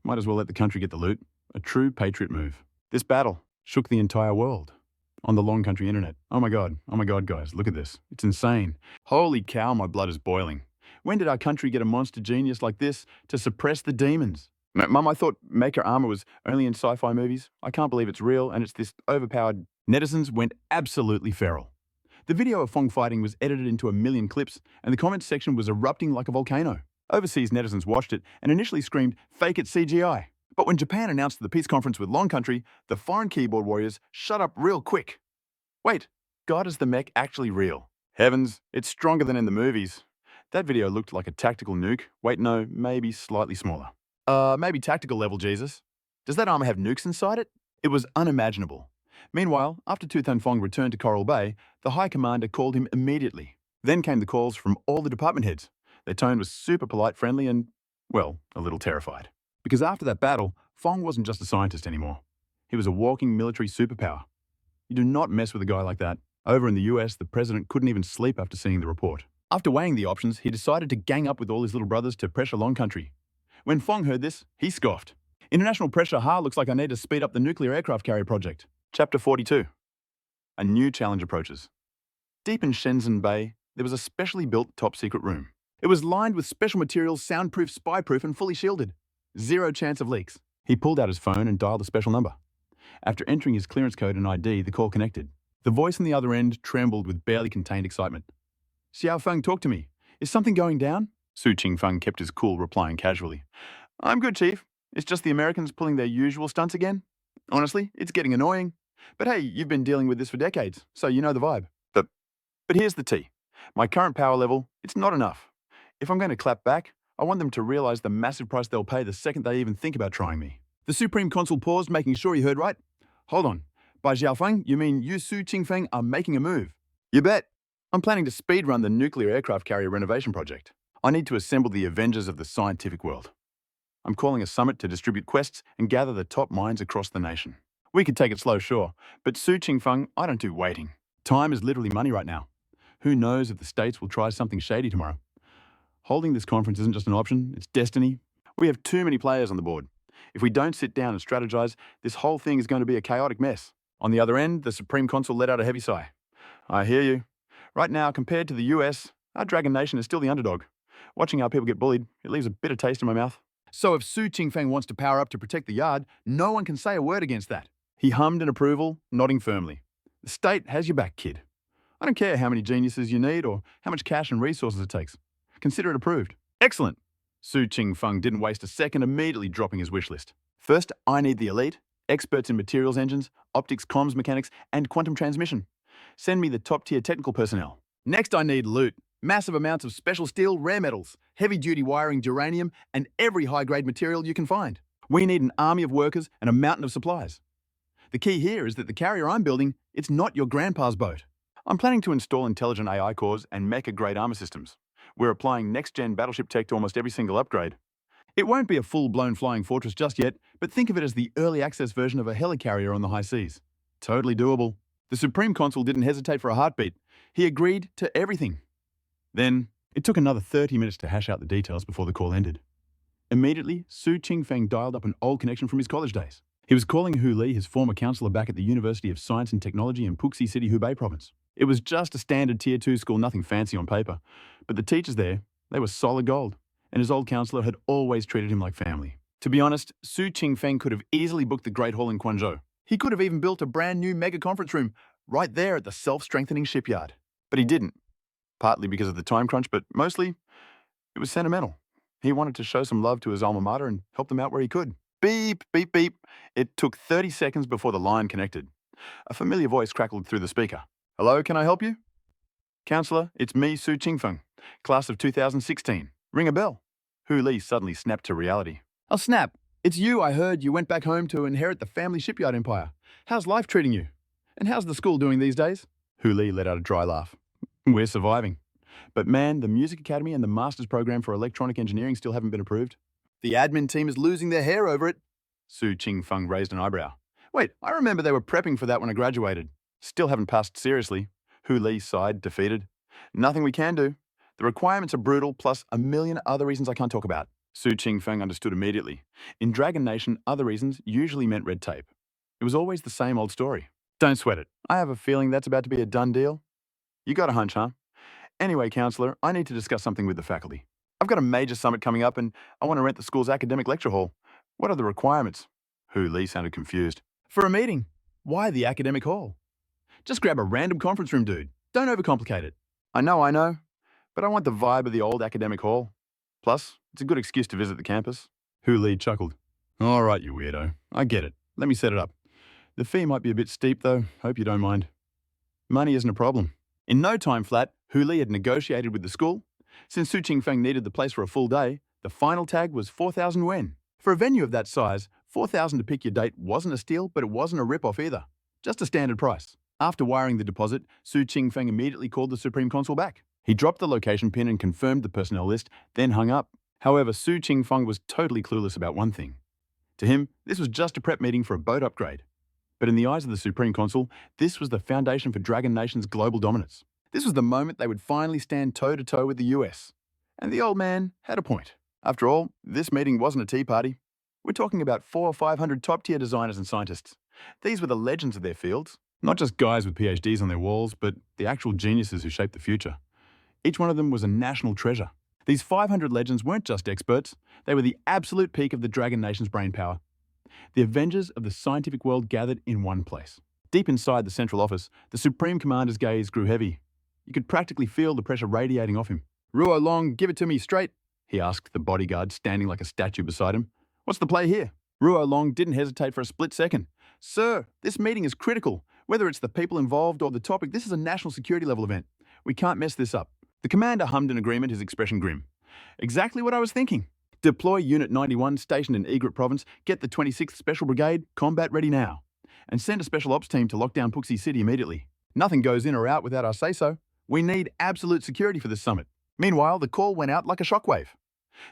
Might as well let the country get the loot. A true patriot move. This battle shook the entire world. On the long country internet. Oh my god, guys, look at this. It's insane. Holy cow, my blood is boiling. When did our country get a monster genius like this to suppress the demons? No, Mum, I thought mecha armor was only in sci-fi movies. I can't believe it's real, and it's this overpowered. Netizens went absolutely feral. The video of Phong fighting was edited into a million clips, and the comments section was erupting like a volcano. Overseas netizens watched it and initially screamed, "Fake it CGI." But when Japan announced the peace conference with Long Country, the foreign keyboard warriors shut up real quick. Wait, God, is the mech actually real? Heavens, it's stronger than in the movies. That video looked like a tactical nuke. Wait, no, maybe slightly smaller. Maybe tactical level, Jesus. Does that armor have nukes inside it? It was unimaginable. Meanwhile, after Tu Feng returned to Coral Bay, the High Commander called him immediately. Then came the calls from all the department heads. Their tone was super polite, friendly, and, well, a little terrified. Because after that battle, Fong wasn't just a scientist anymore. He was a walking military superpower. You do not mess with a guy like that. Over in the US, the president couldn't even sleep after seeing the report. After weighing the options, he decided to gang up with all his little brothers to pressure Long Country. When Fong heard this, he scoffed. International pressure, looks like I need to speed up the nuclear aircraft carrier project. Chapter 42. A new challenge approaches. Deep in Shenzhen Bay, there was a specially built top-secret room. It was lined with special materials, soundproof, spy-proof, and fully shielded. Zero chance of leaks. He pulled out his phone and dialed a special number. After entering his clearance code and ID, the call connected. The voice on the other end trembled with barely contained excitement. "Xiao Feng, talk to me. Is something going down?" Su Qingfeng kept his cool, replying casually. "I'm good, Chief. It's just the Americans pulling their usual stunts again. Honestly, it's getting annoying. But hey, you've been dealing with this for decades, so you know the vibe. But here's the tea. My current power level, it's not enough. If I'm going to clap back, I want them to realize the massive price they'll pay the second they even think about trying me." The Supreme Consul paused, making sure he heard right. "Hold on. By Xiaofeng, you mean you, Su Qingfeng, are making a move?" "You bet. I'm planning to speedrun the nuclear aircraft carrier renovation project. I need to assemble the Avengers of the scientific world. I'm calling a summit to distribute quests and gather the top minds across the nation. We could take it slow, sure, but Su Qingfeng, I don't do waiting. Time is literally money right now. Who knows if the States will try something shady tomorrow? Holding this conference isn't just an option, it's destiny. We have too many players on the board. If we don't sit down and strategize, this whole thing is going to be a chaotic mess." On the other end, the Supreme Consul let out a heavy sigh. "I hear you. Right now, compared to the US, our Dragon Nation is still the underdog. Watching our people get bullied, it leaves a bitter taste in my mouth." So if Su Qingfeng wants to power up to protect the yard, no one can say a word against that. He hummed in approval, nodding firmly. "The state has your back, kid. I don't care how many geniuses you need or how much cash and resources it takes. Consider it approved." "Excellent." Su Qingfeng didn't waste a second, immediately dropping his wish list. "First, I need the elite, experts in materials engines, optics, comms mechanics, and quantum transmission. Send me the top-tier technical personnel. Next, I need loot. Massive amounts of special steel, rare metals, heavy-duty wiring, duranium, and every high-grade material you can find. We need an army of workers and a mountain of supplies. The key here is that the carrier I'm building, it's not your grandpa's boat. I'm planning to install intelligent AI cores and mecha-grade armor systems. We're applying next-gen battleship tech to almost every single upgrade. It won't be a full-blown flying fortress just yet, but think of it as the early access version of a helicarrier on the high seas. Totally doable." The Supreme Consul didn't hesitate for a heartbeat. He agreed to everything. Then, it took another 30 minutes to hash out the details before the call ended. Immediately, Su Qingfeng dialed up an old connection from his college days. He was calling Hu Li, his former counselor back at the University of Science and Technology in Puxi City, Hubei province. It was just a standard Tier 2 school, nothing fancy on paper. But the teachers there, they were solid gold, and his old counselor had always treated him like family. To be honest, Su Qingfeng could have easily booked the Great Hall in Guangzhou. He could have even built a brand new mega conference room right there at the self-strengthening shipyard. But he didn't. Partly because of the time crunch, but mostly it was sentimental. He wanted to show some love to his alma mater and help them out where he could. Beep, beep, beep. It took 30 seconds before the line connected. A familiar voice crackled through the speaker. "Hello, can I help you?" "Counselor, it's me, Su Qingfeng, class of 2016. Ring a bell." Hu Li suddenly snapped to reality. "Oh, snap. It's you. I heard you went back home to inherit the family shipyard empire. How's life treating you? And how's the school doing these days?" Hu Li let out a dry laugh. "We're surviving. But man, the Music Academy and the Master's Program for Electronic Engineering still haven't been approved. The admin team is losing their hair over it." Su Qingfeng raised an eyebrow. "Wait, I remember they were prepping for that when I graduated. Still haven't passed seriously." Hu Li sighed, defeated. "Nothing we can do. The requirements are brutal, plus a million other reasons I can't talk about." Su Qingfeng understood immediately. In Dragon Nation, other reasons usually meant red tape. It was always the same old story. "Don't sweat it. I have a feeling that's about to be a done deal." "You got a hunch, huh? Anyway, Counselor, I need to discuss something with the faculty. I've got a major summit coming up and I want to rent the school's academic lecture hall. What are the requirements? Hu Li sounded confused. For a meeting. Why the academic hall? Just grab a random conference room, dude. Don't overcomplicate it. I know, but I want the vibe of the old academic hall. Plus, it's a good excuse to visit the campus. Hu Li chuckled. All right, you weirdo. I get it. Let me set it up. The fee might be a bit steep, though. Hope you don't mind. Money isn't a problem. In no time flat, Hu Li had negotiated with the school. Since Su Qingfeng needed the place for a full day, the final tag was 4,000 yuan. For a venue of that size, 4,000 to pick your date wasn't a steal, but it wasn't a rip-off either. Just a standard price. After wiring the deposit, Su Qingfeng immediately called the Supreme Consul back. He dropped the location pin and confirmed the personnel list, then hung up. However, Su Qingfeng was totally clueless about one thing. To him, this was just a prep meeting for a boat upgrade. But in the eyes of the Supreme Consul, this was the foundation for Dragon Nation's global dominance. This was the moment they would finally stand toe-to-toe with the US. And the old man had a point. After all, this meeting wasn't a tea party. We're talking about 400 or 500 top-tier designers and scientists. These were the legends of their fields. Not just guys with PhDs on their walls, but the actual geniuses who shaped the future. Each one of them was a national treasure. These 500 legends weren't just experts. They were the absolute peak of the Dragon Nation's brainpower. The Avengers of the scientific world gathered in one place. Deep inside the central office, the Supreme Commander's gaze grew heavy. You could practically feel the pressure radiating off him. "Ruo Long, give it to me straight," he asked the bodyguard standing like a statue beside him. "What's the play here?" Ruo Long didn't hesitate for a split second. "Sir, this meeting is critical. Whether it's the people involved or the topic, this is a national security level event. We can't mess this up." The commander hummed in agreement, his expression grim. "Exactly what I was thinking. Deploy Unit 91 stationed in Egret Province, get the 26th Special Brigade, combat ready now. And send a special ops team to lock down Puxi City immediately. Nothing goes in or out without our say-so. We need absolute security for this summit." Meanwhile, the call went out like a shockwave.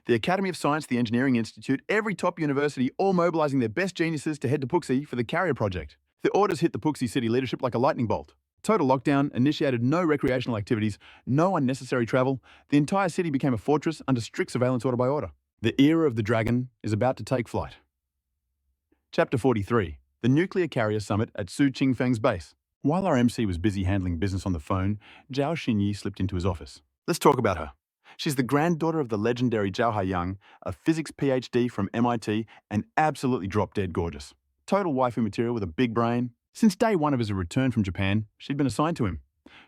The Academy of Science, the Engineering Institute, every top university, all mobilizing their best geniuses to head to Puxi for the carrier project. The orders hit the Puxi City leadership like a lightning bolt. Total lockdown, initiated no recreational activities, no unnecessary travel. The entire city became a fortress under strict surveillance order by order. The era of the dragon is about to take flight. Chapter 43. The Nuclear Carrier Summit at Su Qingfeng's base. While our MC was busy handling business on the phone, Zhao Xinyi slipped into his office. "Let's talk about her. She's the granddaughter of the legendary Zhao Haiyang, a physics PhD from MIT, and absolutely drop-dead gorgeous. Total waifu material with a big brain. Since day one of his return from Japan, she'd been assigned to him.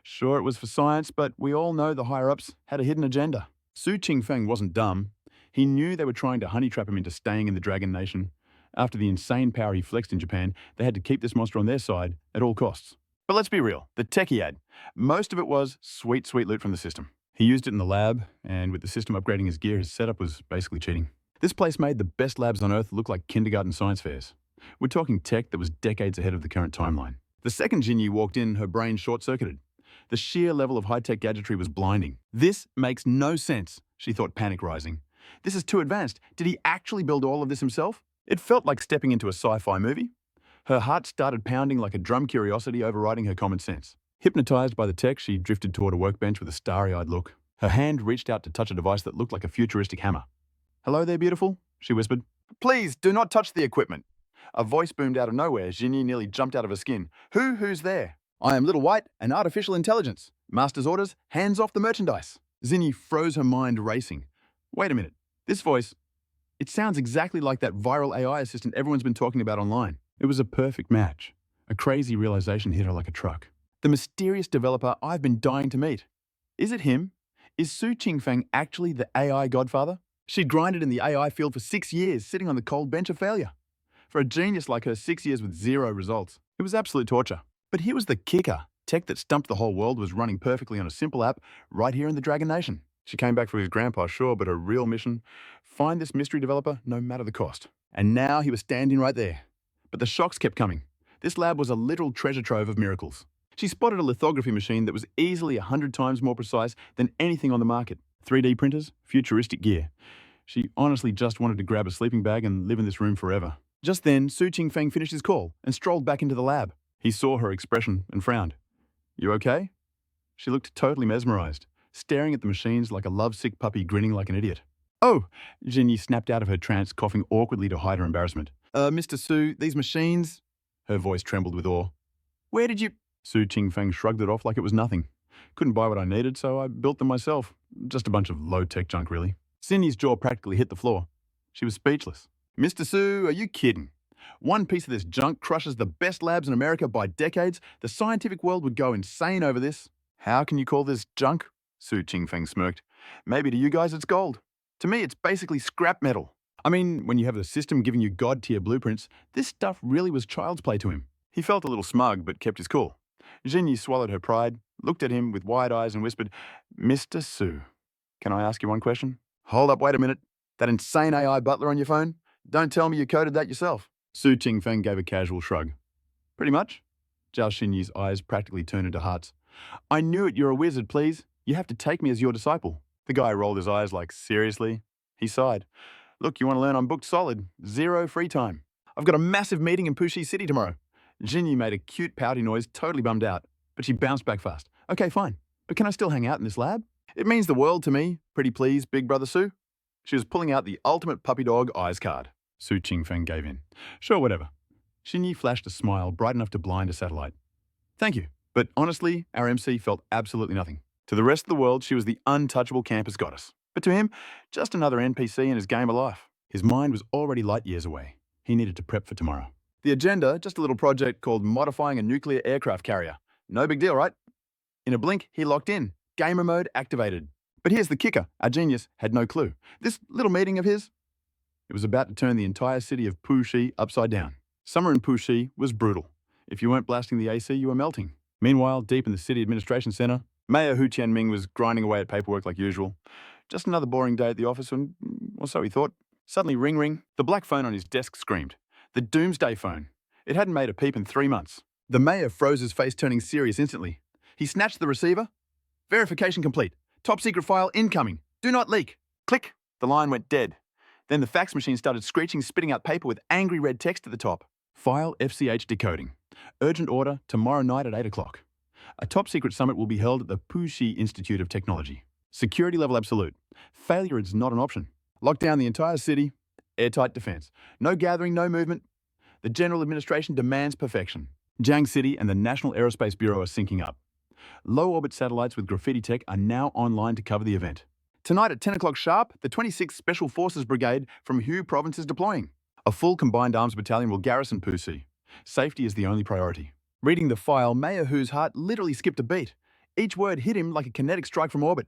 Sure, it was for science, but we all know the higher-ups had a hidden agenda. Su Qingfeng wasn't dumb. He knew they were trying to honey-trap him into staying in the Dragon Nation. After the insane power he flexed in Japan, they had to keep this monster on their side at all costs. But let's be real, the tech he had, most of it was sweet, sweet loot from the system. He used it in the lab, and with the system upgrading his gear, his setup was basically cheating. This place made the best labs on Earth look like kindergarten science fairs. We're talking tech that was decades ahead of the current timeline. The second Jinyi walked in, her brain short-circuited. The sheer level of high-tech gadgetry was blinding. "This makes no sense," she thought, panic rising. "This is too advanced. Did he actually build all of this himself?" It felt like stepping into a sci-fi movie. Her heart started pounding like a drum curiosity overriding her common sense. Hypnotized by the tech, she drifted toward a workbench with a starry-eyed look. Her hand reached out to touch a device that looked like a futuristic hammer. "Hello there, beautiful," she whispered. "Please, do not touch the equipment." A voice boomed out of nowhere. Jinyi nearly jumped out of her skin. Who's there?" "I am Little White, an artificial intelligence. Master's orders, hands off the merchandise." Jinyi froze her mind racing. Wait a minute. This voice, it sounds exactly like that viral AI assistant everyone's been talking about online. It was a perfect match. A crazy realization hit her like a truck. The mysterious developer I've been dying to meet. Is it him? Is Su Qingfeng actually the AI godfather? She'd grinded in the AI field for 6 years, sitting on the cold bench of failure. For a genius like her, 6 years with 0 results. It was absolute torture. But here was the kicker. Tech that stumped the whole world was running perfectly on a simple app right here in the Dragon Nation. She came back for his grandpa, sure, but her real mission, find this mystery developer no matter the cost. And now he was standing right there. But the shocks kept coming. This lab was a literal treasure trove of miracles. She spotted a lithography machine that was easily 100 times more precise than anything on the market. 3D printers, futuristic gear. She honestly just wanted to grab a sleeping bag and live in this room forever. Just then, Su Qingfeng finished his call and strolled back into the lab. He saw her expression and frowned. "You okay?" She looked totally mesmerized, staring at the machines like a lovesick puppy grinning like an idiot. "Oh," Jinyi snapped out of her trance, coughing awkwardly to hide her embarrassment. Mr. Su, these machines..." Her voice trembled with awe. "Where did you..." Su Qingfeng shrugged it off like it was nothing. "Couldn't buy what I needed, so I built them myself. Just a bunch of low-tech junk, really." Jinyi's jaw practically hit the floor. She was speechless. Mr. Su, are you kidding? One piece of this junk crushes the best labs in America by decades. The scientific world would go insane over this. How can you call this junk? Su Qingfeng smirked. Maybe to you guys it's gold. To me, it's basically scrap metal. I mean, when you have the system giving you god-tier blueprints, this stuff really was child's play to him. He felt a little smug, but kept his cool. Jinyi swallowed her pride, looked at him with wide eyes and whispered, Mr. Su, can I ask you one question? Hold up, wait a minute. That insane AI butler on your phone? Don't tell me you coded that yourself. Su Qingfeng gave a casual shrug. Pretty much. Zhao Xinyi's eyes practically turned into hearts. I knew it, you're a wizard, please. You have to take me as your disciple. The guy rolled his eyes like, seriously? He sighed. Look, you want to learn, I'm booked solid. 0 free time. I've got a massive meeting in Puxi City tomorrow. Jinyi made a cute pouty noise, totally bummed out, but she bounced back fast. Okay, fine. But can I still hang out in this lab? It means the world to me. Pretty please, big brother Su. She was pulling out the ultimate puppy dog eyes card. Su Qingfeng gave in. Sure, whatever. Xinyi flashed a smile bright enough to blind a satellite. Thank you. But honestly, our MC felt absolutely nothing. To the rest of the world, she was the untouchable campus goddess. But to him, just another NPC in his game of life. His mind was already light years away. He needed to prep for tomorrow. The agenda, just a little project called modifying a nuclear aircraft carrier. No big deal, right? In a blink, he locked in. Gamer mode activated. But here's the kicker. Our genius had no clue. This little meeting of his, it was about to turn the entire city of Puxi upside down. Summer in Puxi was brutal. If you weren't blasting the AC, you were melting. Meanwhile, deep in the city administration center, Mayor Hu Tianming was grinding away at paperwork like usual. Just another boring day at the office, or so he thought. Suddenly, ring ring, the black phone on his desk screamed. The doomsday phone. It hadn't made a peep in 3 months. The mayor froze his face, turning serious instantly. He snatched the receiver. Verification complete. Top secret file incoming. Do not leak. Click. The line went dead. Then the fax machine started screeching, spitting out paper with angry red text at the top. File FCH decoding. Urgent order tomorrow night at 8 o'clock. A top secret summit will be held at the Puxi Institute of Technology. Security level absolute. Failure is not an option. Lock down the entire city. Airtight defense. No gathering, no movement. The general administration demands perfection. Jiang City and the National Aerospace Bureau are syncing up. Low-orbit satellites with graffiti tech are now online to cover the event. Tonight at 10 o'clock sharp, the 26th Special Forces Brigade from Hue Province is deploying. A full combined arms battalion will garrison Puxi. Safety is the only priority. Reading the file, Mayor Hu's heart literally skipped a beat. Each word hit him like a kinetic strike from orbit.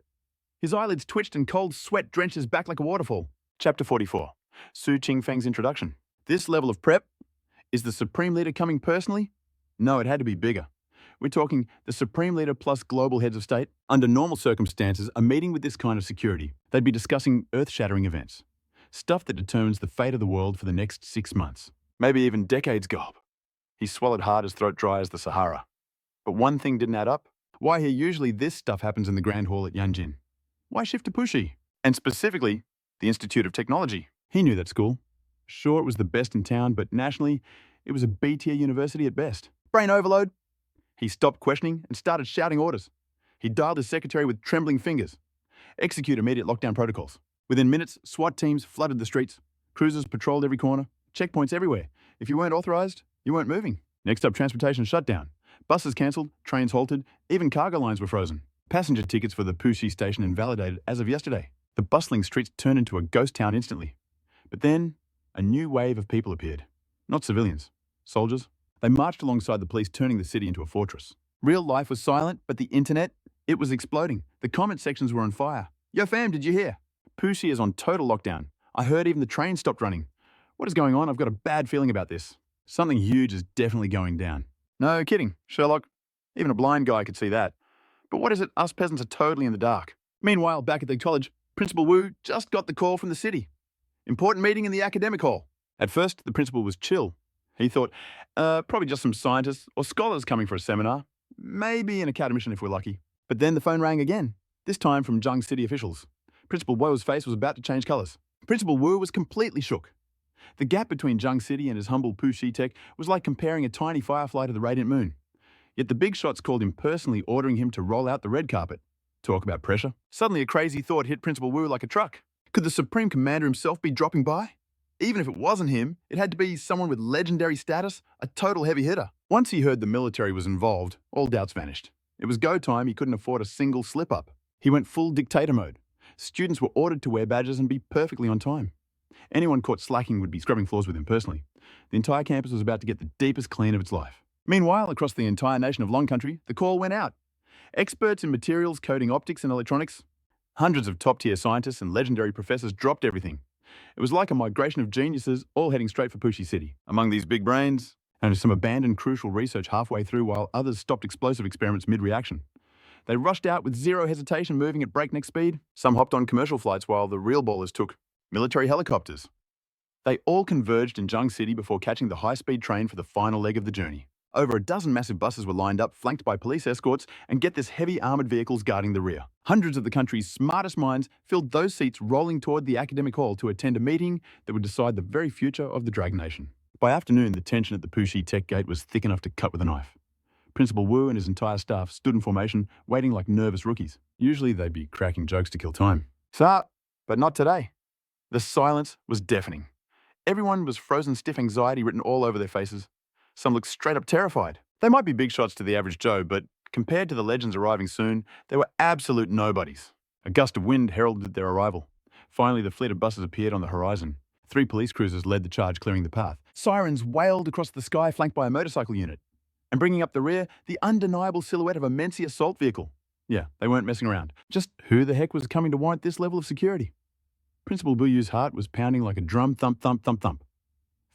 His eyelids twitched and cold sweat drenched his back like a waterfall. Chapter 44. Su Qingfeng's introduction. This level of prep? Is the Supreme Leader coming personally? No, it had to be bigger. We're talking the Supreme Leader plus global heads of state. Under normal circumstances, a meeting with this kind of security, they'd be discussing earth-shattering events. Stuff that determines the fate of the world for the next 6 months. Maybe even decades, Gob. He swallowed hard, his throat dry as the Sahara. But one thing didn't add up. Why here usually this stuff happens in the Grand Hall at Yanjin? Why shift to Puxi? And specifically, the Institute of Technology. He knew that school. Sure, it was the best in town, but nationally, it was a B-tier university at best. Brain overload? He stopped questioning and started shouting orders. He dialed his secretary with trembling fingers. Execute immediate lockdown protocols. Within minutes, SWAT teams flooded the streets. Cruisers patrolled every corner. Checkpoints everywhere. If you weren't authorized, you weren't moving. Next up, transportation shutdown. Buses cancelled, trains halted, even cargo lines were frozen. Passenger tickets for the Puxi station invalidated as of yesterday. The bustling streets turned into a ghost town instantly. But then, a new wave of people appeared. Not civilians, soldiers. They marched alongside the police, turning the city into a fortress. Real life was silent, but the internet, it was exploding. The comment sections were on fire. Yo fam, did you hear? Puxi is on total lockdown. I heard even the train stopped running. What is going on? I've got a bad feeling about this. Something huge is definitely going down. No kidding, Sherlock. Even a blind guy could see that. But what is it? Us peasants are totally in the dark. Meanwhile, back at the college, Principal Wu just got the call from the city. Important meeting in the academic hall. At first, the principal was chill. He thought, probably just some scientists or scholars coming for a seminar. Maybe an academician if we're lucky. But then the phone rang again, this time from Jiang City officials. Principal Wo's face was about to change colors. Principal Wu was completely shook. The gap between Jiang City and his humble Puxi tech was like comparing a tiny firefly to the radiant moon. Yet the big shots called him personally, ordering him to roll out the red carpet. Talk about pressure. Suddenly a crazy thought hit Principal Wu like a truck. Could the Supreme Commander himself be dropping by? Even if it wasn't him, it had to be someone with legendary status, a total heavy hitter. Once he heard the military was involved, all doubts vanished. It was go time, he couldn't afford a single slip-up. He went full dictator mode. Students were ordered to wear badges and be perfectly on time. Anyone caught slacking would be scrubbing floors with him personally. The entire campus was about to get the deepest clean of its life. Meanwhile, across the entire nation of Long Country, the call went out. Experts in materials, coding, optics, and electronics. Hundreds of top-tier scientists and legendary professors dropped everything. It was like a migration of geniuses, all heading straight for Puxi City. Among these big brains, and some abandoned crucial research halfway through while others stopped explosive experiments mid-reaction. They rushed out with zero hesitation, moving at breakneck speed. Some hopped on commercial flights while the real ballers took military helicopters. They all converged in Zhang City before catching the high-speed train for the final leg of the journey. Over a dozen massive buses were lined up, flanked by police escorts, and get this, heavy armoured vehicles guarding the rear. Hundreds of the country's smartest minds filled those seats, rolling toward the academic hall to attend a meeting that would decide the very future of the Dragon Nation. By afternoon, the tension at the Puxi Tech Gate was thick enough to cut with a knife. Principal Wu and his entire staff stood in formation, waiting like nervous rookies. Usually they'd be cracking jokes to kill time. Sir, but not today. The silence was deafening. Everyone was frozen stiff, anxiety written all over their faces. Some looked straight up terrified. They might be big shots to the average Joe, but compared to the legends arriving soon, they were absolute nobodies. A gust of wind heralded their arrival. Finally, the fleet of buses appeared on the horizon. 3 police cruisers led the charge, clearing the path. Sirens wailed across the sky, flanked by a motorcycle unit. And bringing up the rear, the undeniable silhouette of a Mency assault vehicle. Yeah, they weren't messing around. Just who the heck was coming to warrant this level of security? Principal Buyu's heart was pounding like a drum, thump, thump, thump, thump.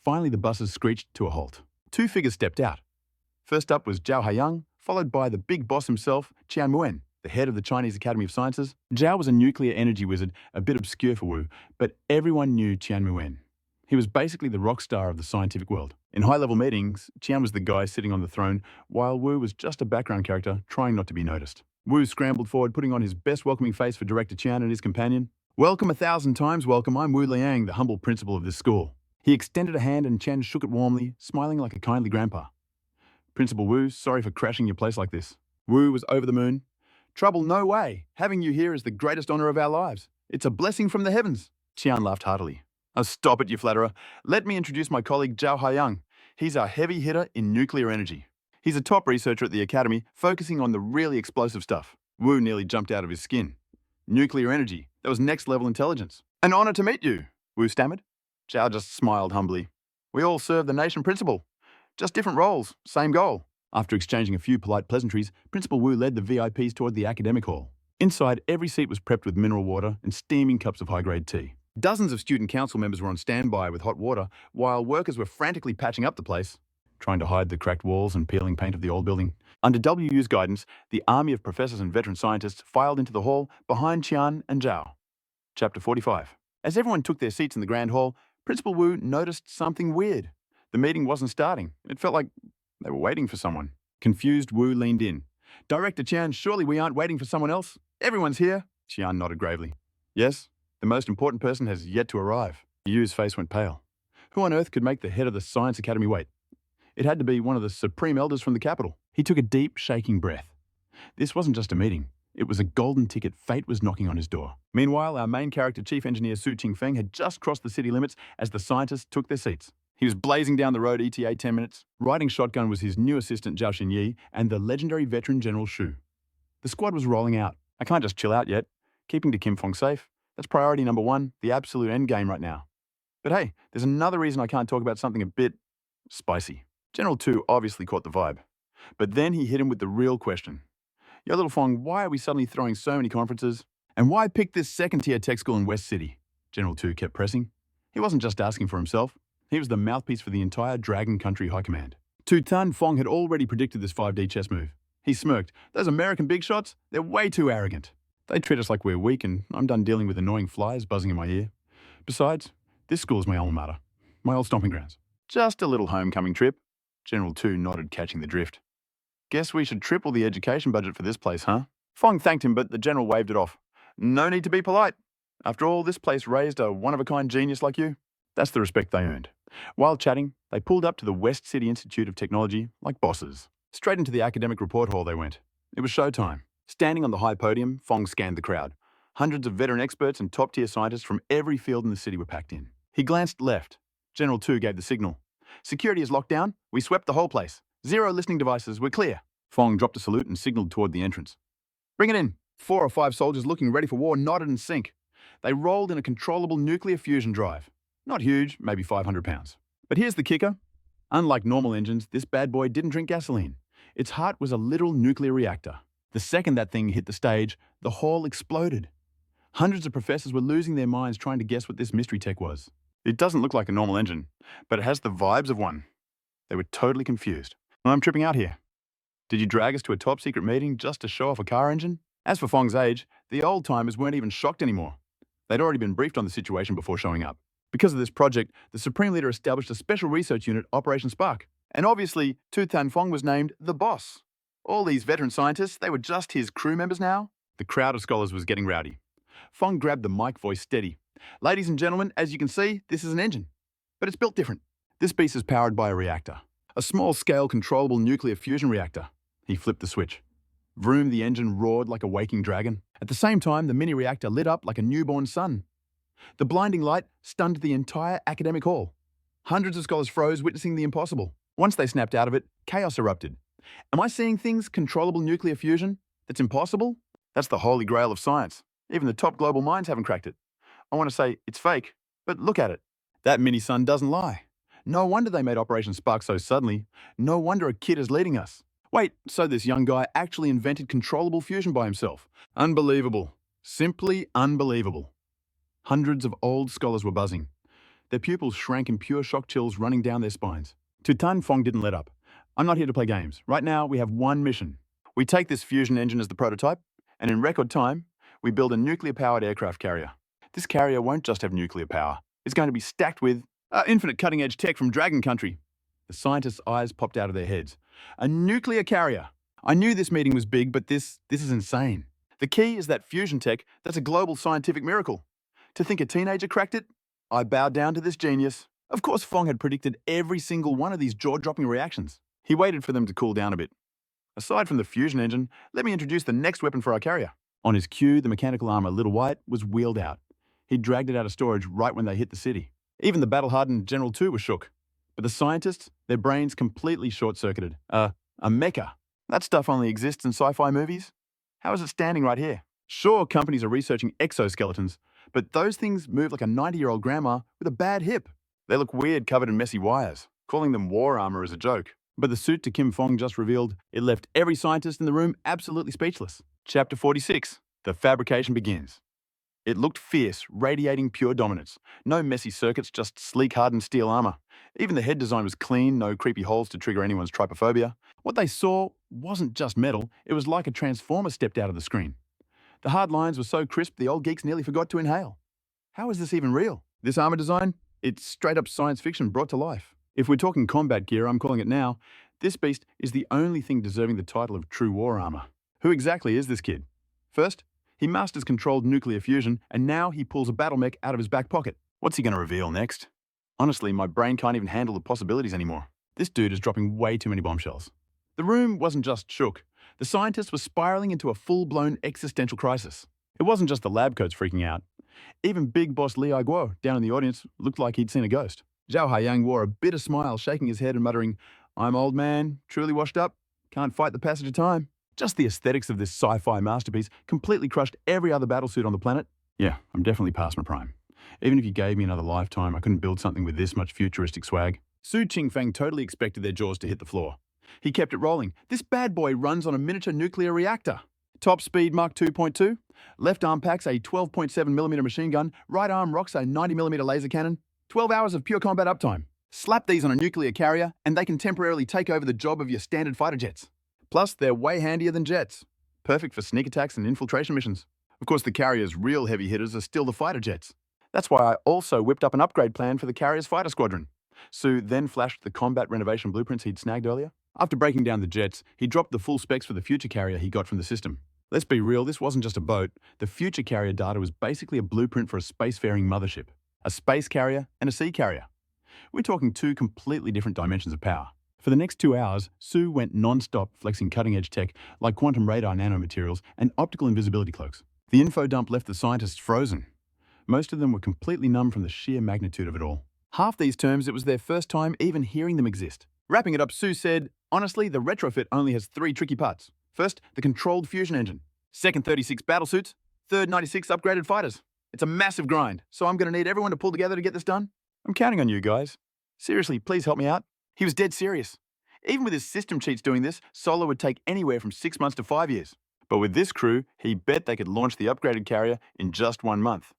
Finally, the buses screeched to a halt. 2 figures stepped out. First up was Zhao Haiyang, followed by the big boss himself, Qian Muen, the head of the Chinese Academy of Sciences. Zhao was a nuclear energy wizard, a bit obscure for Wu, but everyone knew Qian Muen. He was basically the rock star of the scientific world. In high-level meetings, Qian was the guy sitting on the throne, while Wu was just a background character trying not to be noticed. Wu scrambled forward, putting on his best welcoming face for Director Qian and his companion. "Welcome 1,000 times welcome, I'm Wu Liang, the humble principal of this school." He extended a hand and Qian shook it warmly, smiling like a kindly grandpa. "Principal Wu, sorry for crashing your place like this." Wu was over the moon. "Trouble, no way. Having you here is the greatest honor of our lives. It's a blessing from the heavens." Qian laughed heartily. "Oh, stop it, you flatterer. Let me introduce my colleague Zhao Haiyang. He's our heavy hitter in nuclear energy. He's a top researcher at the Academy, focusing on the really explosive stuff." Wu nearly jumped out of his skin. Nuclear energy. That was next-level intelligence. "An honor to meet you," Wu stammered. Zhao just smiled humbly. "We all serve the nation principal. Just different roles, same goal." After exchanging a few polite pleasantries, Principal Wu led the VIPs toward the academic hall. Inside, every seat was prepped with mineral water and steaming cups of high-grade tea. Dozens of student council members were on standby with hot water, while workers were frantically patching up the place, trying to hide the cracked walls and peeling paint of the old building. Under WU's guidance, the army of professors and veteran scientists filed into the hall behind Qian and Zhao. Chapter 45. As everyone took their seats in the grand hall, Principal Wu noticed something weird. The meeting wasn't starting. It felt like they were waiting for someone. Confused, Wu leaned in. "Director Qian, surely we aren't waiting for someone else? Everyone's here." Qian nodded gravely. "Yes, the most important person has yet to arrive." Yu's face went pale. Who on earth could make the head of the Science Academy wait? It had to be one of the supreme elders from the capital. He took a deep, shaking breath. This wasn't just a meeting. It was a golden ticket. Fate was knocking on his door. Meanwhile, our main character, Chief Engineer Su Qingfeng, had just crossed the city limits as the scientists took their seats. He was blazing down the road ETA 10 minutes. Riding shotgun was his new assistant Zhao Xinyi and the legendary veteran General Shu. The squad was rolling out. I can't just chill out yet. Keeping to Qingfeng safe. That's priority number 1, the absolute end game right now. But hey, there's another reason I can't talk about something a bit spicy. General Tu obviously caught the vibe. But then he hit him with the real question. "Yo, little Fong, why are we suddenly throwing so many conferences? And why pick this second-tier tech school in West City?" General Tu kept pressing. He wasn't just asking for himself. He was the mouthpiece for the entire Dragon Country High Command. Tu Tan Fong had already predicted this 5D chess move. He smirked. "Those American big shots, they're way too arrogant. They treat us like we're weak, and I'm done dealing with annoying flies buzzing in my ear. Besides, this school's my alma mater, my old stomping grounds." "Just a little homecoming trip." General Tu nodded, catching the drift. "Guess we should triple the education budget for this place, huh?" Fong thanked him, but the general waved it off. "No need to be polite. After all, this place raised a one-of-a-kind genius like you." That's the respect they earned. While chatting, they pulled up to the West City Institute of Technology like bosses. Straight into the academic report hall they went. It was showtime. Standing on the high podium, Fong scanned the crowd. Hundreds of veteran experts and top-tier scientists from every field in the city were packed in. He glanced left. General Tu gave the signal. "Security is locked down. We swept the whole place. 0 listening devices. We're clear." Fong dropped a salute and signaled toward the entrance. "Bring it in." 4 or 5 soldiers looking ready for war nodded in sync. They rolled in a controllable nuclear fusion drive. Not huge, maybe 500 pounds. But here's the kicker. Unlike normal engines, this bad boy didn't drink gasoline. Its heart was a literal nuclear reactor. The second that thing hit the stage, the hall exploded. Hundreds of professors were losing their minds trying to guess what this mystery tech was. It doesn't look like a normal engine, but it has the vibes of one. They were totally confused. I'm tripping out here. Did you drag us to a top-secret meeting just to show off a car engine? As for Fong's age, the old-timers weren't even shocked anymore. They'd already been briefed on the situation before showing up. Because of this project, the Supreme Leader established a special research unit, Operation Spark. And obviously, Tu Tan Fong was named the boss. All these veteran scientists, they were just his crew members now. The crowd of scholars was getting rowdy. Fong grabbed the mic, voice steady. Ladies and gentlemen, as you can see, this is an engine. But it's built different. This beast is powered by a reactor. A small-scale controllable nuclear fusion reactor. He flipped the switch. Vroom, the engine roared like a waking dragon. At the same time, the mini-reactor lit up like a newborn sun. The blinding light stunned the entire academic hall. Hundreds of scholars froze, witnessing the impossible. Once they snapped out of it, chaos erupted. Am I seeing things, controllable nuclear fusion, that's impossible? That's the holy grail of science. Even the top global minds haven't cracked it. I want to say it's fake, but look at it. That mini-sun doesn't lie. No wonder they made Operation Spark so suddenly. No wonder a kid is leading us. Wait, so this young guy actually invented controllable fusion by himself. Unbelievable. Simply unbelievable. Hundreds of old scholars were buzzing. Their pupils shrank in pure shock chills running down their spines. Tu Tan Fong didn't let up. I'm not here to play games. Right now, we have one mission. We take this fusion engine as the prototype, and in record time, we build a nuclear-powered aircraft carrier. This carrier won't just have nuclear power. It's going to be stacked with infinite cutting-edge tech from Dragon Country. The scientists' eyes popped out of their heads. A nuclear carrier. I knew this meeting was big, but this is insane. The key is that fusion tech, that's a global scientific miracle. To think a teenager cracked it? I bowed down to this genius. Of course, Fong had predicted every single one of these jaw-dropping reactions. He waited for them to cool down a bit. Aside from the fusion engine, let me introduce the next weapon for our carrier. On his cue, the mechanical armor Little White was wheeled out. He dragged it out of storage right when they hit the city. Even the battle-hardened General 2 was shook. But the scientists, their brains completely short-circuited. A mecha. That stuff only exists in sci-fi movies. How is it standing right here? Sure, companies are researching exoskeletons, but those things move like a 90-year-old grandma with a bad hip. They look weird covered in messy wires. Calling them war armor is a joke. But the suit to Kim Fong just revealed, it left every scientist in the room absolutely speechless. Chapter 46. The fabrication begins. It looked fierce, radiating pure dominance. No messy circuits, just sleek, hardened steel armor. Even the head design was clean, no creepy holes to trigger anyone's trypophobia. What they saw wasn't just metal, it was like a transformer stepped out of the screen. The hard lines were so crisp the old geeks nearly forgot to inhale. How is this even real? This armor design? It's straight up science fiction brought to life. If we're talking combat gear, I'm calling it now, this beast is the only thing deserving the title of true war armor. Who exactly is this kid? First, he masters controlled nuclear fusion, and now he pulls a battle mech out of his back pocket. What's he going to reveal next? Honestly, my brain can't even handle the possibilities anymore. This dude is dropping way too many bombshells. The room wasn't just shook. The scientists were spiraling into a full-blown existential crisis. It wasn't just the lab coats freaking out. Even big boss Li Guo, down in the audience, looked like he'd seen a ghost. Zhao Haiyang wore a bitter smile, shaking his head and muttering, "I'm old man, truly washed up, can't fight the passage of time." Just the aesthetics of this sci-fi masterpiece completely crushed every other battlesuit on the planet. Yeah, I'm definitely past my prime. Even if you gave me another lifetime, I couldn't build something with this much futuristic swag. Su Qingfeng totally expected their jaws to hit the floor. He kept it rolling. This bad boy runs on a miniature nuclear reactor. Top speed Mach 2.2. Left arm packs a 12.7mm machine gun. Right arm rocks a 90mm laser cannon. 12 hours of pure combat uptime. Slap these on a nuclear carrier, and they can temporarily take over the job of your standard fighter jets. Plus, they're way handier than jets. Perfect for sneak attacks and infiltration missions. Of course, the carrier's real heavy hitters are still the fighter jets. That's why I also whipped up an upgrade plan for the carrier's fighter squadron. Su then flashed the combat renovation blueprints he'd snagged earlier. After breaking down the jets, he dropped the full specs for the future carrier he got from the system. Let's be real, this wasn't just a boat. The future carrier data was basically a blueprint for a spacefaring mothership. A space carrier and a sea carrier. We're talking two completely different dimensions of power. For the next 2 hours, Su went non-stop flexing cutting-edge tech like quantum radar nanomaterials and optical invisibility cloaks. The info dump left the scientists frozen. Most of them were completely numb from the sheer magnitude of it all. Half these terms, it was their first time even hearing them exist. Wrapping it up, Su said, "Honestly, the retrofit only has 3 tricky parts. First, the controlled fusion engine. Second, 36 battlesuits. Third, 96 upgraded fighters. It's a massive grind, so I'm going to need everyone to pull together to get this done. I'm counting on you guys. Seriously, please help me out. He was dead serious. Even with his system cheats doing this, Solar would take anywhere from 6 months to 5 years. But with this crew, he bet they could launch the upgraded carrier in just 1 month.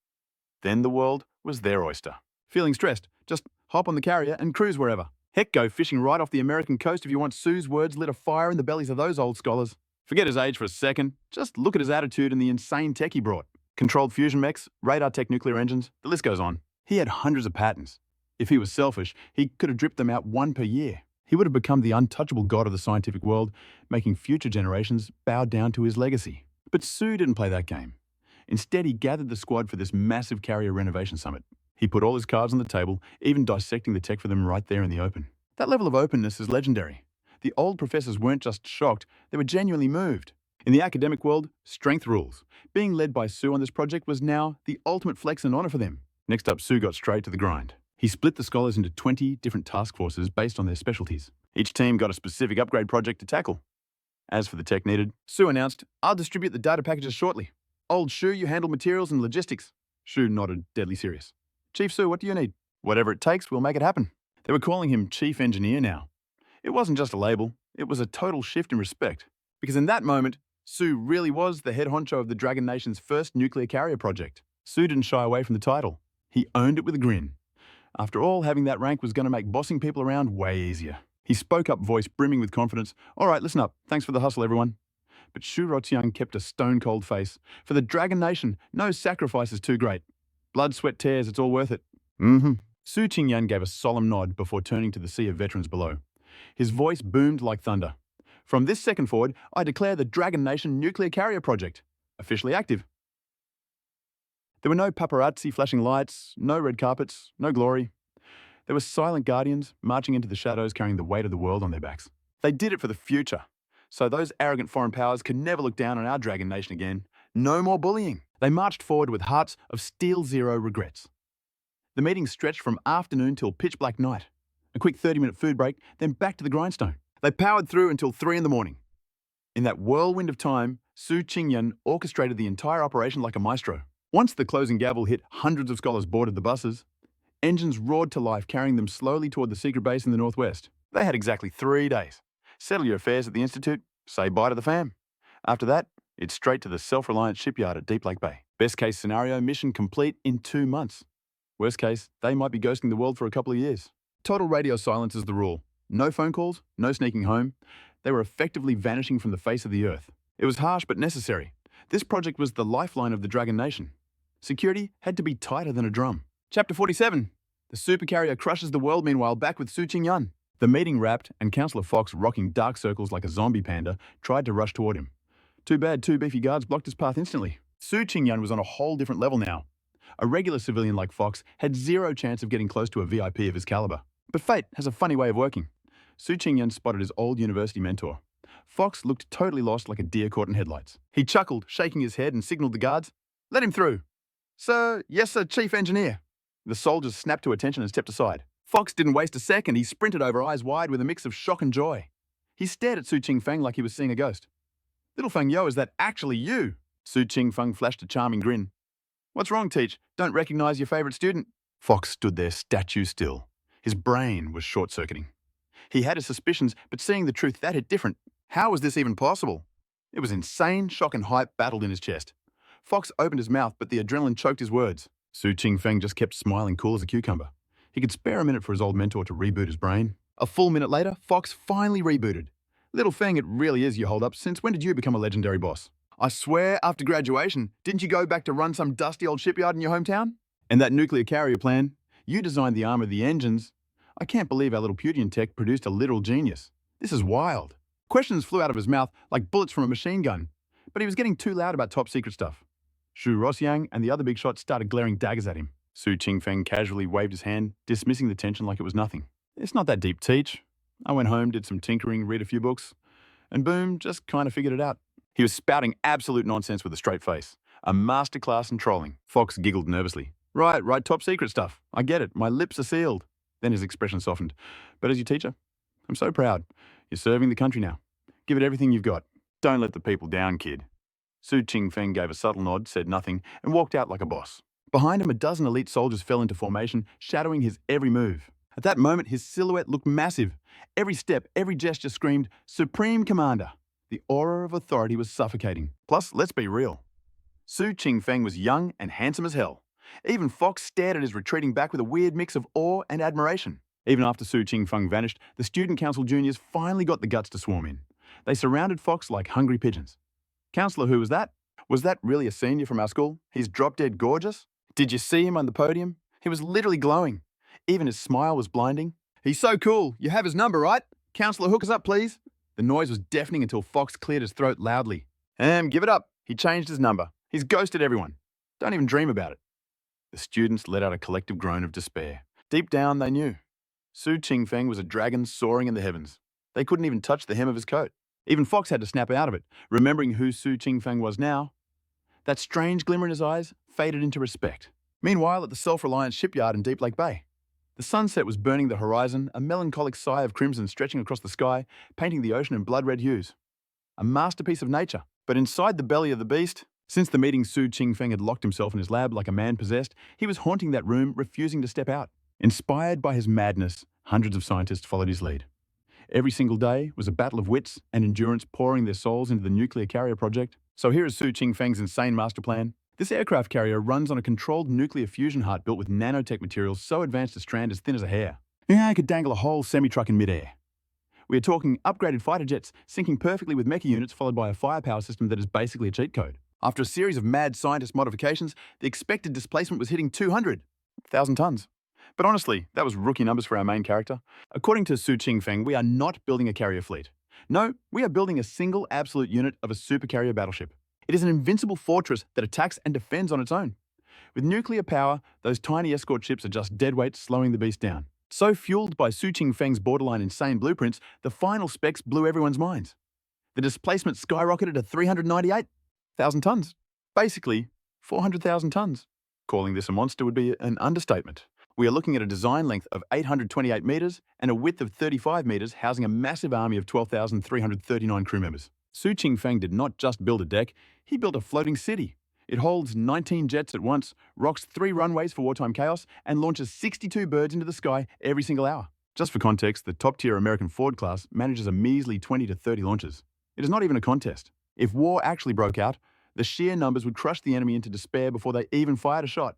Then the world was their oyster. Feeling stressed? Just hop on the carrier and cruise wherever. Heck, go fishing right off the American coast if you want. Su's words lit a fire in the bellies of those old scholars. Forget his age for a second. Just look at his attitude and the insane tech he brought. Controlled fusion mechs, radar tech nuclear engines, the list goes on. He had hundreds of patents. If he was selfish, he could have dripped them out 1 per year. He would have become the untouchable god of the scientific world, making future generations bow down to his legacy. But Su didn't play that game. Instead, he gathered the squad for this massive carrier renovation summit. He put all his cards on the table, even dissecting the tech for them right there in the open. That level of openness is legendary. The old professors weren't just shocked, they were genuinely moved. In the academic world, strength rules. Being led by Su on this project was now the ultimate flex and honor for them. Next up, Su got straight to the grind. He split the scholars into 20 different task forces based on their specialties. Each team got a specific upgrade project to tackle. As for the tech needed, Su announced, "I'll distribute the data packages shortly. Old Shu, you handle materials and logistics." Shu nodded, deadly serious. "Chief Su, what do you need?" "Whatever it takes, we'll make it happen." They were calling him Chief Engineer now. It wasn't just a label, it was a total shift in respect. Because in that moment, Su really was the head honcho of the Dragon Nation's first nuclear carrier project. Su didn't shy away from the title. He owned it with a grin. After all, having that rank was going to make bossing people around way easier. He spoke up, voice brimming with confidence. "All right, listen up. Thanks for the hustle, everyone." But Shu Rotiang kept a stone-cold face. For the Dragon Nation, no sacrifice is too great. Blood, sweat, tears, it's all worth it. Su Qingfeng gave a solemn nod before turning to the sea of veterans below. His voice boomed like thunder. "From this second forward, I declare the Dragon Nation Nuclear Carrier Project officially active." There were no paparazzi flashing lights, no red carpets, no glory. There were silent guardians marching into the shadows carrying the weight of the world on their backs. They did it for the future. So those arrogant foreign powers could never look down on our Dragon Nation again. No more bullying. They marched forward with hearts of steel zero regrets. The meeting stretched from afternoon till pitch black night. A quick 30-minute food break, then back to the grindstone. They powered through until 3 in the morning. In that whirlwind of time, Su Qingfeng orchestrated the entire operation like a maestro. Once the closing gavel hit, hundreds of scholars boarded the buses. Engines roared to life, carrying them slowly toward the secret base in the northwest. They had exactly 3 days. Settle your affairs at the Institute, say bye to the fam. After that, it's straight to the self-reliant shipyard at Deep Lake Bay. Best case scenario, mission complete in 2 months. Worst case, they might be ghosting the world for a couple of years. Total radio silence is the rule. No phone calls, no sneaking home. They were effectively vanishing from the face of the Earth. It was harsh but necessary. This project was the lifeline of the Dragon Nation. Security had to be tighter than a drum. Chapter 47. The supercarrier crushes the world, meanwhile, back with Su Qingfeng. The meeting wrapped, and Councillor Fox, rocking dark circles like a zombie panda, tried to rush toward him. Too bad 2 beefy guards blocked his path instantly. Su Qingfeng was on a whole different level now. A regular civilian like Fox had 0 chance of getting close to a VIP of his caliber. But fate has a funny way of working. Su Qingfeng spotted his old university mentor. Fox looked totally lost like a deer caught in headlights. He chuckled, shaking his head, and signaled the guards. "Let him through." "Sir, yes sir, Chief Engineer." The soldiers snapped to attention and stepped aside. Fox didn't waste a second. He sprinted over, eyes wide with a mix of shock and joy. He stared at Su Qingfeng like he was seeing a ghost. "Little Feng Yo, is that actually you?" Su Qingfeng flashed a charming grin. "What's wrong, Teach? Don't recognize your favorite student?" Fox stood there, statue still. His brain was short-circuiting. He had his suspicions, but seeing the truth, that hit different. How was this even possible? It was insane, shock and hype battled in his chest. Fox opened his mouth, but the adrenaline choked his words. Su Qingfeng just kept smiling cool as a cucumber. He could spare a minute for his old mentor to reboot his brain. A full minute later, Fox finally rebooted. "Little Feng, it really is your hold-up. Since when did you become a legendary boss?" "I swear, after graduation, didn't you go back to run some dusty old shipyard in your hometown?" "And that nuclear carrier plan? You designed the armor, the engines. I can't believe our little Putian tech produced a literal genius. This is wild." Questions flew out of his mouth like bullets from a machine gun. But he was getting too loud about top-secret stuff. Shu Roxiang and the other big shots started glaring daggers at him. Su Qingfeng casually waved his hand, dismissing the tension like it was nothing. "It's not that deep, Teach. I went home, did some tinkering, read a few books, and boom, just kind of figured it out." He was spouting absolute nonsense with a straight face. A masterclass in trolling. Fox giggled nervously. Right, top secret stuff. I get it. My lips are sealed." Then his expression softened. "But as your teacher, I'm so proud. You're serving the country now. Give it everything you've got. Don't let the people down, kid." Su Qingfeng gave a subtle nod, said nothing, and walked out like a boss. Behind him, a dozen elite soldiers fell into formation, shadowing his every move. At that moment, his silhouette looked massive. Every step, every gesture screamed, Supreme Commander. The aura of authority was suffocating. Plus, let's be real. Su Qingfeng was young and handsome as hell. Even Fox stared at his retreating back with a weird mix of awe and admiration. Even after Su Qingfeng vanished, the Student Council juniors finally got the guts to swarm in. They surrounded Fox like hungry pigeons. Counselor, who was that? Was that really a senior from our school? He's drop-dead gorgeous? Did you see him on the podium? He was literally glowing. Even his smile was blinding. He's so cool. You have his number, right? Counselor, hook us up, please. The noise was deafening until Fox cleared his throat loudly. Give it up. He changed his number. He's ghosted everyone. Don't even dream about it. The students let out a collective groan of despair. Deep down, they knew. Su Qingfeng was a dragon soaring in the heavens. They couldn't even touch the hem of his coat. Even Fox had to snap out of it, remembering who Su Qingfeng was now. That strange glimmer in his eyes faded into respect. Meanwhile, at the self-reliant shipyard in Deep Lake Bay, the sunset was burning the horizon, a melancholic sigh of crimson stretching across the sky, painting the ocean in blood-red hues. A masterpiece of nature. But inside the belly of the beast, since the meeting Su Qingfeng had locked himself in his lab like a man possessed, he was haunting that room, refusing to step out. Inspired by his madness, hundreds of scientists followed his lead. Every single day was a battle of wits and endurance pouring their souls into the nuclear carrier project. So here is Su Qingfeng's insane master plan. This aircraft carrier runs on a controlled nuclear fusion heart built with nanotech materials so advanced a strand as thin as a hair. Yeah, I could dangle a whole semi-truck in midair. We are talking upgraded fighter jets syncing perfectly with mecha units followed by a firepower system that is basically a cheat code. After a series of mad scientist modifications, the expected displacement was hitting 200,000 tons. But honestly, that was rookie numbers for our main character. According to Su Qingfeng, we are not building a carrier fleet. No, we are building a single absolute unit of a supercarrier battleship. It is an invincible fortress that attacks and defends on its own. With nuclear power, those tiny escort ships are just deadweight, slowing the beast down. So fueled by Su Qingfeng's borderline insane blueprints, the final specs blew everyone's minds. The displacement skyrocketed to 398,000 tons. Basically, 400,000 tons. Calling this a monster would be an understatement. We are looking at a design length of 828 meters and a width of 35 meters, housing a massive army of 12,339 crew members. Su Qingfeng did not just build a deck, he built a floating city. It holds 19 jets at once, rocks 3 runways for wartime chaos, and launches 62 birds into the sky every single hour. Just for context, the top-tier American Ford class manages a measly 20 to 30 launches. It is not even a contest. If war actually broke out, the sheer numbers would crush the enemy into despair before they even fired a shot.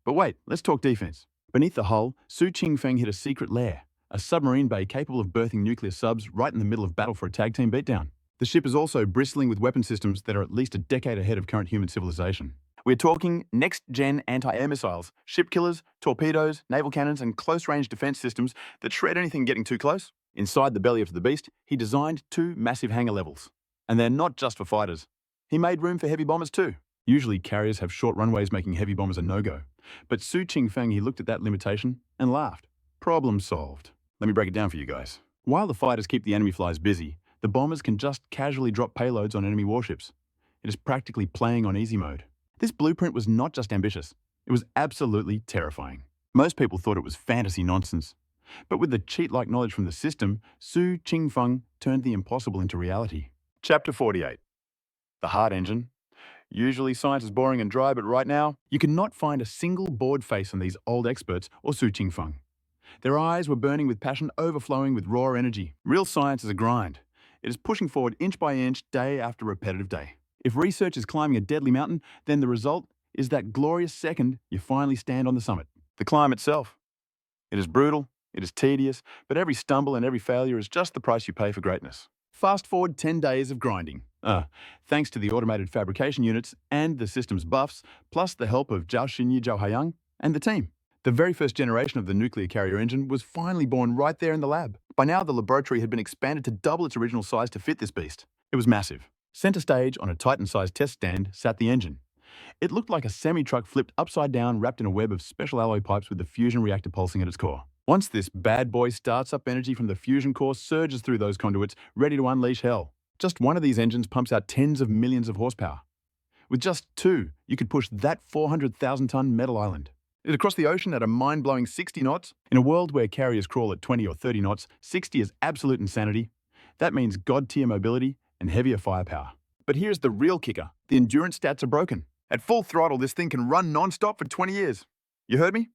But wait, let's talk defense. Beneath the hull, Su Qingfeng hid a secret lair, a submarine bay capable of birthing nuclear subs right in the middle of battle for a tag team beatdown. The ship is also bristling with weapon systems that are at least a decade ahead of current human civilization. We're talking next-gen anti-air missiles, ship killers, torpedoes, naval cannons, and close-range defense systems that shred anything getting too close. Inside the belly of the beast, he designed 2 massive hangar levels. And they're not just for fighters. He made room for heavy bombers too. Usually carriers have short runways making heavy bombers a no-go. But Su Qingfeng, he looked at that limitation and laughed. Problem solved. Let me break it down for you guys. While the fighters keep the enemy flies busy, the bombers can just casually drop payloads on enemy warships. It is practically playing on easy mode. This blueprint was not just ambitious, it was absolutely terrifying. Most people thought it was fantasy nonsense. But with the cheat-like knowledge from the system, Su Qingfeng turned the impossible into reality. Chapter 48. The Heart Engine. Usually science is boring and dry, but right now, you cannot find a single bored face on these old experts or Su Qingfeng. Their eyes were burning with passion, overflowing with raw energy. Real science is a grind. It is pushing forward inch by inch, day after repetitive day. If research is climbing a deadly mountain, then the result is that glorious second you finally stand on the summit. The climb itself. It is brutal, it is tedious, but every stumble and every failure is just the price you pay for greatness. Fast forward 10 days of grinding. Thanks to the automated fabrication units and the system's buffs, plus the help of Zhao Xinyi, Zhao Haiyang, and the team. The very first generation of the nuclear carrier engine was finally born right there in the lab. By now, the laboratory had been expanded to double its original size to fit this beast. It was massive. Center stage on a Titan-sized test stand sat the engine. It looked like a semi-truck flipped upside down, wrapped in a web of special alloy pipes with the fusion reactor pulsing at its core. Once this bad boy starts up, energy from the fusion core surges through those conduits, ready to unleash hell. Just one of these engines pumps out tens of millions of horsepower. With just 2, you could push that 400,000-ton metal island. It across the ocean at a mind-blowing 60 knots. In a world where carriers crawl at 20 or 30 knots, 60 is absolute insanity. That means god-tier mobility and heavier firepower. But here's the real kicker. The endurance stats are broken. At full throttle, this thing can run non-stop for 20 years. You heard me?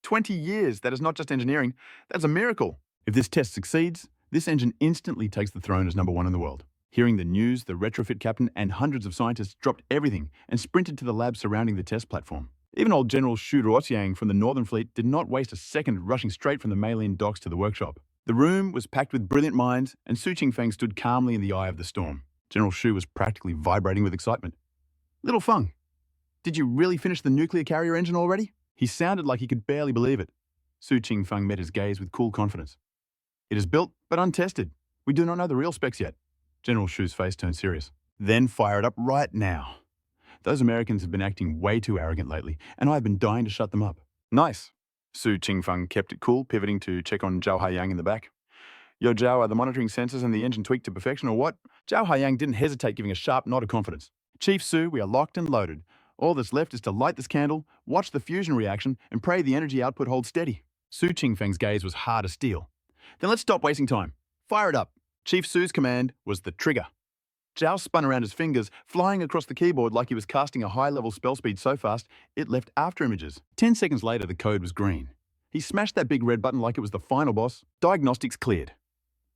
20 years. That is not just engineering. That's a miracle. If this test succeeds, this engine instantly takes the throne as #1 in the world. Hearing the news, the retrofit captain and hundreds of scientists dropped everything and sprinted to the lab surrounding the test platform. Even old General Su Qingfeng from the Northern Fleet did not waste a second rushing straight from the Mailin docks to the workshop. The room was packed with brilliant minds, and Su Qingfeng stood calmly in the eye of the storm. General Shu was practically vibrating with excitement. "Little Feng, did you really finish the nuclear carrier engine already?" He sounded like he could barely believe it. Su Qingfeng met his gaze with cool confidence. "It is built, but untested. We do not know the real specs yet." General Shu's face turned serious. "Then fire it up right now. Those Americans have been acting way too arrogant lately, and I've been dying to shut them up." "Nice." Su Qingfeng kept it cool, pivoting to check on Zhao Haiyang in the back. "Yo, Zhao, are the monitoring sensors and the engine tweaked to perfection or what?" Zhao Haiyang didn't hesitate, giving a sharp nod of confidence. "Chief Su, we are locked and loaded. All that's left is to light this candle, watch the fusion reaction, and pray the energy output holds steady." Su Qingfeng's gaze was hard as steel. "Then let's stop wasting time. Fire it up." Chief Su's command was the trigger. Zhao spun around his fingers, flying across the keyboard like he was casting a high-level spell speed so fast it left after images. 10 seconds later, the code was green. He smashed that big red button like it was the final boss. Diagnostics cleared.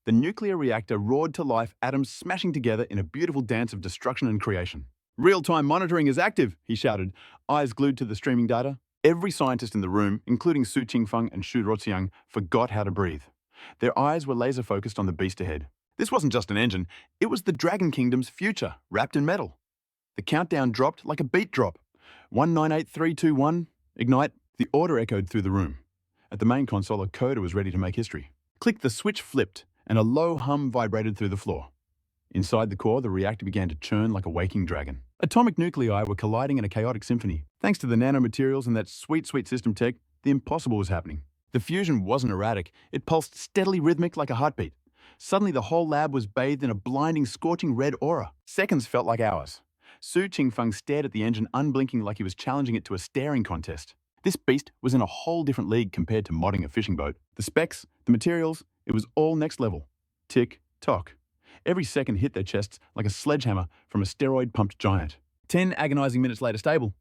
The nuclear reactor roared to life, atoms smashing together in a beautiful dance of destruction and creation. "Real-time monitoring is active," he shouted, eyes glued to the streaming data. Every scientist in the room, including Su Qingfeng and Shu Ruoxiang, forgot how to breathe. Their eyes were laser-focused on the beast ahead. This wasn't just an engine, it was the Dragon Kingdom's future, wrapped in metal. The countdown dropped like a beat drop. 198321, ignite. The order echoed through the room. At the main console, a coder was ready to make history. Click, the switch flipped, and a low hum vibrated through the floor. Inside the core, the reactor began to churn like a waking dragon. Atomic nuclei were colliding in a chaotic symphony. Thanks to the nanomaterials and that sweet system tech, the impossible was happening. The fusion wasn't erratic, it pulsed steadily rhythmic like a heartbeat. Suddenly, the whole lab was bathed in a blinding, scorching red aura. Seconds felt like hours. Su Qingfeng stared at the engine, unblinking like he was challenging it to a staring contest. This beast was in a whole different league compared to modding a fishing boat. The specs, the materials, it was all next level. Tick, tock. Every second hit their chests like a sledgehammer from a steroid-pumped giant. 10 agonizing minutes later, stable.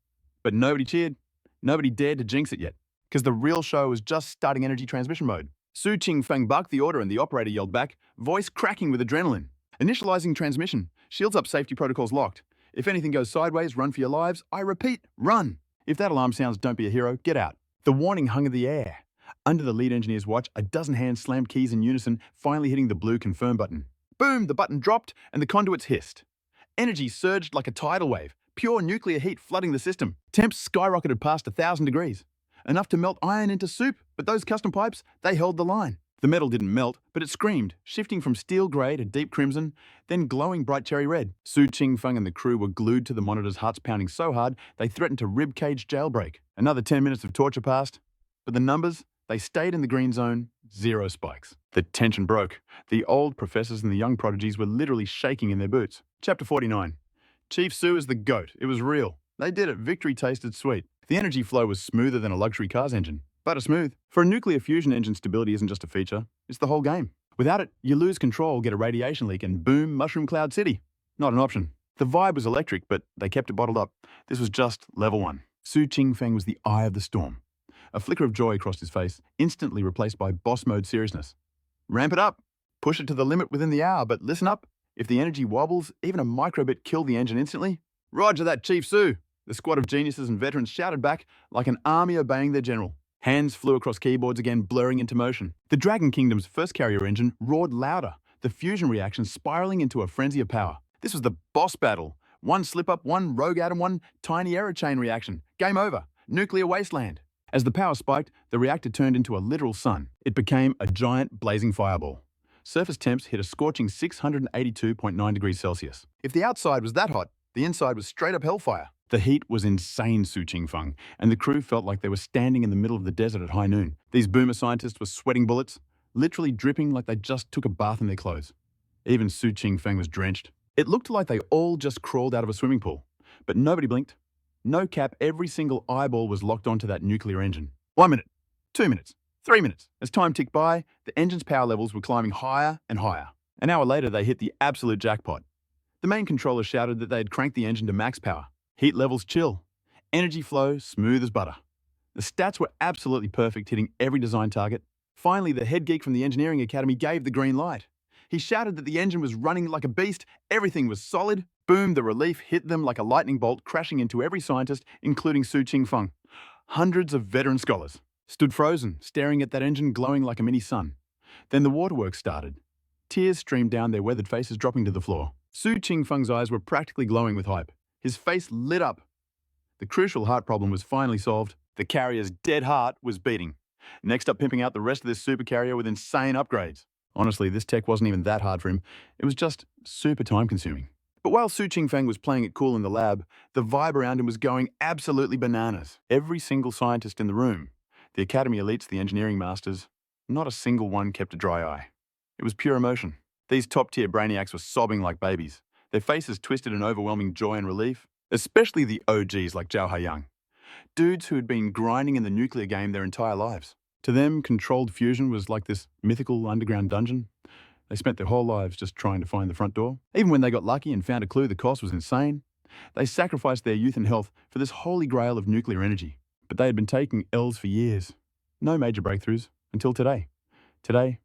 But nobody cheered. Nobody dared to jinx it yet, because the real show was just starting energy transmission mode. Su Qingfeng barked the order and the operator yelled back, voice cracking with adrenaline. "Initializing transmission. Shields up, safety protocols locked. If anything goes sideways, run for your lives. I repeat, run. If that alarm sounds, don't be a hero, get out." The warning hung in the air. Under the lead engineer's watch, a dozen hands slammed keys in unison, finally hitting the blue confirm button. Boom, the button dropped and the conduits hissed. Energy surged like a tidal wave, pure nuclear heat flooding the system. Temps skyrocketed past 1,000 degrees. Enough to melt iron into soup, but those custom pipes, they held the line. The metal didn't melt, but it screamed, shifting from steel grey to deep crimson, then glowing bright cherry red. Su Qingfeng and the crew were glued to the monitors, hearts pounding so hard they threatened to ribcage jailbreak. Another 10 minutes of torture passed, but the numbers, they stayed in the green zone, 0 spikes. The tension broke. The old professors and the young prodigies were literally shaking in their boots. Chapter 49. Chief Su is the GOAT. It was real. They did it. Victory tasted sweet. The energy flow was smoother than a luxury car's engine. Buttersmooth. For a nuclear fusion engine, stability isn't just a feature, it's the whole game. Without it, you lose control, get a radiation leak, and boom, Mushroom Cloud City. Not an option. The vibe was electric, but they kept it bottled up. This was just level 1. Su Qingfeng was the eye of the storm. A flicker of joy crossed his face, instantly replaced by boss mode seriousness. Ramp it up. Push it to the limit within the hour, but listen up. If the energy wobbles, even a microbit kill the engine instantly. Roger that, Chief Su. The squad of geniuses and veterans shouted back like an army obeying their general. Hands flew across keyboards again, blurring into motion. The Dragon Kingdom's first carrier engine roared louder, the fusion reaction spiraling into a frenzy of power. This was the boss battle. One slip-up, one rogue atom, one tiny error chain reaction. Game over. Nuclear wasteland. As the power spiked, the reactor turned into a literal sun. It became a giant blazing fireball. Surface temps hit a scorching 682.9 degrees Celsius. If the outside was that hot, the inside was straight up hellfire. The heat was insane, Su Qingfeng, and the crew felt like they were standing in the middle of the desert at high noon. These boomer scientists were sweating bullets, literally dripping like they just took a bath in their clothes. Even Su Qingfeng was drenched. It looked like they all just crawled out of a swimming pool. But nobody blinked. No cap, every single eyeball was locked onto that nuclear engine. 1 minute, 2 minutes, 3 minutes. As time ticked by, the engine's power levels were climbing higher and higher. An hour later, they hit the absolute jackpot. The main controller shouted that they had cranked the engine to max power. Heat levels chill. Energy flow smooth as butter. The stats were absolutely perfect, hitting every design target. Finally, the head geek from the Engineering Academy gave the green light. He shouted that the engine was running like a beast, everything was solid. Boom, the relief hit them like a lightning bolt, crashing into every scientist, including Su Qingfeng. Hundreds of veteran scholars stood frozen, staring at that engine glowing like a mini sun. Then the waterworks started. Tears streamed down their weathered faces, dropping to the floor. Su Qingfeng's eyes were practically glowing with hype. His face lit up. The crucial heart problem was finally solved. The carrier's dead heart was beating. Next up, pimping out the rest of this supercarrier with insane upgrades. Honestly, this tech wasn't even that hard for him. It was just super time-consuming. But while Su Qingfeng was playing it cool in the lab, the vibe around him was going absolutely bananas. Every single scientist in the room, the Academy elites, the engineering masters, not a single one kept a dry eye. It was pure emotion. These top-tier brainiacs were sobbing like babies, their faces twisted in overwhelming joy and relief, especially the OGs like Zhao Haiyang. Dudes who had been grinding in the nuclear game their entire lives. To them, controlled fusion was like this mythical underground dungeon. They spent their whole lives just trying to find the front door. Even when they got lucky and found a clue, the cost was insane. They sacrificed their youth and health for this holy grail of nuclear energy. But they had been taking L's for years. No major breakthroughs until today. Today,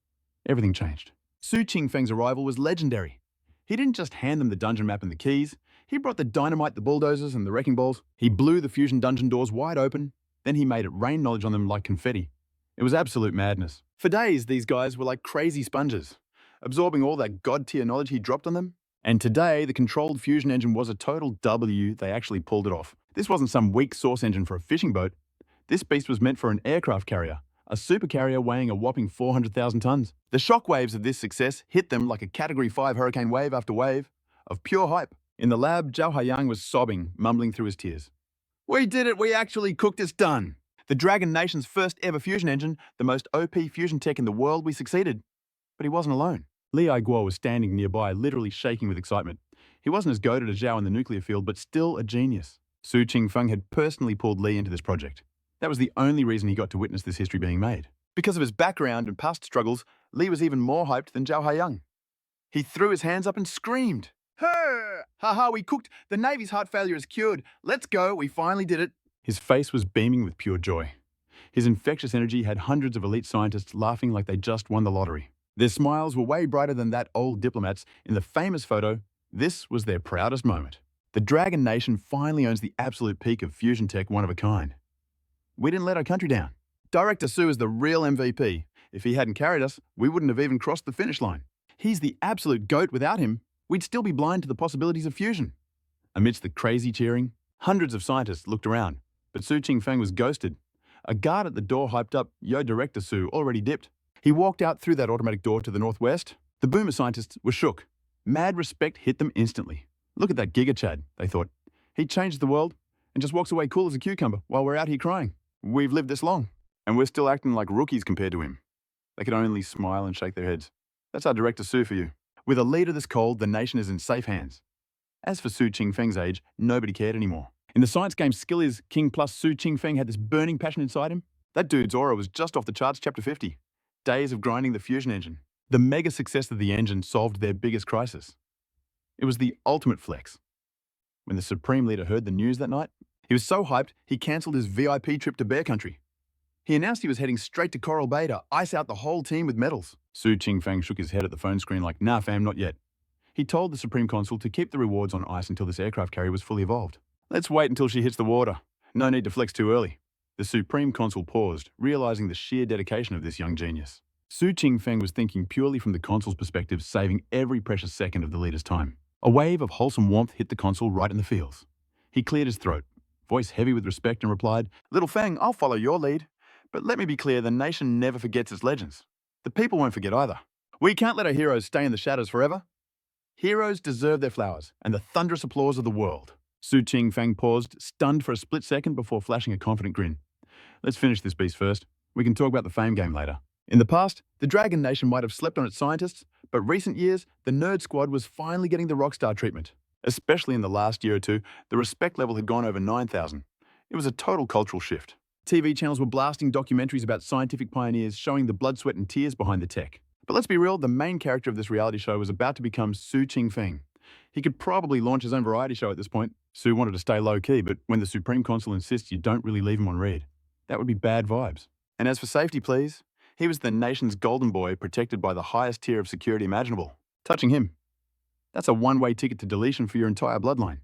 everything changed. Su Qingfeng's arrival was legendary. He didn't just hand them the dungeon map and the keys. He brought the dynamite, the bulldozers, and the wrecking balls. He blew the fusion dungeon doors wide open. Then he made it rain knowledge on them like confetti. It was absolute madness. For days, these guys were like crazy sponges, absorbing all that god-tier knowledge he dropped on them. And today, the controlled fusion engine was a total W. They actually pulled it off. This wasn't some weak source engine for a fishing boat. This beast was meant for an aircraft carrier, a supercarrier weighing a whopping 400,000 tons. The shockwaves of this success hit them like a Category 5 hurricane wave after wave of pure hype. In the lab, Zhao Haiyang was sobbing, mumbling through his tears. "We did it! We actually cooked this done! The Dragon Nation's first ever fusion engine, the most OP fusion tech in the world, we succeeded." But he wasn't alone. Li Aiguo was standing nearby, literally shaking with excitement. He wasn't as goated as Zhao in the nuclear field, but still a genius. Su Qingfeng had personally pulled Li into this project. That was the only reason he got to witness this history being made. Because of his background and past struggles, Li was even more hyped than Zhao Haiyang. He threw his hands up and screamed, "Hey! Haha, we cooked! The Navy's heart failure is cured! Let's go! We finally did it!" His face was beaming with pure joy. His infectious energy had hundreds of elite scientists laughing like they just won the lottery. Their smiles were way brighter than that old diplomat's. In the famous photo, this was their proudest moment. The Dragon Nation finally owns the absolute peak of fusion tech, one of a kind. We didn't let our country down. Director Su is the real MVP. If he hadn't carried us, we wouldn't have even crossed the finish line. He's the absolute GOAT. Without him, we'd still be blind to the possibilities of fusion. Amidst the crazy cheering, hundreds of scientists looked around, but Su Qingfeng was ghosted. A guard at the door hyped up, "Yo, Director Su, already dipped." He walked out through that automatic door to the northwest. The boomer scientists were shook. Mad respect hit them instantly. Look at that Giga Chad, they thought. He changed the world and just walks away cool as a cucumber while we're out here crying. We've lived this long, and we're still acting like rookies compared to him. They could only smile and shake their heads. That's our Director Su for you. With a leader this cold, the nation is in safe hands. As for Su Qingfeng's age, nobody cared anymore. In the science game Skill is King plus, Su Qingfeng had this burning passion inside him. That dude's aura was just off the charts. Chapter 50. Days of grinding the fusion engine. The mega success of the engine solved their biggest crisis. It was the ultimate flex. When the Supreme Leader heard the news that night, he was so hyped he cancelled his VIP trip to Bear Country. He announced he was heading straight to Coral Bay to ice out the whole team with medals. Su Qingfeng shook his head at the phone screen like, "Nah fam, not yet." He told the Supreme Consul to keep the rewards on ice until this aircraft carrier was fully evolved. "Let's wait until she hits the water. No need to flex too early." The Supreme Consul paused, realizing the sheer dedication of this young genius. Su Qingfeng was thinking purely from the Consul's perspective, saving every precious second of the leader's time. A wave of wholesome warmth hit the Consul right in the feels. He cleared his throat, voice heavy with respect, and replied, "Little Feng, I'll follow your lead. But let me be clear, the nation never forgets its legends. The people won't forget either. We can't let our heroes stay in the shadows forever. Heroes deserve their flowers and the thunderous applause of the world." Su Qingfeng paused, stunned for a split second before flashing a confident grin. "Let's finish this beast first. We can talk about the fame game later." In the past, the Dragon Nation might have slept on its scientists, but recent years, the Nerd Squad was finally getting the rockstar treatment. Especially in the last year or two, the respect level had gone over 9,000. It was a total cultural shift. TV channels were blasting documentaries about scientific pioneers, showing the blood, sweat, and tears behind the tech. But let's be real, the main character of this reality show was about to become Su Qingfeng, He could probably launch his own variety show at this point. Su wanted to stay low-key, but when the Supreme Consul insists you don't really leave him on read, that would be bad vibes. And as for safety, please, he was the nation's golden boy protected by the highest tier of security imaginable. Touching him, that's a one-way ticket to deletion for your entire bloodline.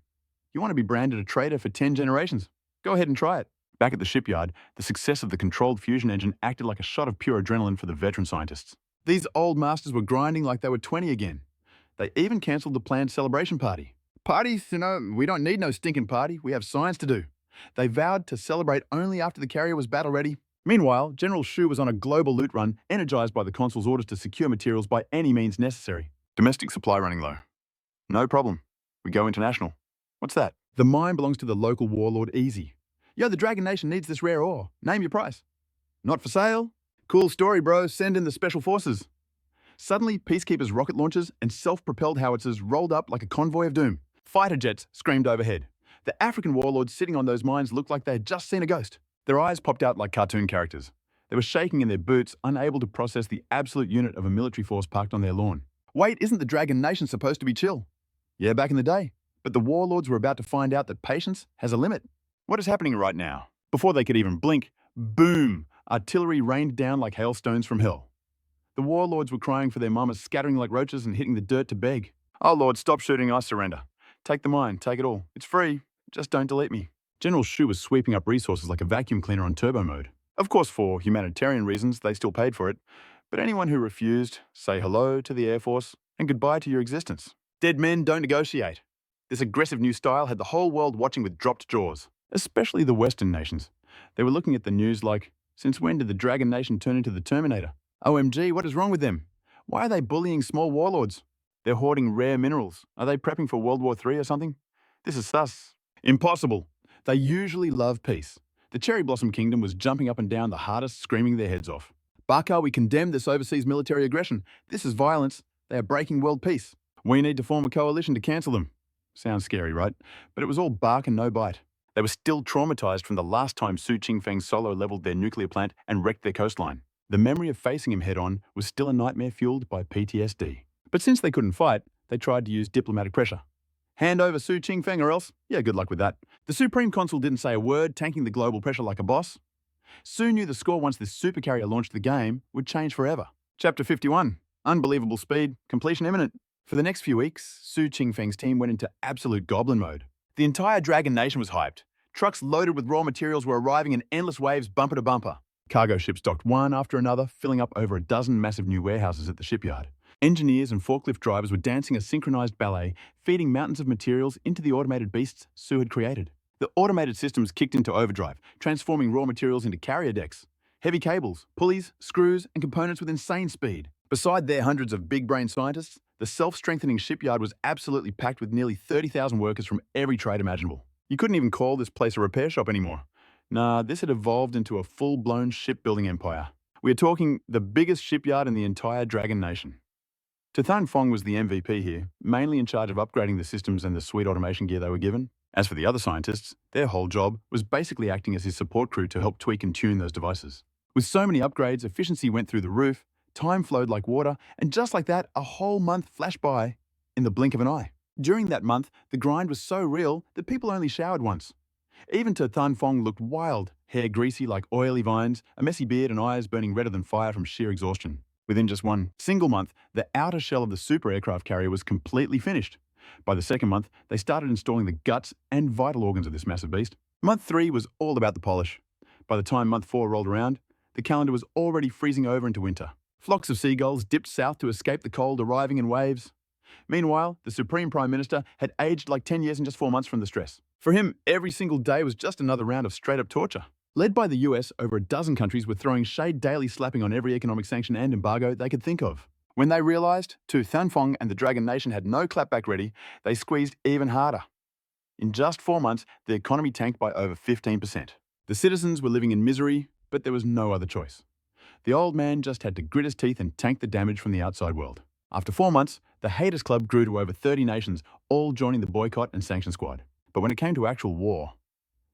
You want to be branded a traitor for 10 generations? Go ahead and try it. Back at the shipyard, the success of the controlled fusion engine acted like a shot of pure adrenaline for the veteran scientists. These old masters were grinding like they were 20 again. They even cancelled the planned celebration party. Parties, we don't need no stinking party. We have science to do. They vowed to celebrate only after the carrier was battle-ready. Meanwhile, General Shu was on a global loot run, energized by the consul's orders to secure materials by any means necessary. Domestic supply running low. No problem. We go international. What's that? The mine belongs to the local warlord Easy. Yo, the Dragon Nation needs this rare ore. Name your price. Not for sale? Cool story, bro. Send in the special forces. Suddenly, Peacekeepers' rocket launchers and self-propelled howitzers rolled up like a convoy of doom. Fighter jets screamed overhead. The African warlords sitting on those mines looked like they had just seen a ghost. Their eyes popped out like cartoon characters. They were shaking in their boots, unable to process the absolute unit of a military force parked on their lawn. Wait, isn't the Dragon Nation supposed to be chill? Yeah, back in the day. But the warlords were about to find out that patience has a limit. What is happening right now? Before they could even blink, boom! Artillery rained down like hailstones from hell. The warlords were crying for their mamas, scattering like roaches and hitting the dirt to beg. Oh Lord, stop shooting, I surrender. Take the mine, take it all. It's free, just don't delete me. General Shu was sweeping up resources like a vacuum cleaner on turbo mode. Of course, for humanitarian reasons, they still paid for it. But anyone who refused, say hello to the Air Force and goodbye to your existence. Dead men don't negotiate. This aggressive new style had the whole world watching with dropped jaws, especially the Western nations. They were looking at the news like, since when did the Dragon Nation turn into the Terminator? OMG, what is wrong with them? Why are they bullying small warlords? They're hoarding rare minerals. Are they prepping for World War III or something? This is sus. Impossible. They usually love peace. The Cherry Blossom Kingdom was jumping up and down the hardest, screaming their heads off. Baka, we condemn this overseas military aggression. This is violence. They are breaking world peace. We need to form a coalition to cancel them. Sounds scary, right? But it was all bark and no bite. They were still traumatized from the last time Su Qingfeng solo leveled their nuclear plant and wrecked their coastline. The memory of facing him head-on was still a nightmare fueled by PTSD. But since they couldn't fight, they tried to use diplomatic pressure. Hand over Su Qingfeng or else? Yeah, good luck with that. The Supreme Consul didn't say a word, tanking the global pressure like a boss. Su knew the score once this supercarrier launched the game would change forever. Chapter 51. Unbelievable speed, completion imminent. For the next few weeks, Su Qingfeng's team went into absolute goblin mode. The entire Dragon Nation was hyped. Trucks loaded with raw materials were arriving in endless waves bumper to bumper. Cargo ships docked one after another, filling up over a dozen massive new warehouses at the shipyard. Engineers and forklift drivers were dancing a synchronized ballet, feeding mountains of materials into the automated beasts Su had created. The automated systems kicked into overdrive, transforming raw materials into carrier decks. Heavy cables, pulleys, screws, and components with insane speed. Beside their hundreds of big-brain scientists, the self-strengthening shipyard was absolutely packed with nearly 30,000 workers from every trade imaginable. You couldn't even call this place a repair shop anymore. Nah, this had evolved into a full-blown shipbuilding empire. We are talking the biggest shipyard in the entire Dragon Nation. Su Fong was the MVP here, mainly in charge of upgrading the systems and the sweet automation gear they were given. As for the other scientists, their whole job was basically acting as his support crew to help tweak and tune those devices. With so many upgrades, efficiency went through the roof, time flowed like water, and just like that, a whole month flashed by in the blink of an eye. During that month, the grind was so real that people only showered once. Even Su Fong looked wild, hair greasy like oily vines, a messy beard and eyes burning redder than fire from sheer exhaustion. Within just one single month, the outer shell of the super aircraft carrier was completely finished. By the second month, they started installing the guts and vital organs of this massive beast. Month 3 was all about the polish. By the time month 4 rolled around, the calendar was already freezing over into winter. Flocks of seagulls dipped south to escape the cold arriving in waves. Meanwhile, the Supreme Prime Minister had aged like 10 years in just 4 months from the stress. For him, every single day was just another round of straight-up torture. Led by the US, over a dozen countries were throwing shade daily slapping on every economic sanction and embargo they could think of. When they realized Su Fong and the Dragon Nation had no clapback ready, they squeezed even harder. In just 4 months, the economy tanked by over 15%. The citizens were living in misery, but there was no other choice. The old man just had to grit his teeth and tank the damage from the outside world. After 4 months, the Haters Club grew to over 30 nations, all joining the boycott and sanction squad. But when it came to actual war,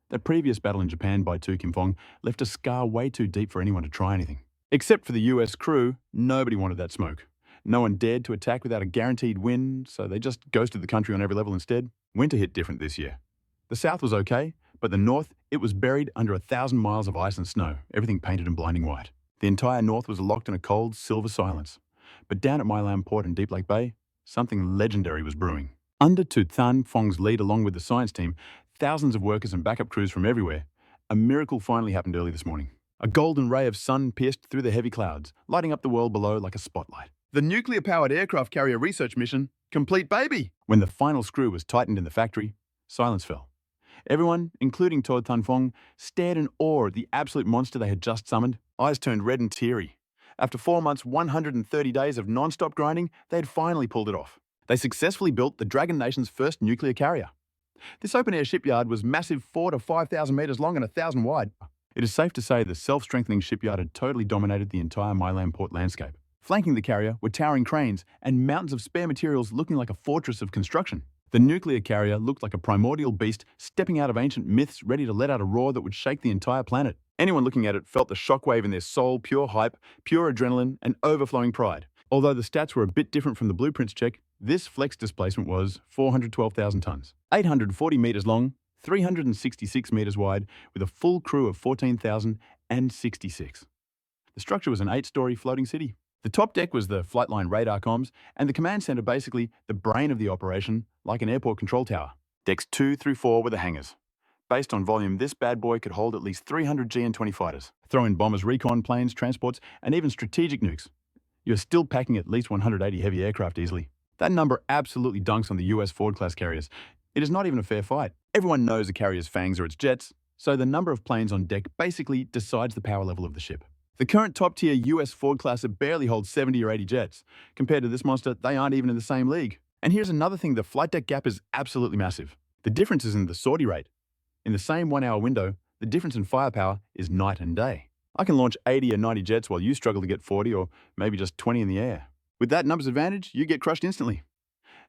that previous battle in Japan by Su Qingfeng left a scar way too deep for anyone to try anything. Except for the US crew, nobody wanted that smoke. No one dared to attack without a guaranteed win, so they just ghosted the country on every level instead. Winter hit different this year. The south was okay, but the north, it was buried under 1,000 miles of ice and snow, everything painted in blinding white. The entire north was locked in a cold, silver silence. But down at My Lam Port in Deep Lake Bay, something legendary was brewing. Under Su Qingfeng's lead, along with the science team, thousands of workers and backup crews from everywhere, a miracle finally happened early this morning. A golden ray of sun pierced through the heavy clouds, lighting up the world below like a spotlight. The nuclear-powered aircraft carrier research mission, complete baby! When the final screw was tightened in the factory, silence fell. Everyone, including Su Qingfeng, stared in awe at the absolute monster they had just summoned. Eyes turned red and teary. After 4 months, 130 days of non-stop grinding, they had finally pulled it off. They successfully built the Dragon Nation's first nuclear carrier. This open-air shipyard was massive 4,000 to 5,000 meters long and 1,000 wide. It is safe to say the self-strengthening shipyard had totally dominated the entire My Lam Port landscape. Flanking the carrier were towering cranes and mountains of spare materials looking like a fortress of construction. The nuclear carrier looked like a primordial beast stepping out of ancient myths, ready to let out a roar that would shake the entire planet. Anyone looking at it felt the shockwave in their soul, pure hype, pure adrenaline, and overflowing pride. Although the stats were a bit different from the blueprints check, this flex displacement was 412,000 tons, 840 meters long, 366 meters wide, with a full crew of 14,066. The structure was an 8-story floating city. The top deck was the flight line radar comms, and the command center basically the brain of the operation, like an airport control tower. Decks 2 through 4 were the hangars. Based on volume, this bad boy could hold at least 300 GN-20 fighters. Throw in bombers, recon planes, transports, and even strategic nukes. You're still packing at least 180 heavy aircraft easily. That number absolutely dunks on the US Ford-class carriers. It is not even a fair fight. Everyone knows a carrier's fangs are its jets, so the number of planes on deck basically decides the power level of the ship. The current top-tier US Ford-class barely holds 70 or 80 jets. Compared to this monster, they aren't even in the same league. And here's another thing, the flight deck gap is absolutely massive. The difference is in the sortie rate. In the same 1-hour window, the difference in firepower is night and day. I can launch 80 or 90 jets while you struggle to get 40 or maybe just 20 in the air. With that numbers advantage, you get crushed instantly.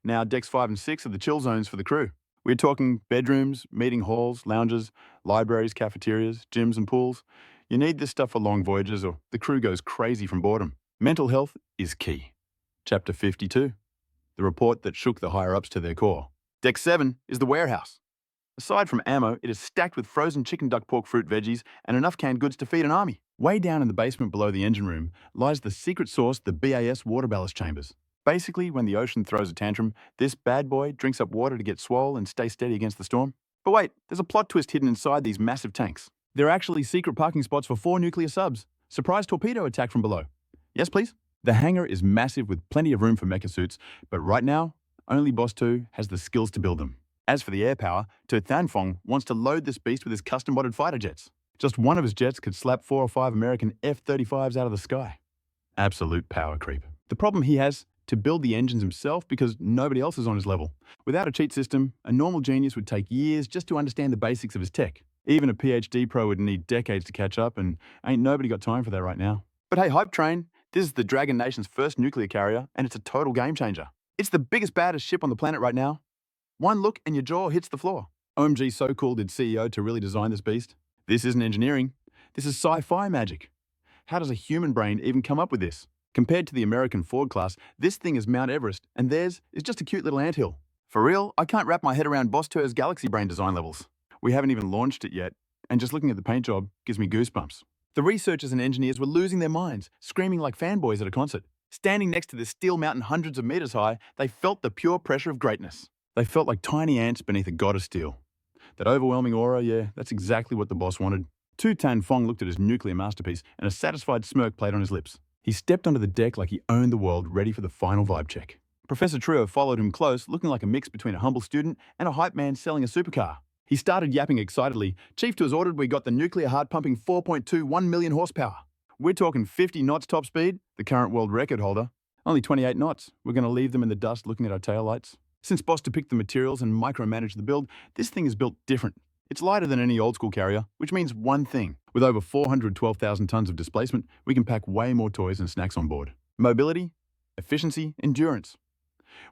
Now, decks 5 and 6 are the chill zones for the crew. We're talking bedrooms, meeting halls, lounges, libraries, cafeterias, gyms and pools. You need this stuff for long voyages or the crew goes crazy from boredom. Mental health is key. Chapter 52, the report that shook the higher-ups to their core. Deck 7 is the warehouse. Aside from ammo, it is stacked with frozen chicken, duck, pork, fruit, veggies, and enough canned goods to feed an army. Way down in the basement below the engine room lies the secret sauce, the BAS water ballast chambers. Basically, when the ocean throws a tantrum, this bad boy drinks up water to get swole and stay steady against the storm. But wait, there's a plot twist hidden inside these massive tanks. They're actually secret parking spots for 4 nuclear subs. Surprise torpedo attack from below. Yes, please? The hangar is massive with plenty of room for mecha suits, but right now, only Boss 2 has the skills to build them. As for the air power, Su Qingfeng wants to load this beast with his custom-modded fighter jets. Just one of his jets could slap 4 or 5 American F-35s out of the sky. Absolute power creep. The problem he has, to build the engines himself because nobody else is on his level. Without a cheat system, a normal genius would take years just to understand the basics of his tech. Even a PhD pro would need decades to catch up, and ain't nobody got time for that right now. But hey, hype train, this is the Dragon Nation's first nuclear carrier, and it's a total game changer. It's the biggest, baddest ship on the planet right now. One look and your jaw hits the floor. OMG, so cool did CEO to really design this beast. This isn't engineering. This is sci-fi magic. How does a human brain even come up with this? Compared to the American Ford class, this thing is Mount Everest, and theirs is just a cute little anthill. For real, I can't wrap my head around Boss 2's Galaxy Brain design levels. We haven't even launched it yet, and just looking at the paint job gives me goosebumps. The researchers and engineers were losing their minds, screaming like fanboys at a concert. Standing next to this steel mountain hundreds of meters high, they felt the pure pressure of greatness. They felt like tiny ants beneath a god of steel. That overwhelming aura, yeah, that's exactly what the boss wanted. Su Qingfeng looked at his nuclear masterpiece, and a satisfied smirk played on his lips. He stepped onto the deck like he owned the world, ready for the final vibe check. Professor Trio followed him close, looking like a mix between a humble student and a hype man selling a supercar. He started yapping excitedly. Chief to has ordered we got the nuclear heart-pumping 4.21 million horsepower. We're talking 50 knots top speed, the current world record holder. Only 28 knots. We're going to leave them in the dust looking at our taillights. Since Boss 2 picked the materials and micromanaged the build, this thing is built different. It's lighter than any old-school carrier, which means one thing. With over 412,000 tons of displacement, we can pack way more toys and snacks on board. Mobility, efficiency, endurance.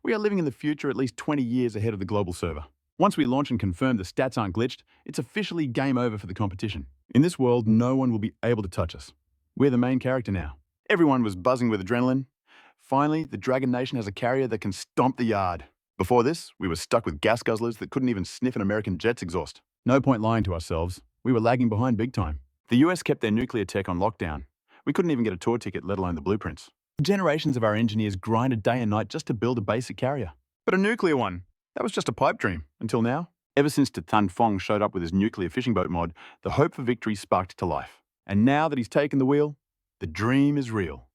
We are living in the future at least 20 years ahead of the global server. Once we launch and confirm the stats aren't glitched, it's officially game over for the competition. In this world, no one will be able to touch us. We're the main character now. Everyone was buzzing with adrenaline. Finally, the Dragon Nation has a carrier that can stomp the yard. Before this, we were stuck with gas guzzlers that couldn't even sniff an American jet's exhaust. No point lying to ourselves. We were lagging behind big time. The US kept their nuclear tech on lockdown. We couldn't even get a tour ticket, let alone the blueprints. Generations of our engineers grinded day and night just to build a basic carrier. But a nuclear one, that was just a pipe dream, until now. Ever since Huu Phong showed up with his nuclear fishing boat mod, the hope for victory sparked to life. And now that he's taken the wheel, the dream is real.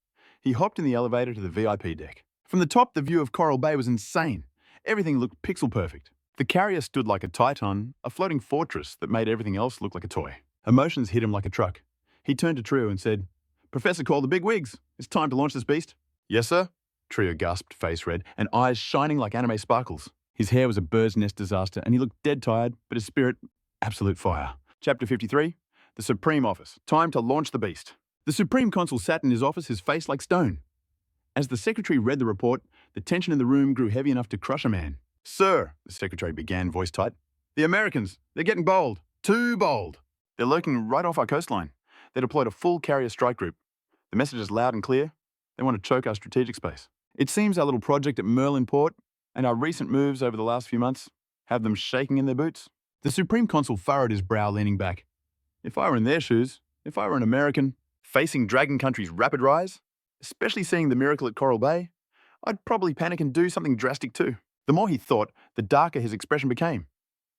He hopped in the elevator to the VIP deck. From the top, the view of Coral Bay was insane. Everything looked pixel perfect. The carrier stood like a titan, a floating fortress that made everything else look like a toy. Emotions hit him like a truck. He turned to Trio and said, "Professor, call the big wigs. It's time to launch this beast." "Yes, sir?" Trio gasped, face red, and eyes shining like anime sparkles. His hair was a bird's nest disaster, and he looked dead tired, but his spirit, absolute fire. Chapter 53, The Supreme Office. Time to launch the beast. The Supreme Consul sat in his office, his face like stone. As the secretary read the report, the tension in the room grew heavy enough to crush a man. "Sir," the secretary began, voice tight, "the Americans, they're getting bold. Too bold. They're lurking right off our coastline. They deployed a full carrier strike group. The message is loud and clear. They want to choke our strategic space. It seems our little project at Merlin Port and our recent moves over the last few months have them shaking in their boots." The Supreme Consul furrowed his brow, leaning back. If I were in their shoes, if I were an American, facing Dragon Country's rapid rise, especially seeing the miracle at Coral Bay, I'd probably panic and do something drastic too. The more he thought, the darker his expression became.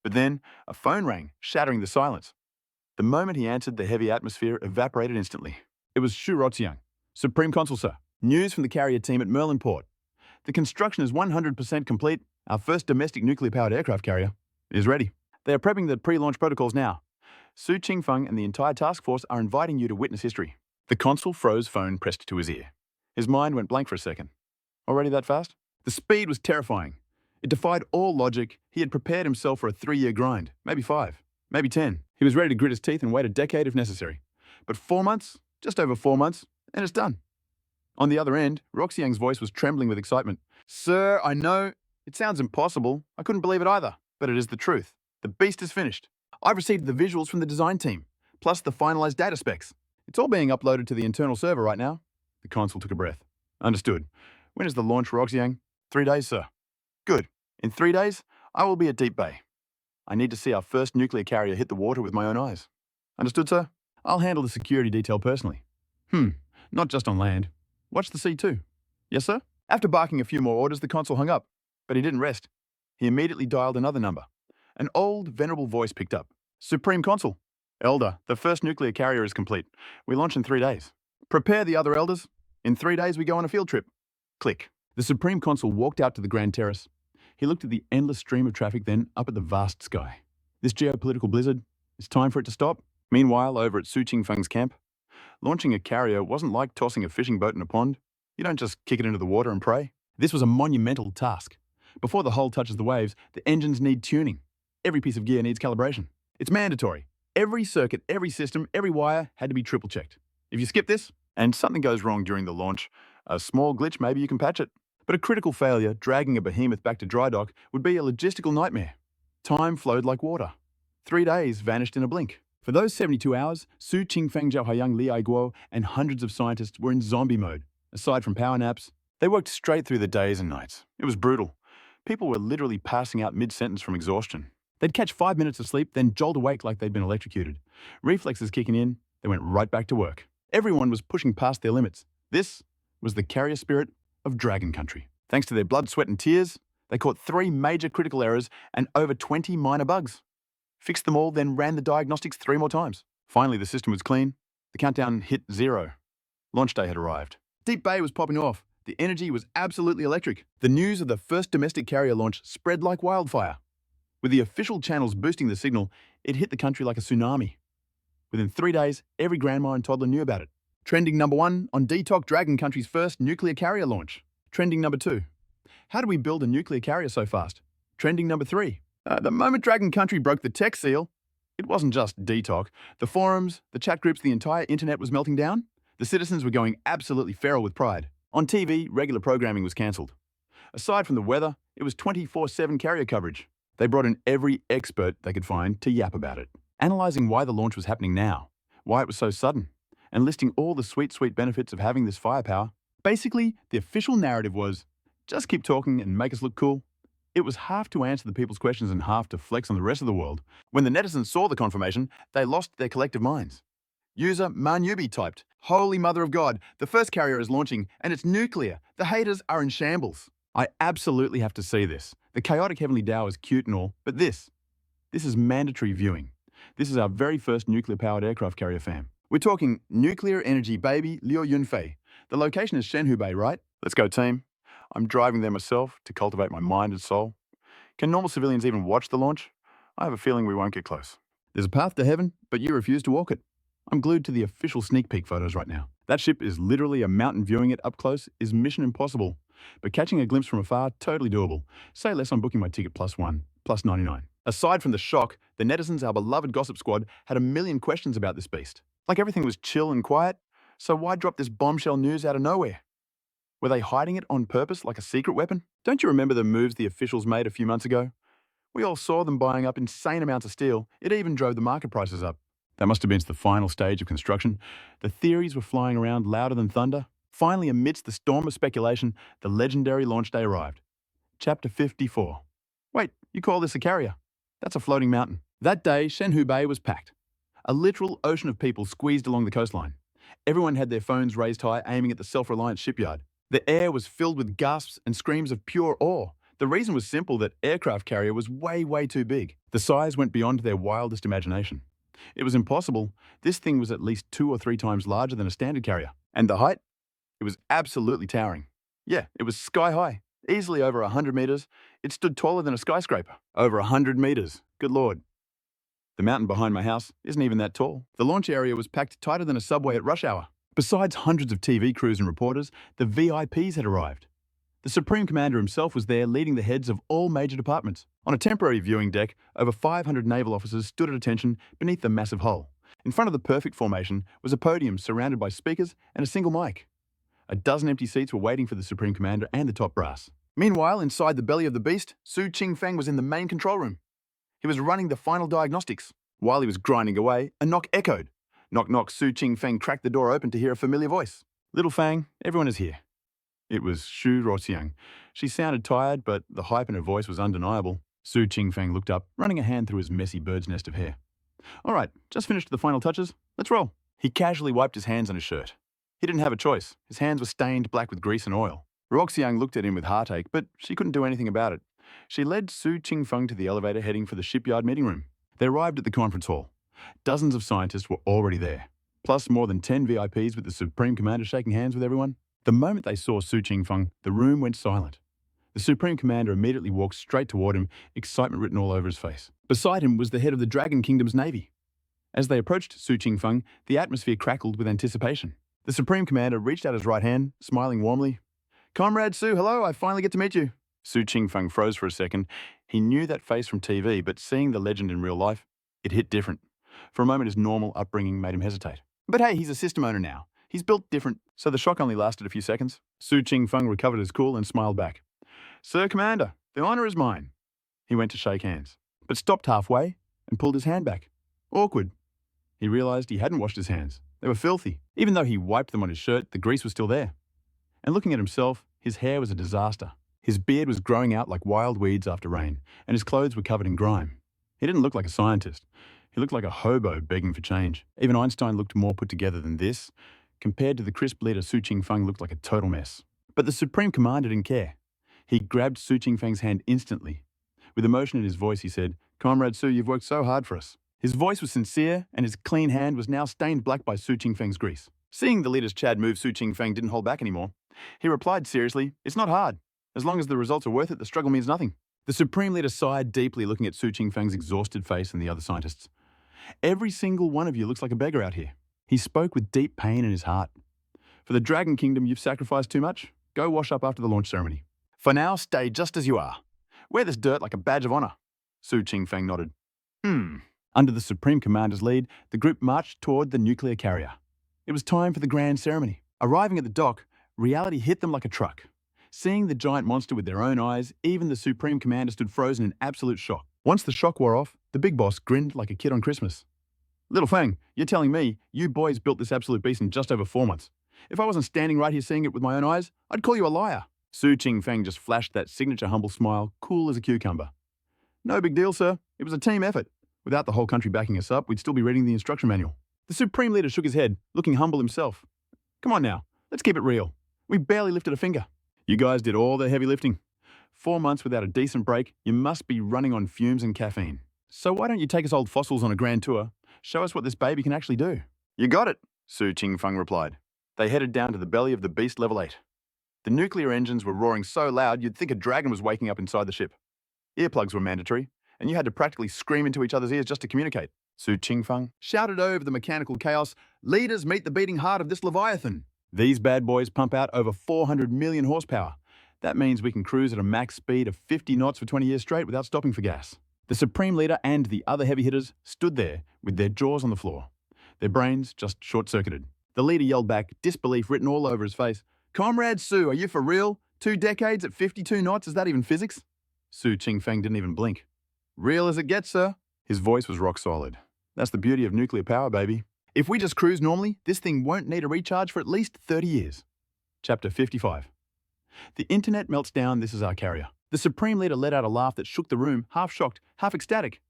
But then, a phone rang, shattering the silence. The moment he answered, the heavy atmosphere evaporated instantly. It was Shu Rotsiang. "Supreme Consul, sir. News from the carrier team at Merlin Port. The construction is 100% complete. Our first domestic nuclear-powered aircraft carrier is ready. They are prepping the pre-launch protocols now. Su Qingfeng and the entire task force are inviting you to witness history." The consul froze, phone pressed to his ear. His mind went blank for a second. Already that fast? The speed was terrifying. It defied all logic. He had prepared himself for a 3-year grind, maybe 5, maybe 10. He was ready to grit his teeth and wait a decade if necessary. But 4 months, just over 4 months, and it's done. On the other end, Roxiang's voice was trembling with excitement. "Sir, I know it sounds impossible. I couldn't believe it either, but it is the truth. The beast is finished. I've received the visuals from the design team, plus the finalized data specs. It's all being uploaded to the internal server right now." The consul took a breath. "Understood. When is the launch, Roxiang?" 3 days, sir." "Good. In 3 days, I will be at Deep Bay. I need to see our first nuclear carrier hit the water with my own eyes." "Understood, sir. I'll handle the security detail personally." Not just on land. Watch the sea too." "Yes, sir." After barking a few more orders, the consul hung up. But he didn't rest. He immediately dialed another number. An old, venerable voice picked up. "Supreme Consul. Elder, the first nuclear carrier is complete. We launch in 3 days. Prepare the other elders. In 3 days, we go on a field trip." Click. The Supreme Consul walked out to the Grand Terrace. He looked at the endless stream of traffic, then up at the vast sky. This geopolitical blizzard, it's time for it to stop. Meanwhile, over at Su Qingfeng's camp, launching a carrier wasn't like tossing a fishing boat in a pond. You don't just kick it into the water and pray. This was a monumental task. Before the hull touches the waves, the engines need tuning. Every piece of gear needs calibration. It's mandatory. Every circuit, every system, every wire had to be triple-checked. If you skip this, and something goes wrong during the launch, a small glitch, maybe you can patch it. But a critical failure, dragging a behemoth back to dry dock, would be a logistical nightmare. Time flowed like water. 3 days vanished in a blink. For those 72 hours, Su Qingfeng, Zhao Haiyang, Li Aiguo, and hundreds of scientists were in zombie mode. Aside from power naps, they worked straight through the days and nights. It was brutal. People were literally passing out mid-sentence from exhaustion. They'd catch 5 minutes of sleep, then jolt awake like they'd been electrocuted. Reflexes kicking in, they went right back to work. Everyone was pushing past their limits. This was the carrier spirit of Dragon Country. Thanks to their blood, sweat, and tears, they caught 3 major critical errors and over 20 minor bugs. Fixed them all, then ran the diagnostics 3 more times. Finally, the system was clean. The countdown hit 0. Launch day had arrived. Deep Bay was popping off. The energy was absolutely electric. The news of the first domestic carrier launch spread like wildfire. With the official channels boosting the signal, it hit the country like a tsunami. Within 3 days, every grandma and toddler knew about it. Trending number 1 on DTOC, Dragon Country's first nuclear carrier launch. Trending number 2. How do we build a nuclear carrier so fast? Trending number 3. The moment Dragon Country broke the tech seal, it wasn't just DTOC. The forums, the chat groups, the entire internet was melting down. The citizens were going absolutely feral with pride. On TV, regular programming was cancelled. Aside from the weather, it was 24/7 carrier coverage. They brought in every expert they could find to yap about it, analysing why the launch was happening now, why it was so sudden, and listing all the sweet, sweet benefits of having this firepower. Basically, the official narrative was, just keep talking and make us look cool. It was half to answer the people's questions and half to flex on the rest of the world. When the netizens saw the confirmation, they lost their collective minds. User Manhwa typed, "Holy Mother of God, the first carrier is launching and it's nuclear. The haters are in shambles." I absolutely have to see this. The chaotic heavenly Tao is cute and all, but this is mandatory viewing. This is our very first nuclear-powered aircraft carrier, fam. We're talking nuclear energy baby Liu Yunfei. The location is Shenhue Bay, right? Let's go, team. I'm driving there myself to cultivate my mind and soul. Can normal civilians even watch the launch? I have a feeling we won't get close. There's a path to heaven, but you refuse to walk it. I'm glued to the official sneak peek photos right now. That ship is literally a mountain. Viewing it up close is mission impossible. But catching a glimpse from afar, totally doable. Say less on booking my ticket +1, +99. Aside from the shock, the netizens, our beloved gossip squad, had a million questions about this beast. Like everything was chill and quiet, so why drop this bombshell news out of nowhere? Were they hiding it on purpose like a secret weapon? Don't you remember the moves the officials made a few months ago? We all saw them buying up insane amounts of steel. It even drove the market prices up. That must have been the final stage of construction. The theories were flying around louder than thunder. Finally, amidst the storm of speculation, the legendary launch day arrived. Chapter 54. Wait, you call this a carrier? That's a floating mountain. That day, Shenhue Bay was packed. A literal ocean of people squeezed along the coastline. Everyone had their phones raised high, aiming at the self-reliant shipyard. The air was filled with gasps and screams of pure awe. The reason was simple: that aircraft carrier was way, way too big. The size went beyond their wildest imagination. It was impossible. This thing was at least 2 or 3 times larger than a standard carrier. And the height? It was absolutely towering. Yeah, it was sky high, easily over 100 meters. It stood taller than a skyscraper. Over 100 meters. Good Lord. The mountain behind my house isn't even that tall. The launch area was packed tighter than a subway at rush hour. Besides hundreds of TV crews and reporters, the VIPs had arrived. The Supreme Commander himself was there, leading the heads of all major departments. On a temporary viewing deck, over 500 naval officers stood at attention beneath the massive hull. In front of the perfect formation was a podium surrounded by speakers and a single mic. A dozen empty seats were waiting for the Supreme Commander and the top brass. Meanwhile, inside the belly of the beast, Su Qingfeng was in the main control room. He was running the final diagnostics. While he was grinding away, a knock echoed. Knock, knock. Su Qingfeng cracked the door open to hear a familiar voice. "Little Fang, everyone is here." It was Shu Roxiang. She sounded tired, but the hype in her voice was undeniable. Su Qingfeng looked up, running a hand through his messy bird's nest of hair. "All right, just finished the final touches. Let's roll." He casually wiped his hands on his shirt. He didn't have a choice. His hands were stained black with grease and oil. Roxiang looked at him with heartache, but she couldn't do anything about it. She led Su Qingfeng to the elevator heading for the shipyard meeting room. They arrived at the conference hall. Dozens of scientists were already there, plus more than 10 VIPs with the Supreme Commander shaking hands with everyone. The moment they saw Su Qingfeng, the room went silent. The Supreme Commander immediately walked straight toward him, excitement written all over his face. Beside him was the head of the Dragon Kingdom's navy. As they approached Su Qingfeng, the atmosphere crackled with anticipation. The Supreme Commander reached out his right hand, smiling warmly. "Comrade Su, hello, I finally get to meet you." Su Qingfeng froze for a second. He knew that face from TV, but seeing the legend in real life, it hit different. For a moment, his normal upbringing made him hesitate. But hey, he's a system owner now. He's built different, so the shock only lasted a few seconds. Su Qingfeng recovered his cool and smiled back. "Sir Commander, the honor is mine." He went to shake hands, but stopped halfway and pulled his hand back. Awkward. He realized he hadn't washed his hands. They were filthy. Even though he wiped them on his shirt, the grease was still there. And looking at himself, his hair was a disaster. His beard was growing out like wild weeds after rain, and his clothes were covered in grime. He didn't look like a scientist. He looked like a hobo begging for change. Even Einstein looked more put together than this. Compared to the crisp leader, Su Qingfeng looked like a total mess. But the Supreme Commander didn't care. He grabbed Su Qingfeng's hand instantly. With emotion in his voice, he said, "Comrade Su, you've worked so hard for us." His voice was sincere, and his clean hand was now stained black by Su Qingfeng's grease. Seeing the leader's Chad move, Su Qingfeng didn't hold back anymore. He replied seriously, "It's not hard. As long as the results are worth it, the struggle means nothing." The Supreme Leader sighed deeply, looking at Su Qingfeng's exhausted face and the other scientists. "Every single one of you looks like a beggar out here." He spoke with deep pain in his heart. "For the Dragon Kingdom, you've sacrificed too much. Go wash up after the launch ceremony. For now, stay just as you are. Wear this dirt like a badge of honor." Su Qingfeng nodded. Under the Supreme Commander's lead, the group marched toward the nuclear carrier. It was time for the grand ceremony. Arriving at the dock, reality hit them like a truck. Seeing the giant monster with their own eyes, even the Supreme Commander stood frozen in absolute shock. Once the shock wore off, the big boss grinned like a kid on Christmas. "Little Fang, you're telling me you boys built this absolute beast in just over 4 months. If I wasn't standing right here seeing it with my own eyes, I'd call you a liar. Su Qingfeng just flashed that signature humble smile, cool as a cucumber. No big deal, sir. It was a team effort. Without the whole country backing us up, we'd still be reading the instruction manual. The Supreme Leader shook his head, looking humble himself. Come on now, let's keep it real. We barely lifted a finger. You guys did all the heavy lifting. 4 months without a decent break, you must be running on fumes and caffeine. So why don't you take us old fossils on a grand tour? Show us what this baby can actually do. You got it, Su Qingfeng replied. They headed down to the belly of the beast level 8. The nuclear engines were roaring so loud you'd think a dragon was waking up inside the ship. Earplugs were mandatory, and you had to practically scream into each other's ears just to communicate. Su Qingfeng Shouted over the mechanical chaos, leaders meet the beating heart of this Leviathan. These bad boys pump out over 400 million horsepower. That means we can cruise at a max speed of 50 knots for 20 years straight without stopping for gas. The Supreme Leader and the other heavy hitters stood there with their jaws on the floor, their brains just short-circuited. The leader yelled back, disbelief written all over his face. Comrade Su, are you for real? 2 decades at 52 knots, is that even physics? Su Qingfeng didn't even blink. Real as it gets, sir. His voice was rock solid. That's the beauty of nuclear power, baby. If we just cruise normally, this thing won't need a recharge for at least 30 years. Chapter 55. The internet melts down, this is our carrier. The Supreme Leader let out a laugh that shook the room, half shocked, half ecstatic.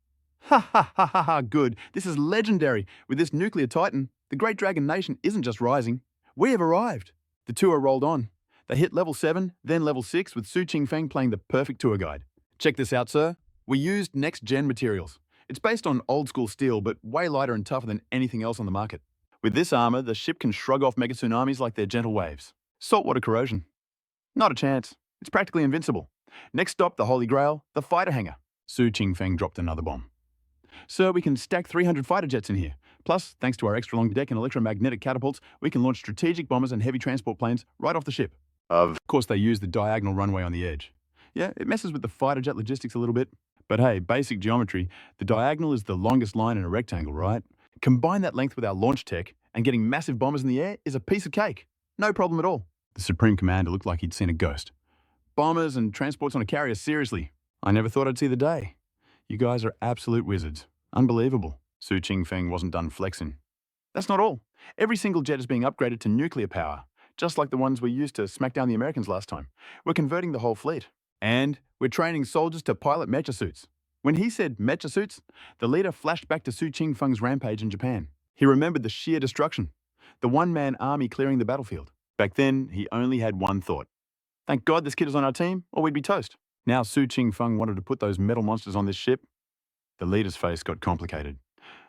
Ha ha ha ha ha, good. This is legendary. With this nuclear titan, the Great Dragon Nation isn't just rising. We have arrived. The tour rolled on. They hit level 7, then level 6 with Su Qingfeng playing the perfect tour guide. Check this out, sir. We used next-gen materials. It's based on old-school steel, but way lighter and tougher than anything else on the market. With this armor, the ship can shrug off mega tsunamis like they're gentle waves. Saltwater corrosion. Not a chance. It's practically invincible. Next stop, the Holy Grail, the fighter hangar. Su Qingfeng dropped another bomb. Sir, we can stack 300 fighter jets in here. Plus, thanks to our extra long deck and electromagnetic catapults, we can launch strategic bombers and heavy transport planes right off the ship. Of course, they use the diagonal runway on the edge. Yeah, it messes with the fighter jet logistics a little bit. But hey, basic geometry, the diagonal is the longest line in a rectangle, right? Combine that length with our launch tech, and getting massive bombers in the air is a piece of cake. No problem at all. The Supreme Commander looked like he'd seen a ghost. Bombers and transports on a carrier, seriously. I never thought I'd see the day. You guys are absolute wizards. Unbelievable. Su Qingfeng wasn't done flexing. That's not all. Every single jet is being upgraded to nuclear power, just like the ones we used to smack down the Americans last time. We're converting the whole fleet. And we're training soldiers to pilot mecha suits. When he said mecha suits, the leader flashed back to Su Qingfeng's rampage in Japan. He remembered the sheer destruction, the one-man army clearing the battlefield. Back then, he only had one thought. Thank God this kid is on our team, or we'd be toast. Now Su Qingfeng wanted to put those metal monsters on this ship. The leader's face got complicated.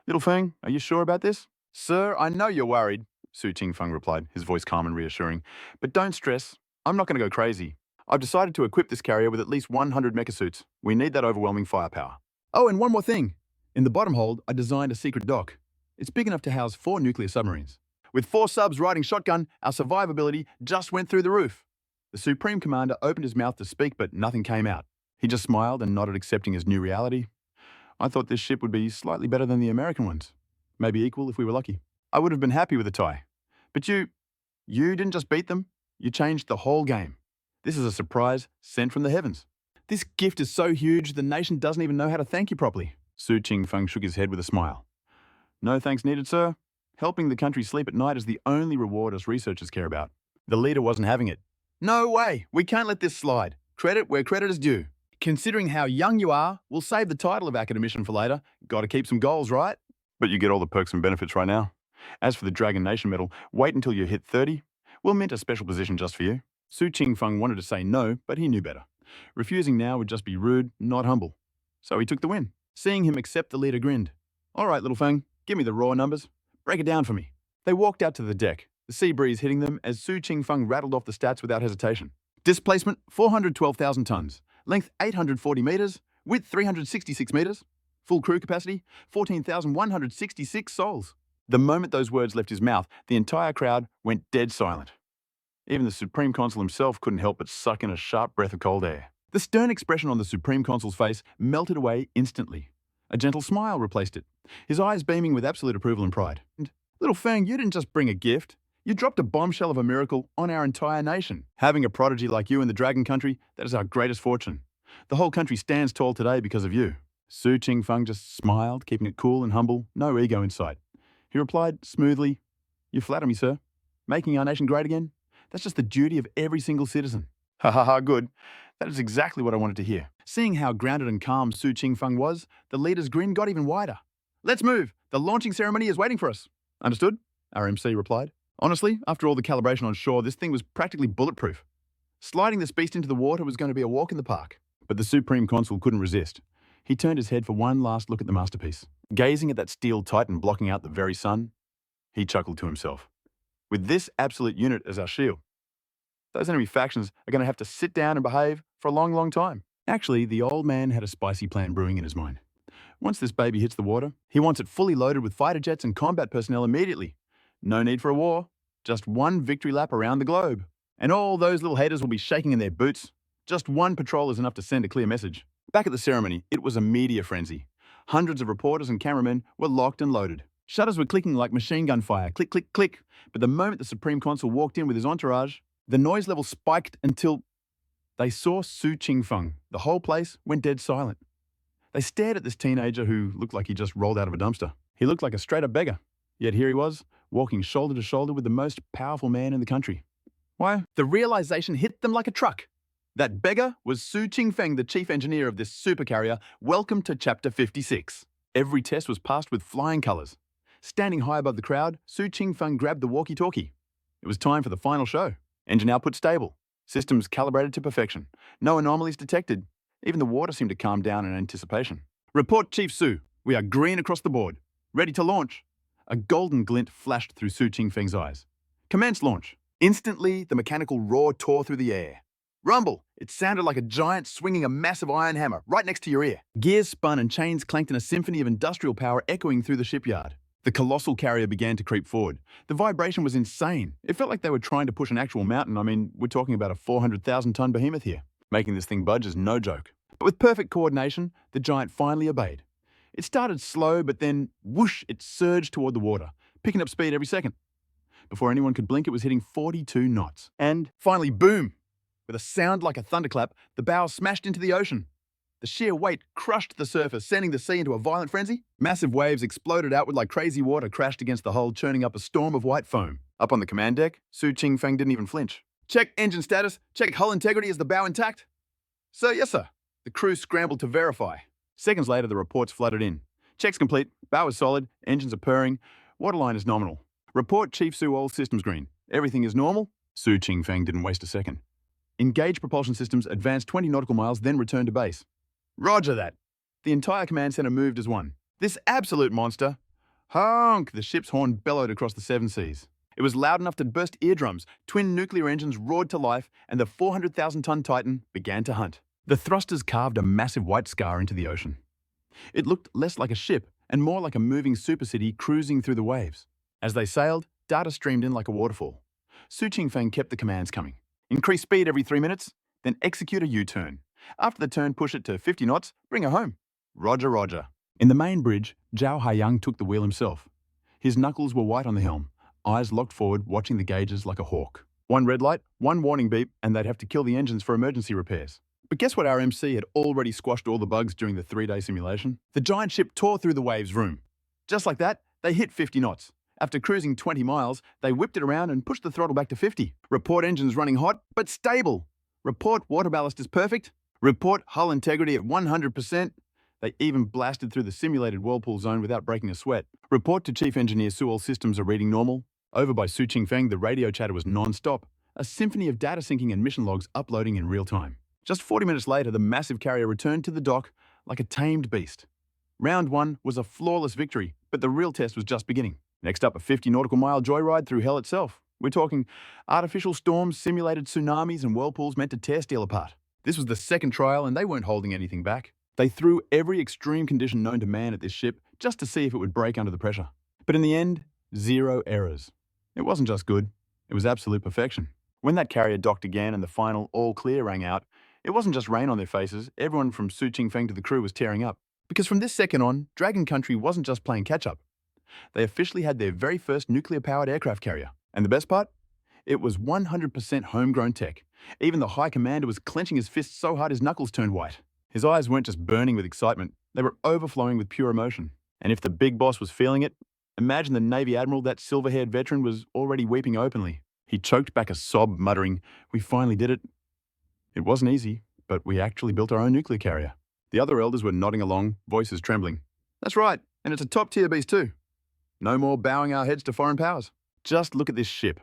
Little Feng, are you sure about this? Sir, I know you're worried, Su Qingfeng replied, his voice calm and reassuring. But don't stress. I'm not going to go crazy. I've decided to equip this carrier with at least 100 mecha suits. We need that overwhelming firepower. Oh, and one more thing. In the bottom hold, I designed a secret dock. It's big enough to house 4 nuclear submarines. With 4 subs riding shotgun, our survivability just went through the roof. The Supreme Commander opened his mouth to speak, but nothing came out. He just smiled and nodded, accepting his new reality. I thought this ship would be slightly better than the American ones. Maybe equal if we were lucky. I would have been happy with a tie. But you didn't just beat them, you changed the whole game. This is a surprise sent from the heavens. This gift is so huge, the nation doesn't even know how to thank you properly. Su Qingfeng shook his head with a smile. No thanks needed, sir. Helping the country sleep at night is the only reward us researchers care about. The leader wasn't having it. No way, we can't let this slide. Credit where credit is due. Considering how young you are, we'll save the title of academician for later. Gotta keep some goals, right? But you get all the perks and benefits right now. As for the Dragon Nation medal, wait until you hit 30. We'll mint a special position just for you. Su Qingfeng wanted to say no, but he knew better. Refusing now would just be rude, not humble. So he took the win. Seeing him accept, the leader grinned. All right, little Feng, give me the raw numbers. Break it down for me. They walked out to the deck, the sea breeze hitting them as Su Qingfeng rattled off the stats without hesitation. Displacement, 412,000 tons. Length, 840 meters. Width, 366 meters. Full crew capacity, 14,166 souls. The moment those words left his mouth, the entire crowd went dead silent. Even the Supreme Consul himself couldn't help but suck in a sharp breath of cold air. The stern expression on the Supreme Consul's face melted away instantly. A gentle smile replaced it, his eyes beaming with absolute approval and pride. And, little Feng, you didn't just bring a gift. You dropped a bombshell of a miracle on our entire nation. Having a prodigy like you in the Dragon Country, that is our greatest fortune. The whole country stands tall today because of you. Su Qingfeng just smiled, keeping it cool and humble, no ego in sight. He replied smoothly, You flatter me, sir. Making our nation great again? That's just the duty of every single citizen. Ha ha ha, good. That is exactly what I wanted to hear. Seeing how grounded and calm Su Qingfeng was, the leader's grin got even wider. Let's move. The launching ceremony is waiting for us. Understood? Our MC replied. Honestly, after all the calibration on shore, this thing was practically bulletproof. Sliding this beast into the water was going to be a walk in the park. But the Supreme Consul couldn't resist. He turned his head for one last look at the masterpiece. Gazing at that steel titan blocking out the very sun, he chuckled to himself. With this absolute unit as our shield, those enemy factions are going to have to sit down and behave for a long, long time. Actually, the old man had a spicy plan brewing in his mind. Once this baby hits the water, he wants it fully loaded with fighter jets and combat personnel immediately. No need for a war, just one victory lap around the globe. And all those little haters will be shaking in their boots. Just one patrol is enough to send a clear message. Back at the ceremony, it was a media frenzy. Hundreds of reporters and cameramen were locked and loaded. Shutters were clicking like machine gun fire, click, click, click. But the moment the Supreme Consul walked in with his entourage, the noise level spiked until they saw Su Qingfeng. The whole place went dead silent. They stared at this teenager who looked like he just rolled out of a dumpster. He looked like a straight-up beggar. Yet here he was, walking shoulder to shoulder with the most powerful man in the country. Why? The realization hit them like a truck. That beggar was Su Qingfeng, the chief engineer of this supercarrier. Welcome to Chapter 56. Every test was passed with flying colors. Standing high above the crowd, Su Qingfeng grabbed the walkie-talkie. It was time for the final show. Engine output stable. Systems calibrated to perfection. No anomalies detected. Even the water seemed to calm down in anticipation. Report, Chief Su. We are green across the board. Ready to launch. A golden glint flashed through Su Qingfeng's eyes. Commence launch. Instantly, the mechanical roar tore through the air. Rumble! It sounded like a giant swinging a massive iron hammer right next to your ear. Gears spun and chains clanked in a symphony of industrial power echoing through the shipyard. The colossal carrier began to creep forward. The vibration was insane. It felt like they were trying to push an actual mountain. I mean, we're talking about a 400,000-ton behemoth here. Making this thing budge is no joke. But with perfect coordination, the giant finally obeyed. It started slow, but then, whoosh, it surged toward the water, picking up speed every second. Before anyone could blink, it was hitting 42 knots. And finally, boom! With a sound like a thunderclap, the bow smashed into the ocean. The sheer weight crushed the surface, sending the sea into a violent frenzy. Massive waves exploded outward like crazy water crashed against the hull, churning up a storm of white foam. Up on the command deck, Su Qingfeng didn't even flinch. Check engine status. Check hull integrity. Is the bow intact? Sir, yes, sir. The crew scrambled to verify. Seconds later, the reports flooded in. Checks complete. Bow is solid. Engines are purring. Waterline is nominal. Report, Chief Su, all systems green. Everything is normal. Su Qingfeng didn't waste a second. Engage propulsion systems, advance 20 nautical miles, then return to base. Roger that. The entire command center moved as one. This absolute monster. Honk! The ship's horn bellowed across the seven seas. It was loud enough to burst eardrums. Twin nuclear engines roared to life, and the 400,000-ton Titan began to hunt. The thrusters carved a massive white scar into the ocean. It looked less like a ship and more like a moving supercity cruising through the waves. As they sailed, data streamed in like a waterfall. Su Qingfeng kept the commands coming. Increase speed every 3 minutes, then execute a U-turn. After the turn, push it to 50 knots, bring her home. Roger, roger. In the main bridge, Zhao Haiyang took the wheel himself. His knuckles were white on the helm, eyes locked forward, watching the gauges like a hawk. One red light, one warning beep, and they'd have to kill the engines for emergency repairs. But guess what? Our MC had already squashed all the bugs during the 3-day simulation. The giant ship tore through the waves' room. Just like that, they hit 50 knots. After cruising 20 miles, they whipped it around and pushed the throttle back to 50. Report engines running hot, but stable. Report water ballast is perfect. Report hull integrity at 100%. They even blasted through the simulated whirlpool zone without breaking a sweat. Report to Chief Engineer Su, all systems are reading normal. Over by Su Qingfeng, the radio chatter was non-stop. A symphony of data syncing and mission logs uploading in real time. Just 40 minutes later, the massive carrier returned to the dock like a tamed beast. Round 1 was a flawless victory, but the real test was just beginning. Next up, a 50 nautical mile joyride through hell itself. We're talking artificial storms, simulated tsunamis, and whirlpools meant to tear steel apart. This was the second trial, and they weren't holding anything back. They threw every extreme condition known to man at this ship just to see if it would break under the pressure. But in the end, 0 errors. It wasn't just good, it was absolute perfection. When that carrier docked again and the final all clear rang out, it wasn't just rain on their faces. Everyone from Su Qingfeng to the crew was tearing up. Because from this second on, Dragon Country wasn't just playing catch-up. They officially had their very first nuclear-powered aircraft carrier. And the best part? It was 100% homegrown tech. Even the High Commander was clenching his fists so hard his knuckles turned white. His eyes weren't just burning with excitement, they were overflowing with pure emotion. And if the big boss was feeling it, Imagine the Navy admiral, that silver-haired veteran, was already weeping openly. He choked back a sob, muttering, "We finally did it." It wasn't easy, but we actually built our own nuclear carrier. The other elders were nodding along, voices trembling. That's right, and it's a top-tier beast too. No more bowing our heads to foreign powers. Just look at this ship.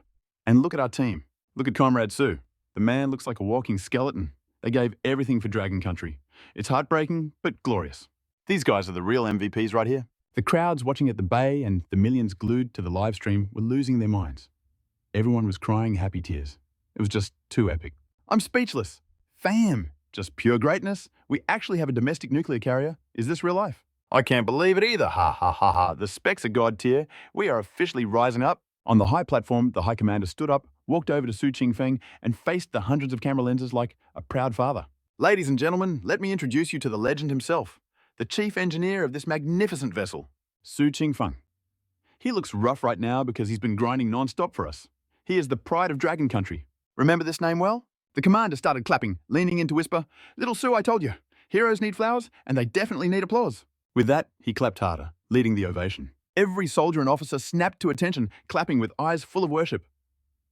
And look at our team. Look at Comrade Su. The man looks like a walking skeleton. They gave everything for Dragon Country. It's heartbreaking, but glorious. These guys are the real MVPs right here. The crowds watching at the bay and the millions glued to the live stream were losing their minds. Everyone was crying happy tears. It was just too epic. I'm speechless. Fam, just pure greatness. We actually have a domestic nuclear carrier. Is this real life? I can't believe it either. Ha ha ha ha. The specs are god tier. We are officially rising up. On the high platform, the High Commander stood up, walked over to Su Qingfeng, and faced the hundreds of camera lenses like a proud father. Ladies and gentlemen, let me introduce you to the legend himself, the chief engineer of this magnificent vessel, Su Qingfeng. He looks rough right now because he's been grinding non-stop for us. He is the pride of Dragon Country. Remember this name well? The commander started clapping, leaning in to whisper, "Little Su, I told you, heroes need flowers, and they definitely need applause." With that, he clapped harder, leading the ovation. Every soldier and officer snapped to attention, clapping with eyes full of worship.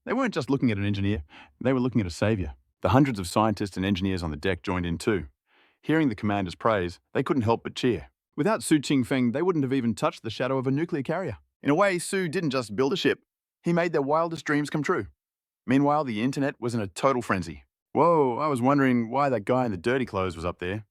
They weren't just looking at an engineer, they were looking at a savior. The hundreds of scientists and engineers on the deck joined in too. Hearing the commander's praise, they couldn't help but cheer. Without Su Qingfeng, they wouldn't have even touched the shadow of a nuclear carrier. In a way, Su didn't just build a ship, he made their wildest dreams come true. Meanwhile, the internet was in a total frenzy. Whoa, I was wondering why that guy in the dirty clothes was up there.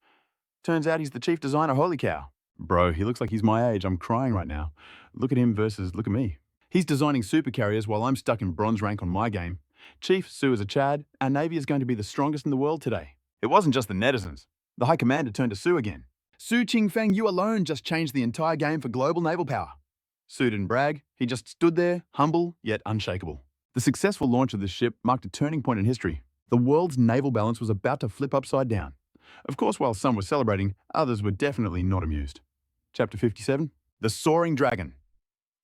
Turns out he's the chief designer, holy cow. Bro, he looks like he's my age. I'm crying right now. Look at him versus look at me. He's designing supercarriers while I'm stuck in bronze rank on my game. Chief, Su is a Chad. Our Navy is going to be the strongest in the world today. It wasn't just the netizens. The High Commander turned to Su again. Su Qingfeng, you alone just changed the entire game for global naval power. Su didn't brag. He just stood there, humble yet unshakable. The successful launch of this ship marked a turning point in history. The world's naval balance was about to flip upside down. Of course, while some were celebrating, others were definitely not amused. Chapter 57, The Soaring Dragon.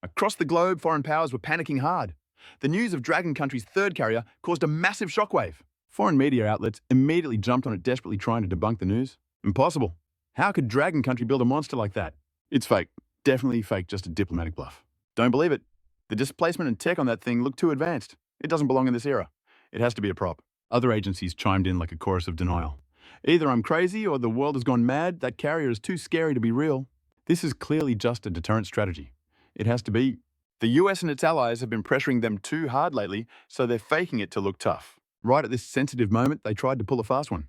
Across the globe, foreign powers were panicking hard. The news of Dragon Country's third carrier caused a massive shockwave. Foreign media outlets immediately jumped on it, desperately trying to debunk the news. Impossible. How could Dragon Country build a monster like that? It's fake. Definitely fake, just a diplomatic bluff. Don't believe it. The displacement and tech on that thing look too advanced. It doesn't belong in this era. It has to be a prop. Other agencies chimed in like a chorus of denial. Either I'm crazy or the world has gone mad. That carrier is too scary to be real. This is clearly just a deterrent strategy. It has to be. The US and its allies have been pressuring them too hard lately, so they're faking it to look tough. Right at this sensitive moment, they tried to pull a fast one.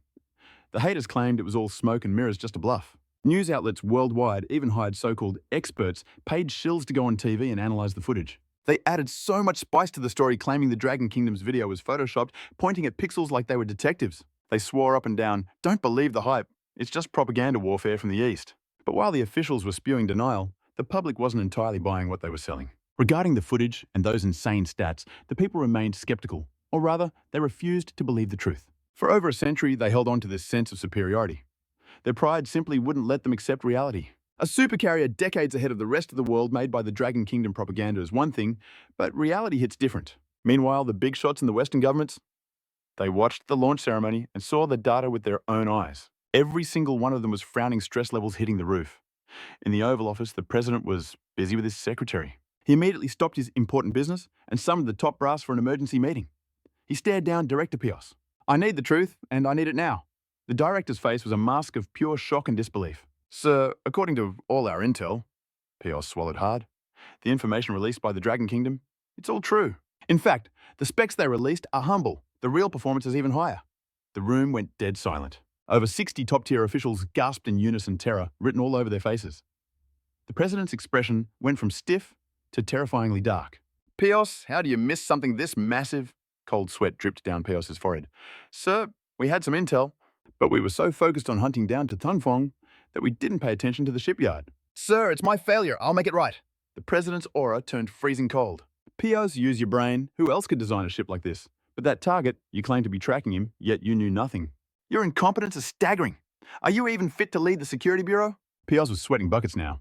The haters claimed it was all smoke and mirrors, just a bluff. News outlets worldwide even hired so-called experts, paid shills to go on TV and analyze the footage. They added so much spice to the story, claiming the Dragon Kingdom's video was photoshopped, pointing at pixels like they were detectives. They swore up and down, "Don't believe the hype. It's just propaganda warfare from the East." But while the officials were spewing denial, the public wasn't entirely buying what they were selling. Regarding the footage and those insane stats, the people remained skeptical, or rather, they refused to believe the truth. For over a century, they held on to this sense of superiority. Their pride simply wouldn't let them accept reality. A supercarrier decades ahead of the rest of the world made by the Dragon Kingdom propaganda is one thing, but reality hits different. Meanwhile, the big shots in the Western governments, they watched the launch ceremony and saw the data with their own eyes. Every single one of them was frowning, stress levels hitting the roof. In the Oval Office, the president was busy with his secretary. He immediately stopped his important business and summoned the top brass for an emergency meeting. He stared down Director Pios. "I need the truth, and I need it now." The director's face was a mask of pure shock and disbelief. "Sir, according to all our intel," Pios swallowed hard, "the information released by the Dragon Kingdom, it's all true. In fact, the specs they released are humble. The real performance is even higher." The room went dead silent. Over 60 top-tier officials gasped in unison, terror written all over their faces. The president's expression went from stiff to terrifyingly dark. "Pios, how do you miss something this massive?" Cold sweat dripped down Pios's forehead. "Sir, we had some intel, but we were so focused on hunting down to Tungfong that we didn't pay attention to the shipyard." "Sir, it's my failure. I'll make it right." The president's aura turned freezing cold. "Pios, use your brain. Who else could design a ship like this? But that target, you claim to be tracking him, yet you knew nothing. Your incompetence is staggering. Are you even fit to lead the Security Bureau?" Pios was sweating buckets now.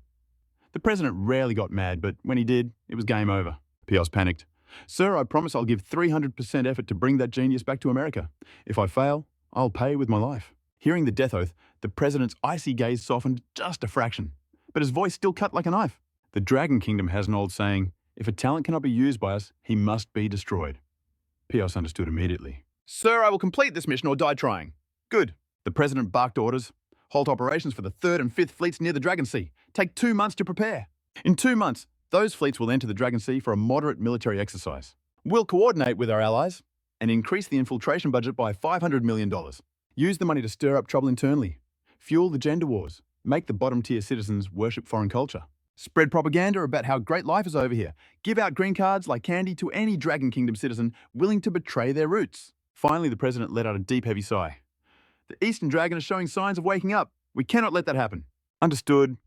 The president rarely got mad, but when he did, it was game over. Pios panicked. "Sir, I promise I'll give 300% effort to bring that genius back to America. If I fail, I'll pay with my life." Hearing the death oath, the president's icy gaze softened just a fraction, but his voice still cut like a knife. The Dragon Kingdom has an old saying, if a talent cannot be used by us, he must be destroyed. Pios understood immediately. Sir, I will complete this mission or die trying. Good. The President barked orders. Halt operations for the 3rd and 5th fleets near the Dragon Sea. Take 2 months to prepare. In 2 months, those fleets will enter the Dragon Sea for a moderate military exercise. We'll coordinate with our allies and increase the infiltration budget by $500 million. Use the money to stir up trouble internally. Fuel the gender wars. Make the bottom-tier citizens worship foreign culture. Spread propaganda about how great life is over here. Give out green cards like candy to any Dragon Kingdom citizen willing to betray their roots. Finally, the president let out a deep, heavy sigh. The Eastern Dragon is showing signs of waking up. We cannot let that happen. Understood,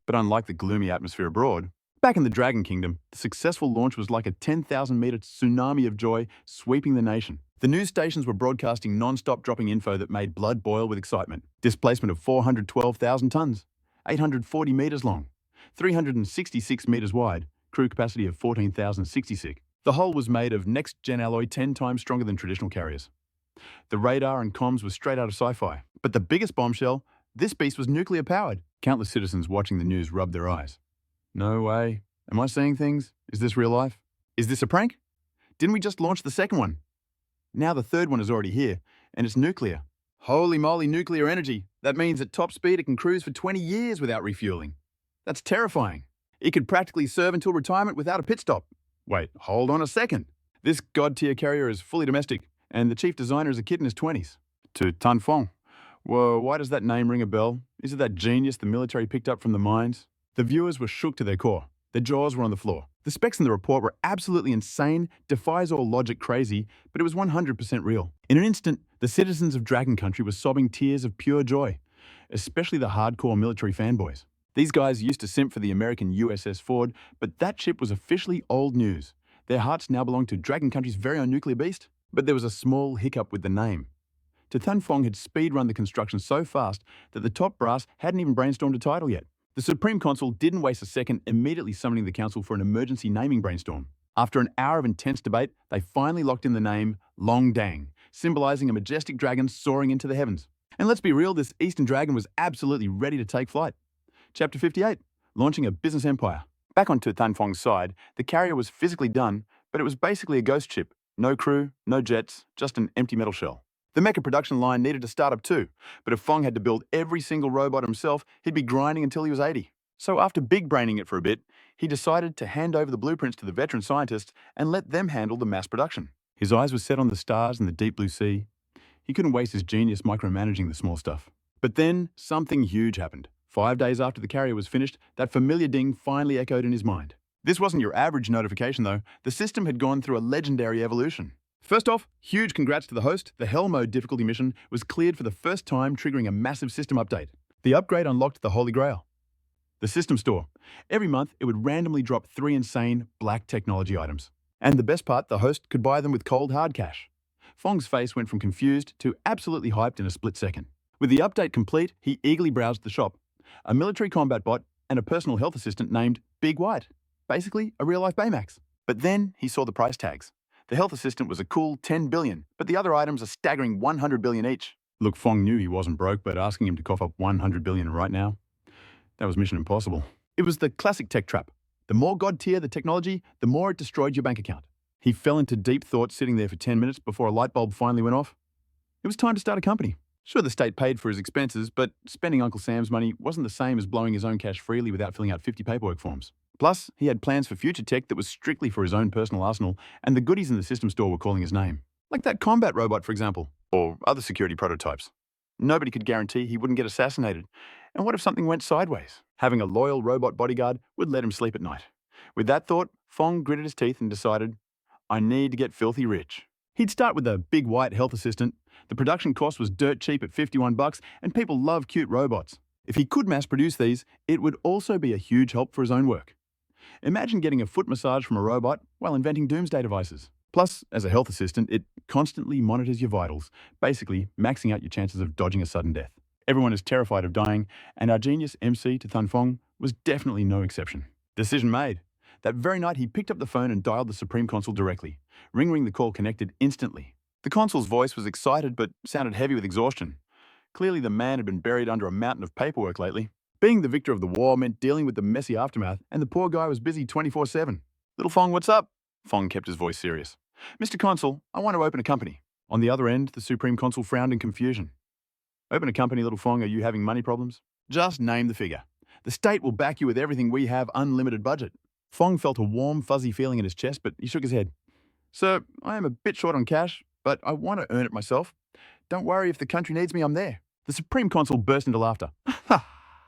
but unlike the gloomy atmosphere abroad, back in the Dragon Kingdom, the successful launch was like a 10,000-meter tsunami of joy sweeping the nation. The news stations were broadcasting non-stop dropping info that made blood boil with excitement. Displacement of 412,000 tons, 840 meters long, 366 meters wide, crew capacity of 14,066. The hull was made of next-gen alloy 10 times stronger than traditional carriers. The radar and comms were straight out of sci-fi. But the biggest bombshell, this beast was nuclear-powered. Countless citizens watching the news rubbed their eyes. No way. Am I seeing things? Is this real life? Is this a prank? Didn't we just launch the second one? Now the third one is already here, and it's nuclear. Holy moly, nuclear energy. That means at top speed it can cruise for 20 years without refueling. That's terrifying. It could practically serve until retirement without a pit stop. Wait, hold on a second. This god-tier carrier is fully domestic, and the chief designer is a kid in his 20s. To Huu Phong. Whoa, why does that name ring a bell? Is it that genius the military picked up from the mines? The viewers were shook to their core. Their jaws were on the floor. The specs in the report were absolutely insane, defies all logic crazy, but it was 100% real. In an instant, the citizens of Dragon Country were sobbing tears of pure joy, especially the hardcore military fanboys. These guys used to simp for the American USS Ford, but that ship was officially old news. Their hearts now belonged to Dragon Country's very own nuclear beast. But there was a small hiccup with the name. Huu Phong had speed-run the construction so fast that the top brass hadn't even brainstormed a title yet. The Supreme Consul didn't waste a second, immediately summoning the council for an emergency naming brainstorm. After an hour of intense debate, they finally locked in the name Long Dang, symbolizing a majestic dragon soaring into the heavens. And let's be real, this Eastern Dragon was absolutely ready to take flight. Chapter 58, Launching a Business Empire. Back on Huu Fong's side, the carrier was physically done, but it was basically a ghost ship. No crew, no jets, just an empty metal shell. The mecha production line needed to start up too, but if Phong had to build every single robot himself, he'd be grinding until he was 80. So after big braining it for a bit, he decided to hand over the blueprints to the veteran scientists and let them handle the mass production. His eyes were set on the stars and the deep blue sea. He couldn't waste his genius micromanaging the small stuff. But then something huge happened. 5 days after the carrier was finished, that familiar ding finally echoed in his mind. This wasn't your average notification though. The system had gone through a legendary evolution. First off, huge congrats to the host. The Hell Mode difficulty mission was cleared for the first time, triggering a massive system update. The upgrade unlocked the Holy Grail. The system store. Every month, it would randomly drop 3 insane black technology items. And the best part, the host could buy them with cold hard cash. Fong's face went from confused to absolutely hyped in a split second. With the update complete, he eagerly browsed the shop. A military combat bot and a personal health assistant named Big White. Basically, a real-life Baymax. But then he saw the price tags. The health assistant was a cool 10 billion, but the other items a staggering 100 billion each. Look, Fong knew he wasn't broke, but asking him to cough up 100 billion right now, that was mission impossible. It was the classic tech trap. The more god-tier the technology, the more it destroyed your bank account. He fell into deep thought sitting there for 10 minutes before a light bulb finally went off. It was time to start a company. Sure, the state paid for his expenses, but spending Uncle Sam's money wasn't the same as blowing his own cash freely without filling out 50 paperwork forms. Plus, he had plans for future tech that was strictly for his own personal arsenal, and the goodies in the system store were calling his name. Like that combat robot, for example, or other security prototypes. Nobody could guarantee he wouldn't get assassinated. And what if something went sideways? Having a loyal robot bodyguard would let him sleep at night. With that thought, Fong gritted his teeth and decided, I need to get filthy rich. He'd start with a Big White health assistant. The production cost was dirt cheap at $51, and people love cute robots. If he could mass produce these, it would also be a huge help for his own work. Imagine getting a foot massage from a robot while inventing doomsday devices. Plus, as a health assistant, it constantly monitors your vitals, basically maxing out your chances of dodging a sudden death. Everyone is terrified of dying, and our genius MC to Huu Phong was definitely no exception. Decision made. That very night, he picked up the phone and dialed the Supreme Consul directly. Ring the call connected instantly. The consul's voice was excited but sounded heavy with exhaustion. Clearly, the man had been buried under a mountain of paperwork lately. Being the victor of the war meant dealing with the messy aftermath, and the poor guy was busy 24/7. Little Phong, what's up? Phong kept his voice serious. Mr. Consul, I want to open a company. On the other end, the Supreme Consul frowned in confusion. Open a company, Little Phong, are you having money problems? Just name the figure. The state will back you with everything we have, unlimited budget. Phong felt a warm, fuzzy feeling in his chest, but he shook his head. Sir, I am a bit short on cash, but I want to earn it myself. Don't worry, if the country needs me, I'm there. The Supreme Consul burst into laughter.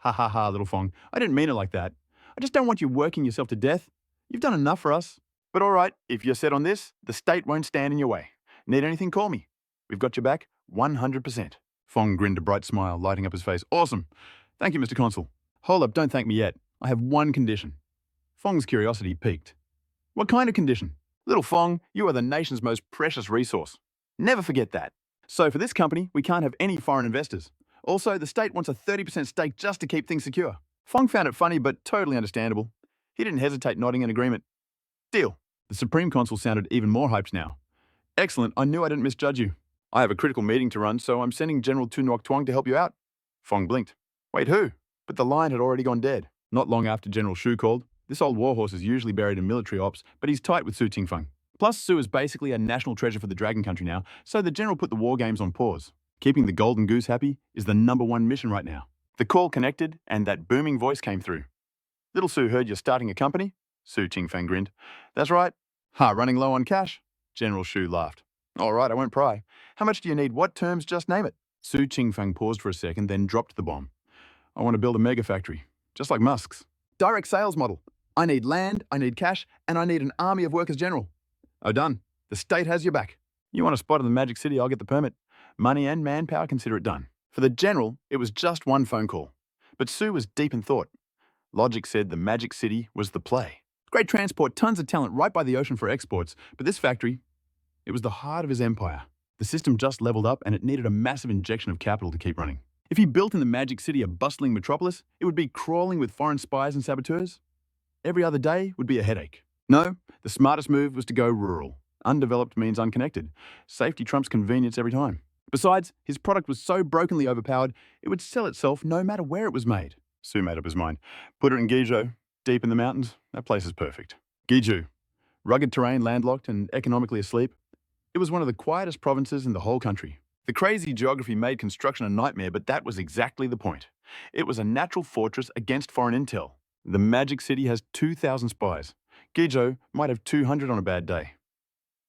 Ha ha ha, Little Phong. I didn't mean it like that. I just don't want you working yourself to death. You've done enough for us. But all right, if you're set on this, the state won't stand in your way. Need anything, call me. We've got your back 100%. Phong grinned a bright smile, lighting up his face. Awesome. Thank you, Mr. Consul. Hold up, don't thank me yet. I have one condition. Fong's curiosity piqued. What kind of condition? Little Phong, you are the nation's most precious resource. Never forget that. So for this company, we can't have any foreign investors. Also, the state wants a 30% stake just to keep things secure. Phong found it funny, but totally understandable. He didn't hesitate, nodding in agreement. Deal. The Supreme Consul sounded even more hyped now. Excellent, I knew I didn't misjudge you. I have a critical meeting to run, so I'm sending General Tu Ngoc Tuong to help you out. Phong blinked. Wait, who? But the line had already gone dead. Not long after General Shu called. This old warhorse is usually buried in military ops, but he's tight with Su Qingfeng. Plus, Su is basically a national treasure for the Dragon Country now, so the general put the war games on pause. Keeping the Golden Goose happy is the #1 mission right now. The call connected, and that booming voice came through. Little Su heard you're starting a company? Su Qingfeng grinned. That's right. Ha, running low on cash? General Shu laughed. All right, I won't pry. How much do you need? What terms? Just name it. Su Qingfeng paused for a second, then dropped the bomb. I want to build a mega factory, just like Musk's. Direct sales model. I need land, I need cash, and I need an army of workers general. Oh, done. The state has your back. You want a spot in the Magic City, I'll get the permit. Money and manpower, consider it done. For the general, it was just one phone call. But Su was deep in thought. Logic said the Magic City was the play. Great transport, tons of talent right by the ocean for exports. But this factory, it was the heart of his empire. The system just leveled up and it needed a massive injection of capital to keep running. If he built in the Magic City a bustling metropolis, it would be crawling with foreign spies and saboteurs. Every other day would be a headache. No, the smartest move was to go rural. Undeveloped means unconnected. Safety trumps convenience every time. Besides, his product was so brokenly overpowered, it would sell itself no matter where it was made. Su made up his mind. Put it in Guizhou, deep in the mountains. That place is perfect. Guizhou, rugged terrain, landlocked and economically asleep. It was one of the quietest provinces in the whole country. The crazy geography made construction a nightmare, but that was exactly the point. It was a natural fortress against foreign intel. The Magic City has 2,000 spies. Guizhou might have 200 on a bad day.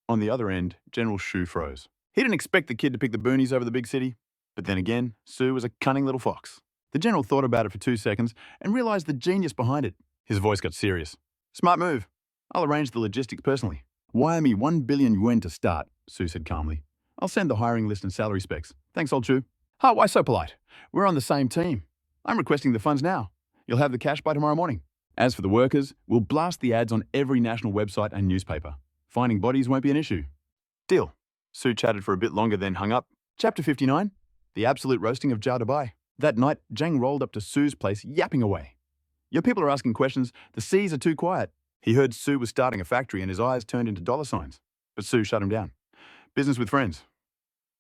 On the other end, General Shu froze. He didn't expect the kid to pick the boonies over the big city. But then again, Su was a cunning little fox. The general thought about it for 2 seconds and realized the genius behind it. His voice got serious. Smart move. I'll arrange the logistics personally. Wire me 1 billion yuan to start, Su said calmly. I'll send the hiring list and salary specs. Thanks, old Chu. Ha, why so polite? We're on the same team. I'm requesting the funds now. You'll have the cash by tomorrow morning. As for the workers, we'll blast the ads on every national website and newspaper. Finding bodies won't be an issue. Deal. Su chatted for a bit longer, then hung up. Chapter 59. The absolute roasting of Zhao Dubai. That night, Zhang rolled up to Su's place, yapping away. Your people are asking questions. The C's are too quiet. He heard Su was starting a factory and his eyes turned into dollar signs. But Su shut him down. Business with friends.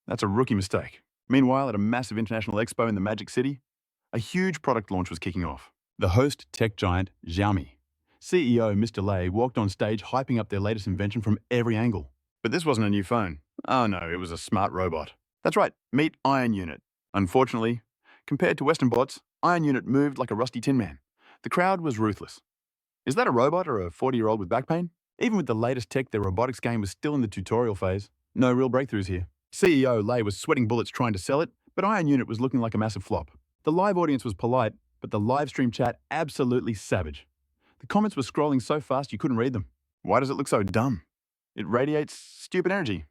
That's a rookie mistake. Meanwhile, at a massive international expo in the Magic City, a huge product launch was kicking off. The host tech giant, Xiaomi. CEO Mr. Lei walked on stage hyping up their latest invention from every angle. But this wasn't a new phone. Oh no, it was a smart robot. That's right, meet Iron Unit. Unfortunately, compared to Western bots, Iron Unit moved like a rusty tin man. The crowd was ruthless. Is that a robot or a 40-year-old with back pain? Even with the latest tech, their robotics game was still in the tutorial phase. No real breakthroughs here. CEO Lei was sweating bullets trying to sell it, but Iron Unit was looking like a massive flop. The live audience was polite, but the live stream chat absolutely savage. The comments were scrolling so fast you couldn't read them. Why does it look so dumb? It radiates stupid energy.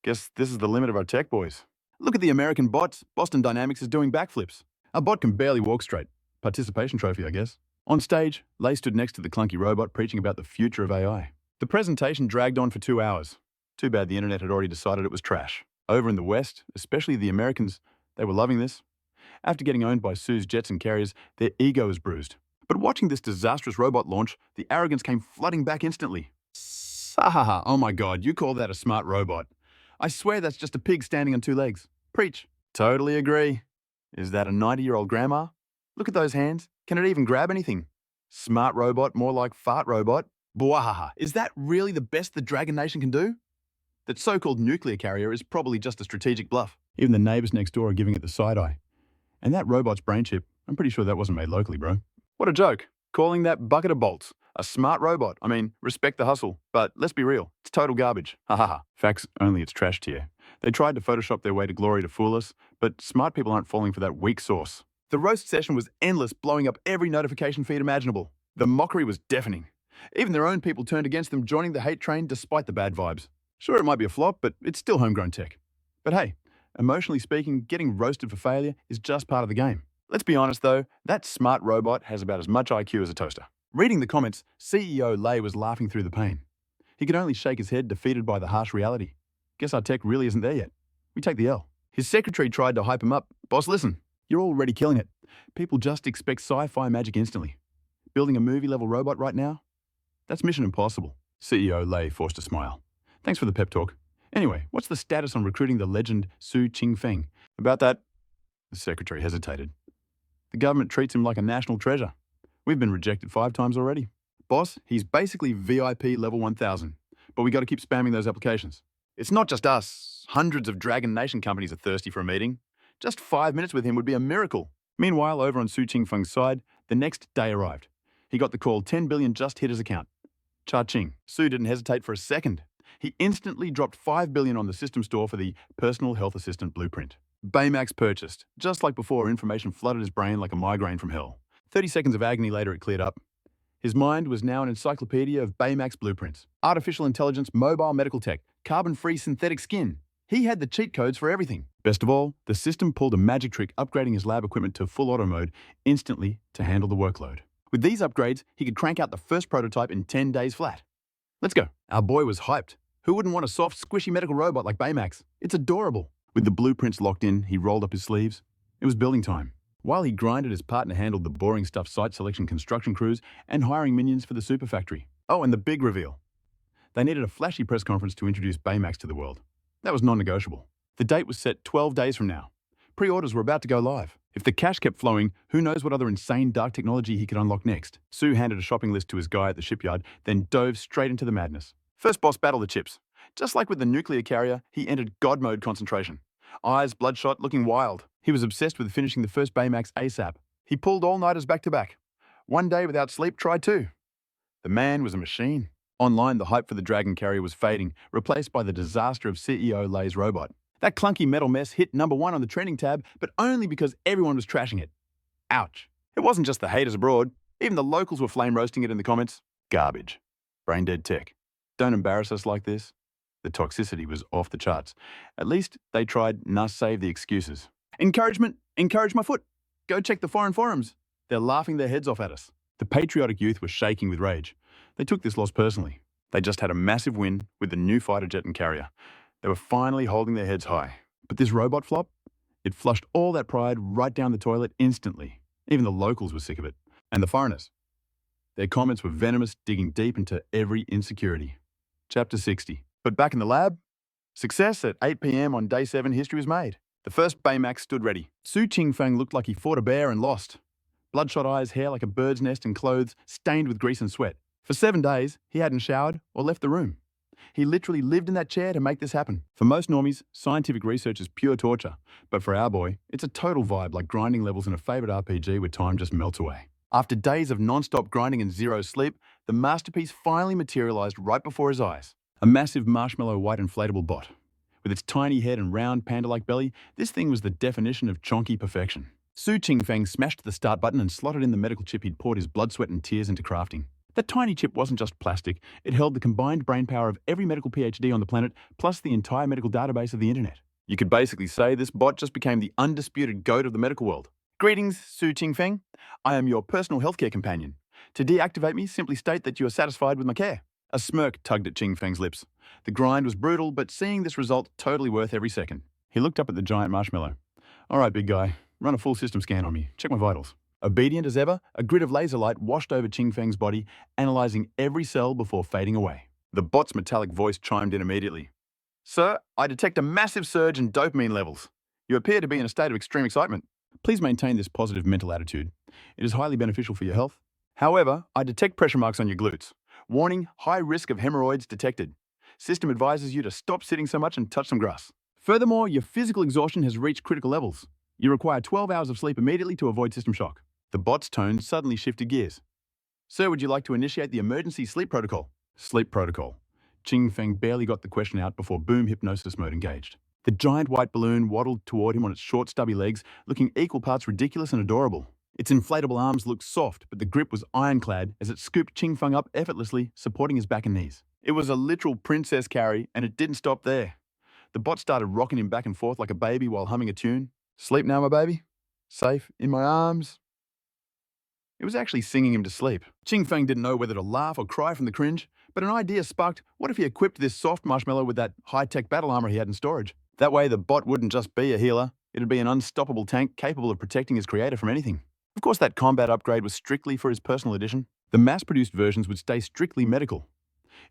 Guess this is the limit of our tech boys. Look at the American bots. Boston Dynamics is doing backflips. Our bot can barely walk straight. Participation trophy, I guess. On stage, Lei stood next to the clunky robot preaching about the future of AI. The presentation dragged on for 2 hours. Too bad the internet had already decided it was trash. Over in the West, especially the Americans, they were loving this. After getting owned by Su's jets and carriers, their ego was bruised. But watching this disastrous robot launch, the arrogance came flooding back instantly. Sahaha, oh my god, you call that a smart robot? I swear that's just a pig standing on 2 legs. Preach. Totally agree. Is that a 90-year-old grandma? Look at those hands. Can it even grab anything? Smart robot, more like fart robot. Bwahaha. Is that really the best the Dragon Nation can do? That so-called nuclear carrier is probably just a strategic bluff. Even the neighbors next door are giving it the side eye. And that robot's brain chip, I'm pretty sure that wasn't made locally, bro. What a joke. Calling that bucket of bolts a smart robot. I mean, respect the hustle, but let's be real. It's total garbage. Ha ha ha. Facts only, it's trash tier. They tried to Photoshop their way to glory to fool us, but smart people aren't falling for that weak sauce. The roast session was endless, blowing up every notification feed imaginable. The mockery was deafening. Even their own people turned against them, joining the hate train despite the bad vibes. Sure, it might be a flop, but it's still homegrown tech. But hey, emotionally speaking, getting roasted for failure is just part of the game. Let's be honest though, that smart robot has about as much IQ as a toaster. Reading the comments, CEO Lei was laughing through the pain. He could only shake his head, defeated by the harsh reality. Guess our tech really isn't there yet. We take the L. His secretary tried to hype him up. Boss, listen, you're already killing it. People just expect sci-fi magic instantly. Building a movie-level robot right now? That's mission impossible. CEO Lei forced a smile. Thanks for the pep talk. Anyway, what's the status on recruiting the legend Su Qingfeng? About that, the secretary hesitated. The government treats him like a national treasure. We've been rejected 5 times already. Boss, he's basically VIP level 1000, but we got to keep spamming those applications. It's not just us. Hundreds of Dragon Nation companies are thirsty for a meeting. Just 5 minutes with him would be a miracle. Meanwhile, over on Su Qingfeng's side, the next day arrived. He got the call 10 billion just hit his account. Cha-ching. Su didn't hesitate for a second. He instantly dropped 5 billion on the system store for the personal health assistant blueprint. Baymax purchased. Just like before, information flooded his brain like a migraine from hell. 30 seconds of agony later, it cleared up. His mind was now an encyclopedia of Baymax blueprints. Artificial intelligence, mobile medical tech, carbon-free synthetic skin. He had the cheat codes for everything. Best of all, the system pulled a magic trick, upgrading his lab equipment to full auto mode instantly to handle the workload. With these upgrades, he could crank out the first prototype in 10 days flat. Let's go. Our boy was hyped. Who wouldn't want a soft, squishy medical robot like Baymax? It's adorable. With the blueprints locked in, he rolled up his sleeves. It was building time. While he grinded, his partner handled the boring stuff, site selection, construction crews, and hiring minions for the super factory. Oh, and the big reveal. They needed a flashy press conference to introduce Baymax to the world. That was non-negotiable. The date was set 12 days from now. Pre-orders were about to go live. If the cash kept flowing, who knows what other insane dark technology he could unlock next. Su handed a shopping list to his guy at the shipyard, then dove straight into the madness. First boss battle the chips. Just like with the nuclear carrier, he entered God mode concentration. Eyes bloodshot, looking wild. He was obsessed with finishing the first Baymax ASAP. He pulled all-nighters back to back. 1 day without sleep, tried 2. The man was a machine. Online, the hype for the Dragon carrier was fading, replaced by the disaster of CEO Lei's robot. That clunky metal mess hit #1 on the trending tab, but only because everyone was trashing it. Ouch. It wasn't just the haters abroad. Even the locals were flame roasting it in the comments. Garbage. Brain dead tech. Don't embarrass us like this. The toxicity was off the charts. At least they tried not save the excuses. Encouragement, encourage my foot. Go check the foreign forums. They're laughing their heads off at us. The patriotic youth were shaking with rage. They took this loss personally. They just had a massive win with the new fighter jet and carrier. They were finally holding their heads high. But this robot flop, it flushed all that pride right down the toilet instantly. Even the locals were sick of it. And the foreigners. Their comments were venomous, digging deep into every insecurity. Chapter 60. But back in the lab, success at 8 p.m. on day 7, history was made. The first Baymax stood ready. Su Qingfeng looked like he fought a bear and lost. Bloodshot eyes, hair like a bird's nest, and clothes stained with grease and sweat. For 7 days, he hadn't showered or left the room. He literally lived in that chair to make this happen. For most normies, scientific research is pure torture. But for our boy, it's a total vibe, like grinding levels in a favorite RPG where time just melts away. After days of non-stop grinding and zero sleep, the masterpiece finally materialized right before his eyes. A massive marshmallow white inflatable bot. With its tiny head and round panda-like belly, this thing was the definition of chonky perfection. Su Qingfeng smashed the start button and slotted in the medical chip he'd poured his blood, sweat, and tears into crafting. That tiny chip wasn't just plastic, it held the combined brainpower of every medical PhD on the planet, plus the entire medical database of the internet. You could basically say this bot just became the undisputed goat of the medical world. Greetings, Su Qingfeng. I am your personal healthcare companion. To deactivate me, simply state that you are satisfied with my care. A smirk tugged at Qingfeng's lips. The grind was brutal, but seeing this result, totally worth every second. He looked up at the giant marshmallow. All right, big guy, run a full system scan on me. Check my vitals. Obedient as ever, a grid of laser light washed over Qingfeng's body, analyzing every cell before fading away. The bot's metallic voice chimed in immediately. Sir, I detect a massive surge in dopamine levels. You appear to be in a state of extreme excitement. Please maintain this positive mental attitude. It is highly beneficial for your health. However, I detect pressure marks on your glutes. Warning, high risk of hemorrhoids detected. System advises you to stop sitting so much and touch some grass. Furthermore, your physical exhaustion has reached critical levels. You require 12 hours of sleep immediately to avoid system shock. The bot's tone suddenly shifted gears. Sir, would you like to initiate the emergency sleep protocol? Sleep protocol. Qingfeng barely got the question out before boom hypnosis mode engaged. The giant white balloon waddled toward him on its short, stubby legs, looking equal parts ridiculous and adorable. Its inflatable arms looked soft, but the grip was ironclad as it scooped Qingfeng up effortlessly, supporting his back and knees. It was a literal princess carry, and it didn't stop there. The bot started rocking him back and forth like a baby while humming a tune. Sleep now, my baby? Safe in my arms? It was actually singing him to sleep. Qingfeng didn't know whether to laugh or cry from the cringe, but an idea sparked. What if he equipped this soft marshmallow with that high-tech battle armor he had in storage? That way the bot wouldn't just be a healer, it'd be an unstoppable tank capable of protecting his creator from anything. Of course, that combat upgrade was strictly for his personal edition. The mass-produced versions would stay strictly medical.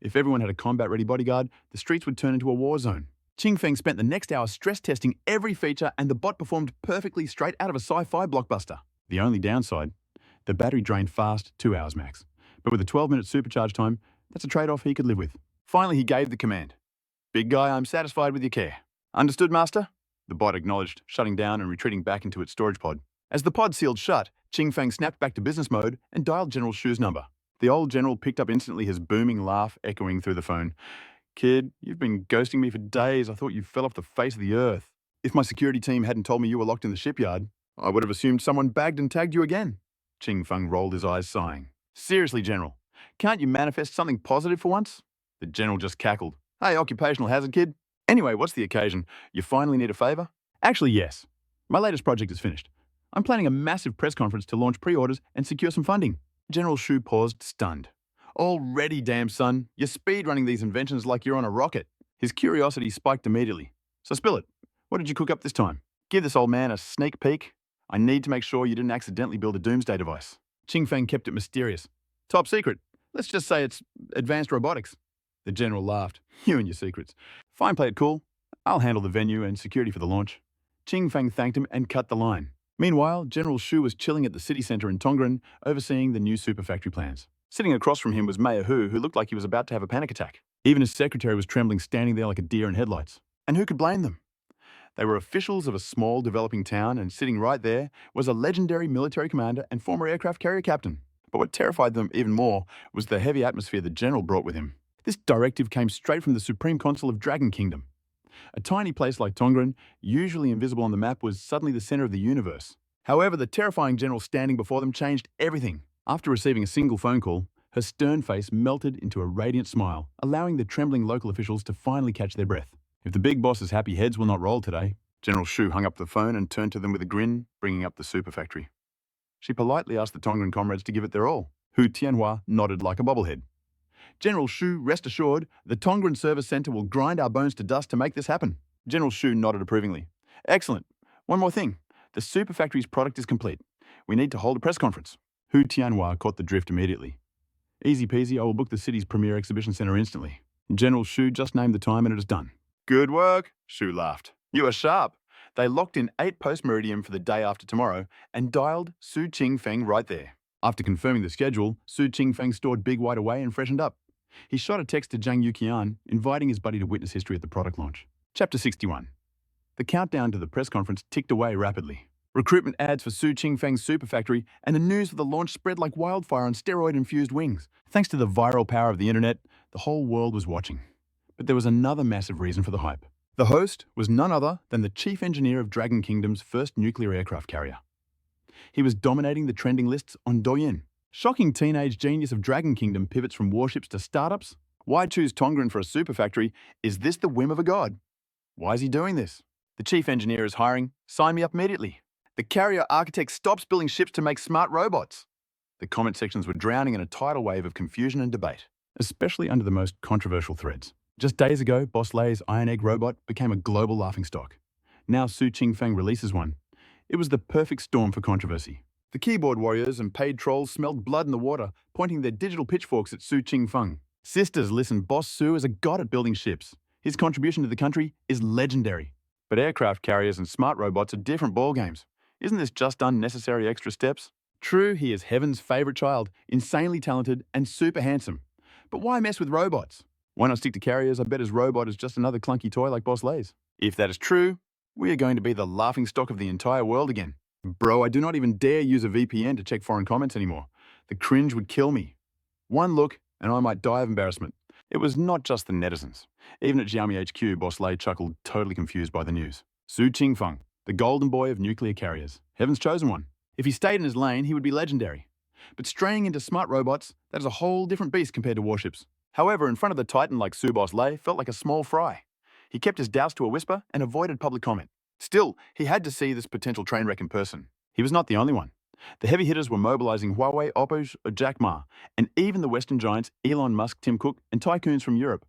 If everyone had a combat-ready bodyguard, the streets would turn into a war zone. Qingfeng spent the next hour stress-testing every feature, and the bot performed perfectly straight out of a sci-fi blockbuster. The only downside? The battery drained fast, 2 hours max. But with a 12-minute supercharge time, that's a trade-off he could live with. Finally, he gave the command. Big guy, I'm satisfied with your care. Understood, Master? The bot acknowledged, shutting down and retreating back into its storage pod. As the pod sealed shut, Qingfeng snapped back to business mode and dialed General Shu's number. The old general picked up instantly, his booming laugh echoing through the phone. Kid, you've been ghosting me for days. I thought you fell off the face of the earth. If my security team hadn't told me you were locked in the shipyard, I would have assumed someone bagged and tagged you again. Qingfeng rolled his eyes, sighing. Seriously, General, can't you manifest something positive for once? The General just cackled. Hey, occupational hazard, kid. Anyway, what's the occasion? You finally need a favor? Actually, yes. My latest project is finished. I'm planning a massive press conference to launch pre-orders and secure some funding. General Shu paused, stunned. Already, damn son. You're speed-running these inventions like you're on a rocket. His curiosity spiked immediately. So spill it. What did you cook up this time? Give this old man a sneak peek. I need to make sure you didn't accidentally build a doomsday device. Qingfeng kept it mysterious. Top secret. Let's just say it's advanced robotics. The General laughed. You and your secrets. Fine, play it cool. I'll handle the venue and security for the launch. Qingfeng thanked him and cut the line. Meanwhile, General Shu was chilling at the city center in Tongren, overseeing the new super factory plans. Sitting across from him was Mayor Huu, who looked like he was about to have a panic attack. Even his secretary was trembling, standing there like a deer in headlights. And who could blame them? They were officials of a small, developing town, and sitting right there was a legendary military commander and former aircraft carrier captain. But what terrified them even more was the heavy atmosphere the General brought with him. This directive came straight from the Supreme Consul of Dragon Kingdom. A tiny place like Tongren, usually invisible on the map, was suddenly the center of the universe. However, the terrifying General standing before them changed everything. After receiving a single phone call, her stern face melted into a radiant smile, allowing the trembling local officials to finally catch their breath. If the big boss's happy heads will not roll today, General Shu hung up the phone and turned to them with a grin, bringing up the super factory. She politely asked the Tongren comrades to give it their all. Hu Tianhua nodded like a bobblehead. General Shu, rest assured, the Tongren Service Center will grind our bones to dust to make this happen. General Shu nodded approvingly. Excellent. One more thing. The super factory's product is complete. We need to hold a press conference. Hu Tianhua caught the drift immediately. Easy peasy, I will book the city's premier exhibition center instantly. General Shu just named the time and it is done. Good work, Shu laughed. You are sharp. They locked in 8 post-meridian for the day after tomorrow and dialed Su Qingfeng right there. After confirming the schedule, Su Qingfeng stored Big White away and freshened up. He shot a text to Zhang Yuqian, inviting his buddy to witness history at the product launch. Chapter 61. The countdown to the press conference ticked away rapidly. Recruitment ads for Su Qingfeng's super factory and the news of the launch spread like wildfire on steroid-infused wings. Thanks to the viral power of the internet, the whole world was watching. But there was another massive reason for the hype. The host was none other than the chief engineer of Dragon Kingdom's first nuclear aircraft carrier. He was dominating the trending lists on Douyin. Shocking teenage genius of Dragon Kingdom pivots from warships to startups? Why choose Tongren for a super factory? Is this the whim of a god? Why is he doing this? The chief engineer is hiring. Sign me up immediately. The carrier architect stops building ships to make smart robots. The comment sections were drowning in a tidal wave of confusion and debate, especially under the most controversial threads. Just days ago, Boss Lei's Iron Egg robot became a global laughingstock. Now Su Qingfeng releases one. It was the perfect storm for controversy. The keyboard warriors and paid trolls smelled blood in the water, pointing their digital pitchforks at Su Qingfeng. Sisters, listen, Boss Su is a god at building ships. His contribution to the country is legendary. But aircraft carriers and smart robots are different ballgames. Isn't this just unnecessary extra steps? True, he is Heaven's favourite child, insanely talented and super handsome. But why mess with robots? Why not stick to carriers? I bet his robot is just another clunky toy like Boss Lay's. If that is true, we are going to be the laughingstock of the entire world again. Bro, I do not even dare use a VPN to check foreign comments anymore. The cringe would kill me. One look, and I might die of embarrassment. It was not just the netizens. Even at Xiaomi HQ, Boss Lay chuckled, totally confused by the news. Su Qingfeng, the golden boy of nuclear carriers. Heaven's chosen one. If he stayed in his lane, he would be legendary. But straying into smart robots, that is a whole different beast compared to warships. However, in front of the Titan like Su Boss Lay felt like a small fry. He kept his doubts to a whisper and avoided public comment. Still, he had to see this potential train wreck in person. He was not the only one. The heavy hitters were mobilizing Huawei, Oppo, Jack Ma, and even the Western giants Elon Musk, Tim Cook, and tycoons from Europe.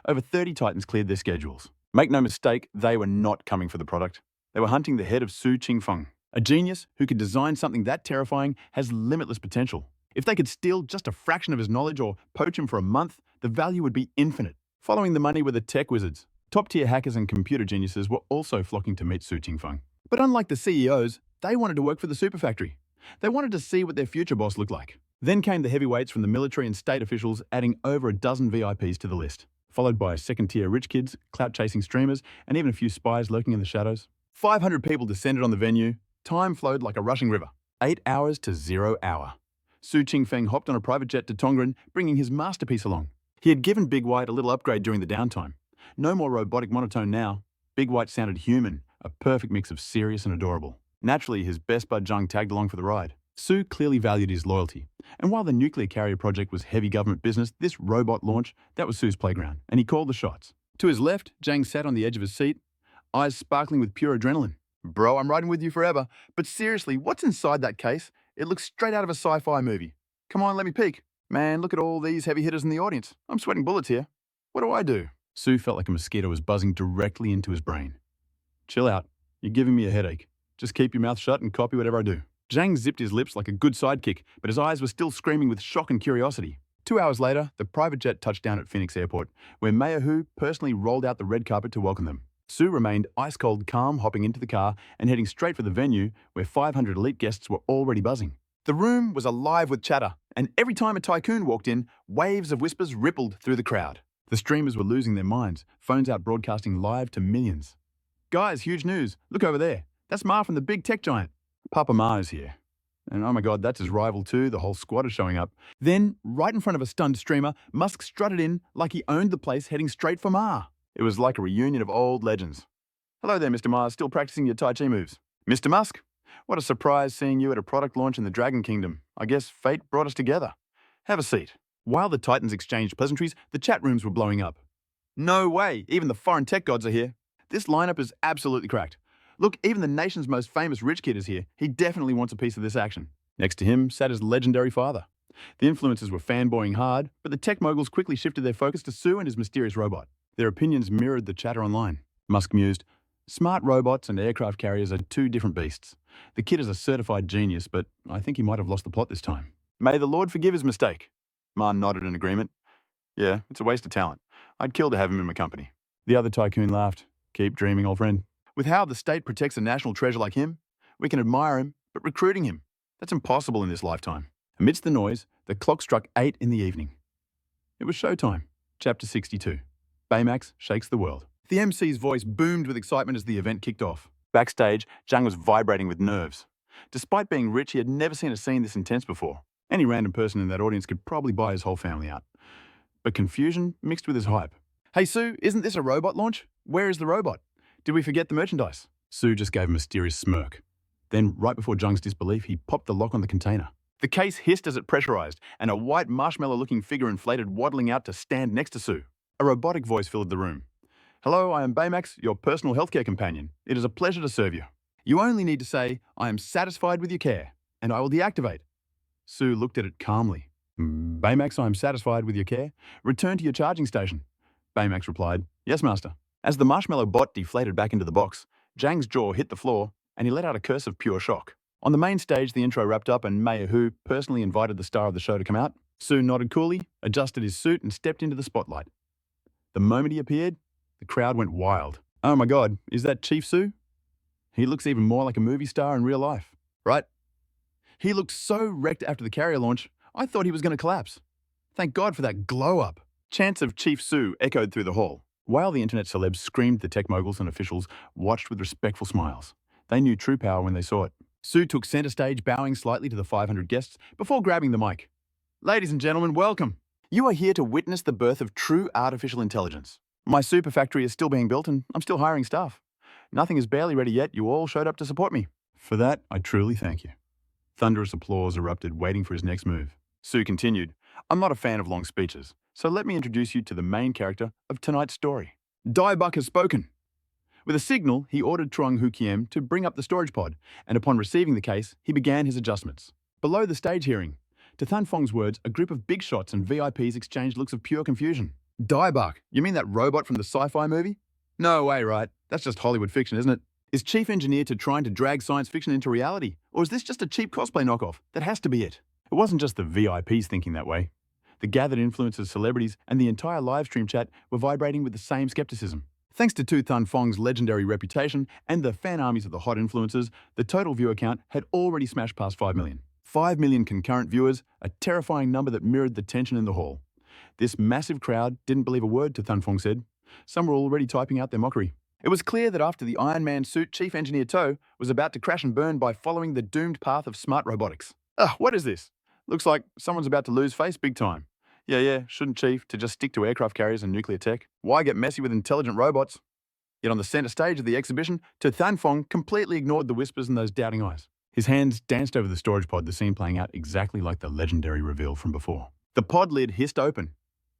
Over 30 Titans cleared their schedules. Make no mistake, they were not coming for the product. They were hunting the head of Su Qingfeng. A genius who could design something that terrifying has limitless potential. If they could steal just a fraction of his knowledge or poach him for a month, the value would be infinite. Following the money were the tech wizards. Top-tier hackers and computer geniuses were also flocking to meet Su Qingfeng. But unlike the CEOs, they wanted to work for the superfactory. They wanted to see what their future boss looked like. Then came the heavyweights from the military and state officials, adding over a dozen VIPs to the list, followed by second-tier rich kids, clout-chasing streamers, and even a few spies lurking in the shadows. 500 people descended on the venue. Time flowed like a rushing river. 8 hours to 0 hour. Su Qingfeng hopped on a private jet to Tongren, bringing his masterpiece along. He had given Big White a little upgrade during the downtime. No more robotic monotone now. Big White sounded human, a perfect mix of serious and adorable. Naturally, his best bud Zhang tagged along for the ride. Su clearly valued his loyalty. And while the nuclear carrier project was heavy government business, this robot launch, that was Su's playground, and he called the shots. To his left, Zhang sat on the edge of his seat, eyes sparkling with pure adrenaline. Bro, I'm riding with you forever, but seriously, what's inside that case? It looks straight out of a sci-fi movie. Come on, let me peek. Man, look at all these heavy hitters in the audience. I'm sweating bullets here. What do I do? Su felt like a mosquito was buzzing directly into his brain. Chill out. You're giving me a headache. Just keep your mouth shut and copy whatever I do. Zhang zipped his lips like a good sidekick, but his eyes were still screaming with shock and curiosity. 2 hours later, the private jet touched down at Phoenix Airport, where Mayor Huu personally rolled out the red carpet to welcome them. Su remained ice-cold calm, hopping into the car and heading straight for the venue, where 500 elite guests were already buzzing. The room was alive with chatter, and every time a tycoon walked in, waves of whispers rippled through the crowd. The streamers were losing their minds, phones out broadcasting live to millions. Guys, huge news. Look over there. That's Ma from the big tech giant. Papa Ma is here. And oh my God, that's his rival too. The whole squad is showing up. Then, right in front of a stunned streamer, Musk strutted in like he owned the place, heading straight for Ma. It was like a reunion of old legends. Hello there, Mr. Ma, still practicing your Tai Chi moves. Mr. Musk, what a surprise seeing you at a product launch in the Dragon Kingdom. I guess fate brought us together. Have a seat. While the Titans exchanged pleasantries, the chat rooms were blowing up. No way, even the foreign tech gods are here. This lineup is absolutely cracked. Look, even the nation's most famous rich kid is here. He definitely wants a piece of this action. Next to him sat his legendary father. The influencers were fanboying hard, but the tech moguls quickly shifted their focus to Su and his mysterious robot. Their opinions mirrored the chatter online. Musk mused, smart robots and aircraft carriers are two different beasts. The kid is a certified genius, but I think he might have lost the plot this time. May the Lord forgive his mistake. Ma nodded in agreement. Yeah, it's a waste of talent. I'd kill to have him in my company. The other tycoon laughed. Keep dreaming, old friend. With how the state protects a national treasure like him, we can admire him, but recruiting him, that's impossible in this lifetime. Amidst the noise, the clock struck 8 in the evening. It was showtime. Chapter 62. Baymax shakes the world. The MC's voice boomed with excitement as the event kicked off. Backstage, Zhang was vibrating with nerves. Despite being rich, he had never seen a scene this intense before. Any random person in that audience could probably buy his whole family out. But confusion mixed with his hype. Hey Su, isn't this a robot launch? Where is the robot? Did we forget the merchandise? Su just gave a mysterious smirk. Then, right before Zhang's disbelief, he popped the lock on the container. The case hissed as it pressurized, and a white marshmallow-looking figure inflated waddling out to stand next to Su. A robotic voice filled the room. Hello, I am Baymax, your personal healthcare companion. It is a pleasure to serve you. You only need to say, I am satisfied with your care, and I will deactivate. Su looked at it calmly. Baymax, I am satisfied with your care. Return to your charging station. Baymax replied, Yes, master. As the marshmallow bot deflated back into the box, Zhang's jaw hit the floor, and he let out a curse of pure shock. On the main stage, the intro wrapped up and Mayor Huu personally invited the star of the show to come out. Su nodded coolly, adjusted his suit, and stepped into the spotlight. The moment he appeared, the crowd went wild. Oh my God, is that Chief Su? He looks even more like a movie star in real life, right? He looked so wrecked after the carrier launch, I thought he was going to collapse. Thank God for that glow-up. Chants of Chief Su echoed through the hall, while the internet celebs screamed. The tech moguls and officials watched with respectful smiles. They knew true power when they saw it. Su took center stage, bowing slightly to the 500 guests before grabbing the mic. Ladies and gentlemen, welcome. You are here to witness the birth of true artificial intelligence. My super factory is still being built and I'm still hiring staff. Nothing is barely ready yet. You all showed up to support me. For that, I truly thank you. Thunderous applause erupted, waiting for his next move. Su continued, I'm not a fan of long speeches, so let me introduce you to the main character of tonight's story. Dai Buck has spoken. With a signal, he ordered Truong Hu Kiem to bring up the storage pod, and upon receiving the case, he began his adjustments. Below the stage hearing, to Thun Fong's words, a group of big shots and VIPs exchanged looks of pure confusion. Dai Buck, you mean that robot from the sci-fi movie? No way, right? That's just Hollywood fiction, isn't it? Is Chief Engineer to trying to drag science fiction into reality? Or is this just a cheap cosplay knockoff? That has to be it. It wasn't just the VIPs thinking that way. The gathered influencers, celebrities, and the entire livestream chat were vibrating with the same skepticism. Thanks to Tu Thun Fong's legendary reputation and the fan armies of the hot influencers, the total viewer count had already smashed past 5 million. 5 million concurrent viewers, a terrifying number that mirrored the tension in the hall. This massive crowd didn't believe a word Tu Thun Fong said. Some were already typing out their mockery. It was clear that after the Iron Man suit, Chief Engineer To was about to crash and burn by following the doomed path of smart robotics. What is this? Looks like someone's about to lose face big time. Yeah, shouldn't Chief to just stick to aircraft carriers and nuclear tech? Why get messy with intelligent robots? Yet on the center stage of the exhibition, Tu Thun Fong completely ignored the whispers and those doubting eyes. His hands danced over the storage pod, the scene playing out exactly like the legendary reveal from before. The pod lid hissed open.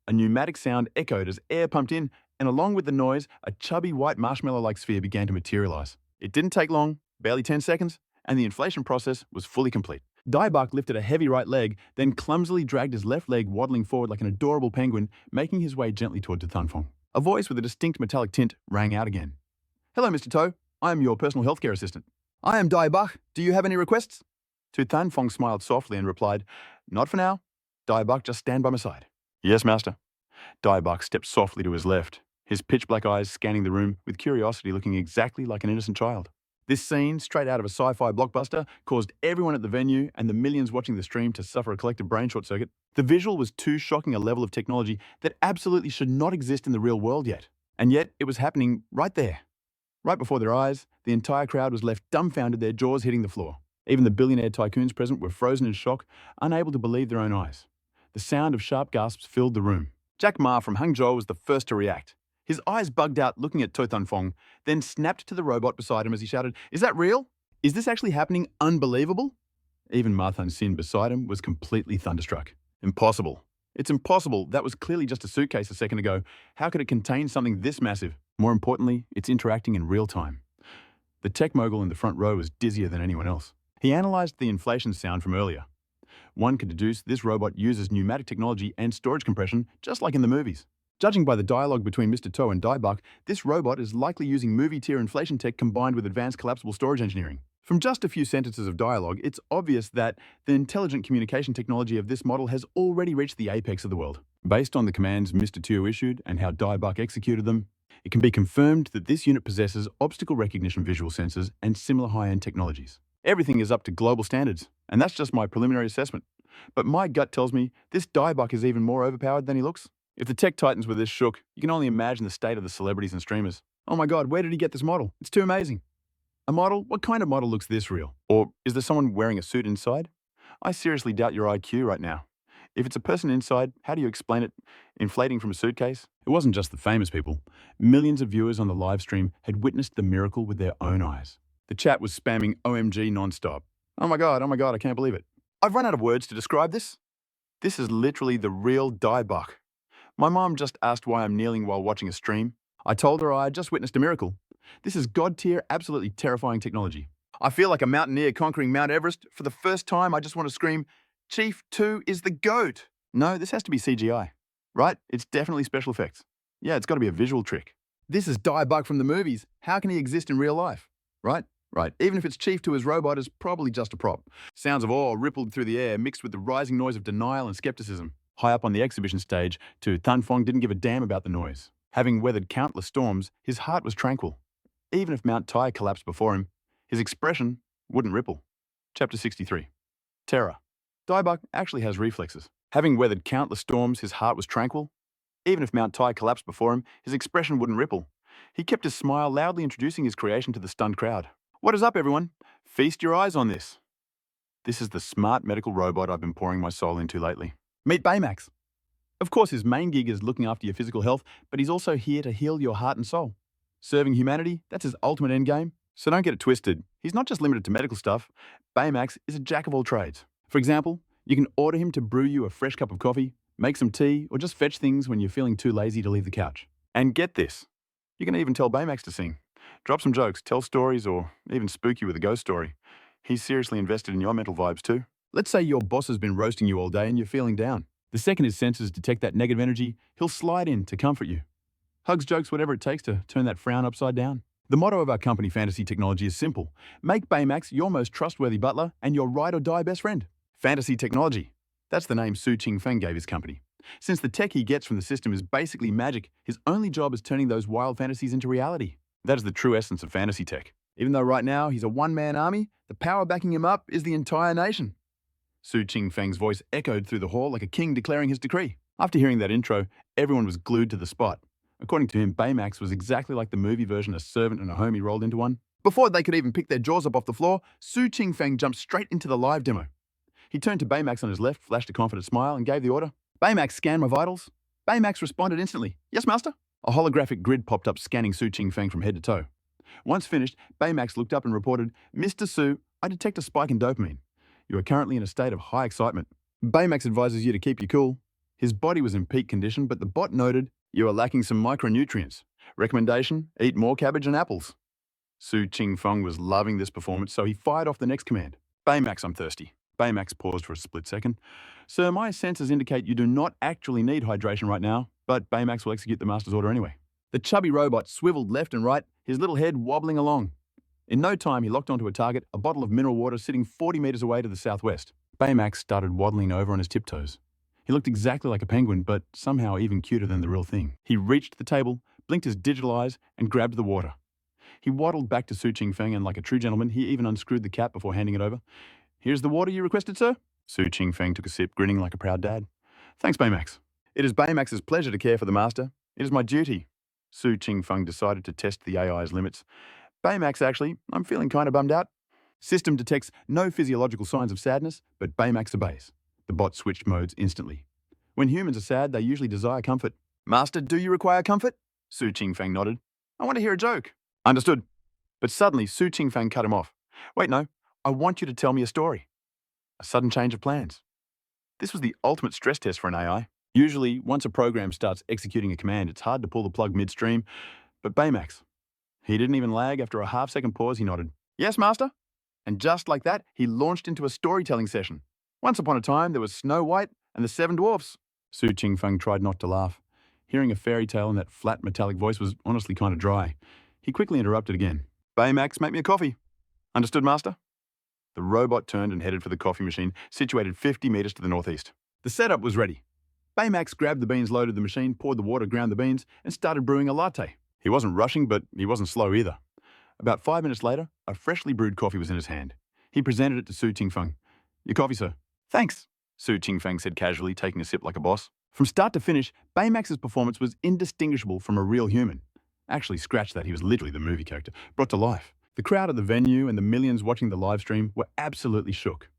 A pneumatic sound echoed as air pumped in, and along with the noise, a chubby white marshmallow-like sphere began to materialize. It didn't take long, barely 10 seconds, and the inflation process was fully complete. Dai Buck lifted a heavy right leg, then clumsily dragged his left leg waddling forward like an adorable penguin, making his way gently toward Tu Thun Fong. A voice with a distinct metallic tint rang out again. Hello, Mr. To. I am your personal healthcare assistant. I am Dai Buck. Do you have any requests? Tu Thun Fong smiled softly and replied, Not for now. Dai Buck, just stand by my side. Yes, master. Dai Buck stepped softly to his left, his pitch-black eyes scanning the room with curiosity, looking exactly like an innocent child. This scene, straight out of a sci-fi blockbuster, caused everyone at the venue and the millions watching the stream to suffer a collective brain short circuit. The visual was too shocking a level of technology that absolutely should not exist in the real world yet. And yet, it was happening right there. Right before their eyes, the entire crowd was left dumbfounded, their jaws hitting the floor. Even the billionaire tycoons present were frozen in shock, unable to believe their own eyes. The sound of sharp gasps filled the room. Jack Ma from Hangzhou was the first to react. His eyes bugged out looking at Tu Thun Fong, then snapped to the robot beside him as he shouted, Is that real? Is this actually happening? Unbelievable? Even Ma Thun Sin beside him was completely thunderstruck. Impossible. It's impossible. That was clearly just a suitcase a second ago. How could it contain something this massive? More importantly, it's interacting in real time. The tech mogul in the front row was dizzier than anyone else. He analyzed the inflation sound from earlier. One could deduce this robot uses pneumatic technology and storage compression, just like in the movies. Judging by the dialogue between Mr. To and Dai Buck, this robot is likely using movie-tier inflation tech combined with advanced collapsible storage engineering. From just a few sentences of dialogue, it's obvious that the intelligent communication technology of this model has already reached the apex of the world. Based on the commands Mr. To issued and how Dai Buck executed them, it can be confirmed that this unit possesses obstacle recognition visual sensors and similar high-end technologies. Everything is up to global standards, and that's just my preliminary assessment. But my gut tells me this Dai Buck is even more overpowered than he looks. If the tech titans were this shook, you can only imagine the state of the celebrities and streamers. Oh my God, where did he get this model? It's too amazing. A model? What kind of model looks this real? Or is there someone wearing a suit inside? I seriously doubt your IQ right now. If it's a person inside, how do you explain it? Inflating from a suitcase? It wasn't just the famous people. Millions of viewers on the live stream had witnessed the miracle with their own eyes. The chat was spamming OMG nonstop. Oh my God, I can't believe it. I've run out of words to describe this. This is literally the real Dai Buck. My mom just asked why I'm kneeling while watching a stream. I told her I had just witnessed a miracle. This is God-tier, absolutely terrifying technology. I feel like a mountaineer conquering Mount Everest. For the first time, I just want to scream, Chief 2 is the GOAT. No, this has to be CGI. Right? It's definitely special effects. Yeah, it's got to be a visual trick. This is Dai Buck from the movies. How can he exist in real life? Right? Right. Even if it's Chief 2 his robot is probably just a prop. Sounds of awe rippled through the air, mixed with the rising noise of denial and skepticism. High up on the exhibition stage, Tu Thun Fong didn't give a damn about the noise. Having weathered countless storms, his heart was tranquil. Even if Mount Tai collapsed before him, His expression wouldn't ripple. Chapter 63. Terror. Daibuck actually has reflexes. Having weathered countless storms, his heart was tranquil. Even if Mount Tai collapsed before him, his expression wouldn't ripple. He kept his smile, loudly introducing his creation to the stunned crowd. What is up, everyone? Feast your eyes on this. This is the smart medical robot I've been pouring my soul into lately. Meet Baymax. Of course, his main gig is looking after your physical health, but he's also here to heal your heart and soul. Serving humanity, that's his ultimate endgame. So don't get it twisted. He's not just limited to medical stuff. Baymax is a jack of all trades. For example, you can order him to brew you a fresh cup of coffee, make some tea, or just fetch things when you're feeling too lazy to leave the couch. And get this, you can even tell Baymax to sing. Drop some jokes, tell stories, or even spook you with a ghost story. He's seriously invested in your mental vibes too. Let's say your boss has been roasting you all day and you're feeling down. The second his senses detect that negative energy, he'll slide in to comfort you. Hugs, jokes, whatever it takes to turn that frown upside down. The motto of our company, Fantasy Technology, is simple. Make Baymax your most trustworthy butler and your ride or die best friend. Fantasy Technology. That's the name Su Qingfeng gave his company. Since the tech he gets from the system is basically magic, his only job is turning those wild fantasies into reality. That is the true essence of fantasy tech. Even though right now he's a one-man army, the power backing him up is the entire nation. Su Qingfeng's voice echoed through the hall like a king declaring his decree. After hearing that intro, everyone was glued to the spot. According to him, Baymax was exactly like the movie version a servant and a homie rolled into one. Before they could even pick their jaws up off the floor, Su Qingfeng jumped straight into the live demo. He turned to Baymax on his left, flashed a confident smile, and gave the order. Baymax, scan my vitals. Baymax responded instantly. Yes, master. A holographic grid popped up scanning Su Qingfeng from head to toe. Once finished, Baymax looked up and reported, Mr. Su, I detect a spike in dopamine. You are currently in a state of high excitement. Baymax advises you to keep you cool. His body was in peak condition, but the bot noted, you are lacking some micronutrients. Recommendation, eat more cabbage and apples. Su Qingfeng was loving this performance, so he fired off the next command. Baymax, I'm thirsty. Baymax paused for a split second. Sir, my sensors indicate you do not actually need hydration right now, but Baymax will execute the master's order anyway. The chubby robot swiveled left and right, his little head wobbling along. In no time, he locked onto a target, a bottle of mineral water sitting 40 meters away to the southwest. Baymax started waddling over on his tiptoes. He looked exactly like a penguin, but somehow even cuter than the real thing. He reached the table, blinked his digital eyes, and grabbed the water. He waddled back to Su Qingfeng, and like a true gentleman, he even unscrewed the cap before handing it over. Here's the water you requested, sir. Su Qingfeng took a sip, grinning like a proud dad. Thanks, Baymax. It is Baymax's pleasure to care for the master. It is my duty. Su Qingfeng decided to test the AI's limits. Baymax, actually, I'm feeling kind of bummed out. System detects no physiological signs of sadness, but Baymax obeys. The bot switched modes instantly. When humans are sad, they usually desire comfort. Master, do you require comfort? Su Qingfeng nodded. I want to hear a joke. Understood. But suddenly, Su Qingfeng cut him off. Wait, no. I want you to tell me a story. A sudden change of plans. This was the ultimate stress test for an AI. Usually, once a program starts executing a command, it's hard to pull the plug midstream. But Baymax, he didn't even lag. After a half-second pause, he nodded. Yes, master. And just like that, he launched into a storytelling session. Once upon a time, there was Snow White and the Seven Dwarfs. Su Qingfeng tried not to laugh. Hearing a fairy tale in that flat, metallic voice was honestly kind of dry. He quickly interrupted again. Baymax, make me a coffee. Understood, master? The robot turned and headed for the coffee machine, situated 50 meters to the northeast. The setup was ready. Baymax grabbed the beans, loaded the machine, poured the water, ground the beans, and started brewing a latte. He wasn't rushing, but he wasn't slow either. About 5 minutes later, a freshly brewed coffee was in his hand. He presented it to Su Qingfeng. Your coffee, sir. Thanks, Su Qingfeng said casually, taking a sip like a boss. From start to finish, Baymax's performance was indistinguishable from a real human. Actually, scratch that, he was literally the movie character, brought to life. The crowd at the venue and the millions watching the live stream were absolutely shook.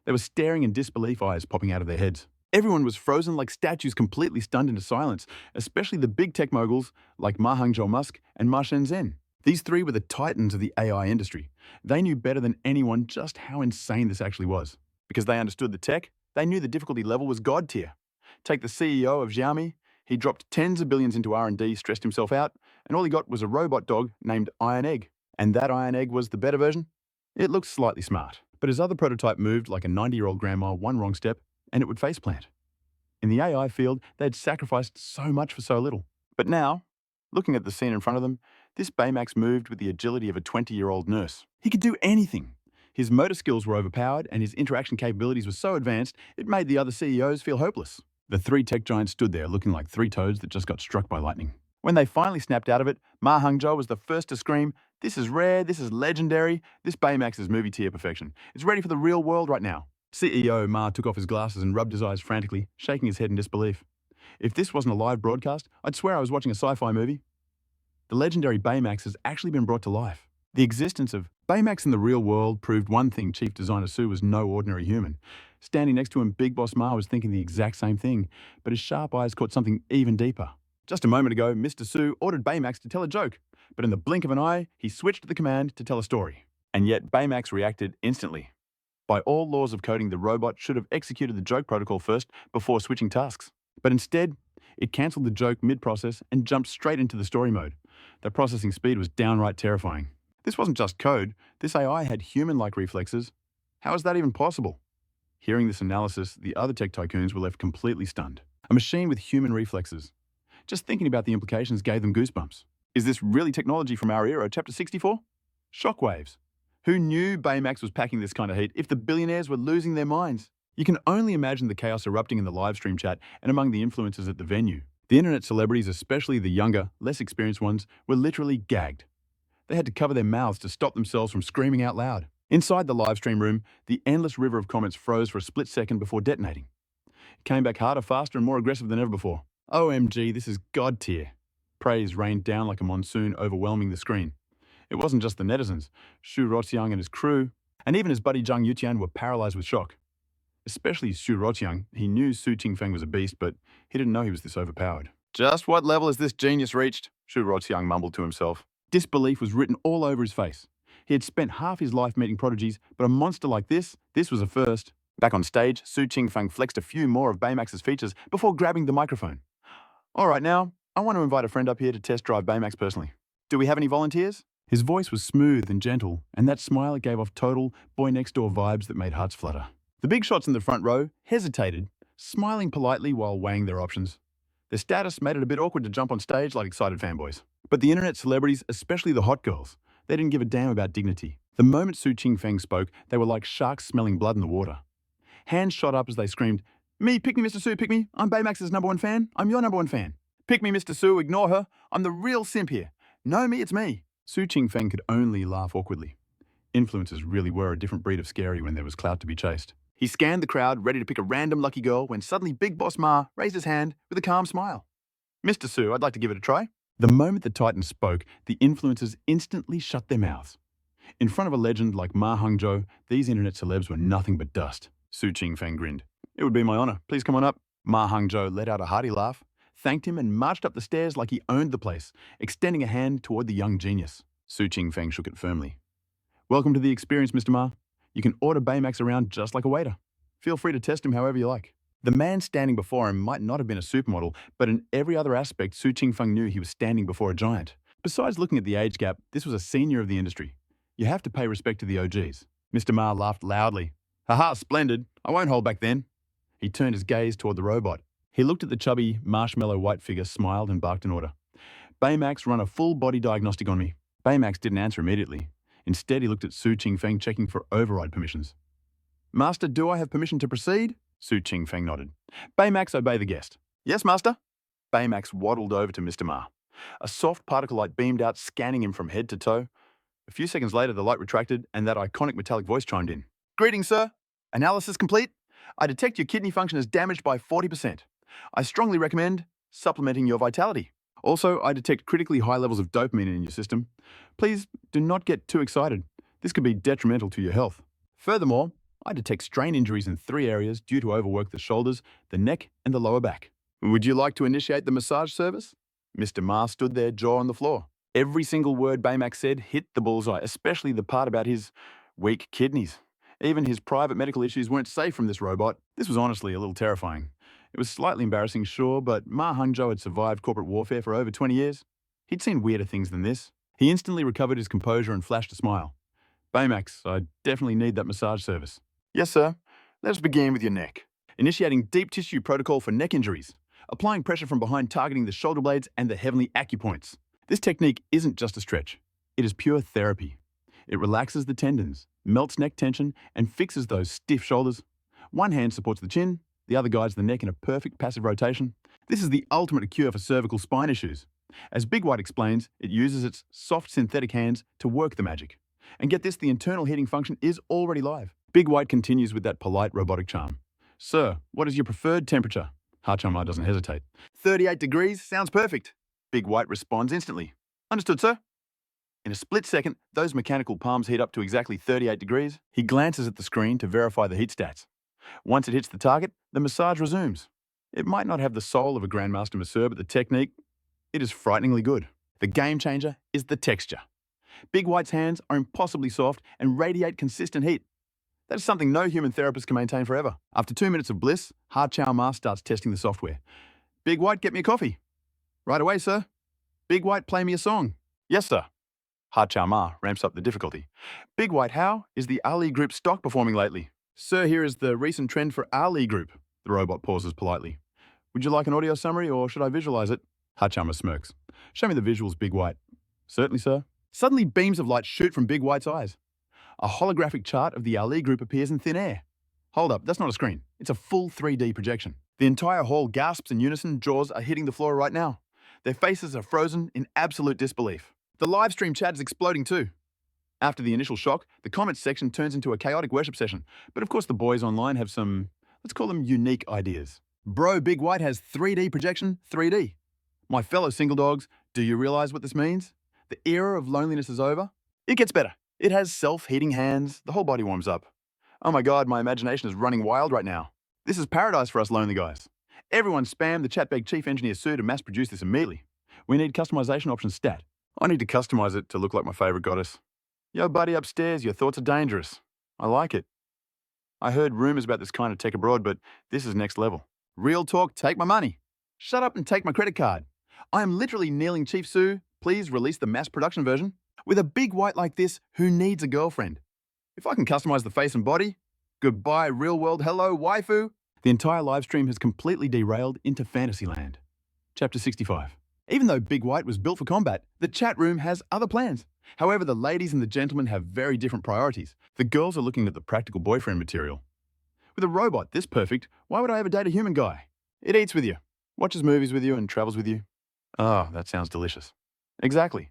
They were staring in disbelief, eyes popping out of their heads. Everyone was frozen like statues, completely stunned into silence, especially the big tech moguls like Ma Hangzhou Musk and Ma Shenzhen. These three were the titans of the AI industry. They knew better than anyone just how insane this actually was. Because they understood the tech, they knew the difficulty level was God tier. Take the CEO of Xiaomi, he dropped tens of billions into R&D, stressed himself out, and all he got was a robot dog named Iron Egg. And that Iron Egg was the better version? It looked slightly smart, but his other prototype moved like a 90-year-old grandma one wrong step, and it would faceplant. In the AI field, they'd sacrificed so much for so little. But now, looking at the scene in front of them, this Baymax moved with the agility of a 20-year-old nurse. He could do anything. His motor skills were overpowered, and his interaction capabilities were so advanced, it made the other CEOs feel hopeless. The three tech giants stood there looking like three toads that just got struck by lightning. When they finally snapped out of it, Ma Hangzhou was the first to scream, This is rare, this is legendary, this Baymax is movie tier perfection. It's ready for the real world right now. CEO Ma took off his glasses and rubbed his eyes frantically, shaking his head in disbelief. If this wasn't a live broadcast, I'd swear I was watching a sci-fi movie. The legendary Baymax has actually been brought to life. The existence of Baymax in the real world proved one thing: Chief Designer Su was no ordinary human. Standing next to him, Big Boss Ma was thinking the exact same thing, but his sharp eyes caught something even deeper. Just a moment ago, Mr. Su ordered Baymax to tell a joke, but in the blink of an eye, he switched the command to tell a story. And yet Baymax reacted instantly. By all laws of coding, the robot should have executed the joke protocol first before switching tasks. But instead, it cancelled the joke mid-process and jumped straight into the story mode. The processing speed was downright terrifying. This wasn't just code, this AI had human-like reflexes. How is that even possible? Hearing this analysis, the other tech tycoons were left completely stunned. A machine with human reflexes. Just thinking about the implications gave them goosebumps. Is this really technology from our era, Chapter 64? Shockwaves. Who knew Baymax was packing this kind of heat if the billionaires were losing their minds? You can only imagine the chaos erupting in the live stream chat and among the influencers at the venue. The internet celebrities, especially the younger, less experienced ones, were literally gagged. They had to cover their mouths to stop themselves from screaming out loud. Inside the live stream room, the endless river of comments froze for a split second before detonating. It came back harder, faster, and more aggressive than ever before. OMG, this is God tier. Praise rained down like a monsoon, overwhelming the screen. It wasn't just the netizens. Xu Rotiang and his crew, and even his buddy Zhang Yutian, were paralyzed with shock. Especially Xu Rotiang. He knew Su Qingfeng was a beast, but he didn't know he was this overpowered. Just what level has this genius reached? Xu Rotiang mumbled to himself. Disbelief was written all over his face. He had spent half his life meeting prodigies, but a monster like this was a first. Back on stage, Su Qingfeng flexed a few more of Baymax's features before grabbing the microphone. All right, now, I want to invite a friend up here to test drive Baymax personally. Do we have any volunteers? His voice was smooth and gentle, and that smile gave off total boy-next-door vibes that made hearts flutter. The big shots in the front row hesitated, smiling politely while weighing their options. Their status made it a bit awkward to jump on stage like excited fanboys. But the internet celebrities, especially the hot girls, they didn't give a damn about dignity. The moment Su Qingfeng spoke, they were like sharks smelling blood in the water. Hands shot up as they screamed, "Me, pick me, Mr. Su, pick me. I'm Baymax's #1 fan. I'm your #1 fan. Pick me, Mr. Su, ignore her. I'm the real simp here. No, me, it's me." Su Qingfeng could only laugh awkwardly. Influencers really were a different breed of scary when there was clout to be chased. He scanned the crowd, ready to pick a random lucky girl, when suddenly Big Boss Ma raised his hand with a calm smile. "Mr. Su, I'd like to give it a try." The moment the Titan spoke, the influencers instantly shut their mouths. In front of a legend like Ma Hangzhou, these internet celebs were nothing but dust. Su Qingfeng grinned. "It would be my honor. Please come on up." Ma Hangzhou let out a hearty laugh, thanked him, and marched up the stairs like he owned the place, extending a hand toward the young genius. Su Qingfeng shook it firmly. "Welcome to the experience, Mr. Ma. You can order Baymax around just like a waiter. Feel free to test him however you like." The man standing before him might not have been a supermodel, but in every other aspect, Su Qingfeng knew he was standing before a giant. Besides looking at the age gap, this was a senior of the industry. You have to pay respect to the OGs. Mr. Ma laughed loudly. "Haha, splendid. I won't hold back then." He turned his gaze toward the robot. He looked at the chubby, marshmallow white figure, smiled, and barked an order. "Baymax, run a full-body diagnostic on me." Baymax didn't answer immediately. Instead, he looked at Su Qingfeng, checking for override permissions. "Master, do I have permission to proceed?" Su Qingfeng nodded. "Baymax, obey the guest." "Yes, Master." Baymax waddled over to Mr. Ma. A soft particle light beamed out, scanning him from head to toe. A few seconds later, the light retracted, and that iconic metallic voice chimed in. "Greetings, sir. Analysis complete. I detect your kidney function is damaged by 40%. I strongly recommend supplementing your vitality. Also, I detect critically high levels of dopamine in your system. Please do not get too excited. This could be detrimental to your health. Furthermore, I detect strain injuries in 3 areas due to overwork: the shoulders, the neck, and the lower back. Would you like to initiate the massage service?" Mr. Ma stood there, jaw on the floor. Every single word Baymax said hit the bullseye, especially the part about his weak kidneys. Even his private medical issues weren't safe from this robot. This was honestly a little terrifying. It was slightly embarrassing, sure, but Ma Hangzhou had survived corporate warfare for over 20 years. He'd seen weirder things than this. He instantly recovered his composure and flashed a smile. "Baymax, I definitely need that massage service." "Yes, sir. Let's begin with your neck. Initiating deep tissue protocol for neck injuries. Applying pressure from behind, targeting the shoulder blades and the heavenly acupoints. This technique isn't just a stretch. It is pure therapy. It relaxes the tendons, melts neck tension, and fixes those stiff shoulders. One hand supports the chin, the other guides the neck in a perfect passive rotation. This is the ultimate cure for cervical spine issues. As Big White explains, it uses its soft synthetic hands to work the magic. And get this, the internal heating function is already live. Big White continues with that polite robotic charm. Sir, what is your preferred temperature? Ha-Cha-Ma doesn't hesitate. 38 degrees sounds perfect. Big White responds instantly. Understood, sir. In a split second, those mechanical palms heat up to exactly 38 degrees. He glances at the screen to verify the heat stats. Once it hits the target, the massage resumes. It might not have the soul of a Grandmaster masseur, but the technique, it is frighteningly good. The game changer is the texture. Big White's hands are impossibly soft and radiate consistent heat. That is something no human therapist can maintain forever. After 2 minutes of bliss, Ha-Cha-Ma starts testing the software. Big White, get me a coffee. Right away, sir. Big White, play me a song. Yes, sir. Ha-Cha-Ma ramps up the difficulty. Big White, how is the Ali Group stock performing lately? Sir, here is the recent trend for Ali Group. The robot pauses politely. Would you like an audio summary or should I visualize it? Ha-Cha-Ma smirks. Show me the visuals, Big White. Certainly, sir. Suddenly, beams of light shoot from Big White's eyes. A holographic chart of the Ali Group appears in thin air. Hold up, that's not a screen. It's a full 3D projection. The entire hall gasps in unison, jaws are hitting the floor right now. Their faces are frozen in absolute disbelief. The live stream chat is exploding too. After the initial shock, the comments section turns into a chaotic worship session. But of course the boys online have some, let's call them unique ideas. Bro, Big White has 3D projection, 3D. My fellow single dogs, do you realize what this means? The era of loneliness is over. It gets better. It has self-heating hands, the whole body warms up. Oh my God, my imagination is running wild right now. This is paradise for us lonely guys. Everyone spam the chatbag chief engineer Su to mass produce this immediately. We need customization option stat. I need to customize it to look like my favorite goddess. Yo buddy upstairs, your thoughts are dangerous. I like it. I heard rumors about this kind of tech abroad, but this is next level. Real talk, take my money. Shut up and take my credit card. I am literally kneeling Chief Su, please release the mass production version. With a Big White like this, who needs a girlfriend? If I can customize the face and body, goodbye real world, hello waifu. The entire live stream has completely derailed into Fantasyland. Chapter 65. Even though Big White was built for combat, the chat room has other plans. However, the ladies and the gentlemen have very different priorities. The girls are looking at the practical boyfriend material. With a robot this perfect, why would I ever date a human guy? It eats with you, watches movies with you, and travels with you. Oh, that sounds delicious. Exactly.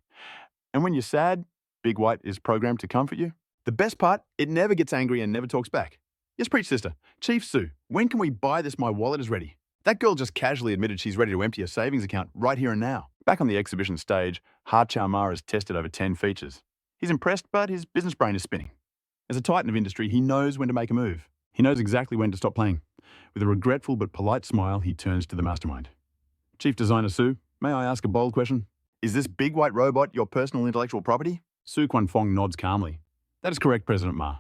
And when you're sad, Big White is programmed to comfort you. The best part, it never gets angry and never talks back. Yes, preach, sister. Chief Su, when can we buy this? My wallet is ready. That girl just casually admitted she's ready to empty a savings account right here and now. Back on the exhibition stage, Ha-Cha-Ma has tested over 10 features. He's impressed, but his business brain is spinning. As a titan of industry, he knows when to make a move. He knows exactly when to stop playing. With a regretful but polite smile, he turns to the mastermind. Chief Designer Su, may I ask a bold question? Is this Big White robot your personal intellectual property? Su Qingfeng nods calmly. That is correct, President Ma.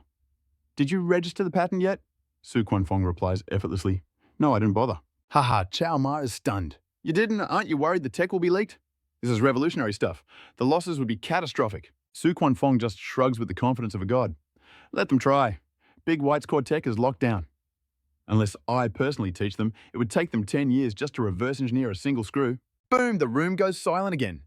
Did you register the patent yet? Su Qingfeng replies effortlessly. No, I didn't bother. Haha, Chow Ma is stunned. You didn't? Aren't you worried the tech will be leaked? This is revolutionary stuff. The losses would be catastrophic. Su Qingfeng just shrugs with the confidence of a god. Let them try. Big White's core tech is locked down. Unless I personally teach them, it would take them 10 years just to reverse engineer a single screw. Boom, the room goes silent again.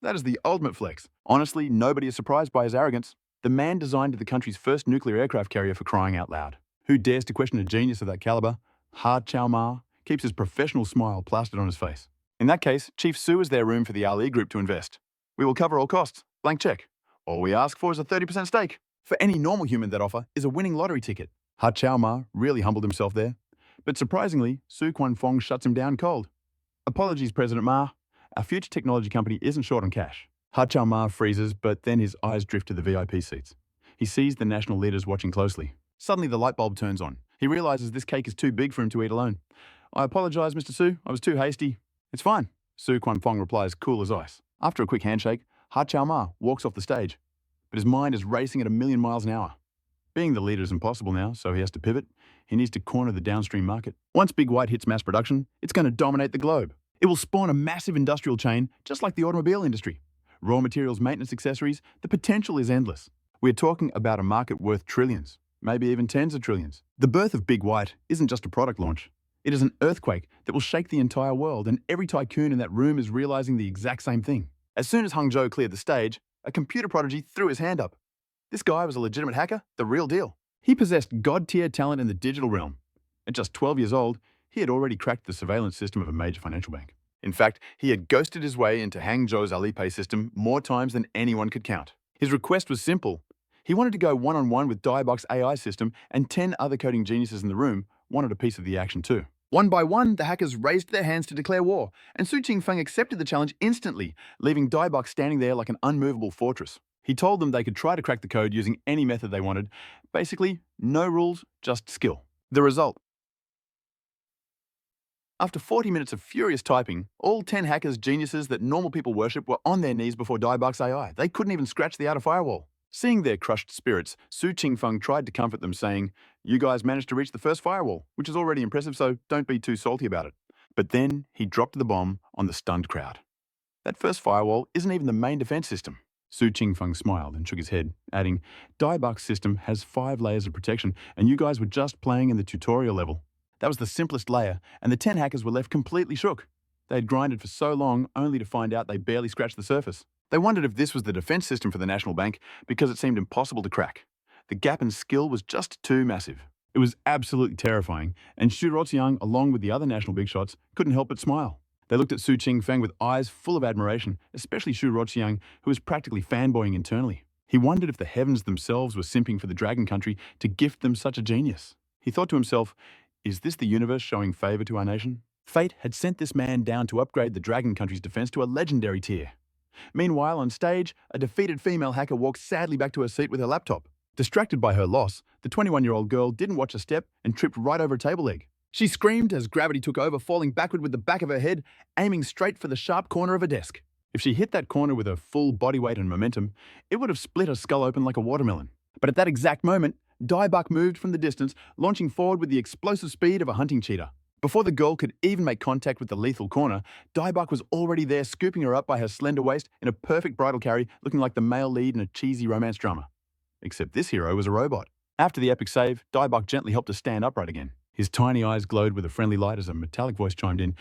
That is the ultimate flex. Honestly, nobody is surprised by his arrogance. The man designed the country's first nuclear aircraft carrier for crying out loud. Who dares to question a genius of that caliber? Ha-Cha-Ma keeps his professional smile plastered on his face. In that case, Chief Su is there room for the Ali Group to invest. We will cover all costs. Blank check. All we ask for is a 30% stake. For any normal human, that offer is a winning lottery ticket. Ha-Cha-Ma really humbled himself there. But surprisingly, Su Qingfeng shuts him down cold. Apologies, President Ma. Our future technology company isn't short on cash. Ha-Cha-Ma freezes, but then his eyes drift to the VIP seats. He sees the national leaders watching closely. Suddenly the light bulb turns on. He realizes this cake is too big for him to eat alone. I apologize, Mr. Su. I was too hasty. It's fine. Su Qingfeng replies, cool as ice. After a quick handshake, Ha-Cha-Ma walks off the stage. But his mind is racing at 1,000,000 miles an hour. Being the leader is impossible now, so he has to pivot. He needs to corner the downstream market. Once Big White hits mass production, it's going to dominate the globe. It will spawn a massive industrial chain, just like the automobile industry. Raw materials, maintenance, accessories, the potential is endless. We're talking about a market worth trillions, maybe even tens of trillions. The birth of Big White isn't just a product launch. It is an earthquake that will shake the entire world, and every tycoon in that room is realizing the exact same thing. As soon as Hangzhou cleared the stage, a computer prodigy threw his hand up. This guy was a legitimate hacker, the real deal. He possessed god-tier talent in the digital realm. At just 12 years old, he had already cracked the surveillance system of a major financial bank. In fact, he had ghosted his way into Hangzhou's Alipay system more times than anyone could count. His request was simple. He wanted to go one-on-one with Diabok's AI system, and 10 other coding geniuses in the room wanted a piece of the action too. One by one, the hackers raised their hands to declare war, and Su Qingfeng accepted the challenge instantly, leaving Diabok standing there like an unmovable fortress. He told them they could try to crack the code using any method they wanted. Basically, no rules, just skill. The result. After 40 minutes of furious typing, all 10 hackers geniuses that normal people worship were on their knees before Diabok's AI. They couldn't even scratch the outer firewall. Seeing their crushed spirits, Su Qingfeng tried to comfort them, saying, "You guys managed to reach the first firewall, which is already impressive, so don't be too salty about it." But then he dropped the bomb on the stunned crowd. That first firewall isn't even the main defense system. Su Qingfeng smiled and shook his head, adding, "Diabok's system has 5 layers of protection, and you guys were just playing in the tutorial level. That was the simplest layer, and the 10 hackers were left completely shook. They had grinded for so long only to find out they barely scratched the surface. They wondered if this was the defense system for the National Bank because it seemed impossible to crack. The gap in skill was just too massive." It was absolutely terrifying, and Xu Ruoxiang, along with the other national big shots, couldn't help but smile. They looked at Su Qingfeng with eyes full of admiration, especially Xu Ruoxiang, who was practically fanboying internally. He wondered if the heavens themselves were simping for the Dragon Country to gift them such a genius. He thought to himself, is this the universe showing favor to our nation? Fate had sent this man down to upgrade the Dragon Country's defense to a legendary tier. Meanwhile, on stage, a defeated female hacker walked sadly back to her seat with her laptop. Distracted by her loss, the 21-year-old girl didn't watch a step and tripped right over a table leg. She screamed as gravity took over, falling backward with the back of her head, aiming straight for the sharp corner of a desk. If she hit that corner with her full body weight and momentum, it would have split her skull open like a watermelon. But at that exact moment, Diabok moved from the distance, launching forward with the explosive speed of a hunting cheetah. Before the girl could even make contact with the lethal corner, Diabok was already there, scooping her up by her slender waist in a perfect bridal carry, looking like the male lead in a cheesy romance drama. Except this hero was a robot. After the epic save, Diabok gently helped her stand upright again. His tiny eyes glowed with a friendly light as a metallic voice chimed in,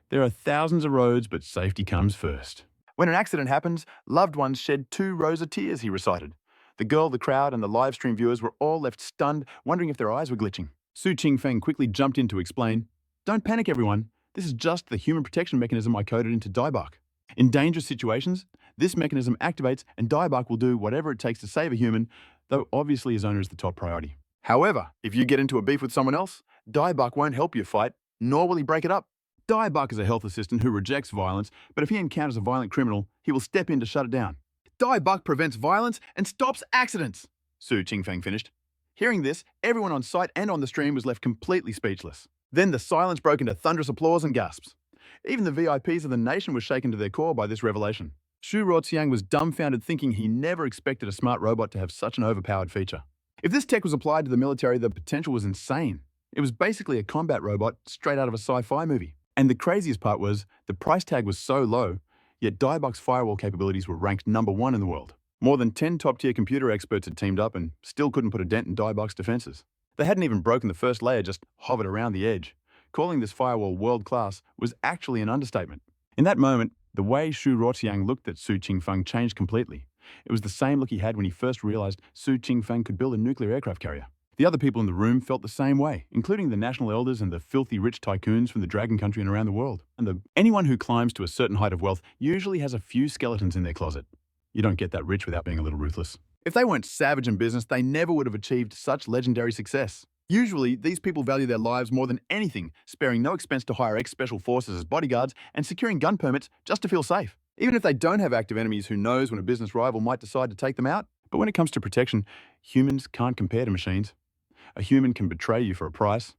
"There are thousands of roads, but safety comes first." When an accident happens, loved ones shed 2 rows of tears, he recited. The girl, the crowd, and the live stream viewers were all left stunned, wondering if their eyes were glitching. Su Qingfeng quickly jumped in to explain, "Don't panic, everyone. This is just the human protection mechanism I coded into Diabok. In dangerous situations, this mechanism activates and Diabok will do whatever it takes to save a human, though obviously his owner is the top priority. However, if you get into a beef with someone else, Diabok won't help you fight, nor will he break it up. Diabok is a health assistant who rejects violence, but if he encounters a violent criminal, he will step in to shut it down. Diabok prevents violence and stops accidents," Su Qingfeng finished. Hearing this, everyone on site and on the stream was left completely speechless. Then the silence broke into thunderous applause and gasps. Even the VIPs of the nation were shaken to their core by this revelation. Xu Ruoxiang was dumbfounded, thinking he never expected a smart robot to have such an overpowered feature. If this tech was applied to the military, the potential was insane. It was basically a combat robot straight out of a sci-fi movie. And the craziest part was, the price tag was so low, yet Diabok's firewall capabilities were ranked #1 in the world. More than 10 top-tier computer experts had teamed up and still couldn't put a dent in Diabok's defenses. They hadn't even broken the first layer, just hovered around the edge. Calling this firewall world-class was actually an understatement. In that moment, the way Xu Ruoxiang looked at Su Qingfeng changed completely. It was the same look he had when he first realized Su Qingfeng could build a nuclear aircraft carrier. The other people in the room felt the same way, including the national elders and the filthy rich tycoons from the Dragon Country and around the world. Anyone who climbs to a certain height of wealth usually has a few skeletons in their closet. You don't get that rich without being a little ruthless. If they weren't savage in business, they never would have achieved such legendary success. Usually, these people value their lives more than anything, sparing no expense to hire ex-special forces as bodyguards and securing gun permits just to feel safe. Even if they don't have active enemies, who knows when a business rival might decide to take them out? But when it comes to protection, humans can't compare to machines. A human can betray you for a price,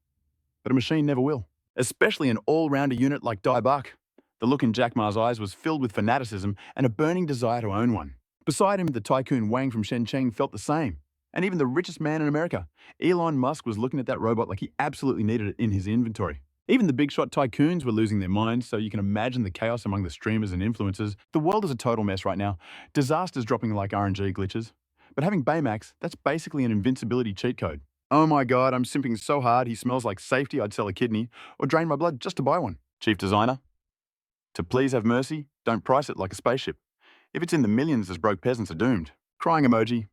but a machine never will. Especially an all-rounder unit like Diabok. The look in Jack Ma's eyes was filled with fanaticism and a burning desire to own one. Beside him, the tycoon Wang from Shenzhen felt the same. And even the richest man in America, Elon Musk, was looking at that robot like he absolutely needed it in his inventory. Even the big shot tycoons were losing their minds, so you can imagine the chaos among the streamers and influencers. The world is a total mess right now. Disasters dropping like RNG glitches. But having Baymax, that's basically an invincibility cheat code. Oh my god, I'm simping so hard he smells like safety I'd sell a kidney, or drain my blood just to buy one. Chief Designer, to please have mercy, don't price it like a spaceship. If it's in the millions, as broke peasants are doomed. Crying emoji.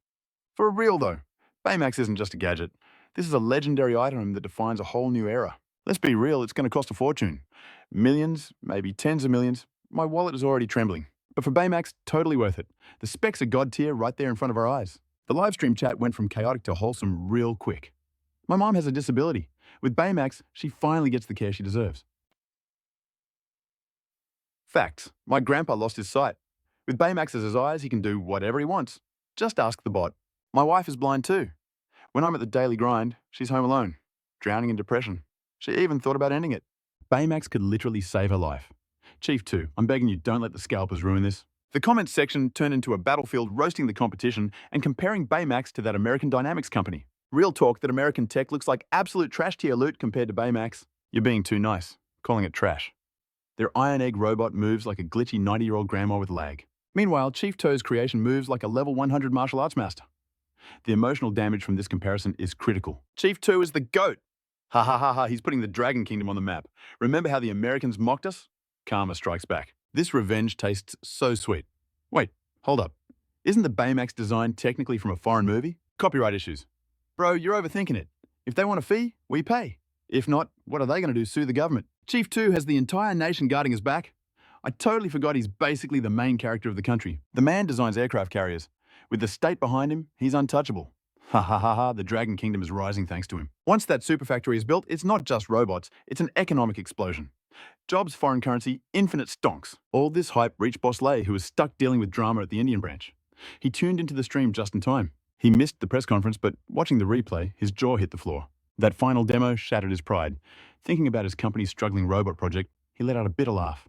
For real though, Baymax isn't just a gadget. This is a legendary item that defines a whole new era. Let's be real, it's going to cost a fortune. Millions, maybe tens of millions. My wallet is already trembling. But for Baymax, totally worth it. The specs are god tier right there in front of our eyes. The live stream chat went from chaotic to wholesome real quick. My mom has a disability. With Baymax, she finally gets the care she deserves. Facts. My grandpa lost his sight. With Baymax as his eyes, he can do whatever he wants. Just ask the bot. My wife is blind too. When I'm at the daily grind, she's home alone, drowning in depression. She even thought about ending it. Baymax could literally save her life. Chief 2, I'm begging you, don't let the scalpers ruin this. The comments section turned into a battlefield roasting the competition and comparing Baymax to that American Dynamics company. Real talk that American tech looks like absolute trash tier loot compared to Baymax. You're being too nice, calling it trash. Their Iron Egg robot moves like a glitchy 90-year-old grandma with lag. Meanwhile, Chief Toe's creation moves like a level 100 martial arts master. The emotional damage from this comparison is critical. Chief 2 is the GOAT. Ha ha ha ha, he's putting the Dragon Kingdom on the map. Remember how the Americans mocked us? Karma strikes back. This revenge tastes so sweet. Wait, hold up. Isn't the Baymax design technically from a foreign movie? Copyright issues. Bro, you're overthinking it. If they want a fee, we pay. If not, what are they going to do, sue the government? Chief 2 has the entire nation guarding his back. I totally forgot he's basically the main character of the country. The man designs aircraft carriers. With the state behind him, he's untouchable. Ha ha ha ha, the Dragon Kingdom is rising thanks to him. Once that super factory is built, it's not just robots, it's an economic explosion. Jobs, foreign currency, infinite stonks. All this hype reached Boss Lay, who was stuck dealing with drama at the Indian branch. He tuned into the stream just in time. He missed the press conference, but watching the replay, his jaw hit the floor. That final demo shattered his pride. Thinking about his company's struggling robot project, he let out a bitter laugh.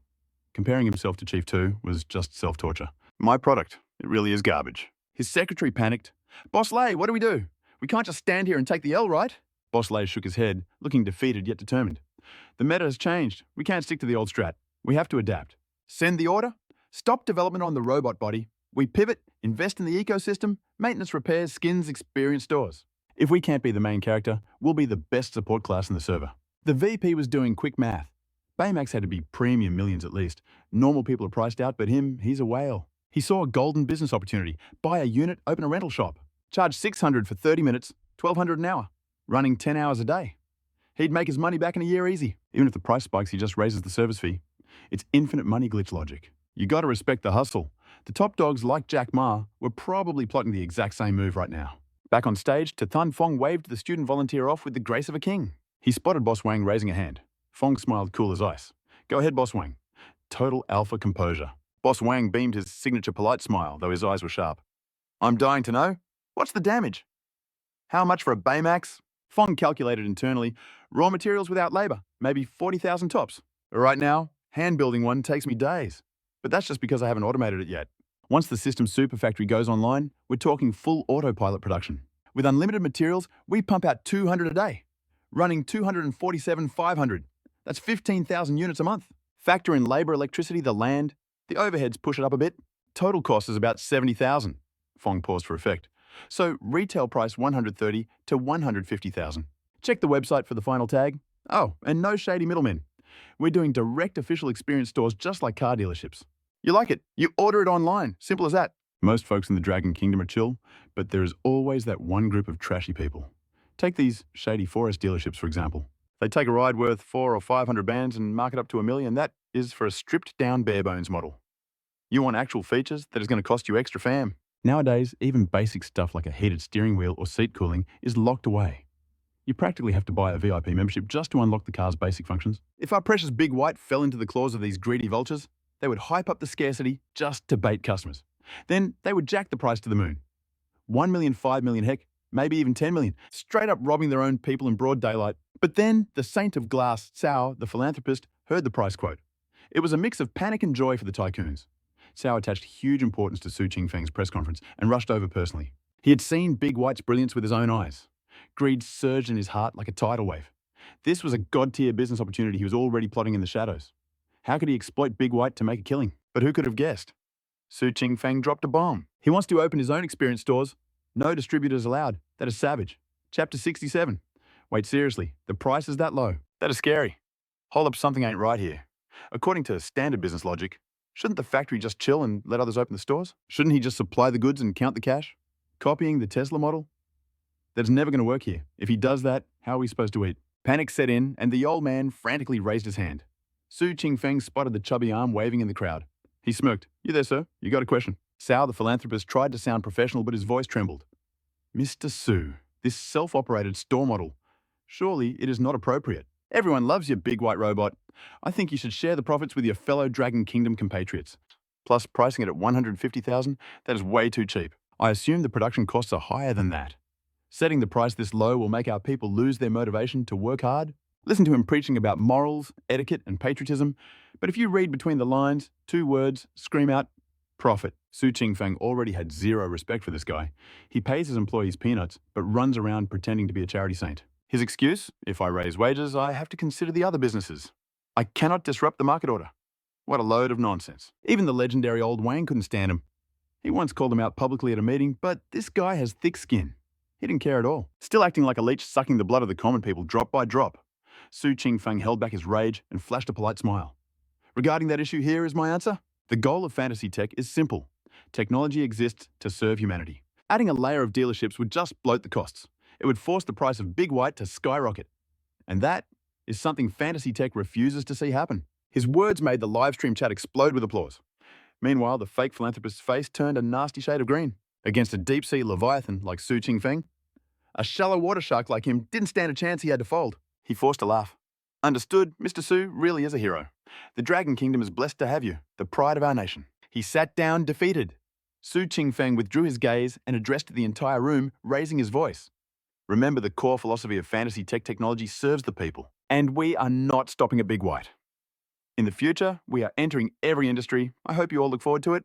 Comparing himself to Chief 2 was just self-torture. My product, it really is garbage. His secretary panicked. Boss Lay, what do we do? We can't just stand here and take the L, right? Boss Lay shook his head, looking defeated yet determined. The meta has changed. We can't stick to the old strat. We have to adapt. Send the order. Stop development on the robot body. We pivot, invest in the ecosystem, maintenance, repairs, skins, experience stores. If we can't be the main character, we'll be the best support class in the server. The VP was doing quick math. Baymax had to be premium millions at least. Normal people are priced out, but he's a whale. He saw a golden business opportunity. Buy a unit, open a rental shop. Charge $600 for 30 minutes, $1,200 an hour. Running 10 hours a day. He'd make his money back in a year easy. Even if the price spikes, he just raises the service fee. It's infinite money glitch logic. You gotta respect the hustle. The top dogs like Jack Ma were probably plotting the exact same move right now. Back on stage, Huu Phong waved the student volunteer off with the grace of a king. He spotted Boss Wang raising a hand. Phong smiled cool as ice. Go ahead, Boss Wang. Total alpha composure. Boss Wang beamed his signature polite smile, though his eyes were sharp. I'm dying to know. What's the damage? How much for a Baymax? Phong calculated internally. Raw materials without labor, maybe 40,000 tops. Right now, hand building one takes me days. But that's just because I haven't automated it yet. Once the system super factory goes online, we're talking full autopilot production. With unlimited materials, we pump out 200 a day, running 247,500. That's 15,000 units a month. Factor in labor, electricity, the land. The overheads push it up a bit. Total cost is about 70,000. Phong paused for effect. So retail price 130 to 150,000. Check the website for the final tag. Oh, and no shady middlemen. We're doing direct official experience stores just like car dealerships. You like it, you order it online. Simple as that. Most folks in the Dragon Kingdom are chill, but there is always that one group of trashy people. Take these shady forest dealerships, for example. They take a ride worth 400 or 500 bands and mark it up to $1 million. That is for a stripped-down bare-bones model. You want actual features that is going to cost you extra fam. Nowadays, even basic stuff like a heated steering wheel or seat cooling is locked away. You practically have to buy a VIP membership just to unlock the car's basic functions. If our precious Big White fell into the claws of these greedy vultures, they would hype up the scarcity just to bait customers. Then they would jack the price to the moon. 1 million, 5 million, heck, maybe even 10 million, straight up robbing their own people in broad daylight. But then the saint of glass, Cao, the philanthropist, heard the price quote. It was a mix of panic and joy for the tycoons. Cao attached huge importance to Su Qingfeng's press conference and rushed over personally. He had seen Big White's brilliance with his own eyes. Greed surged in his heart like a tidal wave. This was a god-tier business opportunity he was already plotting in the shadows. How could he exploit Big White to make a killing? But who could have guessed? Su Qingfeng dropped a bomb. He wants to open his own experience stores. No distributors allowed. That is savage. Chapter 67. Wait, seriously, the price is that low? That is scary. Hold up, something ain't right here. According to standard business logic, shouldn't the factory just chill and let others open the stores? Shouldn't he just supply the goods and count the cash? Copying the Tesla model? That's never going to work here. If he does that, how are we supposed to eat? Panic set in, and the old man frantically raised his hand. Su Qingfeng spotted the chubby arm waving in the crowd. He smirked. "You there, sir? You got a question?" Sao, the philanthropist, tried to sound professional, but his voice trembled. "Mr. Su, this self-operated store model, surely it is not appropriate. Everyone loves your big white robot. I think you should share the profits with your fellow Dragon Kingdom compatriots. Plus, pricing it at 150,000, that is way too cheap. I assume the production costs are higher than that. Setting the price this low will make our people lose their motivation to work hard." Listen to him preaching about morals, etiquette, and patriotism, but if you read between the lines, 2 words scream out, profit. Su Qingfeng already had zero respect for this guy. He pays his employees peanuts, but runs around pretending to be a charity saint. His excuse, if I raise wages, I have to consider the other businesses. I cannot disrupt the market order. What a load of nonsense. Even the legendary old Wang couldn't stand him. He once called him out publicly at a meeting, but this guy has thick skin. He didn't care at all. Still acting like a leech sucking the blood of the common people drop by drop. Su Qingfeng held back his rage and flashed a polite smile. Regarding that issue, here is my answer. The goal of fantasy tech is simple. Technology exists to serve humanity. Adding a layer of dealerships would just bloat the costs. It would force the price of Big White to skyrocket. And that is something fantasy tech refuses to see happen. His words made the live stream chat explode with applause. Meanwhile, the fake philanthropist's face turned a nasty shade of green. Against a deep-sea leviathan like Su Qingfeng, a shallow water shark like him didn't stand a chance. He had to fold. He forced a laugh. Understood, Mr. Su really is a hero. The Dragon Kingdom is blessed to have you, the pride of our nation. He sat down defeated. Su Qingfeng withdrew his gaze and addressed the entire room, raising his voice. Remember, the core philosophy of fantasy technology serves the people. And we are not stopping at Big White. In the future, we are entering every industry. I hope you all look forward to it.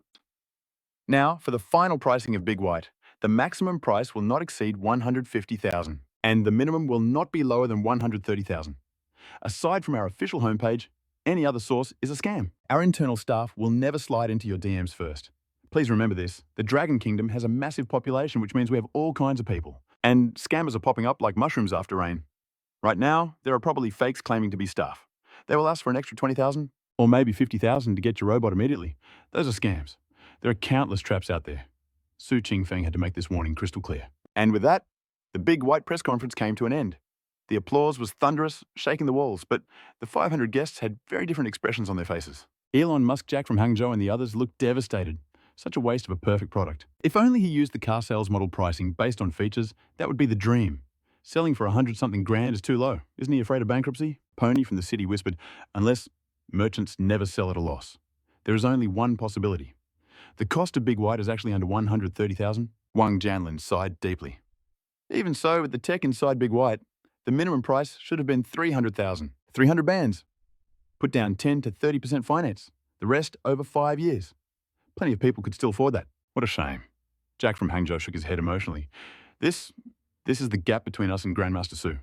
Now, for the final pricing of Big White. The maximum price will not exceed 150,000, and the minimum will not be lower than 130,000. Aside from our official homepage, any other source is a scam. Our internal staff will never slide into your DMs first. Please remember this, the Dragon Kingdom has a massive population, which means we have all kinds of people. And scammers are popping up like mushrooms after rain. Right now, there are probably fakes claiming to be staff. They will ask for an extra 20,000 or maybe 50,000 to get your robot immediately. Those are scams. There are countless traps out there. Su Qingfeng had to make this warning crystal clear. And with that, the Big White press conference came to an end. The applause was thunderous, shaking the walls, but the 500 guests had very different expressions on their faces. Elon Musk Jack from Hangzhou and the others looked devastated. Such a waste of a perfect product. If only he used the car sales model pricing based on features, that would be the dream. Selling for 100-something grand is too low. Isn't he afraid of bankruptcy? Pony from the city whispered, unless merchants never sell at a loss. There is only one possibility. The cost of Big White is actually under 130,000. Wang Janlin sighed deeply. Even so, with the tech inside Big White, the minimum price should have been 300,000. 300 bands. Put down 10 to 30% finance. The rest over 5 years. Plenty of people could still afford that. What a shame. Jack from Hangzhou shook his head emotionally. This is the gap between us and Grandmaster Su.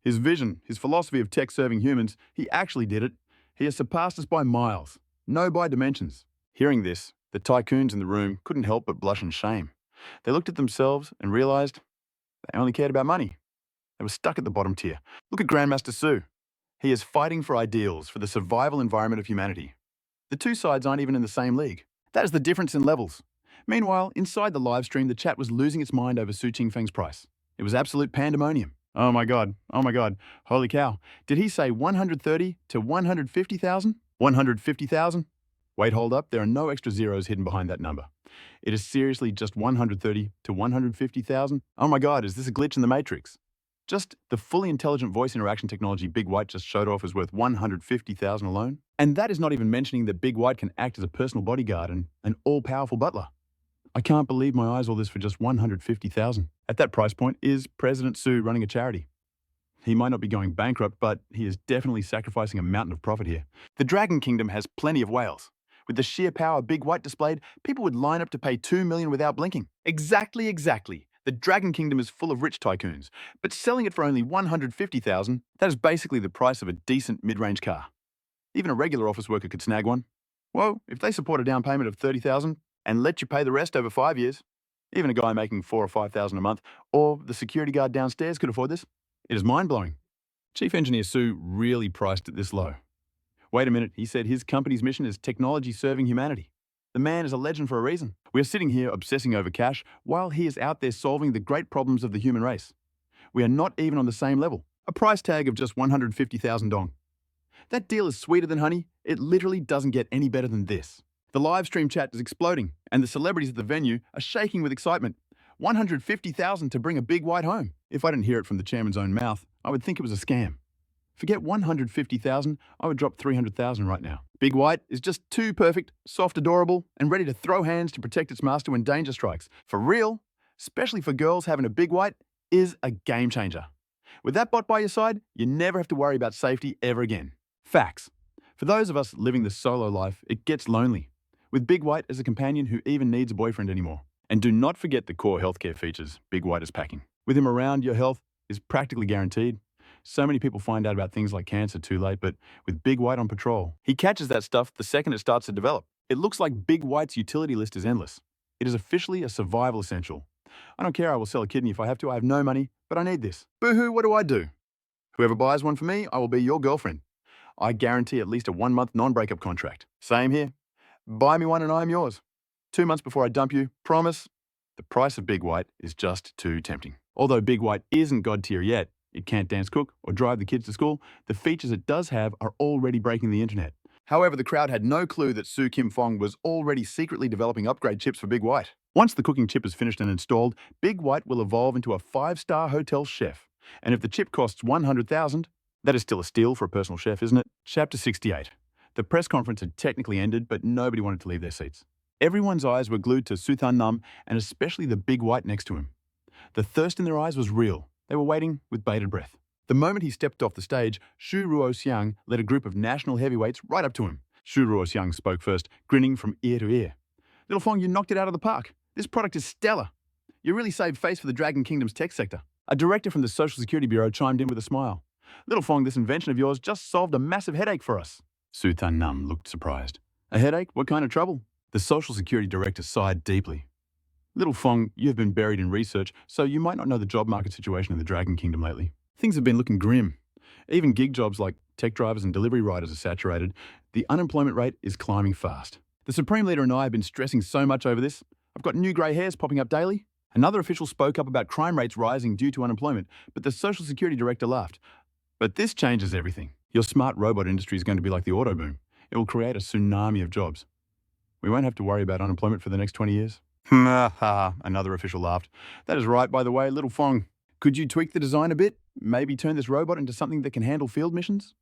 His vision, his philosophy of tech serving humans, he actually did it. He has surpassed us by miles. No by dimensions. Hearing this, the tycoons in the room couldn't help but blush in shame. They looked at themselves and realized they only cared about money. They were stuck at the bottom tier. Look at Grandmaster Su. He is fighting for ideals, for the survival environment of humanity. The two sides aren't even in the same league. That is the difference in levels. Meanwhile, inside the live stream, the chat was losing its mind over Su Qingfeng's price. It was absolute pandemonium. Oh my God, holy cow. Did he say 130 to 150,000? 150,000? Wait, hold up, there are no extra zeros hidden behind that number. It is seriously just 130 to 150,000? Oh my God, is this a glitch in the Matrix? Just the fully intelligent voice interaction technology Big White just showed off is worth 150,000 alone. And that is not even mentioning that Big White can act as a personal bodyguard and an all-powerful butler. I can't believe my eyes all this for just 150,000. At that price point, is President Su running a charity? He might not be going bankrupt, but he is definitely sacrificing a mountain of profit here. The Dragon Kingdom has plenty of whales. With the sheer power Big White displayed, people would line up to pay 2 million without blinking. Exactly. The Dragon Kingdom is full of rich tycoons, but selling it for only 150,000, that is basically the price of a decent mid-range car. Even a regular office worker could snag one. Well, if they support a down payment of 30,000 and let you pay the rest over 5 years, even a guy making 4,000 or 5,000 a month, or the security guard downstairs could afford this. It is mind-blowing. Chief Engineer Su really priced it this low. Wait a minute, he said his company's mission is technology serving humanity. The man is a legend for a reason. We are sitting here obsessing over cash while he is out there solving the great problems of the human race. We are not even on the same level. A price tag of just 150,000 dong. That deal is sweeter than honey. It literally doesn't get any better than this. The live stream chat is exploding, and the celebrities at the venue are shaking with excitement. 150,000 to bring a big white home. If I didn't hear it from the chairman's own mouth, I would think it was a scam. Forget 150,000, I would drop 300,000 right now. Big White is just too perfect, soft, adorable, and ready to throw hands to protect its master when danger strikes. For real, especially for girls, having a Big White is a game changer. With that bot by your side, you never have to worry about safety ever again. Facts. For those of us living the solo life, it gets lonely. With Big White as a companion who even needs a boyfriend anymore. And do not forget the core healthcare features Big White is packing. With him around, your health is practically guaranteed. So many people find out about things like cancer too late, but with Big White on patrol, he catches that stuff the second it starts to develop. It looks like Big White's utility list is endless. It is officially a survival essential. I don't care, I will sell a kidney if I have to. I have no money, but I need this. Boo-hoo, what do I do? Whoever buys one for me, I will be your girlfriend. I guarantee at least a 1-month non-breakup contract. Same here. Buy me one and I am yours. 2 months before I dump you, promise. The price of Big White is just too tempting. Although Big White isn't God tier yet, it can't dance, cook, or drive the kids to school, the features it does have are already breaking the internet. However, the crowd had no clue that Su Qingfeng was already secretly developing upgrade chips for Big White. Once the cooking chip is finished and installed, Big White will evolve into a 5-star hotel chef. And if the chip costs 100,000, that is still a steal for a personal chef, isn't it? Chapter 68. The press conference had technically ended, but nobody wanted to leave their seats. Everyone's eyes were glued to Su Nam, and especially the Big White next to him. The thirst in their eyes was real. They were waiting with bated breath. The moment he stepped off the stage, Shu Ruoxiang led a group of national heavyweights right up to him. Shu Ruoxiang spoke first, grinning from ear to ear. Little Fong, you knocked it out of the park. This product is stellar. You really saved face for the Dragon Kingdom's tech sector. A director from the Social Security Bureau chimed in with a smile. Little Fong, this invention of yours just solved a massive headache for us. Su Nam looked surprised. A headache? What kind of trouble? The Social Security Director sighed deeply. Little Fong, you have been buried in research, so you might not know the job market situation in the Dragon Kingdom lately. Things have been looking grim. Even gig jobs like tech drivers and delivery riders are saturated. The unemployment rate is climbing fast. The Supreme Leader and I have been stressing so much over this. I've got new grey hairs popping up daily. Another official spoke up about crime rates rising due to unemployment, but the Social Security Director laughed. But this changes everything. Your smart robot industry is going to be like the auto boom. It will create a tsunami of jobs. We won't have to worry about unemployment for the next 20 years. Another official laughed. That is right, by the way, Little Fong. Could you tweak the design a bit? Maybe turn this robot into something that can handle field missions?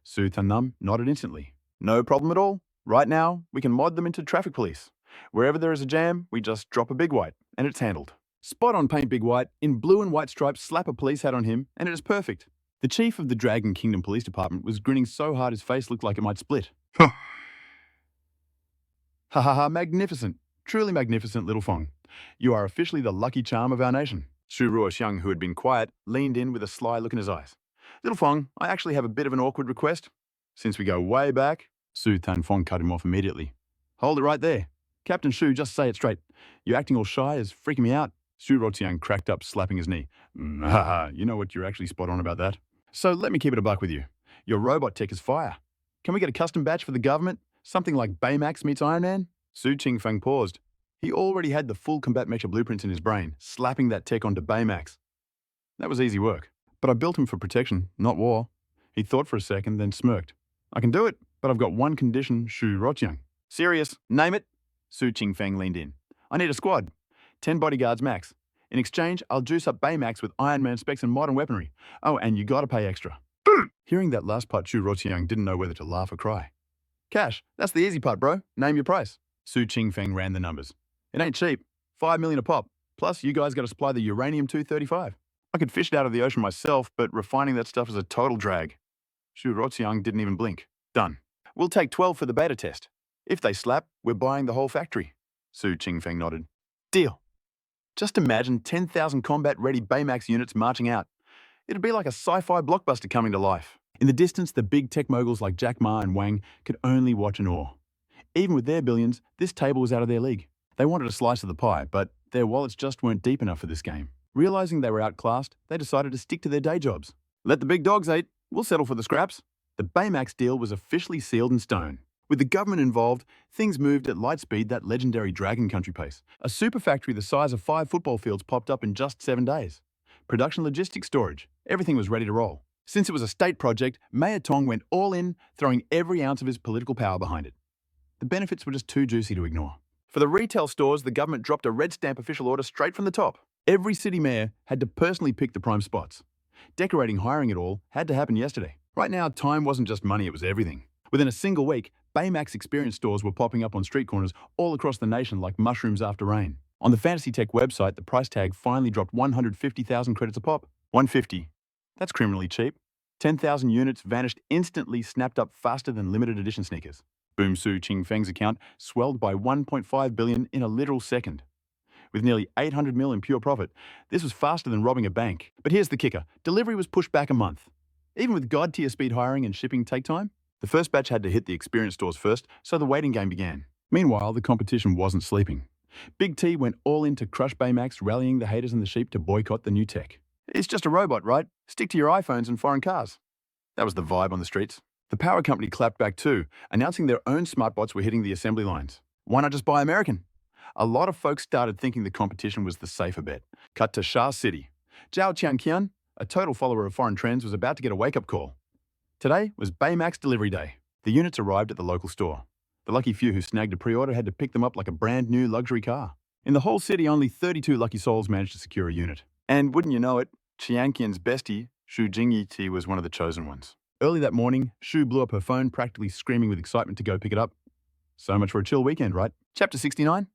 Su Nam nodded instantly. No problem at all. Right now, we can mod them into traffic police. Wherever there is a jam, we just drop a Big White, and it's handled. Spot on paint Big White, in blue and white stripes, slap a police hat on him, and it is perfect. The chief of the Dragon Kingdom Police Department was grinning so hard his face looked like it might split. Ha ha ha, magnificent. Truly magnificent, Little Fong. You are officially the lucky charm of our nation. Shu Ruoxiang, who had been quiet, leaned in with a sly look in his eyes. Little Fong, I actually have a bit of an awkward request. Since we go way back, Su Fong cut him off immediately. Hold it right there. Captain Shu, just say it straight. You acting all shy is freaking me out. Shu Ruoxiang cracked up, slapping his knee. You know what, you're actually spot on about that. So let me keep it a buck with you. Your robot tech is fire. Can we get a custom badge for the government? Something like Baymax meets Iron Man? Su Qingfeng paused. He already had the full combat mecha blueprints in his brain, slapping that tech onto Baymax. That was easy work. But I built him for protection, not war. He thought for a second, then smirked. I can do it, but I've got one condition, Shu Ruoxiang. Serious, name it. Su Qingfeng leaned in. I need a squad. 10 bodyguards max. In exchange, I'll juice up Baymax with Iron Man specs and modern weaponry. Oh, and you gotta pay extra. Hearing that last part, Shu Ruoxiang didn't know whether to laugh or cry. Cash, that's the easy part, bro. Name your price. Su Qingfeng ran the numbers. It ain't cheap. 5 million a pop. Plus, you guys got to supply the uranium-235. I could fish it out of the ocean myself, but refining that stuff is a total drag. Shu Ruoxiang didn't even blink. Done. We'll take 12 for the beta test. If they slap, we're buying the whole factory. Su Qingfeng nodded. Deal. Just imagine 10,000 combat-ready Baymax units marching out. It'd be like a sci-fi blockbuster coming to life. In the distance, the big tech moguls like Jack Ma and Wang could only watch in awe. Even with their billions, this table was out of their league. They wanted a slice of the pie, but their wallets just weren't deep enough for this game. Realizing they were outclassed, they decided to stick to their day jobs. Let the big dogs eat. We'll settle for the scraps. The Baymax deal was officially sealed in stone. With the government involved, things moved at light speed that legendary Dragon Country pace. A super factory the size of 5 football fields popped up in just 7 days. Production, logistics, storage. Everything was ready to roll. Since it was a state project, Mayor Tong went all in, throwing every ounce of his political power behind it. The benefits were just too juicy to ignore. For the retail stores, the government dropped a red stamp official order straight from the top. Every city mayor had to personally pick the prime spots. Decorating, hiring it all had to happen yesterday. Right now, time wasn't just money, it was everything. Within a single week, Baymax experience stores were popping up on street corners all across the nation like mushrooms after rain. On the Fantasy Tech website, the price tag finally dropped 150,000 credits a pop. 150. That's criminally cheap. 10,000 units vanished instantly, snapped up faster than limited edition sneakers. Boom Su Qingfeng's account swelled by 1.5 billion in a literal second. With nearly 800 mil in pure profit, this was faster than robbing a bank. But here's the kicker. Delivery was pushed back a month. Even with God-tier speed hiring and shipping take time, the first batch had to hit the experience stores first, so the waiting game began. Meanwhile, the competition wasn't sleeping. Big T went all in to crush Baymax, rallying the haters and the sheep to boycott the new tech. It's just a robot, right? Stick to your iPhones and foreign cars. That was the vibe on the streets. The power company clapped back too, announcing their own smartbots were hitting the assembly lines. Why not just buy American? A lot of folks started thinking the competition was the safer bet. Cut to Shah City. Zhao Qianqian, a total follower of foreign trends, was about to get a wake-up call. Today was Baymax delivery day. The units arrived at the local store. The lucky few who snagged a pre-order had to pick them up like a brand new luxury car. In the whole city, only 32 lucky souls managed to secure a unit. And wouldn't you know it, Qianqian's bestie, Su Qingfeng, was one of the chosen ones. Early that morning, Shu blew up her phone, practically screaming with excitement to go pick it up. So much for a chill weekend, right? Chapter 69.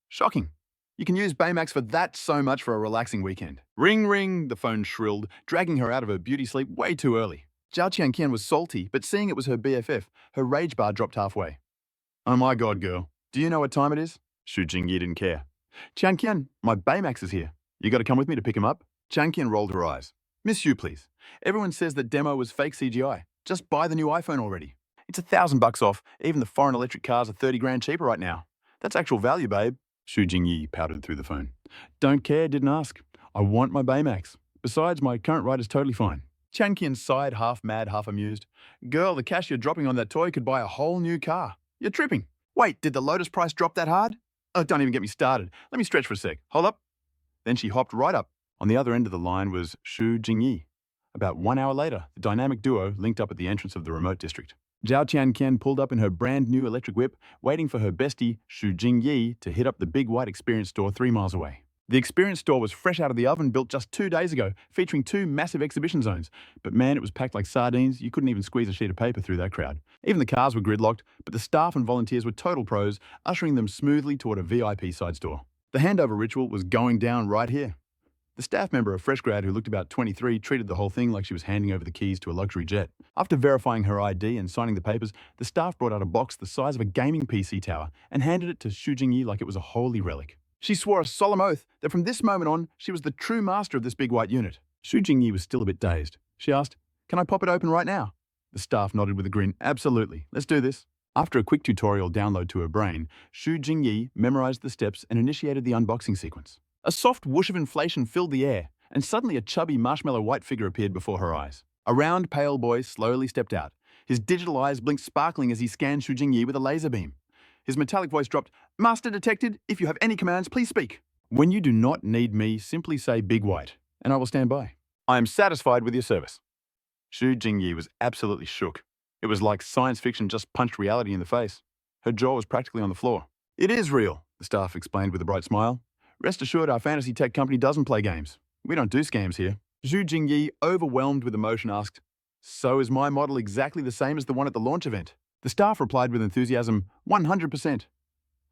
Shocking. You can use Baymax for that so much for a relaxing weekend. Ring, ring, the phone shrilled, dragging her out of her beauty sleep way too early. Zhao Qianqian was salty, but seeing it was her BFF, her rage bar dropped halfway. Oh my god, girl. Do you know what time it is? Su Jingyi didn't care. Qianqian, my Baymax is here. You gotta come with me to pick him up? Qianqian rolled her eyes. Miss Yu, please. Everyone says that demo was fake CGI. Just buy the new iPhone already. It's $1,000 off. Even the foreign electric cars are 30 grand cheaper right now. That's actual value, babe. Su Jingyi pouted through the phone. Don't care, didn't ask. I want my Baymax. Besides, my current ride is totally fine. Qianqian sighed, half mad, half amused. Girl, the cash you're dropping on that toy could buy a whole new car. You're tripping. Wait, did the Lotus price drop that hard? Oh, don't even get me started. Let me stretch for a sec. Hold up. Then she hopped right up. On the other end of the line was Su Jingyi. About 1 hour later, the dynamic duo linked up at the entrance of the remote district. Zhao Qianqian pulled up in her brand new electric whip, waiting for her bestie, Su Jingyi, to hit up the big white experience store 3 miles away. The experience store was fresh out of the oven, built just 2 days ago, featuring 2 massive exhibition zones. But man, it was packed like sardines. You couldn't even squeeze a sheet of paper through that crowd. Even the cars were gridlocked, but the staff and volunteers were total pros, ushering them smoothly toward a VIP side store. The handover ritual was going down right here. The staff member, a fresh grad who looked about 23, treated the whole thing like she was handing over the keys to a luxury jet. After verifying her ID and signing the papers, the staff brought out a box the size of a gaming PC tower and handed it to Su Jingyi like it was a holy relic. She swore a solemn oath that from this moment on, she was the true master of this big white unit. Su Jingyi was still a bit dazed. She asked, "Can I pop it open right now?" The staff nodded with a grin. "Absolutely. Let's do this." After a quick tutorial download to her brain, Su Jingyi memorized the steps and initiated the unboxing sequence. A soft whoosh of inflation filled the air, and suddenly a chubby marshmallow white figure appeared before her eyes. A round, pale boy slowly stepped out. His digital eyes blinked sparkling as he scanned Su Jingyi with a laser beam. His metallic voice dropped, "Master detected. If you have any commands, please speak." "When you do not need me, simply say Big White, and I will stand by. I am satisfied with your service." Su Jingyi was absolutely shook. It was like science fiction just punched reality in the face. Her jaw was practically on the floor. "It is real," the staff explained with a bright smile. "Rest assured, our fantasy tech company doesn't play games. We don't do scams here." Su Jingyi, overwhelmed with emotion, asked, "So is my model exactly the same as the one at the launch event?" The staff replied with enthusiasm, 100%.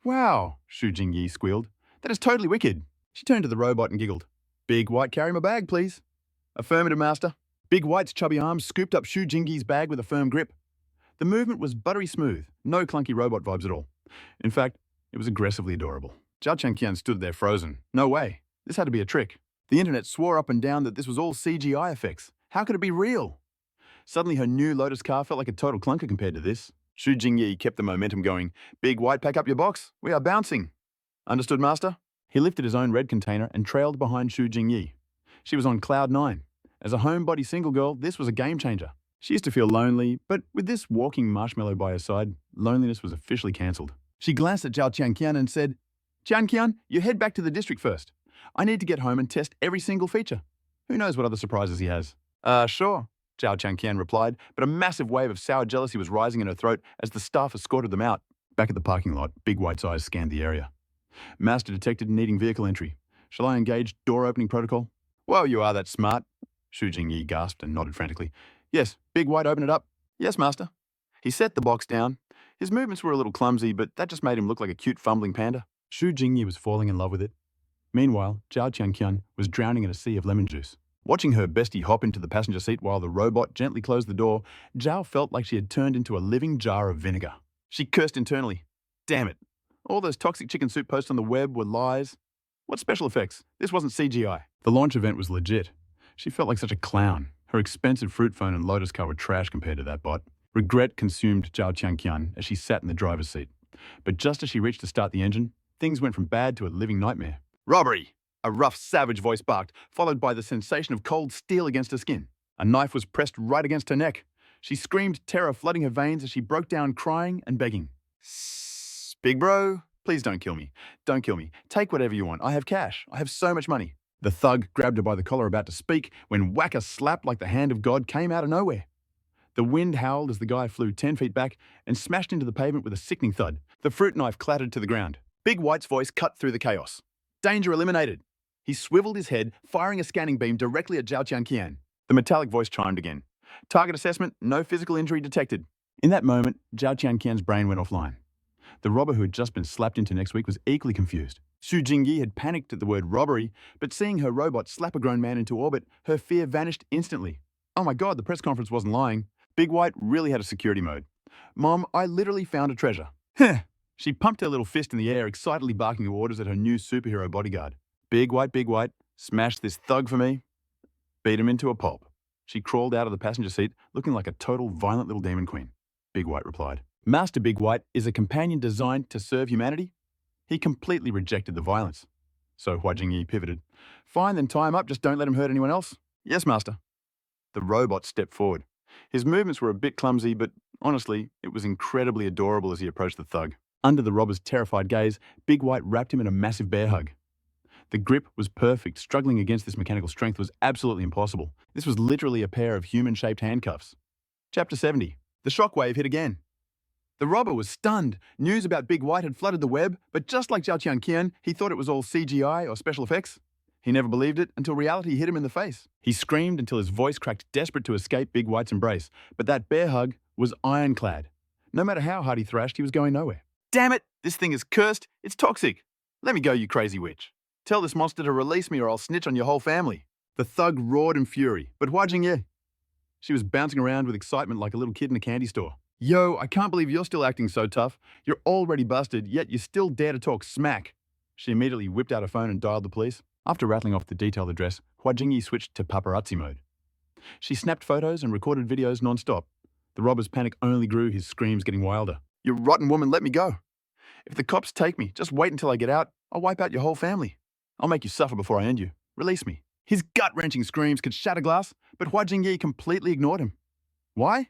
"Wow," Su Jingyi squealed. "That is totally wicked." She turned to the robot and giggled. "Big White, carry my bag, please." "Affirmative, master." Big White's chubby arms scooped up Su Jingyi's bag with a firm grip. The movement was buttery smooth, no clunky robot vibes at all. In fact, it was aggressively adorable. Zhao Qianqian stood there frozen. No way. This had to be a trick. The internet swore up and down that this was all CGI effects. How could it be real? Suddenly, her new Lotus car felt like a total clunker compared to this. Su Jingyi kept the momentum going. "Big White, pack up your box. We are bouncing." "Understood, master." He lifted his own red container and trailed behind Su Jingyi. She was on cloud 9. As a homebody single girl, this was a game changer. She used to feel lonely, but with this walking marshmallow by her side, loneliness was officially cancelled. She glanced at Zhao Qianqian and said, "Qianqian, you head back to the district first. I need to get home and test every single feature. Who knows what other surprises he has." Sure." Zhao Changqian replied, but a massive wave of sour jealousy was rising in her throat as the staff escorted them out. Back at the parking lot, Big White's eyes scanned the area. Master detected needing vehicle entry. Shall I engage door opening protocol? Whoa, you are that smart. Shu Jingyi gasped and nodded frantically. Yes, Big White, open it up. Yes, Master. He set the box down. His movements were a little clumsy, but that just made him look like a cute fumbling panda. Shu Jingyi was falling in love with it. Meanwhile, Zhao Qianqian was drowning in a sea of lemon juice. Watching her bestie hop into the passenger seat while the robot gently closed the door, Zhao felt like she had turned into a living jar of vinegar. She cursed internally. Damn it. All those toxic chicken soup posts on the web were lies. What special effects? This wasn't CGI. The launch event was legit. She felt like such a clown. Her expensive fruit phone and Lotus car were trash compared to that bot. Regret consumed Zhao Qianqian as she sat in the driver's seat. But just as she reached to start the engine, things went from bad to a living nightmare. Robbery! A rough, savage voice barked, followed by the sensation of cold steel against her skin. A knife was pressed right against her neck. She screamed, terror flooding her veins as she broke down crying and begging. Sss, big bro, please don't kill me. Don't kill me. Take whatever you want. I have cash. I have so much money. The thug grabbed her by the collar about to speak when whack a slap like the hand of God came out of nowhere. The wind howled as the guy flew 10 feet back and smashed into the pavement with a sickening thud. The fruit knife clattered to the ground. Big White's voice cut through the chaos. Danger eliminated. He swiveled his head, firing a scanning beam directly at Zhao Qianqian. The metallic voice chimed again. Target assessment, no physical injury detected. In that moment, Zhao Qianqian's brain went offline. The robber who had just been slapped into next week was equally confused. Su Jingyi had panicked at the word robbery, but seeing her robot slap a grown man into orbit, her fear vanished instantly. Oh my God, the press conference wasn't lying. Big White really had a security mode. Mom, I literally found a treasure. Heh! She pumped her little fist in the air, excitedly barking orders at her new superhero bodyguard. Big White, smash this thug for me. Beat him into a pulp. She crawled out of the passenger seat, looking like a total violent little demon queen. Big White replied. Master Big White is a companion designed to serve humanity. He completely rejected the violence. So Hua Jingyi pivoted. Fine, then tie him up, just don't let him hurt anyone else. Yes, Master. The robot stepped forward. His movements were a bit clumsy, but honestly, it was incredibly adorable as he approached the thug. Under the robber's terrified gaze, Big White wrapped him in a massive bear hug. The grip was perfect. Struggling against this mechanical strength was absolutely impossible. This was literally a pair of human-shaped handcuffs. Chapter 70. The shockwave hit again. The robber was stunned. News about Big White had flooded the web, but just like Zhao Qianqian, he thought it was all CGI or special effects. He never believed it until reality hit him in the face. He screamed until his voice cracked, desperate to escape Big White's embrace. But that bear hug was ironclad. No matter how hard he thrashed, he was going nowhere. Damn it! This thing is cursed. It's toxic. Let me go, you crazy witch. Tell this monster to release me or I'll snitch on your whole family. The thug roared in fury. But Hua Jingyi? She was bouncing around with excitement like a little kid in a candy store. Yo, I can't believe you're still acting so tough. You're already busted, yet you still dare to talk smack. She immediately whipped out her phone and dialed the police. After rattling off the detailed address, Hua Jingyi switched to paparazzi mode. She snapped photos and recorded videos non-stop. The robber's panic only grew, his screams getting wilder. You rotten woman, let me go. If the cops take me, just wait until I get out. I'll wipe out your whole family. I'll make you suffer before I end you. Release me. His gut-wrenching screams could shatter glass, but Hua Jingyi completely ignored him. Why?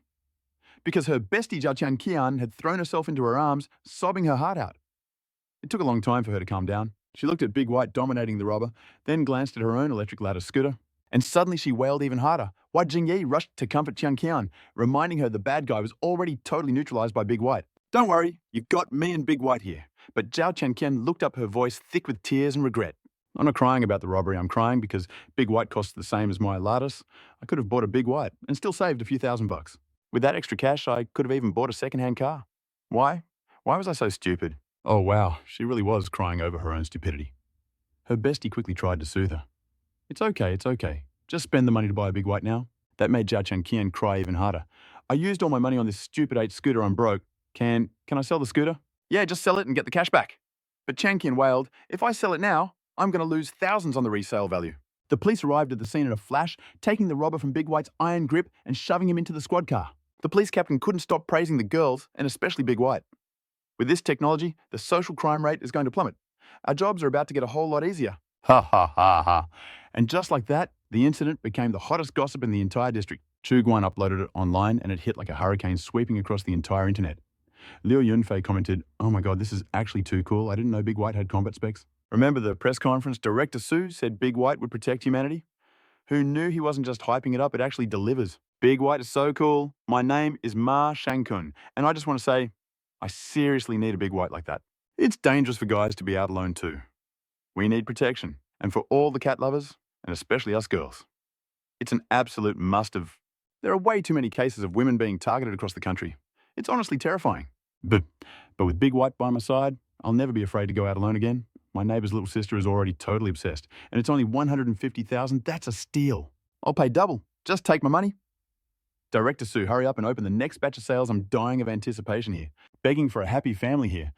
Because her bestie Zhao Qianqian had thrown herself into her arms, sobbing her heart out. It took a long time for her to calm down. She looked at Big White dominating the robber, then glanced at her own electric ladder scooter, and suddenly she wailed even harder. Hua Jingyi rushed to comfort Qianqian, reminding her the bad guy was already totally neutralized by Big White. Don't worry, you've got me and Big White here. But Zhao Qianqian looked up, her voice thick with tears and regret. I'm not crying about the robbery, I'm crying because Big White costs the same as my Lattice. I could have bought a Big White and still saved a few $1,000. With that extra cash, I could have even bought a second-hand car. Why? Why was I so stupid? Oh wow, she really was crying over her own stupidity. Her bestie quickly tried to soothe her. It's okay. Just spend the money to buy a Big White now. That made Zhao Qianqian cry even harder. I used all my money on this stupid 8 scooter I'm broke. Can I sell the scooter? Yeah, just sell it and get the cash back. But Qianqian wailed, if I sell it now, I'm going to lose thousands on the resale value. The police arrived at the scene in a flash, taking the robber from Big White's iron grip and shoving him into the squad car. The police captain couldn't stop praising the girls, and especially Big White. With this technology, the social crime rate is going to plummet. Our jobs are about to get a whole lot easier. Ha ha ha ha. And just like that, the incident became the hottest gossip in the entire district. Chu Guan uploaded it online and it hit like a hurricane sweeping across the entire internet. Liu Yunfei commented, oh my God, this is actually too cool. I didn't know Big White had combat specs. Remember the press conference Director Su said Big White would protect humanity? Who knew he wasn't just hyping it up, it actually delivers. Big White is so cool. My name is Ma Shankun, and I just want to say, I seriously need a Big White like that. It's dangerous for guys to be out alone too. We need protection, and for all the cat lovers, and especially us girls, it's an absolute must-have. There are way too many cases of women being targeted across the country. It's honestly terrifying. But with Big White by my side, I'll never be afraid to go out alone again. My neighbor's little sister is already totally obsessed, and it's only $150,000. That's a steal. I'll pay double. Just take my money. Director Sue, hurry up and open the next batch of sales. I'm dying of anticipation here. Begging for a happy family here.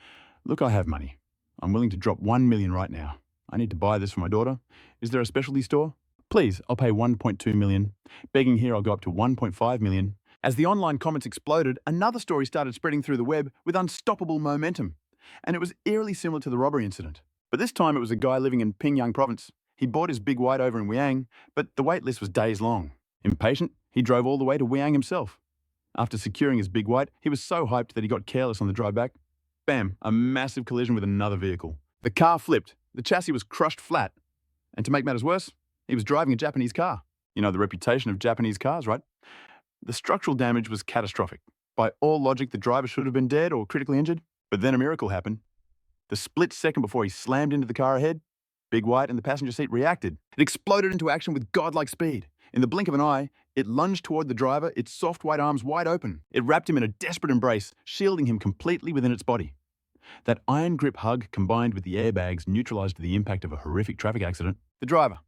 Look, I have money. I'm willing to drop $1 million right now. I need to buy this for my daughter. Is there a specialty store? Please, I'll pay $1.2 million. Begging here, I'll go up to $1.5 million. As the online comments exploded, another story started spreading through the web with unstoppable momentum. And it was eerily similar to the robbery incident. But this time it was a guy living in Pingyang province. He bought his Big White over in Wiang, but the wait list was days long. Impatient, he drove all the way to Wiang himself. After securing his Big White, he was so hyped that he got careless on the drive back. Bam, a massive collision with another vehicle. The car flipped, the chassis was crushed flat. And to make matters worse, he was driving a Japanese car. You know the reputation of Japanese cars, right? The structural damage was catastrophic. By all logic, the driver should have been dead or critically injured. But then a miracle happened. The split second before he slammed into the car ahead, Big White and the passenger seat reacted. It exploded into action with godlike speed. In the blink of an eye, it lunged toward the driver, its soft white arms wide open. It wrapped him in a desperate embrace, shielding him completely within its body. That iron grip hug, combined with the airbags, neutralized the impact of a horrific traffic accident. The driver.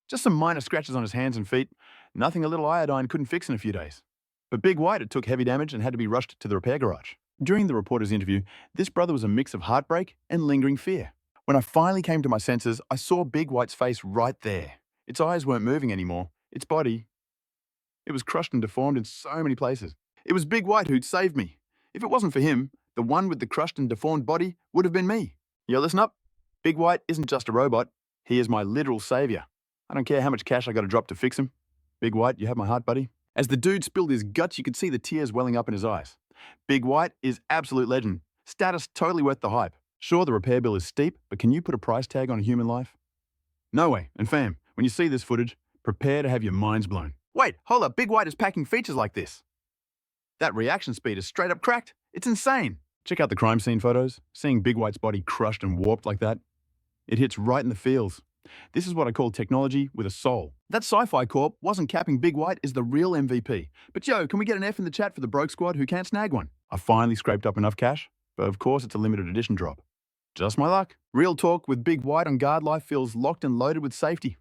Just some minor scratches on his hands and feet, nothing a little iodine couldn't fix in a few days. But Big White, it took heavy damage and had to be rushed to the repair garage. During the reporter's interview, this brother was a mix of heartbreak and lingering fear. When I finally came to my senses, I saw Big White's face right there. Its eyes weren't moving anymore. Its body, it was crushed and deformed in so many places. It was Big White who'd saved me. If it wasn't for him, the one with the crushed and deformed body would have been me. Yo, listen up. Big White isn't just a robot. He is my literal savior. I don't care how much cash I got to drop to fix him. Big White, you have my heart, buddy. As the dude spilled his guts, you could see the tears welling up in his eyes. Big White is absolute legend. Status totally worth the hype. Sure, the repair bill is steep, but can you put a price tag on a human life? No way. And fam, when you see this footage, prepare to have your minds blown. Wait, hold up, Big White is packing features like this. That reaction speed is straight up cracked. It's insane. Check out the crime scene photos. Seeing Big White's body crushed and warped like that, it hits right in the feels. This is what I call technology with a soul. That Sci-Fi Corp wasn't capping Big White is the real MVP. But yo, can we get an F in the chat for the broke squad who can't snag one? I finally scraped up enough cash, but of course it's a limited edition drop. Just my luck. Real talk, with Big White on guard life feels locked and loaded with safety.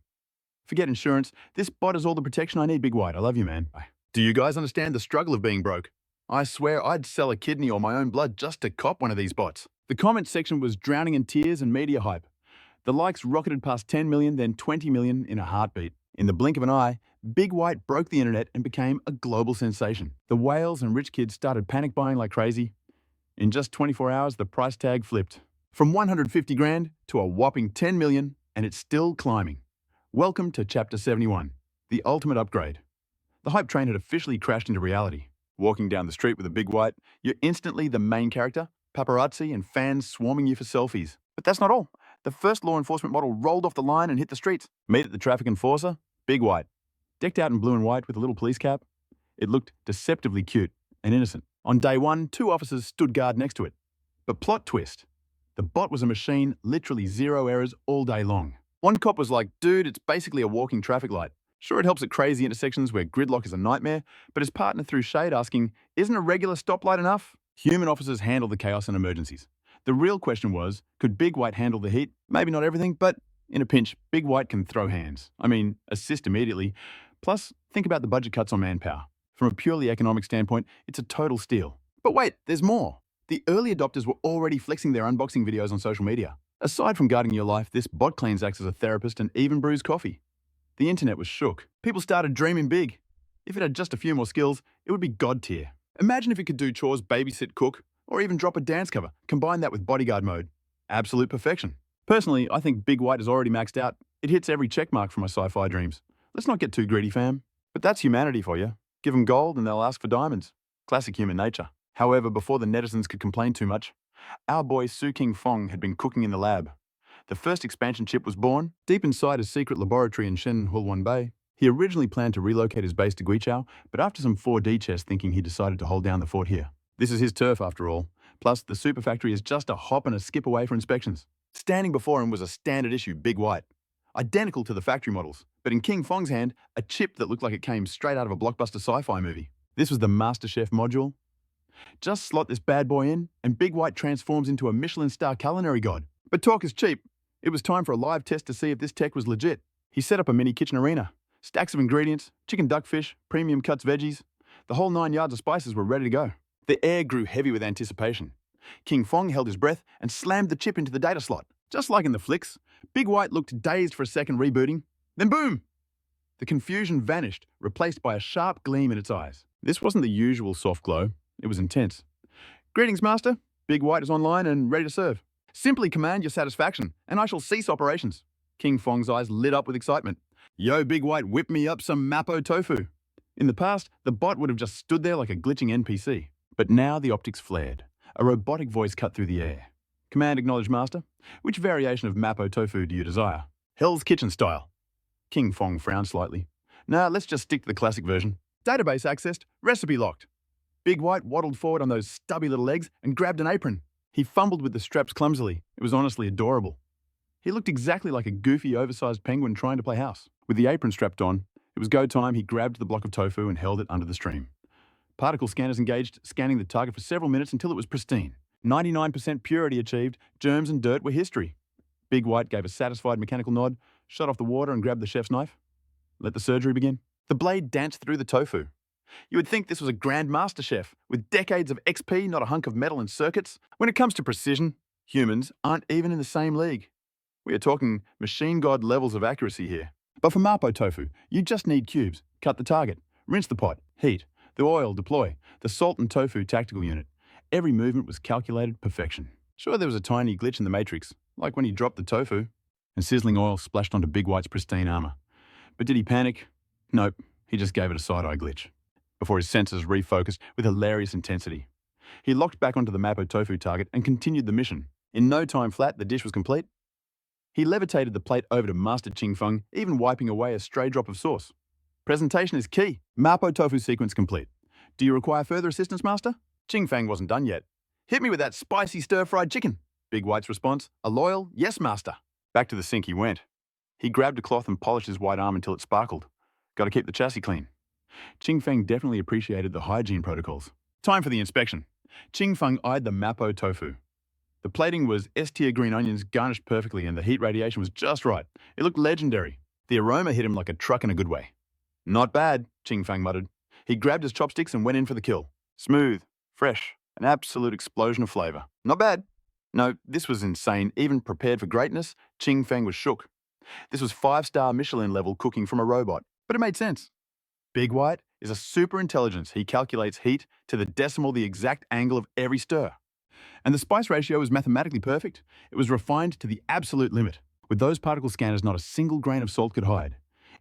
Forget insurance. This bot is all the protection I need, Big White. I love you, man. Do you guys understand the struggle of being broke? I swear I'd sell a kidney or my own blood just to cop one of these bots. The comment section was drowning in tears and media hype. The likes rocketed past 10 million, then 20 million in a heartbeat. In the blink of an eye, Big White broke the internet and became a global sensation. The whales and rich kids started panic buying like crazy. In just 24 hours, the price tag flipped. From 150 grand to a whopping 10 million, and it's still climbing. Welcome to Chapter 71, the ultimate upgrade. The hype train had officially crashed into reality. Walking down the street with a Big White, you're instantly the main character, paparazzi and fans swarming you for selfies. But that's not all. The first law enforcement model rolled off the line and hit the streets. Meet at the traffic enforcer, Big White. Decked out in blue and white with a little police cap, it looked deceptively cute and innocent. On day one, 2 officers stood guard next to it. But plot twist, the bot was a machine, literally 0 errors all day long. One cop was like, dude, it's basically a walking traffic light. Sure, it helps at crazy intersections where gridlock is a nightmare, but his partner threw shade asking, isn't a regular stoplight enough? Human officers handle the chaos and emergencies. The real question was, could Big White handle the heat? Maybe not everything, but in a pinch, Big White can throw hands. I mean, assist immediately. Plus, think about the budget cuts on manpower. From a purely economic standpoint, it's a total steal. But wait, there's more. The early adopters were already flexing their unboxing videos on social media. Aside from guarding your life, this bot cleans acts as a therapist and even brews coffee. The internet was shook. People started dreaming big. If it had just a few more skills, it would be god tier. Imagine if it could do chores, babysit, cook, or even drop a dance cover. Combine that with bodyguard mode. Absolute perfection. Personally, I think Big White is already maxed out. It hits every checkmark for my sci-fi dreams. Let's not get too greedy, fam. But that's humanity for you. Give them gold and they'll ask for diamonds. Classic human nature. However, before the netizens could complain too much, our boy Su Qingfeng had been cooking in the lab. The first expansion chip was born, deep inside a secret laboratory in Shenhulwan Bay. He originally planned to relocate his base to Guichao, but after some 4D chess thinking, he decided to hold down the fort here. This is his turf after all. Plus, the super factory is just a hop and a skip away for inspections. Standing before him was a standard issue Big White, identical to the factory models, but in King Fong's hand, a chip that looked like it came straight out of a blockbuster sci-fi movie. This was the MasterChef module. Just slot this bad boy in, and Big White transforms into a Michelin star culinary god. But talk is cheap. It was time for a live test to see if this tech was legit. He set up a mini kitchen arena. Stacks of ingredients, chicken duckfish, premium cuts veggies. The whole 9 yards of spices were ready to go. The air grew heavy with anticipation. King Fong held his breath and slammed the chip into the data slot. Just like in the flicks, Big White looked dazed for a second rebooting. Then boom! The confusion vanished, replaced by a sharp gleam in its eyes. This wasn't the usual soft glow. It was intense. Greetings, Master. Big White is online and ready to serve. Simply command your satisfaction, and I shall cease operations. King Fong's eyes lit up with excitement. Yo, Big White, whip me up some Mapo tofu. In the past, the bot would have just stood there like a glitching NPC. But now the optics flared. A robotic voice cut through the air. Command acknowledged, Master. Which variation of Mapo tofu do you desire? Hell's Kitchen style. King Fong frowned slightly. Nah, let's just stick to the classic version. Database accessed, recipe locked. Big White waddled forward on those stubby little legs and grabbed an apron. He fumbled with the straps clumsily. It was honestly adorable. He looked exactly like a goofy, oversized penguin trying to play house. With the apron strapped on, it was go time. He grabbed the block of tofu and held it under the stream. Particle scanners engaged, scanning the target for several minutes until it was pristine. 99% purity achieved, germs and dirt were history. Big White gave a satisfied mechanical nod, shut off the water and grabbed the chef's knife. Let the surgery begin. The blade danced through the tofu. You would think this was a Grand Master Chef, with decades of XP, not a hunk of metal and circuits. When it comes to precision, humans aren't even in the same league. We are talking machine god levels of accuracy here. But for Mapo tofu, you just need cubes. Cut the target, rinse the pot, heat, the oil deploy, the salt and tofu tactical unit. Every movement was calculated perfection. Sure, there was a tiny glitch in the matrix, like when he dropped the tofu, and sizzling oil splashed onto Big White's pristine armor. But did he panic? Nope, he just gave it a side-eye glitch, before his sensors refocused with hilarious intensity. He locked back onto the Mapo tofu target and continued the mission. In no time flat, the dish was complete. He levitated the plate over to Master Qingfeng, even wiping away a stray drop of sauce. Presentation is key. Mapo tofu sequence complete. Do you require further assistance, Master? Qingfeng wasn't done yet. Hit me with that spicy stir-fried chicken. Big White's response, a loyal, yes, Master. Back to the sink he went. He grabbed a cloth and polished his white arm until it sparkled. Got to keep the chassis clean. Qingfeng definitely appreciated the hygiene protocols. Time for the inspection. Qingfeng eyed the Mapo tofu. The plating was S-tier green onions garnished perfectly and the heat radiation was just right. It looked legendary. The aroma hit him like a truck in a good way. Not bad, Qingfeng muttered. He grabbed his chopsticks and went in for the kill. Smooth, fresh, an absolute explosion of flavor. Not bad. No, this was insane. Even prepared for greatness, Qingfeng was shook. This was 5-star Michelin level cooking from a robot, but it made sense. Big White is a super intelligence. He calculates heat to the decimal, the exact angle of every stir. And the spice ratio was mathematically perfect. It was refined to the absolute limit. With those particle scanners, not a single grain of salt could hide.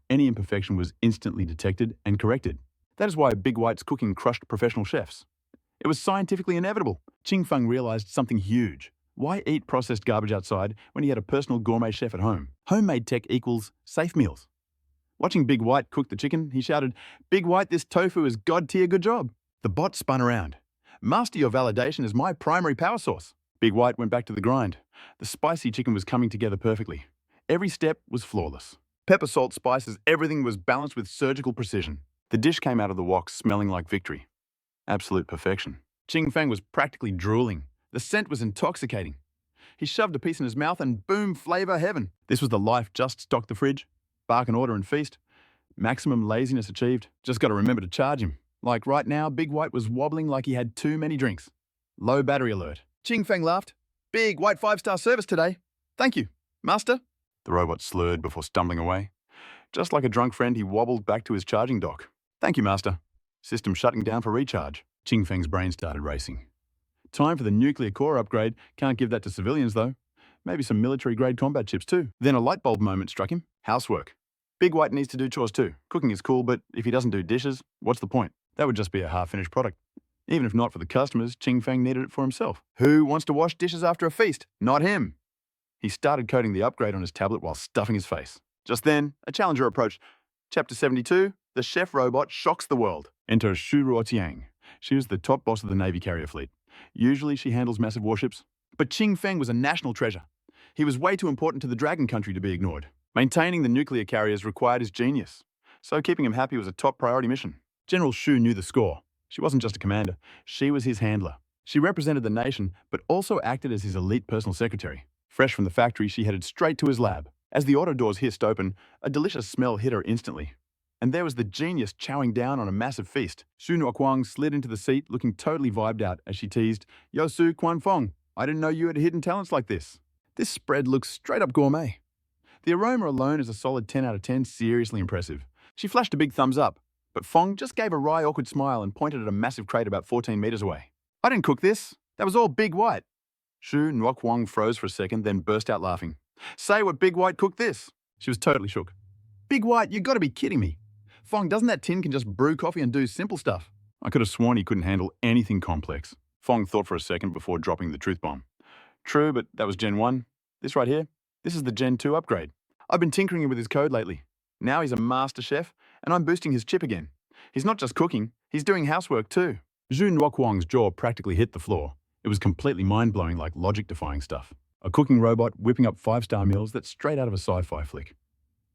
Any imperfection was instantly detected and corrected. That is why Big White's cooking crushed professional chefs. It was scientifically inevitable. Qingfeng realized something huge. Why eat processed garbage outside when he had a personal gourmet chef at home? Homemade tech equals safe meals. Watching Big White cook the chicken, he shouted, Big White, this tofu is god-tier, good job. The bot spun around. Master your validation is my primary power source. Big White went back to the grind. The spicy chicken was coming together perfectly. Every step was flawless. Pepper, salt, spices, everything was balanced with surgical precision. The dish came out of the wok smelling like victory. Absolute perfection. Qingfeng was practically drooling. The scent was intoxicating. He shoved a piece in his mouth and boom, flavor heaven. This was the life just stock the fridge. Bark and order and feast. Maximum laziness achieved. Just got to remember to charge him. Like right now, Big White was wobbling like he had too many drinks. Low battery alert. Qingfeng laughed. Big White 5-star service today. Thank you. Master? The robot slurred before stumbling away. Just like a drunk friend, he wobbled back to his charging dock. Thank you, Master. System shutting down for recharge. Qingfeng's brain started racing. Time for the nuclear core upgrade. Can't give that to civilians, though. Maybe some military-grade combat chips, too. Then a light bulb moment struck him. Housework. Big White needs to do chores, too. Cooking is cool, but if he doesn't do dishes, what's the point? That would just be a half-finished product. Even if not for the customers, Qingfeng needed it for himself. Who wants to wash dishes after a feast? Not him. He started coding the upgrade on his tablet while stuffing his face. Just then, a challenger approached. Chapter 72, The Chef Robot Shocks the World. Enter Su Qingfeng. She was the top boss of the Navy carrier fleet. Usually she handles massive warships. But Qingfeng was a national treasure. He was way too important to the Dragon Country to be ignored. Maintaining the nuclear carriers required his genius. So keeping him happy was a top priority mission. General Shu knew the score. She wasn't just a commander. She was his handler. She represented the nation, but also acted as his elite personal secretary. Fresh from the factory, she headed straight to his lab. As the auto doors hissed open, a delicious smell hit her instantly. And there was the genius chowing down on a massive feast. Su Qingfeng slid into the seat, looking totally vibed out as she teased, "Yo, Su Qingfeng, I didn't know you had hidden talents like this. This spread looks straight up gourmet." The aroma alone is a solid 10 out of 10, seriously impressive. She flashed a big thumbs up, but Fong just gave a wry, awkward smile and pointed at a massive crate about 14 meters away. "I didn't cook this. That was all Big White." Su Qingfeng froze for a second, then burst out laughing. "Say what Big White cooked this." She was totally shook. "Big White, you gotta be kidding me. Fong, doesn't that tin can just brew coffee and do simple stuff?" I could have sworn he couldn't handle anything complex. Fong thought for a second before dropping the truth bomb. "True, but that was Gen 1. This right here, this is the Gen 2 upgrade. I've been tinkering with his code lately. Now he's a master chef, and I'm boosting his chip again. He's not just cooking, he's doing housework too." Zhu Nuoquang's jaw practically hit the floor. It was completely mind-blowing, like logic-defying stuff. A cooking robot whipping up 5-star meals that's straight out of a sci-fi flick.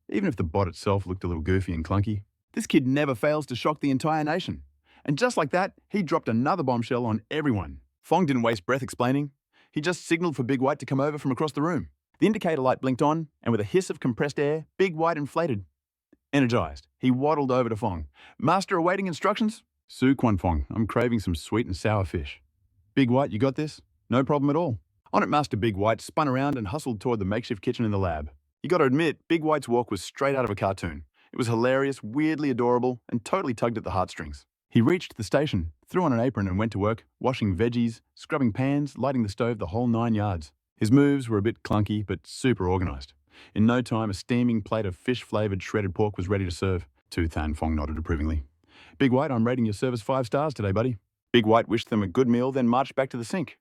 Even if the bot itself looked a little goofy and clunky, this kid never fails to shock the entire nation. And just like that, he dropped another bombshell on everyone. Fong didn't waste breath explaining. He just signaled for Big White to come over from across the room. The indicator light blinked on, and with a hiss of compressed air, Big White inflated. Energized, he waddled over to Fong. "Master awaiting instructions?" "Su Qingfeng, I'm craving some sweet and sour fish." "Big White, you got this?" "No problem at all." On it, Master Big White spun around and hustled toward the makeshift kitchen in the lab. You gotta admit, Big White's walk was straight out of a cartoon. It was hilarious, weirdly adorable, and totally tugged at the heartstrings. He reached the station, threw on an apron and went to work, washing veggies, scrubbing pans, lighting the stove, the whole 9 yards. His moves were a bit clunky, but super organized. In no time, a steaming plate of fish-flavored shredded pork was ready to serve. Tu Tan Fong nodded approvingly. "Big White, I'm rating your service 5 stars today, buddy." Big White wished them a good meal, then marched back to the sink.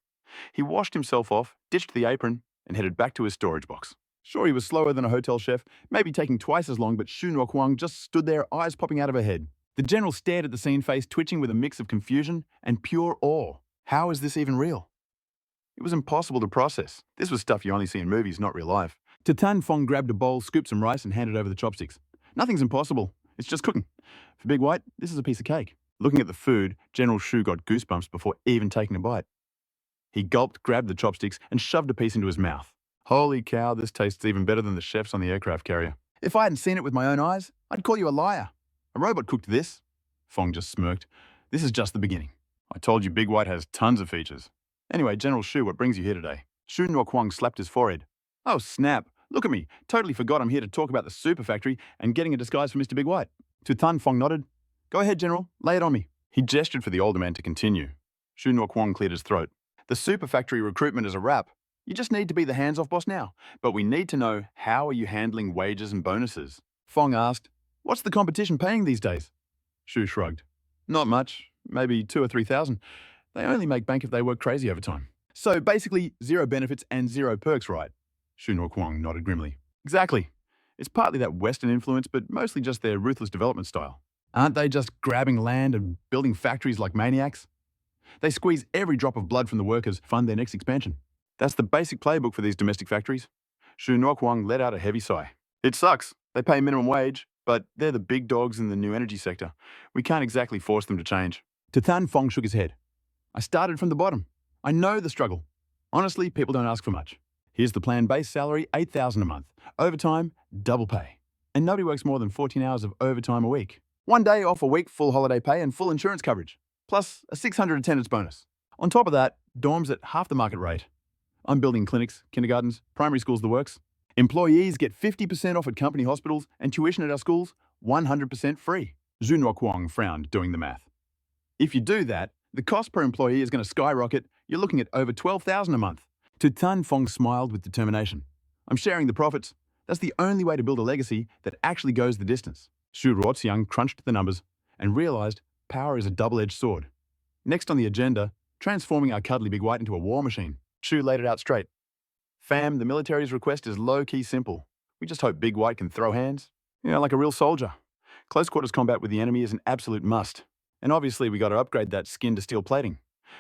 He washed himself off, ditched the apron, and headed back to his storage box. Sure, he was slower than a hotel chef, maybe taking twice as long, but Shu Nuoquang just stood there, eyes popping out of her head. The general stared at the scene, face twitching with a mix of confusion and pure awe. How is this even real? It was impossible to process. This was stuff you only see in movies, not real life. Tan Fong grabbed a bowl, scooped some rice, and handed over the chopsticks. "Nothing's impossible. It's just cooking." For Big White, this is a piece of cake. Looking at the food, General Shu got goosebumps before even taking a bite. He gulped, grabbed the chopsticks, and shoved a piece into his mouth. "Holy cow, this tastes even better than the chefs on the aircraft carrier. If I hadn't seen it with my own eyes, I'd call you a liar. A robot cooked this." Fong just smirked. "This is just the beginning. I told you Big White has tons of features. Anyway, General Shu, what brings you here today?" Shu Nuoquang slapped his forehead. "Oh, snap. Look at me. Totally forgot I'm here to talk about the super factory and getting a disguise for Mr. Big White." Tan Fong nodded. "Go ahead, General. Lay it on me." He gestured for the older man to continue. Shu Nuoquang cleared his throat. "The super factory recruitment is a wrap. You just need to be the hands-off boss now. But we need to know, how are you handling wages and bonuses?" Fong asked, "What's the competition paying these days?" Shu shrugged. "Not much. Maybe 2,000 or 3,000. They only make bank if they work crazy overtime. So basically, 0 benefits and 0 perks, right?" Shu Nuoquang nodded grimly. "Exactly. It's partly that Western influence, but mostly just their ruthless development style. Aren't they just grabbing land and building factories like maniacs? They squeeze every drop of blood from the workers, fund their next expansion. That's the basic playbook for these domestic factories." Shu Nuoquang let out a heavy sigh. "It sucks. They pay minimum wage, but they're the big dogs in the new energy sector. We can't exactly force them to change." Tan Fong shook his head. "I started from the bottom. I know the struggle. Honestly, people don't ask for much. Here's the plan: base salary, 8,000 a month. Overtime, double pay. And nobody works more than 14 hours of overtime a week. 1 day off a week, full holiday pay and full insurance coverage. Plus a 600 attendance bonus. On top of that, dorms at half the market rate. I'm building clinics, kindergartens, primary schools, the works. Employees get 50% off at company hospitals and tuition at our schools, 100% free." Zhu Nuoquang frowned, doing the math. "If you do that, the cost per employee is going to skyrocket. You're looking at over 12,000 a month." Tan Fong smiled with determination. "I'm sharing the profits. That's the only way to build a legacy that actually goes the distance." Shu Ruoxiang crunched the numbers and realized power is a double-edged sword. Next on the agenda, transforming our cuddly Big White into a war machine. Shu laid it out straight. "Fam, the military's request is low-key simple. We just hope Big White can throw hands. Like a real soldier. Close quarters combat with the enemy is an absolute must. And obviously we got to upgrade that skin to steel plating.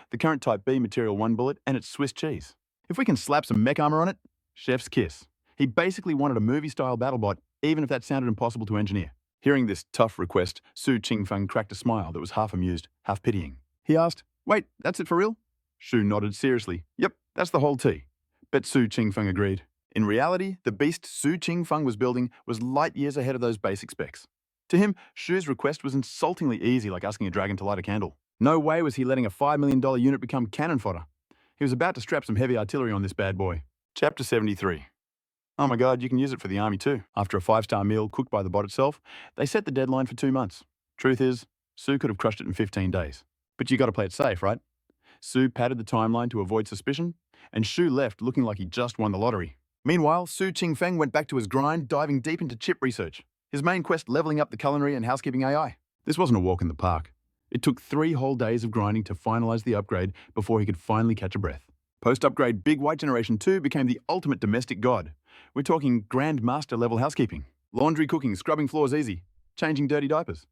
The current Type B Material 1 bullet and its Swiss cheese. If we can slap some mech armor on it, chef's kiss. He basically wanted a movie-style battlebot, even if that sounded impossible to engineer. Hearing this tough request, Su Qingfeng cracked a smile that was half amused, half pitying. He asked, "Wait, that's it for real?" Shu nodded seriously. "Yep, that's the whole tea." Bet Su Qingfeng agreed. In reality, the beast Su Qingfeng was building was light years ahead of those basic specs. To him, Shu's request was insultingly easy, like asking a dragon to light a candle. No way was he letting a $5 million unit become cannon fodder. He was about to strap some heavy artillery on this bad boy. Chapter 73. Oh my god, you can use it for the army too. After a 5-star meal cooked by the bot itself, they set the deadline for 2 months. Truth is, Su could have crushed it in 15 days. But you gotta play it safe, right? Su padded the timeline to avoid suspicion, and Shu left looking like he just won the lottery. Meanwhile, Su Qingfeng went back to his grind, diving deep into chip research. His main quest leveling up the culinary and housekeeping AI. This wasn't a walk in the park. It took 3 whole days of grinding to finalize the upgrade before he could finally catch a breath. Post-upgrade Big White Generation 2 became the ultimate domestic god. We're talking Grand Master level housekeeping. Laundry, cooking, scrubbing floors easy, changing dirty diapers.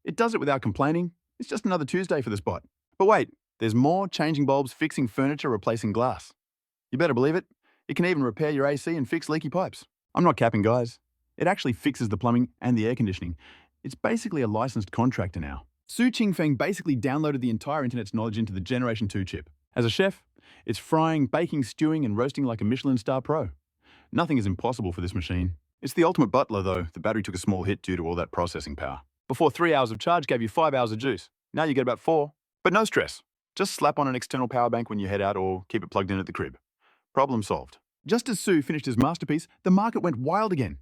It does it without complaining. It's just another Tuesday for this bot. But wait, there's more: changing bulbs, fixing furniture, replacing glass. You better believe it. It can even repair your AC and fix leaky pipes. I'm not capping, guys. It actually fixes the plumbing and the air conditioning. It's basically a licensed contractor now. Su Qingfeng basically downloaded the entire internet's knowledge into the Generation 2 chip. As a chef, it's frying, baking, stewing, and roasting like a Michelin star pro. Nothing is impossible for this machine. It's the ultimate butler, though. The battery took a small hit due to all that processing power. Before 3 hours of charge gave you 5 hours of juice. Now you get about 4. But no stress. Just slap on an external power bank when you head out or keep it plugged in at the crib. Problem solved. Just as Su finished his masterpiece, the market went wild again.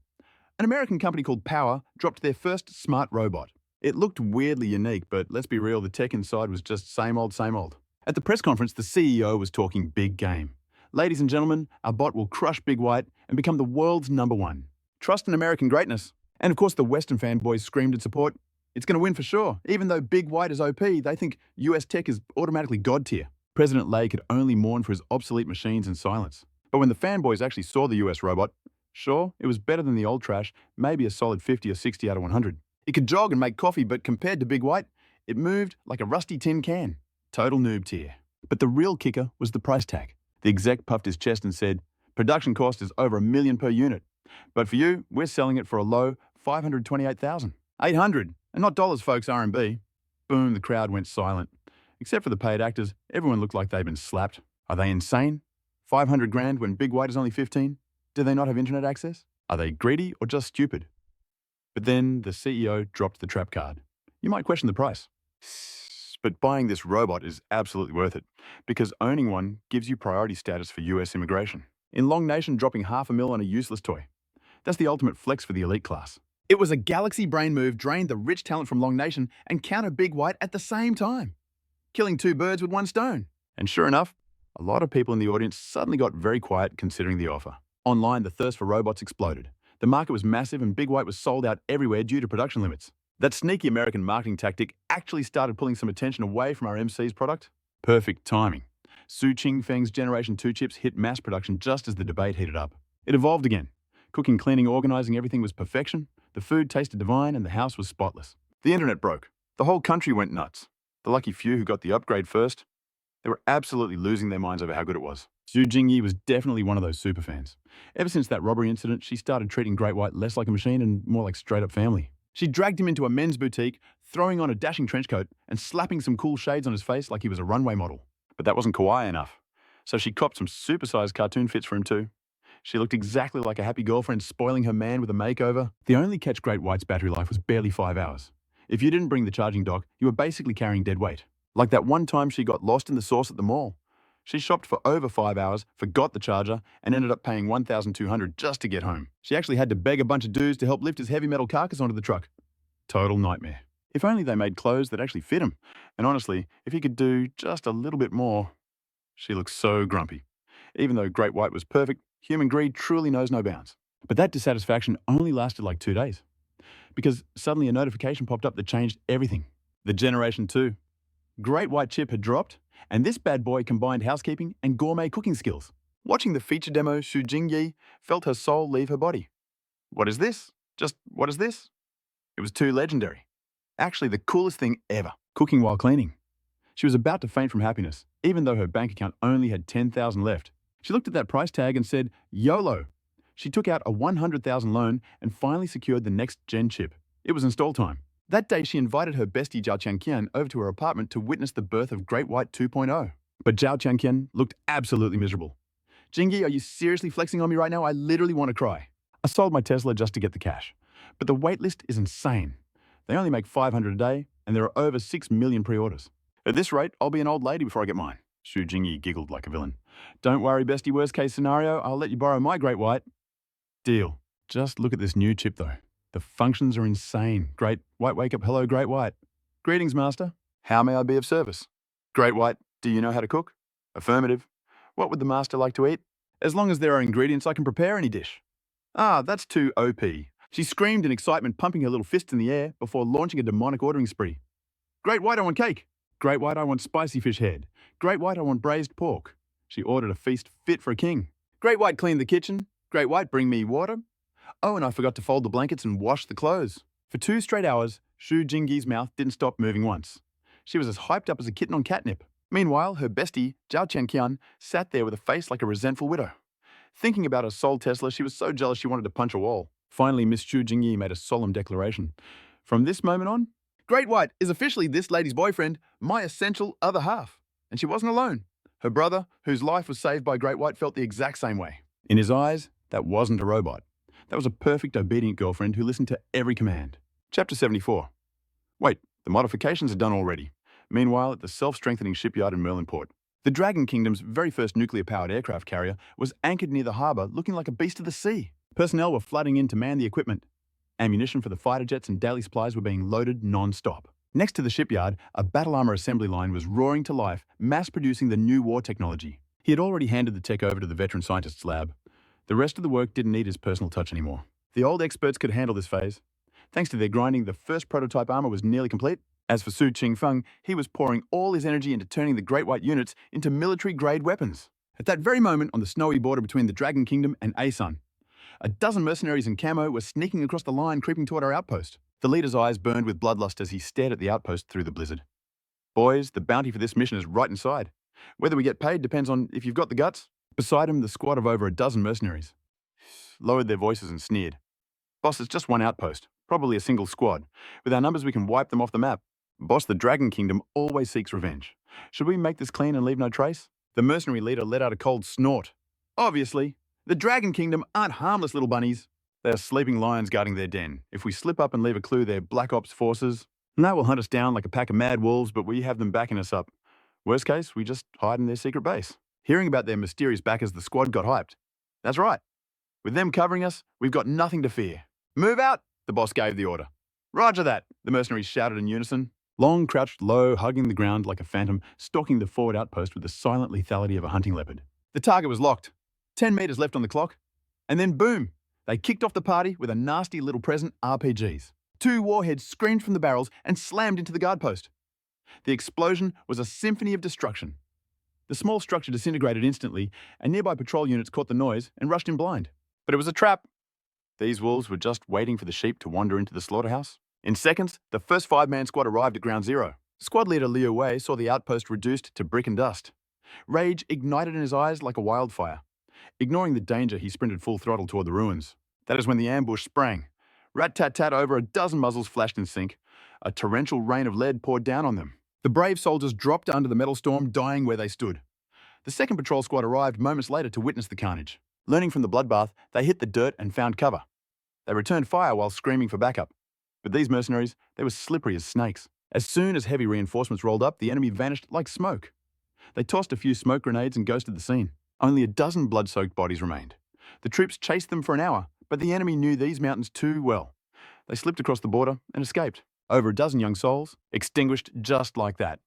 An American company called Power dropped their first smart robot. It looked weirdly unique, but let's be real, the tech inside was just same old, same old. At the press conference, the CEO was talking big game. Ladies and gentlemen, our bot will crush Big White and become the world's #1. Trust in American greatness. And of course, the Western fanboys screamed in support. It's going to win for sure. Even though Big White is OP, they think US tech is automatically god tier. President Lay could only mourn for his obsolete machines in silence. But when the fanboys actually saw the US robot, sure, it was better than the old trash, maybe a solid 50 or 60 out of 100. It could jog and make coffee, but compared to Big White, it moved like a rusty tin can. Total noob tier. But the real kicker was the price tag. The exec puffed his chest and said, "Production cost is over $1 million per unit. But for you, we're selling it for a low $528,000. $800, and not dollars, folks, RMB." Boom, the crowd went silent. Except for the paid actors, everyone looked like they'd been slapped. Are they insane? 500 grand when Big White is only 15? Do they not have internet access? Are they greedy or just stupid? But then the CEO dropped the trap card. You might question the price. But buying this robot is absolutely worth it, because owning one gives you priority status for US immigration. In Long Nation, dropping $500,000 on a useless toy. That's the ultimate flex for the elite class. It was a galaxy brain move, drained the rich talent from Long Nation and counter Big White at the same time. Killing 2 birds with 1 stone. And sure enough, a lot of people in the audience suddenly got very quiet considering the offer. Online, the thirst for robots exploded. The market was massive and Big White was sold out everywhere due to production limits. That sneaky American marketing tactic actually started pulling some attention away from our MC's product. Perfect timing. Su Qingfeng's Generation 2 chips hit mass production just as the debate heated up. It evolved again. Cooking, cleaning, organizing, everything was perfection. The food tasted divine and the house was spotless. The internet broke. The whole country went nuts. The lucky few who got the upgrade first, they were absolutely losing their minds over how good it was. Zhu Jingyi was definitely one of those superfans. Ever since that robbery incident, she started treating Great White less like a machine and more like straight-up family. She dragged him into a men's boutique, throwing on a dashing trench coat and slapping some cool shades on his face like he was a runway model. But that wasn't kawaii enough. So she copped some supersized cartoon fits for him too. She looked exactly like a happy girlfriend spoiling her man with a makeover. The only catch: Great White's battery life was barely 5 hours. If you didn't bring the charging dock, you were basically carrying dead weight. Like that one time she got lost in the sauce at the mall. She shopped for over 5 hours, forgot the charger, and ended up paying $1,200 just to get home. She actually had to beg a bunch of dudes to help lift his heavy metal carcass onto the truck. Total nightmare. If only they made clothes that actually fit him. And honestly, if he could do just a little bit more. She looked so grumpy. Even though Great White was perfect, human greed truly knows no bounds. But that dissatisfaction only lasted like 2 days. Because suddenly a notification popped up that changed everything. The Generation 2. Great White chip had dropped, and this bad boy combined housekeeping and gourmet cooking skills. Watching the feature demo, Su Jingyi felt her soul leave her body. What is this? Just what is this? It was too legendary. Actually, the coolest thing ever. Cooking while cleaning. She was about to faint from happiness, even though her bank account only had 10,000 left. She looked at that price tag and said, YOLO. She took out a 100,000 loan and finally secured the next gen chip. It was install time. That day, she invited her bestie Zhao Qianqian over to her apartment to witness the birth of Great White 2.0. But Zhao Qianqian looked absolutely miserable. Jingy, are you seriously flexing on me right now? I literally want to cry. I sold my Tesla just to get the cash. But the wait list is insane. They only make 500 a day, and there are over 6 million pre-orders. At this rate, I'll be an old lady before I get mine. Xu Jingyi giggled like a villain. Don't worry, bestie, worst case scenario, I'll let you borrow my Great White. Deal. Just look at this new chip, though. The functions are insane. Great White, wake up, hello, Great White. Greetings, Master. How may I be of service? Great White, do you know how to cook? Affirmative. What would the Master like to eat? As long as there are ingredients, I can prepare any dish. Ah, that's too OP. She screamed in excitement, pumping her little fists in the air before launching a demonic ordering spree. Great White, I want cake. Great White, I want spicy fish head. Great White, I want braised pork. She ordered a feast fit for a king. Great White, clean the kitchen. Great White, bring me water. Oh, and I forgot to fold the blankets and wash the clothes. For 2 straight hours, Xu Jingyi's mouth didn't stop moving once. She was as hyped up as a kitten on catnip. Meanwhile, her bestie, Zhao Qianqian, sat there with a face like a resentful widow. Thinking about her sold Tesla, she was so jealous she wanted to punch a wall. Finally, Miss Xu Jingyi made a solemn declaration. From this moment on, Great White is officially this lady's boyfriend, my essential other half. And she wasn't alone. Her brother, whose life was saved by Great White, felt the exact same way. In his eyes, that wasn't a robot. That was a perfect, obedient girlfriend who listened to every command. Chapter 74. Wait, the modifications are done already. Meanwhile, at the self-strengthening shipyard in Merlinport, the Dragon Kingdom's very first nuclear-powered aircraft carrier was anchored near the harbour looking like a beast of the sea. Personnel were flooding in to man the equipment. Ammunition for the fighter jets and daily supplies were being loaded non-stop. Next to the shipyard, a battle armour assembly line was roaring to life, mass-producing the new war technology. He had already handed the tech over to the veteran scientist's lab. The rest of the work didn't need his personal touch anymore. The old experts could handle this phase. Thanks to their grinding, the first prototype armour was nearly complete. As for Su Qingfeng, he was pouring all his energy into turning the Great White units into military-grade weapons. At that very moment, on the snowy border between the Dragon Kingdom and Asun, a dozen mercenaries in camo were sneaking across the line, creeping toward our outpost. The leader's eyes burned with bloodlust as he stared at the outpost through the blizzard. Boys, the bounty for this mission is right inside. Whether we get paid depends on if you've got the guts. Beside him, the squad of over a dozen mercenaries lowered their voices and sneered. Boss, it's just one outpost, probably a single squad. With our numbers, we can wipe them off the map. Boss, the Dragon Kingdom always seeks revenge. Should we make this clean and leave no trace? The mercenary leader let out a cold snort. Obviously. The Dragon Kingdom aren't harmless little bunnies. They are sleeping lions guarding their den. If we slip up and leave a clue, they're Black Ops forces. And they will hunt us down like a pack of mad wolves, but we have them backing us up. Worst case, we just hide in their secret base. Hearing about their mysterious backers, the squad got hyped. That's right. With them covering us, we've got nothing to fear. Move out, the boss gave the order. Roger that, the mercenaries shouted in unison. Long crouched low, hugging the ground like a phantom, stalking the forward outpost with the silent lethality of a hunting leopard. The target was locked. 10 meters left on the clock. And then boom, they kicked off the party with a nasty little present RPGs. 2 warheads screamed from the barrels and slammed into the guard post. The explosion was a symphony of destruction. The small structure disintegrated instantly, and nearby patrol units caught the noise and rushed in blind. But it was a trap. These wolves were just waiting for the sheep to wander into the slaughterhouse. In seconds, the first 5-man squad arrived at ground zero. Squad leader Liu Wei saw the outpost reduced to brick and dust. Rage ignited in his eyes like a wildfire. Ignoring the danger, he sprinted full throttle toward the ruins. That is when the ambush sprang. Rat-tat-tat, over a dozen muzzles flashed in sync. A torrential rain of lead poured down on them. The brave soldiers dropped under the metal storm, dying where they stood. The second patrol squad arrived moments later to witness the carnage. Learning from the bloodbath, they hit the dirt and found cover. They returned fire while screaming for backup. But these mercenaries, they were slippery as snakes. As soon as heavy reinforcements rolled up, the enemy vanished like smoke. They tossed a few smoke grenades and ghosted the scene. Only a dozen blood-soaked bodies remained. The troops chased them for an hour, but the enemy knew these mountains too well. They slipped across the border and escaped. Over a dozen young souls, extinguished just like that.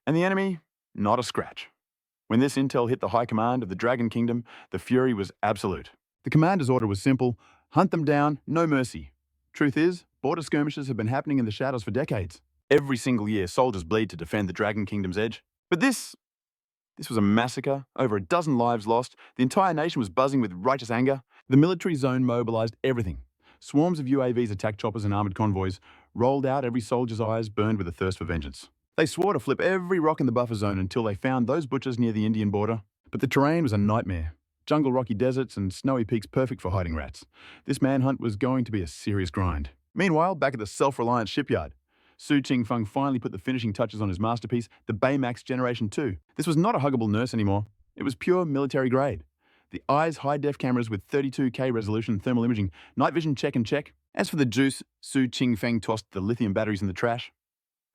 And the enemy, not a scratch. When this intel hit the high command of the Dragon Kingdom, the fury was absolute. The commander's order was simple: hunt them down, no mercy. Truth is, border skirmishes have been happening in the shadows for decades. Every single year, soldiers bleed to defend the Dragon Kingdom's edge. But this was a massacre, over a dozen lives lost, the entire nation was buzzing with righteous anger. The military zone mobilized everything. Swarms of UAVs, attack choppers, and armored convoys rolled out, every soldier's eyes burned with a thirst for vengeance. They swore to flip every rock in the buffer zone until they found those butchers near the Indian border. But the terrain was a nightmare. Jungle rocky deserts and snowy peaks perfect for hiding rats. This manhunt was going to be a serious grind. Meanwhile, back at the self-reliant shipyard, Su Qingfeng finally put the finishing touches on his masterpiece, the Baymax Generation 2. This was not a huggable nurse anymore. It was pure military grade. The eyes high-def cameras with 32K resolution thermal imaging, night vision check and check. As for the juice, Su Qingfeng tossed the lithium batteries in the trash.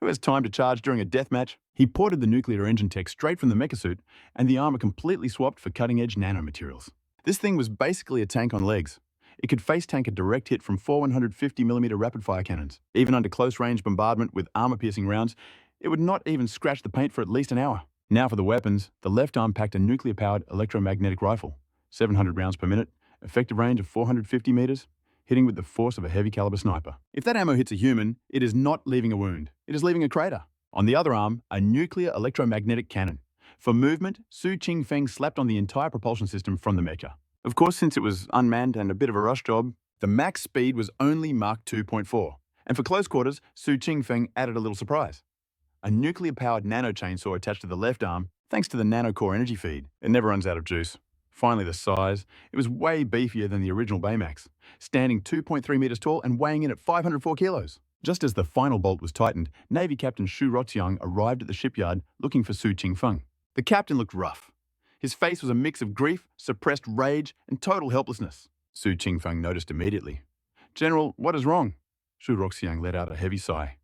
Who has time to charge during a deathmatch? He ported the nuclear engine tech straight from the mecha suit, and the armor completely swapped for cutting-edge nanomaterials. This thing was basically a tank on legs. It could face tank a direct hit from 4 150mm rapid-fire cannons. Even under close-range bombardment with armor-piercing rounds, it would not even scratch the paint for at least an hour. Now for the weapons, the left arm packed a nuclear-powered electromagnetic rifle, 700 rounds per minute, effective range of 450 meters, hitting with the force of a heavy-caliber sniper. If that ammo hits a human, it is not leaving a wound. It is leaving a crater. On the other arm, a nuclear electromagnetic cannon. For movement, Su Qingfeng slapped on the entire propulsion system from the mecha. Of course, since it was unmanned and a bit of a rush job, the max speed was only Mach 2.4. And for close quarters, Su Qingfeng added a little surprise. A nuclear-powered nano chainsaw attached to the left arm, thanks to the nano-core energy feed. It never runs out of juice. Finally, the size. It was way beefier than the original Baymax, standing 2.3 meters tall and weighing in at 504 kilos. Just as the final bolt was tightened, Navy Captain Shu Rotiang arrived at the shipyard looking for Su Qingfeng. The captain looked rough. His face was a mix of grief, suppressed rage, and total helplessness. Su Qingfeng noticed immediately. "General, what is wrong?" Shu Rotiang let out a heavy sigh.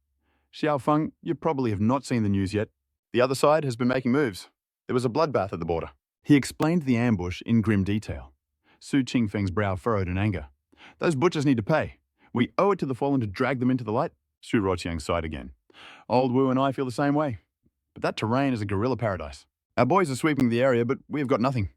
"Xiao Feng, you probably have not seen the news yet. The other side has been making moves. There was a bloodbath at the border." He explained the ambush in grim detail. Su Qingfeng's brow furrowed in anger. "Those butchers need to pay. We owe it to the fallen to drag them into the light." Shu Rotiang sighed again. "Old Wu and I feel the same way. But that terrain is a guerrilla paradise. Our boys are sweeping the area, but we have got nothing."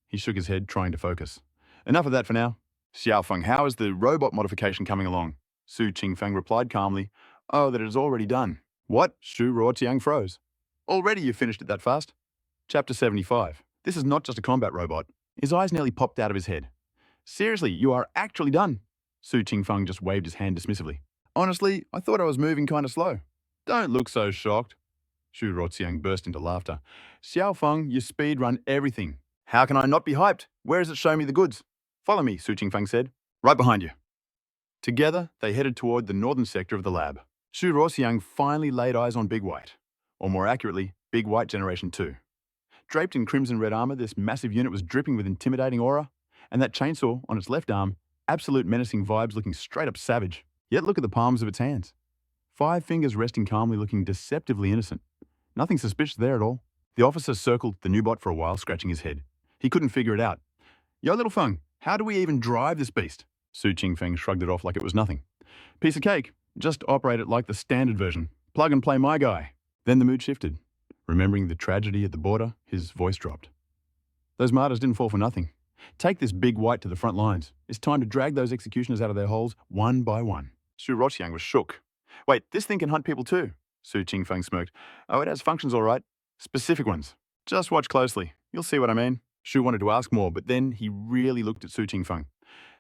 He shook his head, trying to focus. "Enough of that for now. Xiaofeng, how is the robot modification coming along?" Su Qingfeng replied calmly, "Oh, that it is already done." "What?" Shu Rotiang froze. "Already you finished it that fast?" Chapter 75. This is not just a combat robot. His eyes nearly popped out of his head. "Seriously, you are actually done?" Su Qingfeng just waved his hand dismissively. "Honestly, I thought I was moving kind of slow." "Don't look so shocked." Shu Rotiang burst into laughter. "Xiaofeng, you speed run everything. How can I not be hyped? Where is it? Show me the goods." "Follow me," Su Qingfeng said. "Right behind you." Together, they headed toward the northern sector of the lab. Shu Rotiang finally laid eyes on Big White, or more accurately, Big White Generation 2. Draped in crimson red armor, this massive unit was dripping with intimidating aura, and that chainsaw on its left arm, absolute menacing vibes looking straight up savage. Yet look at the palms of its hands. 5 fingers resting calmly, looking deceptively innocent. Nothing suspicious there at all. The officer circled the new bot for a while, scratching his head. He couldn't figure it out. "Yo, little Feng, how do we even drive this beast?" Su Qingfeng shrugged it off like it was nothing. "Piece of cake. Just operate it like the standard version. Plug and play my guy." Then the mood shifted. Remembering the tragedy at the border, his voice dropped. "Those martyrs didn't fall for nothing. Take this Big White to the front lines. It's time to drag those executioners out of their holes one by one." Shu Rotiang was shook. "Wait, this thing can hunt people too?" Su Qingfeng smirked. "Oh, it has functions all right. Specific ones. Just watch closely. You'll see what I mean." Shu wanted to ask more, but then he really looked at Su Qingfeng.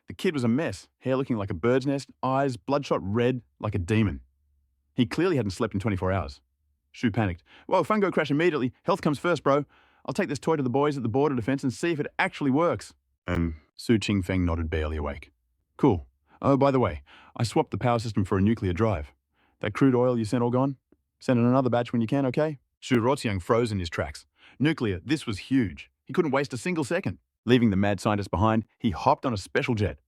The kid was a mess, hair looking like a bird's nest, eyes bloodshot red like a demon. He clearly hadn't slept in 24 hours. Shu panicked. "Whoa, Fungo crash immediately. Health comes first, bro. I'll take this toy to the boys at the border defense and see if it actually works." Su Qingfeng nodded, barely awake. "Cool. Oh, by the way, I swapped the power system for a nuclear drive. That crude oil you sent all gone? Send in another batch when you can, okay?" Shu Rotiang froze in his tracks. Nuclear, this was huge. He couldn't waste a single second. Leaving the mad scientist behind, he hopped on a special jet.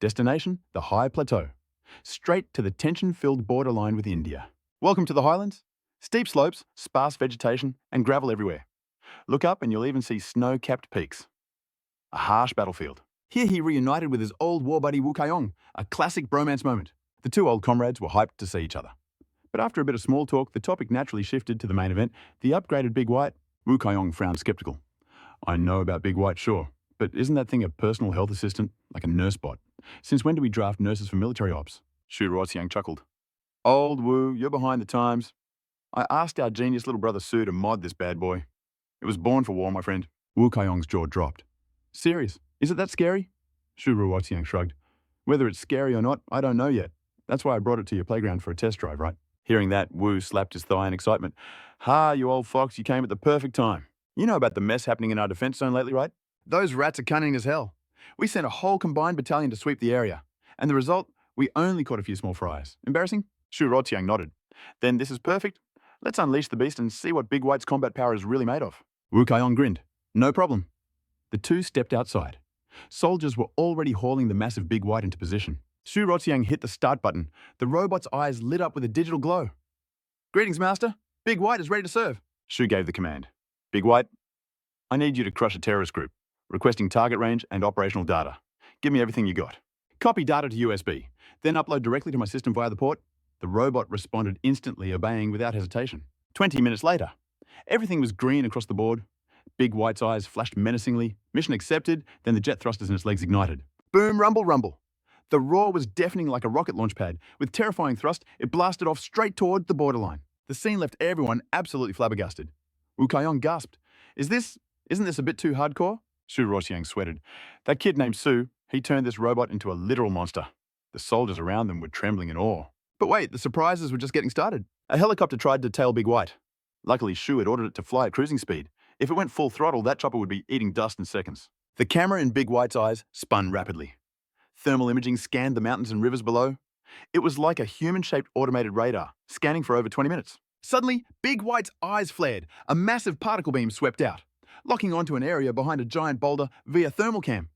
Destination, the high plateau. Straight to the tension-filled borderline with India. Welcome to the highlands. Steep slopes, sparse vegetation, and gravel everywhere. Look up and you'll even see snow-capped peaks. A harsh battlefield. Here he reunited with his old war buddy Wu Kayong, a classic bromance moment. The two old comrades were hyped to see each other. But after a bit of small talk, the topic naturally shifted to the main event, the upgraded Big White. Wu Kayong frowned skeptical. "I know about Big White, sure, but isn't that thing a personal health assistant, like a nurse bot? Since when do we draft nurses for military ops?" Shu Rotiang chuckled. "Old Wu, you're behind the times. I asked our genius little brother Su to mod this bad boy. It was born for war, my friend." Wu Kayong's jaw dropped. "Serious? Is it that scary?" Shu Rotiang shrugged. Whether it's scary or not, I don't know yet. That's why I brought it to your playground for a test drive, right? Hearing that, Wu slapped his thigh in excitement. Ha, you old fox, you came at the perfect time. You know about the mess happening in our defense zone lately, right? Those rats are cunning as hell. We sent a whole combined battalion to sweep the area. And the result? We only caught a few small fries. Embarrassing? Shu Rotiang nodded. Then this is perfect. Let's unleash the beast and see what Big White's combat power is really made of. Wu Kaiong grinned. No problem. The two stepped outside. Soldiers were already hauling the massive Big White into position. Shu Rotiang hit the start button. The robot's eyes lit up with a digital glow. Greetings, Master. Big White is ready to serve. Shu gave the command. Big White, I need you to crush a terrorist group, requesting target range and operational data. Give me everything you got. Copy data to USB, then upload directly to my system via the port. The robot responded instantly, obeying without hesitation. 20 minutes later, everything was green across the board. Big White's eyes flashed menacingly. Mission accepted, then the jet thrusters in its legs ignited. Boom, rumble, rumble. The roar was deafening like a rocket launch pad. With terrifying thrust, it blasted off straight toward the borderline. The scene left everyone absolutely flabbergasted. Wu Kaiong gasped. Isn't this a bit too hardcore? Shu Rotiang sweated. That kid named Su, he turned this robot into a literal monster. The soldiers around them were trembling in awe. But wait, the surprises were just getting started. A helicopter tried to tail Big White. Luckily, Shu had ordered it to fly at cruising speed. If it went full throttle, that chopper would be eating dust in seconds. The camera in Big White's eyes spun rapidly. Thermal imaging scanned the mountains and rivers below. It was like a human-shaped automated radar, scanning for over 20 minutes. Suddenly, Big White's eyes flared. A massive particle beam swept out, locking onto an area behind a giant boulder via thermal cam.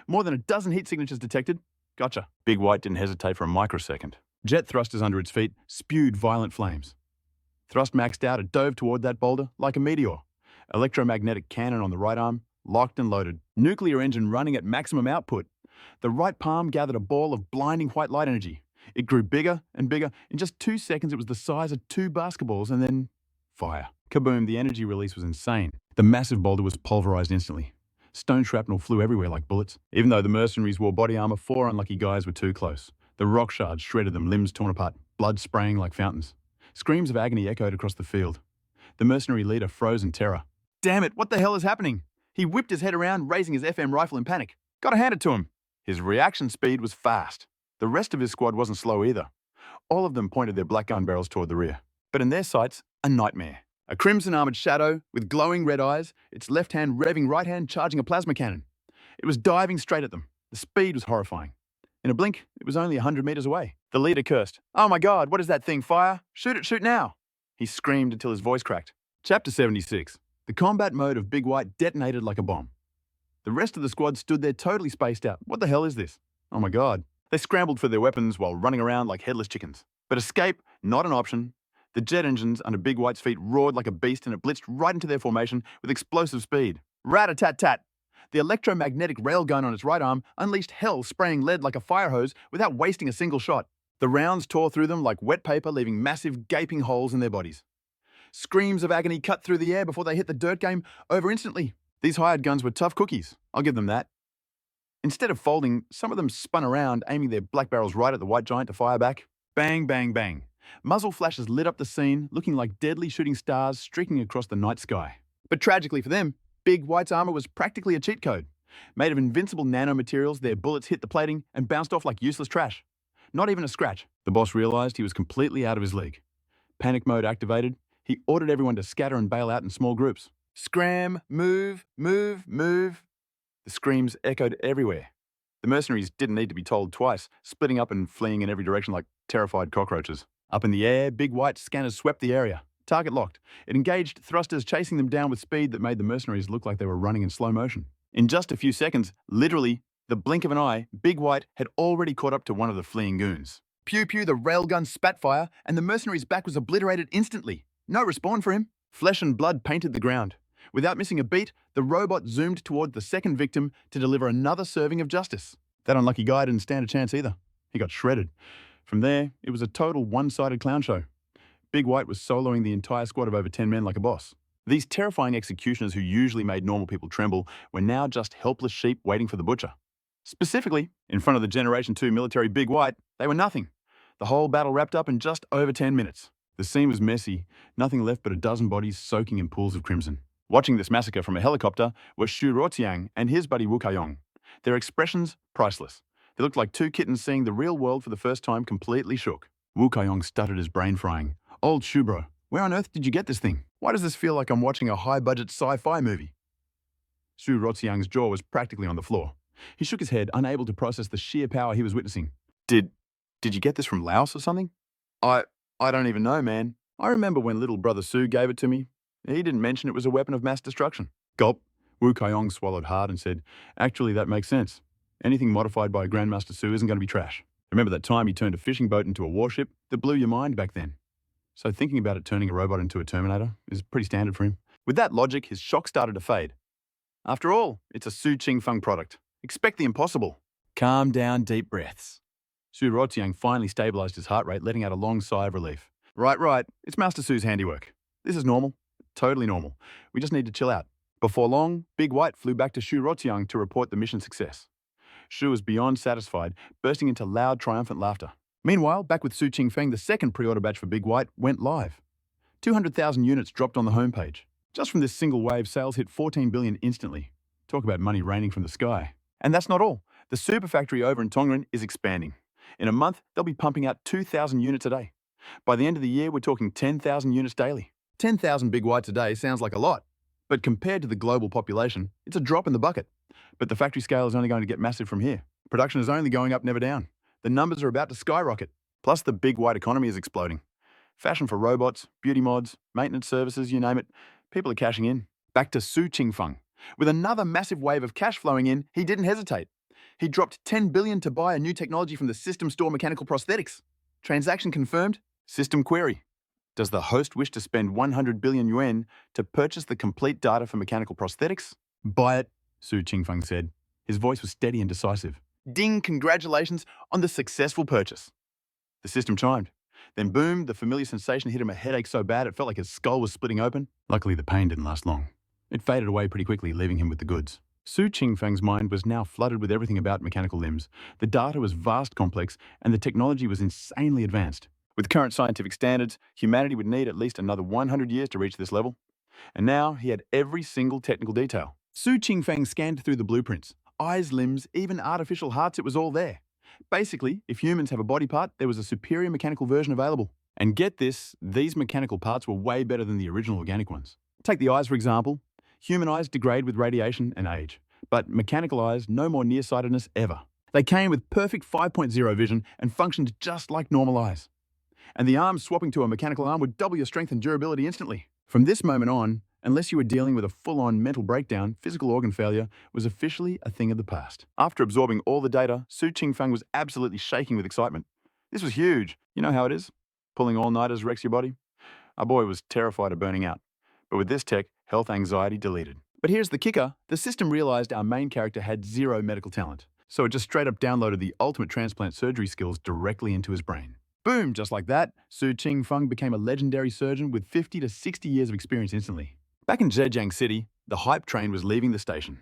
More than a dozen heat signatures detected. Gotcha. Big White didn't hesitate for a microsecond. Jet thrusters under its feet spewed violent flames. Thrust maxed out, it dove toward that boulder like a meteor. Electromagnetic cannon on the right arm, locked and loaded. Nuclear engine running at maximum output. The right palm gathered a ball of blinding white light energy. It grew bigger and bigger. In just 2 seconds, it was the size of 2 basketballs, and then fire. Kaboom, the energy release was insane. The massive boulder was pulverized instantly. Stone shrapnel flew everywhere like bullets. Even though the mercenaries wore body armor, 4 unlucky guys were too close. The rock shards shredded them, limbs torn apart, blood spraying like fountains. Screams of agony echoed across the field. The mercenary leader froze in terror. Damn it, what the hell is happening? He whipped his head around, raising his FM rifle in panic. Gotta hand it to him. His reaction speed was fast. The rest of his squad wasn't slow either. All of them pointed their black gun barrels toward the rear. But in their sights, a nightmare. A crimson-armored shadow with glowing red eyes, its left hand revving right hand charging a plasma cannon. It was diving straight at them. The speed was horrifying. In a blink, it was only 100 meters away. The leader cursed. Oh my God, what is that thing, fire? Shoot it, shoot now. He screamed until his voice cracked. Chapter 76. The combat mode of Big White detonated like a bomb. The rest of the squad stood there totally spaced out. What the hell is this? Oh my God. They scrambled for their weapons while running around like headless chickens. But escape, not an option. The jet engines under Big White's feet roared like a beast and it blitzed right into their formation with explosive speed. Rat-a-tat-tat. The electromagnetic railgun on its right arm unleashed hell, spraying lead like a fire hose without wasting a single shot. The rounds tore through them like wet paper, leaving massive gaping holes in their bodies. Screams of agony cut through the air before they hit the dirt game over instantly. These hired guns were tough cookies, I'll give them that. Instead of folding, some of them spun around, aiming their black barrels right at the white giant to fire back. Bang, bang, bang. Muzzle flashes lit up the scene, looking like deadly shooting stars streaking across the night sky. But tragically for them, Big White's armor was practically a cheat code. Made of invincible nanomaterials, their bullets hit the plating and bounced off like useless trash. Not even a scratch. The boss realized he was completely out of his league. Panic mode activated. He ordered everyone to scatter and bail out in small groups. Scram, move, move, move. The screams echoed everywhere. The mercenaries didn't need to be told twice, splitting up and fleeing in every direction like terrified cockroaches. Up in the air, Big White scanners swept the area. Target locked. It engaged thrusters, chasing them down with speed that made the mercenaries look like they were running in slow motion. In just a few seconds, literally the blink of an eye, Big White had already caught up to one of the fleeing goons. Pew pew, the railgun spat fire, and the mercenary's back was obliterated instantly. No respawn for him. Flesh and blood painted the ground. Without missing a beat, the robot zoomed toward the second victim to deliver another serving of justice. That unlucky guy didn't stand a chance either. He got shredded. From there, it was a total one-sided clown show. Big White was soloing the entire squad of over 10 men like a boss. These terrifying executioners who usually made normal people tremble were now just helpless sheep waiting for the butcher. Specifically, in front of the Generation 2 military Big White, they were nothing. The whole battle wrapped up in just over 10 minutes. The scene was messy, nothing left but a dozen bodies soaking in pools of crimson. Watching this massacre from a helicopter were Shu Rotiang and his buddy Wu Kaiong. Their expressions, priceless. They looked like two kittens seeing the real world for the first time, completely shook. Wu Kaiyong stuttered, his brain frying. Old Shu bro, where on earth did you get this thing? Why does this feel like I'm watching a high-budget sci-fi movie? Su Rotsiang's jaw was practically on the floor. He shook his head, unable to process the sheer power he was witnessing. Did you get this from Laos or something? I don't even know, man. I remember when little brother Su gave it to me. He didn't mention it was a weapon of mass destruction. Gulp. Wu Kaiyong swallowed hard and said, actually, that makes sense. Anything modified by Grandmaster Su isn't going to be trash. Remember that time he turned a fishing boat into a warship? That blew your mind back then. So thinking about it turning a robot into a Terminator is pretty standard for him. With that logic, his shock started to fade. After all, it's a Su Qingfeng product. Expect the impossible. Calm down, deep breaths. Su Rotsiang finally stabilized his heart rate, letting out a long sigh of relief. Right. It's Master Su's handiwork. This is normal. Totally normal. We just need to chill out. Before long, Big White flew back to Su Rotsiang to report the mission success. Shu was beyond satisfied, bursting into loud, triumphant laughter. Meanwhile, back with Su Qingfeng, the second pre-order batch for Big White went live. 200,000 units dropped on the homepage. Just from this single wave, sales hit 14 billion instantly. Talk about money raining from the sky. And that's not all. The super factory over in Tongren is expanding. In a month, they'll be pumping out 2,000 units a day. By the end of the year, we're talking 10,000 units daily. 10,000 Big Whites a day sounds like a lot, but compared to the global population, it's a drop in the bucket. But the factory scale is only going to get massive from here. Production is only going up, never down. The numbers are about to skyrocket. Plus, the Big White economy is exploding. Fashion for robots, beauty mods, maintenance services, you name it. People are cashing in. Back to Su Qingfeng. With another massive wave of cash flowing in, he didn't hesitate. He dropped 10 billion to buy a new technology from the system store Mechanical Prosthetics. Transaction confirmed. System query. Does the host wish to spend 100 billion yuan to purchase the complete data for Mechanical Prosthetics? Buy it, Su Qingfeng said. His voice was steady and decisive. Ding, congratulations on the successful purchase. The system chimed. Then boom, the familiar sensation hit him, a headache so bad it felt like his skull was splitting open. Luckily, the pain didn't last long. It faded away pretty quickly, leaving him with the goods. Su Qingfeng's mind was now flooded with everything about mechanical limbs. The data was vast, complex, and the technology was insanely advanced. With current scientific standards, humanity would need at least another 100 years to reach this level. And now he had every single technical detail. Su Qingfeng scanned through the blueprints. Eyes, limbs, even artificial hearts, it was all there. Basically, if humans have a body part, there was a superior mechanical version available. And get this, these mechanical parts were way better than the original organic ones. Take the eyes, for example. Human eyes degrade with radiation and age, but mechanical eyes, no more nearsightedness ever. They came with perfect 5.0 vision and functioned just like normal eyes. And the arms swapping to a mechanical arm would double your strength and durability instantly. From this moment on, unless you were dealing with a full-on mental breakdown, physical organ failure was officially a thing of the past. After absorbing all the data, Su Qingfeng was absolutely shaking with excitement. This was huge. You know how it is? Pulling all-nighters wrecks your body. Our boy was terrified of burning out. But with this tech, health anxiety deleted. But here's the kicker. The system realized our main character had zero medical talent. So it just straight up downloaded the ultimate transplant surgery skills directly into his brain. Boom, just like that, Su Qingfeng became a legendary surgeon with 50 to 60 years of experience instantly. Back in Zhejiang City, the hype train was leaving the station.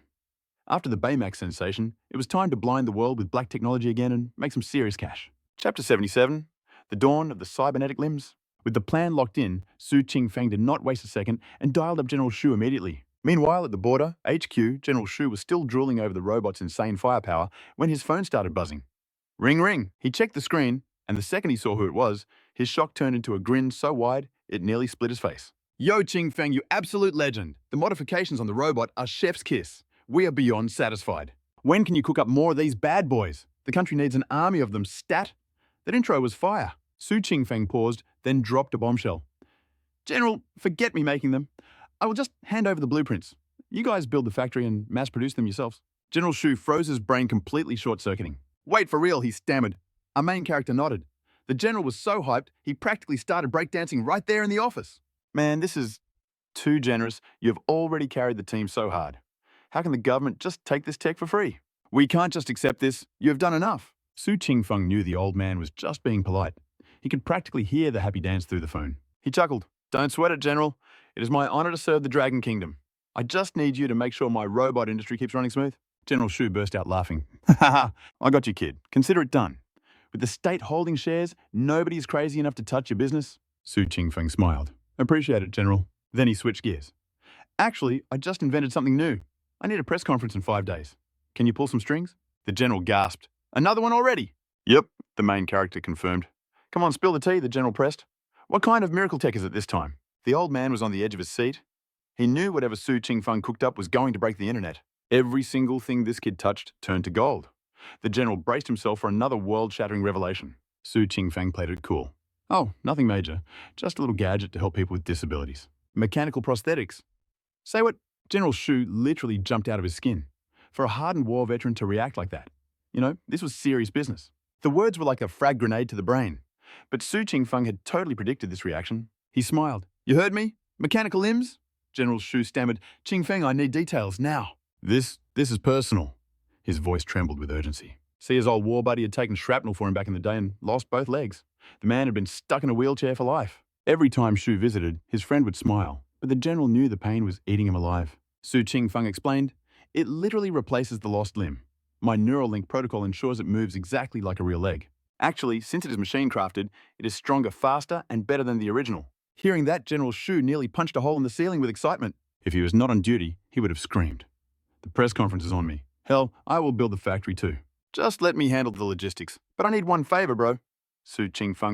After the Baymax sensation, it was time to blind the world with black technology again and make some serious cash. Chapter 77, The Dawn of the Cybernetic Limbs. With the plan locked in, Su Qingfeng did not waste a second and dialed up General Shu immediately. Meanwhile, at the border, HQ, General Shu was still drooling over the robot's insane firepower when his phone started buzzing. Ring, ring. He checked the screen, and the second he saw who it was, his shock turned into a grin so wide, it nearly split his face. Yo, Qingfeng, you absolute legend. The modifications on the robot are chef's kiss. We are beyond satisfied. When can you cook up more of these bad boys? The country needs an army of them, stat. That intro was fire. Su Qingfeng paused, then dropped a bombshell. General, forget me making them. I will just hand over the blueprints. You guys build the factory and mass-produce them yourselves. General Shu froze his brain, completely short-circuiting. Wait, for real, he stammered. Our main character nodded. The general was so hyped, he practically started breakdancing right there in the office. Man, this is too generous. You've already carried the team so hard. How can the government just take this tech for free? We can't just accept this. You have done enough. Su Qingfeng knew the old man was just being polite. He could practically hear the happy dance through the phone. He chuckled. Don't sweat it, General. It is my honor to serve the Dragon Kingdom. I just need you to make sure my robot industry keeps running smooth. General Shu burst out laughing. Ha ha, I got you, kid. Consider it done. With the state holding shares, nobody is crazy enough to touch your business. Su Qingfeng smiled. Appreciate it, General. Then he switched gears. Actually, I just invented something new. I need a press conference in 5 days. Can you pull some strings? The General gasped. Another one already? Yep, the main character confirmed. Come on, spill the tea, the general pressed. What kind of miracle tech is it this time? The old man was on the edge of his seat. He knew whatever Su Qingfeng cooked up was going to break the internet. Every single thing this kid touched turned to gold. The general braced himself for another world-shattering revelation. Su Qingfeng played it cool. Oh, nothing major. Just a little gadget to help people with disabilities. Mechanical prosthetics. Say what? General Shu literally jumped out of his skin. For a hardened war veteran to react like that. You know, this was serious business. The words were like a frag grenade to the brain. But Su Qingfeng had totally predicted this reaction. He smiled. You heard me? Mechanical limbs? General Shu stammered. Qingfeng, I need details, now. This is personal. His voice trembled with urgency. See, his old war buddy had taken shrapnel for him back in the day and lost both legs. The man had been stuck in a wheelchair for life. Every time Shu visited, his friend would smile, but the general knew the pain was eating him alive. Su Qingfeng explained, it literally replaces the lost limb. My neural link protocol ensures it moves exactly like a real leg. Actually, since it is machine-crafted, it is stronger, faster, and better than the original. Hearing that, General Shu nearly punched a hole in the ceiling with excitement. If he was not on duty, he would have screamed. The press conference is on me. Hell, I will build the factory too. Just let me handle the logistics. But I need one favor, bro. Su Qingfeng